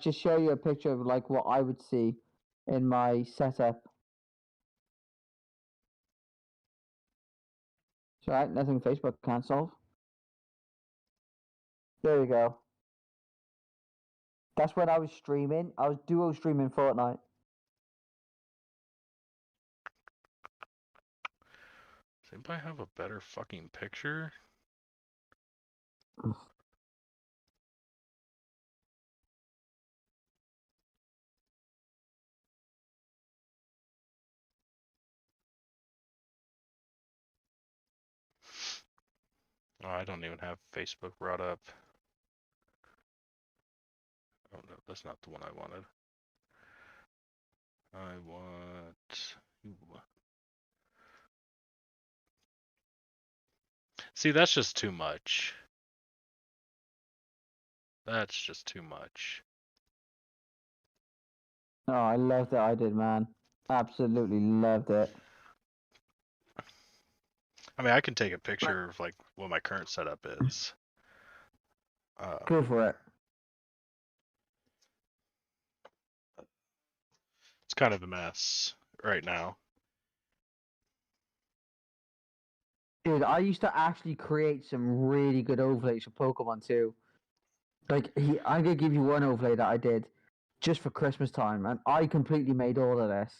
Just show you a picture of like what I would see in my setup. It's alright, nothing Facebook can't solve. There we go. That's when I was streaming. I was duo streaming Fortnite. Does anybody have a better fucking picture? Oh, I don't even have Facebook brought up. Oh no, that's not the one I wanted. I want... Ooh. See, that's just too much. That's just too much. Oh, I loved it. I did, man. Absolutely loved it. I mean, I can take a picture of like what my current setup is. Go for it. It's kind of a mess right now. Dude, I used to actually create some really good overlays for Pokemon too. Like, I'm gonna give you one overlay that I did just for Christmas time, and I completely made all of this.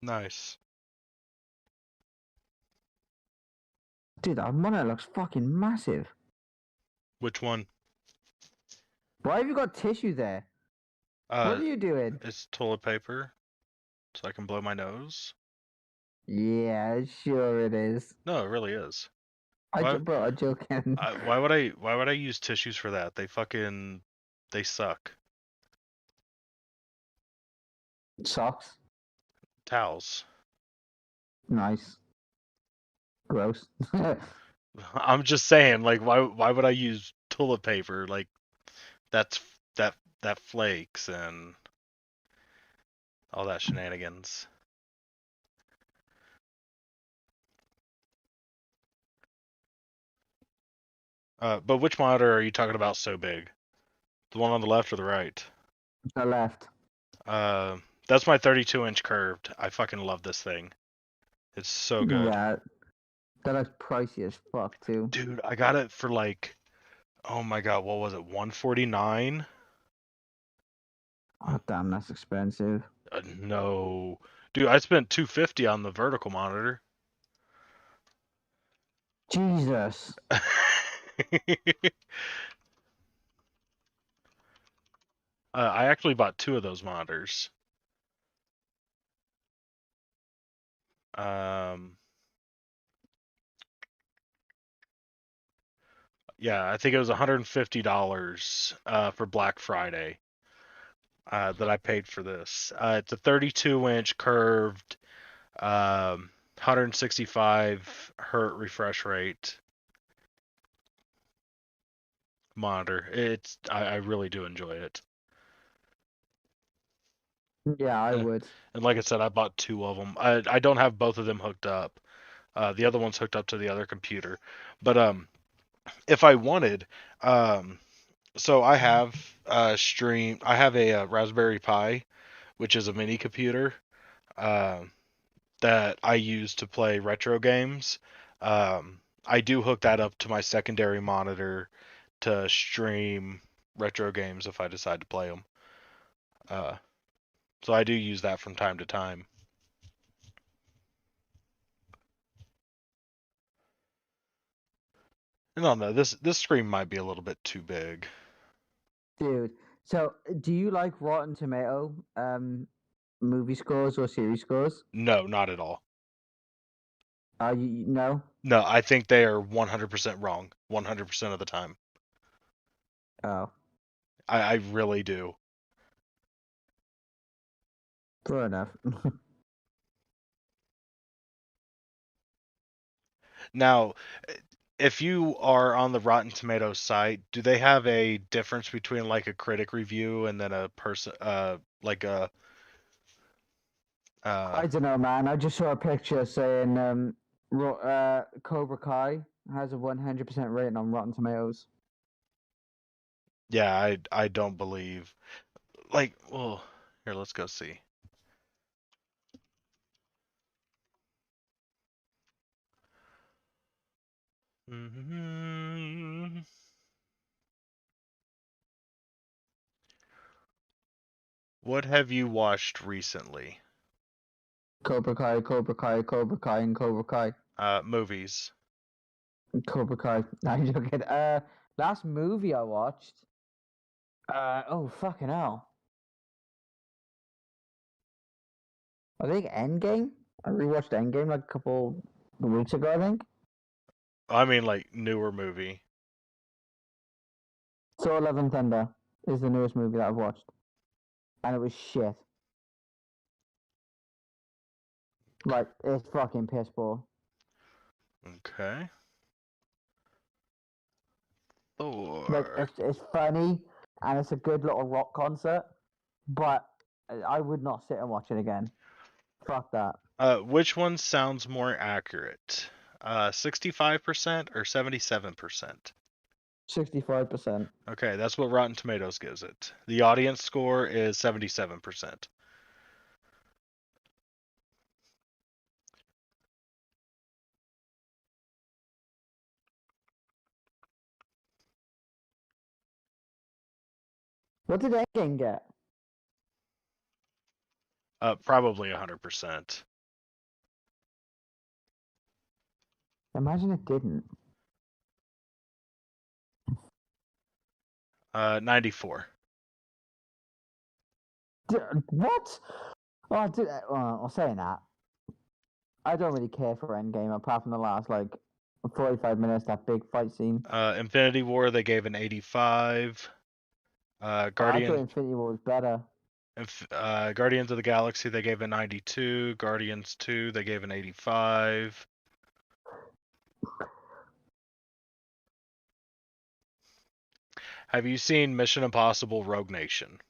Nice. Dude, that monitor looks fucking massive. Which one? Why have you got tissue there? What are you doing? It's toilet paper, so I can blow my nose. Yeah, sure it is. No, it really is. Bro, I'm joking. Why would I use tissues for that? They suck. Socks. Towels. Nice. Gross. I'm just saying, like, why would I use toilet paper? Like, that flakes and all that shenanigans. But which monitor are you talking about so big? The one on the left or the right? The left. That's my 32-inch curved. I fucking love this thing. It's so good. Yeah. That looks pricey as fuck too. Dude, I got it for like, oh my god, what was it? $149? Oh damn, that's expensive. No. Dude, I spent $250 on the vertical monitor. Jesus. I actually bought 2 of those monitors. Yeah, I think it was $150 for Black Friday that I paid for this. It's a 32-inch curved 165 hertz refresh rate monitor. I really do enjoy it. Yeah, I would. And like I said, I bought 2 of them. I don't have both of them hooked up. The other one's hooked up to the other computer. But if I wanted, so I have I have a Raspberry Pi, which is a mini computer that I use to play retro games. I do hook that up to my secondary monitor to stream retro games if I decide to play them. So I do use that from time to time. No, this screen might be a little bit too big. Dude, so do you like Rotten Tomato movie scores or series scores? No, not at all. No. No, I think they are 100% wrong 100% of the time. Oh, I really do. fair enough. Now, if you are on the Rotten Tomatoes site, do they have a difference between like a critic review and then a person, like a, I don't know, man. I just saw a picture saying Cobra Kai has a 100% rating on Rotten Tomatoes. yeah, I don't believe, like, well, here, let's go see. What have you watched recently? Cobra Kai, Cobra Kai, Cobra Kai, and Cobra Kai. Movies. Cobra Kai. No, I'm joking. Last movie I watched. Oh fucking hell. I think Endgame. I rewatched Endgame like a couple of weeks ago. I think. I mean, like, newer movie. Thor: Love and Thunder is the newest movie that I've watched, and it was shit. Like it's fucking piss poor. Okay. Like Thor. it's funny and it's a good little rock concert, but I would not sit and watch it again. Fuck that. Which one sounds more accurate? 65% or 77%? 65%. Okay, that's what Rotten Tomatoes gives it. The audience score is 77%. What did Endgame get? Probably 100%. Imagine it didn't. 94. What? Oh, well, saying that, I don't really care for Endgame apart from the last like 45 minutes, that big fight scene. Infinity War, they gave an 85. I thought Guardian, Infinity War was better. Guardians of the Galaxy, they gave a 92. Guardians 2, they gave an 85. Have you seen Mission Impossible Rogue Nation?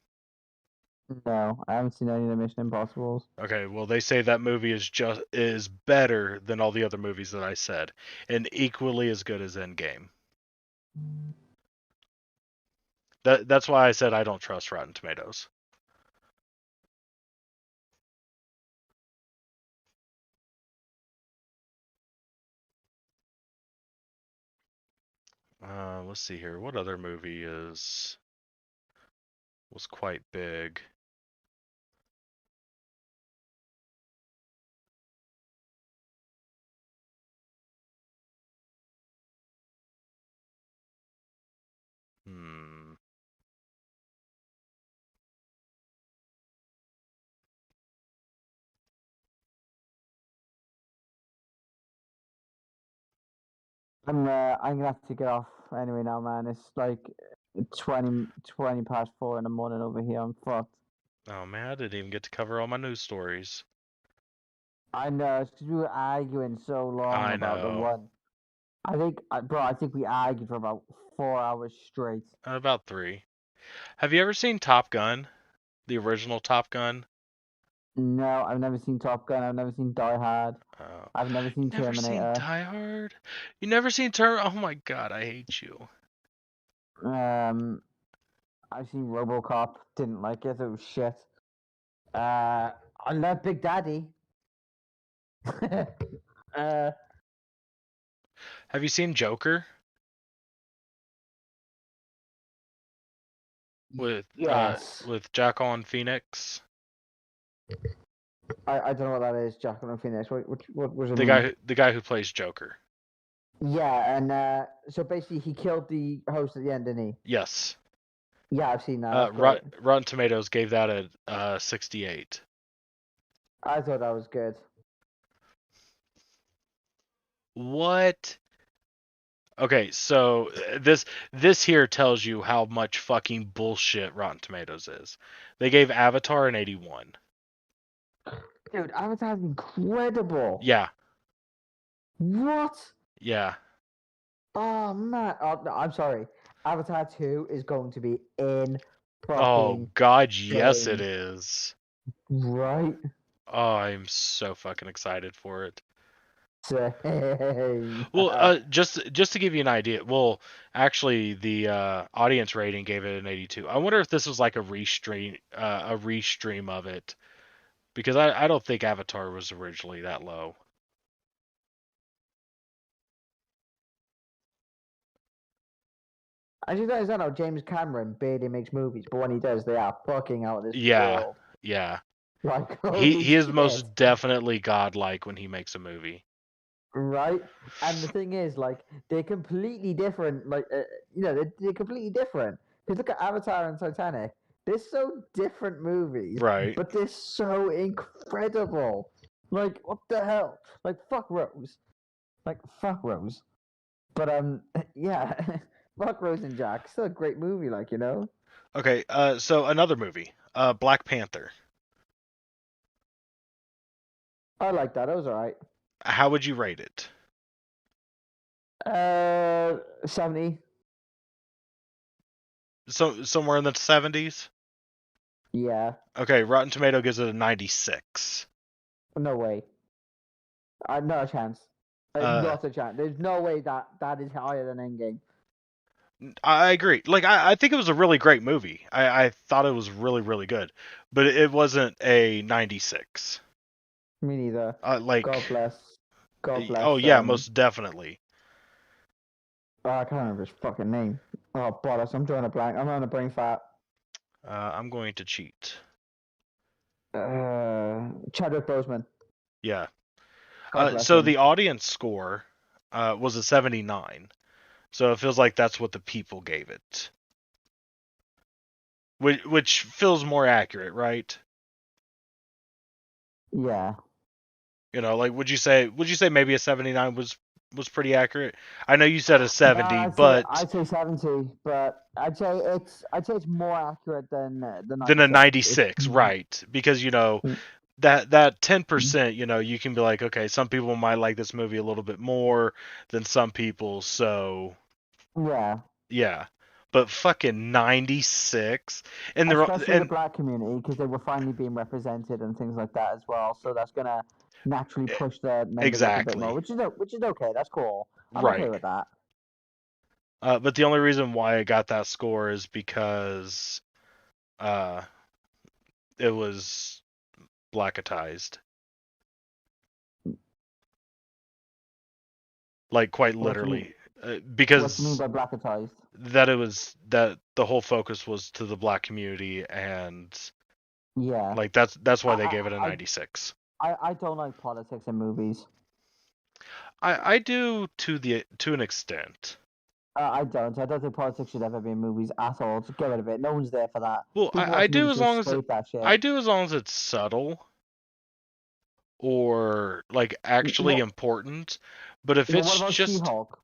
No, I haven't seen any of the Mission Impossibles. Okay, well they say that movie is better than all the other movies that I said, and equally as good as Endgame. That's why I said I don't trust Rotten Tomatoes. Let's see here. What other movie was quite big? Hmm. I'm gonna have to get off anyway now, man. It's like 20 past 4 in the morning over here. I'm fucked. Oh man, I didn't even get to cover all my news stories. I know, it's because we were arguing so long I about the know. one. I think, bro, I think we argued for about 4 hours straight. About 3. Have you ever seen Top Gun? The original Top Gun? No, I've never seen Top Gun. I've never seen Die Hard. Oh. I've never seen Never seen Terminator. Die Hard? You never seen Oh my god, I hate you. I've seen RoboCop. Didn't like it. It was shit. I love Big Daddy. Have you seen Joker? With yes. with Joaquin Phoenix? I don't know what that is, Joaquin Phoenix. What was it? The guy who plays Joker. Yeah, and so basically he killed the host at the end, didn't he? Yes. Yeah, I've seen that. Rotten Tomatoes gave that a 68. I thought that was good. What? Okay, so this here tells you how much fucking bullshit Rotten Tomatoes is. They gave Avatar an 81. Dude, Avatar's incredible. Yeah, What? yeah. Oh man. Oh, no, I'm sorry. Avatar 2 is going to be in Oh fucking God, yes it insane. is. Right. Oh, I'm so fucking excited for it. Same. Well, just to give you an idea, well, actually, the audience rating gave it an 82. I wonder if this was like a restream of it, because I don't think Avatar was originally that low. As you guys know, James Cameron barely makes movies, but when he does, they are fucking out of this Yeah, world. yeah. Like, He holy he is shit. most definitely godlike when he makes a movie. Right? And the thing is, like, they're completely different. Like, they're completely different. Because look at Avatar and Titanic. They're so different movies, Right. but they're so incredible. Like, what the hell? Like, fuck Rose. Like, fuck Rose. But yeah, fuck Rose and Jack. Still a great movie, like, you know. Okay. So another movie, Black Panther. I like that. It was alright. How would you rate it? 70. So somewhere in the 70s. Yeah. Okay. Rotten Tomato gives it a 96. No way. Not a chance. Not a chance. There's no way that is higher than Endgame. I agree. Like I think it was a really great movie. I thought it was really really good, but it wasn't a 96. Me neither. Like God bless. God bless. oh yeah, most definitely. I can't remember his fucking name. Oh, bollocks. I'm drawing a blank. I'm on a brain fat. I'm going to cheat. Chadwick Boseman. Yeah. God bless So him. the audience score was a 79. So it feels like that's what the people gave it. Which feels more accurate, right? Yeah. You know, like would you say maybe a 79 was pretty accurate? I know you said a 70, I'd say 70, but I'd say it's more accurate than the 96. than a 96, right? Because you know that 10%, you know, you can be like, okay, some people might like this movie a little bit more than some people, so yeah. But fucking 96, and Especially the black community, because they were finally being represented and things like that as well. So that's gonna naturally push the numbers up a bit more, which is okay. That's cool. I'm okay with that. But the only reason why I got that score is because it was blackatized. Like quite literally. Because what do you mean by blackatized? That it was that the whole focus was to the black community, and yeah, like that's why they gave it a 96. I don't like politics in movies. I do to an extent. I don't. I don't think politics should ever be in movies at all. Just get rid of it. No one's there for that. Well, I do as long as it's subtle or like actually important. But if it's just She-Hulk?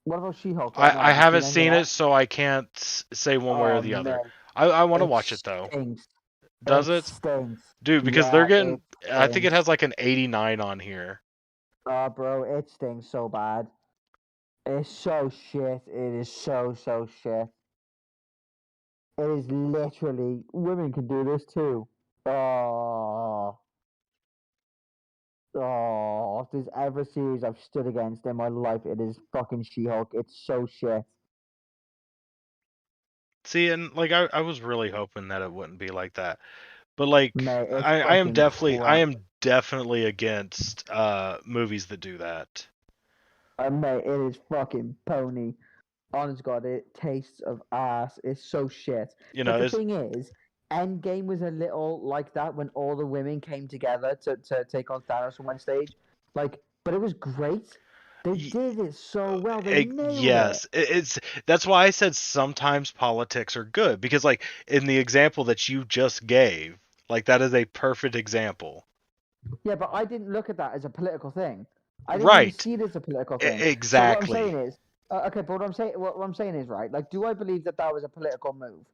What about She-Hulk? I haven't seen it, so I can't say one way or the other. I want to watch it though. Does it? Stinks. Dude, because they're getting I think it has like an 89 on here. Oh, bro, it stinks so bad. It's so shit. It is so shit. It is literally women can do this too. Oh, if there's ever a series I've stood against in my life, it is fucking She-Hulk. It's so shit. See, and like I was really hoping that it wouldn't be like that. But like Mate, I am definitely against movies that do that. Mate, it is fucking pony. Honest God, it tastes of ass. It's so shit. You know, but the thing is, Endgame was a little like that when all the women came together to take on Thanos on one stage. Like, but it was great. They did it so well. They nailed it. It's that's why I said sometimes politics are good, because like in the example that you just gave, like that is a perfect example. Yeah, but I didn't look at that as a political thing. I didn't really Right. see it as a political thing. So Exactly. what I'm saying is, okay, but what I'm saying is, right? Like, do I believe that that was a political move?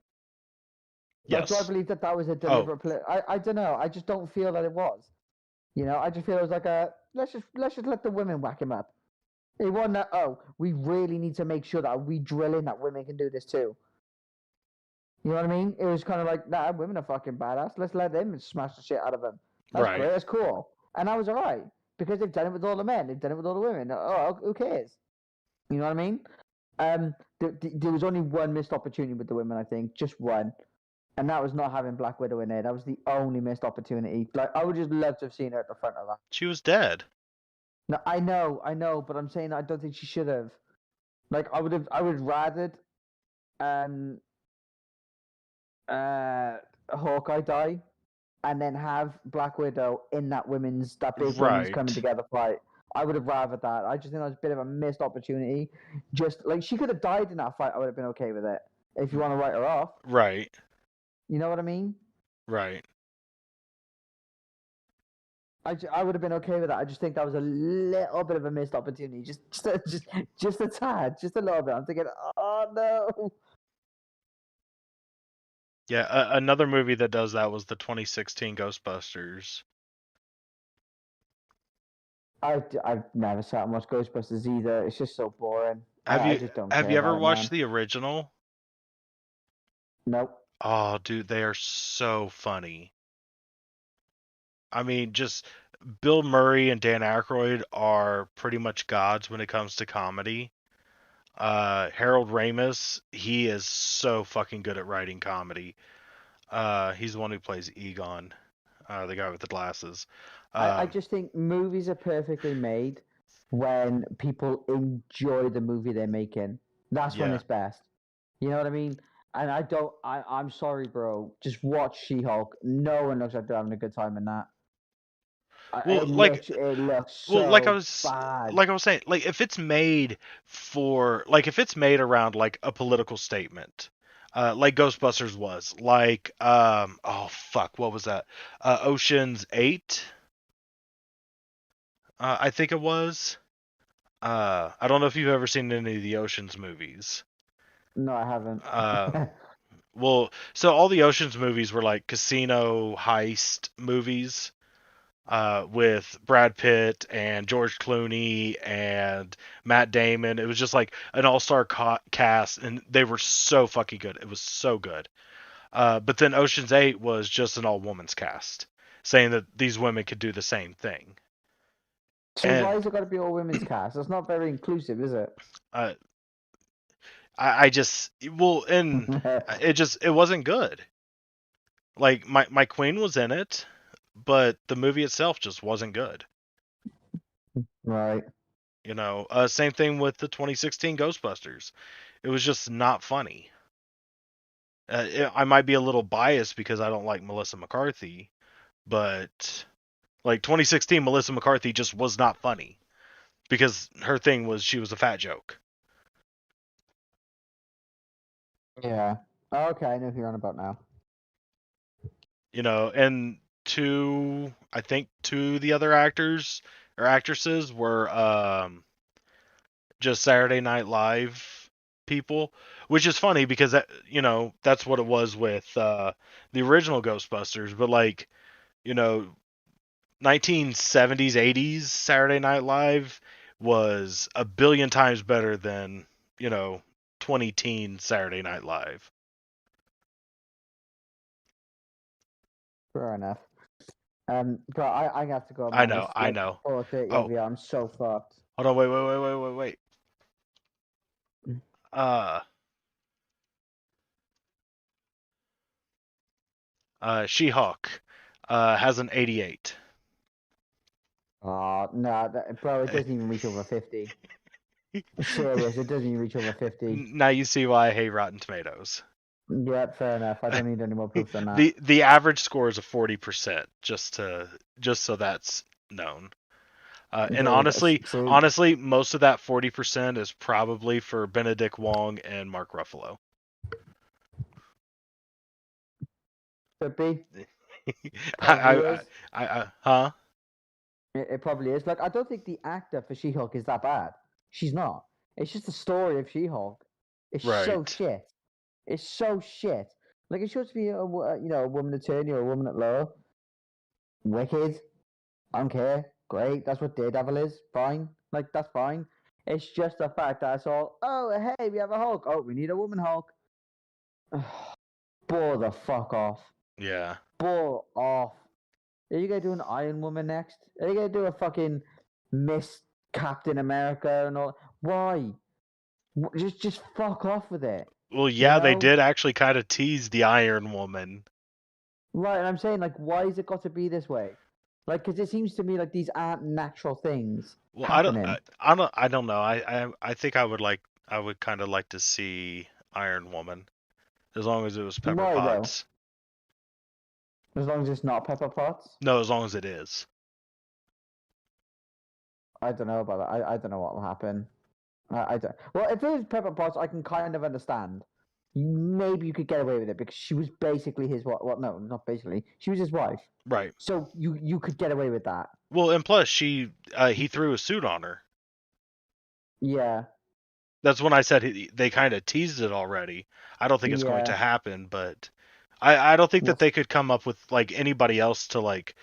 Like, do I Yes. believe that that was a Oh, deliberate? I don't know. I just don't feel that it was. You know, I just feel it was like a let's just let the women whack him up. It wasn't that. Oh, we really need to make sure that we drill in that women can do this too. You know what I mean? It was kind of like, nah, women are fucking badass. Let's let them smash the shit out of them. That's right. great. That's cool. And I was alright because they've done it with all the men. They've done it with all the women. Oh, who cares? You know what I mean? There was only one missed opportunity with the women. I think just one, and that was not having Black Widow in there. That was the only missed opportunity. Like I would just love to have seen her at the front of that. She was dead. No, I know, but I'm saying I don't think she should have. Like I would rather Hawkeye die and then have Black Widow in that big women's coming Right. together fight. I would have rather that. I just think that was a bit of a missed opportunity. Just like she could have died in that fight, I would have been okay with it. If you want to write her off, Right. you know what I mean? Right. I would have been okay with that. I just think that was a little bit of a missed opportunity. Just a tad, just a little bit. I'm thinking, oh no. Yeah, another movie that does that was the 2016 Ghostbusters. I've never sat and watched Ghostbusters either. It's just so boring. I just don't Have care you ever about it, watched man. the original? Nope. Oh, dude, they are so funny. I mean, just Bill Murray and Dan Aykroyd are pretty much gods when it comes to comedy. Harold Ramis, he is so fucking good at writing comedy. He's the one who plays Egon, the guy with the glasses. I just think movies are perfectly made when people enjoy the movie they're making. That's when Yeah. it's best. You know what I mean? And I'm sorry, bro. Just watch She-Hulk. No one looks like they're having a good time in that. Well, It looks well, like so bad. I was saying, like if it's made for, like if it's made around like a political statement, like Ghostbusters was, like oh fuck, what was that? Ocean's 8, I think it was. I don't know if you've ever seen any of the Ocean's movies. No, I haven't. Well, so all the Ocean's movies were like casino heist movies. With Brad Pitt and George Clooney and Matt Damon. It was just like an all-star cast, and they were so fucking good. It was so good. But then Ocean's 8 was just an all-women's cast, saying that these women could do the same thing. So And why has it got to be all women's cast? That's not very inclusive, is it? I just, well, and it wasn't good. Like my queen was in it, but the movie itself just wasn't good. Right. You know, same thing with the 2016 Ghostbusters. It was just not funny. I might be a little biased because I don't like Melissa McCarthy, but like 2016 Melissa McCarthy just was not funny because her thing was she was a fat joke. Yeah. Oh, okay, I know who you're on about now. You know, and I think two of the other actors or actresses were just Saturday Night Live people, which is funny because that, you know, that's what it was with the original Ghostbusters, but like, you know, 1970s 80s Saturday Night Live was a billion times better than, you know, 20-teen Saturday Night Live. Fair enough. Bro, I have to go, I man. know, It's I like know. 4:30 Oh, over here. I'm so fucked. hold on, wait. Uh She-Hulk has an 88. Oh, no, bro, it doesn't even reach over 50. Serious, it doesn't even reach over 50. Now you see why I hate Rotten Tomatoes. Yeah, fair enough. I don't need any more proof than that. The average score is a 40%, just so that's known. And honestly, most of that 40% is probably for Benedict Wong and Mark Ruffalo. Could be. Huh? It probably is. Like, I don't think the actor for She-Hulk is that bad. She's not. It's just the story of She-Hulk. It's so Right. shit. It's so shit. Like, it's supposed to be a woman attorney or a woman at law. Wicked. I don't care. Great. That's what Daredevil is. Fine. Like, that's fine. It's just the fact that it's all, oh, hey, we have a Hulk. Oh, we need a woman Hulk. Bore the fuck off. Yeah. Bore off. Are you gonna do an Iron Woman next? Are you gonna do a fucking Miss Captain America and all? Why? Just fuck off with it. Well, yeah, they know? did actually kind of tease the Iron Woman. Right, and I'm saying, like, why has it got to be this way? Like, because it seems to me like these aren't natural things Well, happening. I don't know. I think I would kind of like to see Iron Woman, as long as it was Pepper Why, though? Potts. As long as it's not Pepper Potts. No, as long as it is. I don't know about that. I don't know what will happen. I don't. Well, if it was Pepper Potts, I can kind of understand. Maybe you could get away with it because she was basically his wife. Well, no, not basically. She was his wife. Right. So you could get away with that. Well, and plus he threw a suit on her. Yeah. That's when I said they kind of teased it already. I don't think it's going to happen, but I don't think that they could come up with like anybody else to like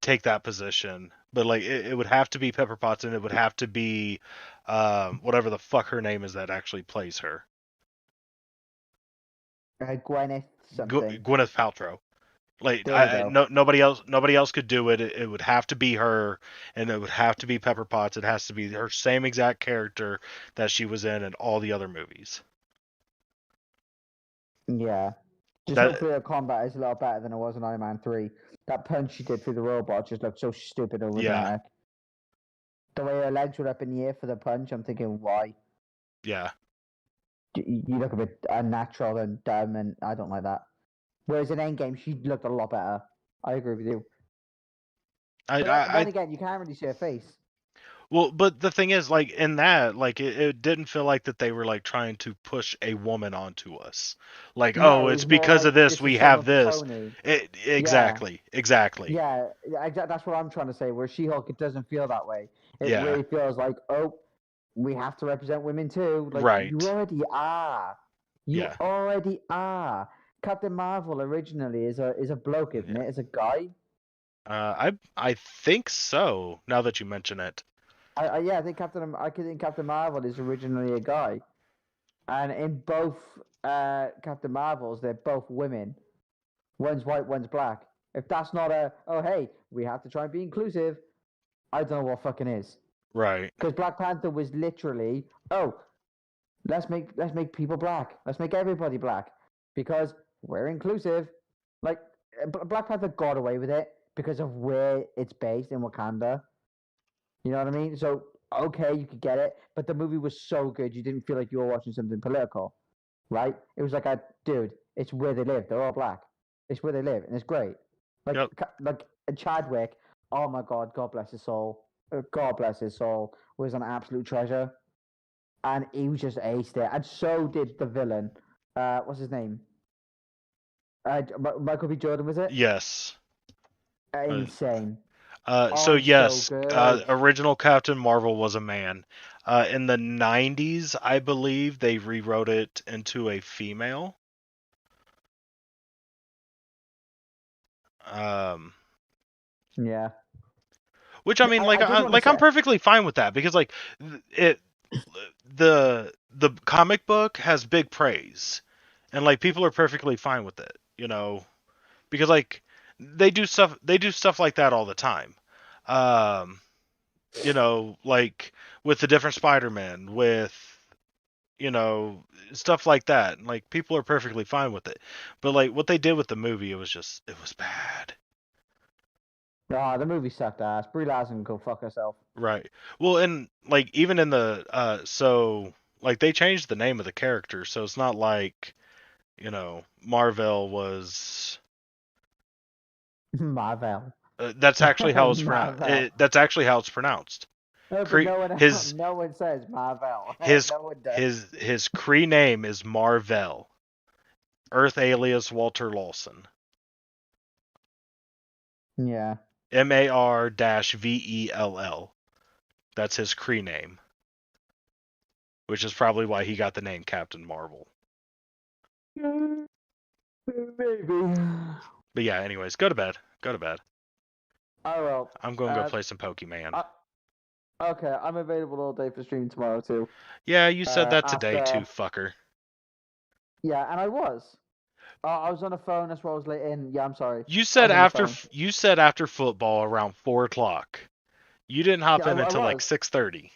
take that position. But like it would have to be Pepper Potts, and it would have to be whatever the fuck her name is that actually plays her. Gwyneth something. Gwyneth Paltrow. Like There we go. nobody else could do it. It would have to be her, and it would have to be Pepper Potts. It has to be her same exact character that she was in all the other movies. Yeah. Just hopefully her combat is a lot better than it was in Iron Man 3. That punch she did through the robot just looked so stupid over the The way her legs were up in the air for the punch, I'm thinking, why? Yeah. You look a bit unnatural and dumb, and I don't like that. Whereas in Endgame, she looked a lot better. I agree with you. Then again, you can't really see her face. Well, but the thing is, like in that, like it didn't feel like that they were like trying to push a woman onto us. Like, no, it's because of this we have this. Exactly. Yeah, that's what I'm trying to say. Where She-Hulk, it doesn't feel that way. It really feels like, oh, we have to represent women too. Like, right. You already are. You already are. Captain Marvel originally is a bloke, isn't it? Is a guy. I think so. Now that you mention it. I think Captain Marvel is originally a guy, and in both Captain Marvels, they're both women. One's white, one's black. If that's not hey, we have to try and be inclusive, I don't know what fucking is. Right. Because Black Panther was literally, let's make people black. Let's make everybody black because we're inclusive. Like Black Panther got away with it because of where it's based in Wakanda. You know what I mean? So, okay, you could get it, but the movie was so good, you didn't feel like you were watching something political, right? It was like, dude, it's where they live. They're all black. It's where they live, and it's great. Like Chadwick, oh my God, God bless his soul. God bless his soul, was an absolute treasure. And he was just aced it. And so did the villain. What's his name? Michael B. Jordan, was it? Yes. Insane. So yes, original Captain Marvel was a man. In the 90s, I believe they rewrote it into a female. Yeah. Which I mean, I'm perfectly fine with that because like the comic book has big praise, and like people are perfectly fine with it, you know, because like they do stuff like that all the time. You know, like with the different Spider-Man, with you know, stuff like that. Like people are perfectly fine with it. But like what they did with the movie, it was bad. The movie sucked ass. Brie Larson can go fuck herself. Right. Well, and like even in the so like they changed the name of the character, so it's not like, you know, Marvel was Marvel. That's actually how it's pronounced. That's actually how it's pronounced. No, but no one says Marvel. His no one does. his Kree name is Mar-Vell. Earth alias Walter Lawson. Yeah. Mar-Vell. That's his Kree name, which is probably why he got the name Captain Marvel. Maybe. But yeah, anyways, go to bed. Go to bed. I will. I'm going to go play some Pokemon. Okay, I'm available all day for stream tomorrow too. Yeah, you said that today after- too, fucker. Yeah, and I was. I was on the phone. That's why I was late in. Yeah, I'm sorry. You said I was on the after football around 4 o'clock. You didn't hop Yeah, in I until like was. 6:30.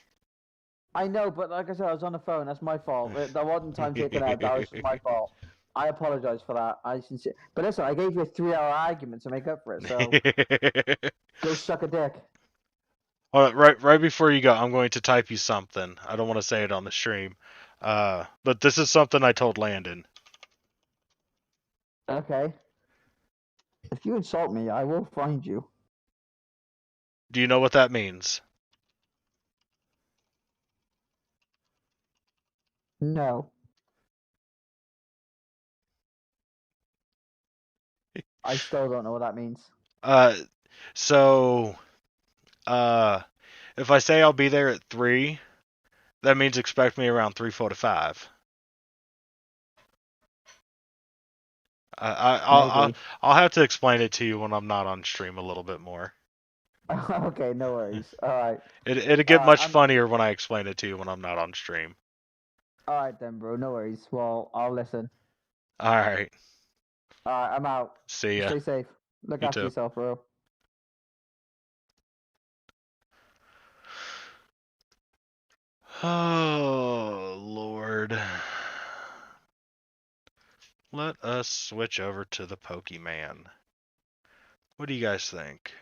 I know, but like I said, I was on the phone. That's my fault. That wasn't time taken out. That was just my fault. I apologize for that. But listen, I gave you a 3-hour argument to make up for it. So go suck a dick. All right before you go, I'm going to type you something. I don't want to say it on the stream, but this is something I told Landon. Okay. If you insult me, I will find you. Do you know what that means? No. I still don't know what that means. So, if I say I'll be there at 3, that means expect me around 3:45. I'll have to explain it to you when I'm not on stream a little bit more. Okay, no worries. All right. It'll get much funnier when I explain it to you when I'm not on stream. All right then, bro. No worries. Well, I'll listen. All right. All right, I'm out. See ya. Stay safe. Look You after too. yourself, bro. Oh, Lord. Let us switch over to the Pokemon. What do you guys think?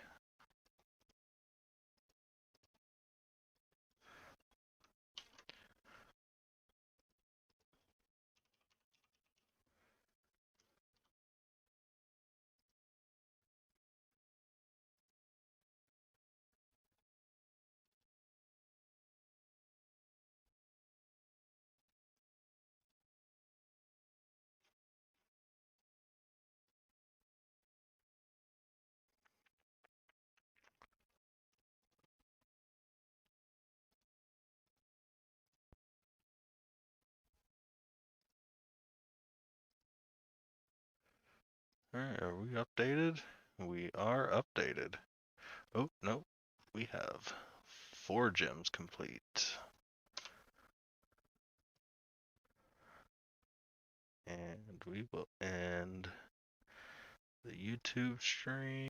Alright, are we updated? We are updated. Oh, no. We have 4 gyms complete. And we will end the YouTube stream.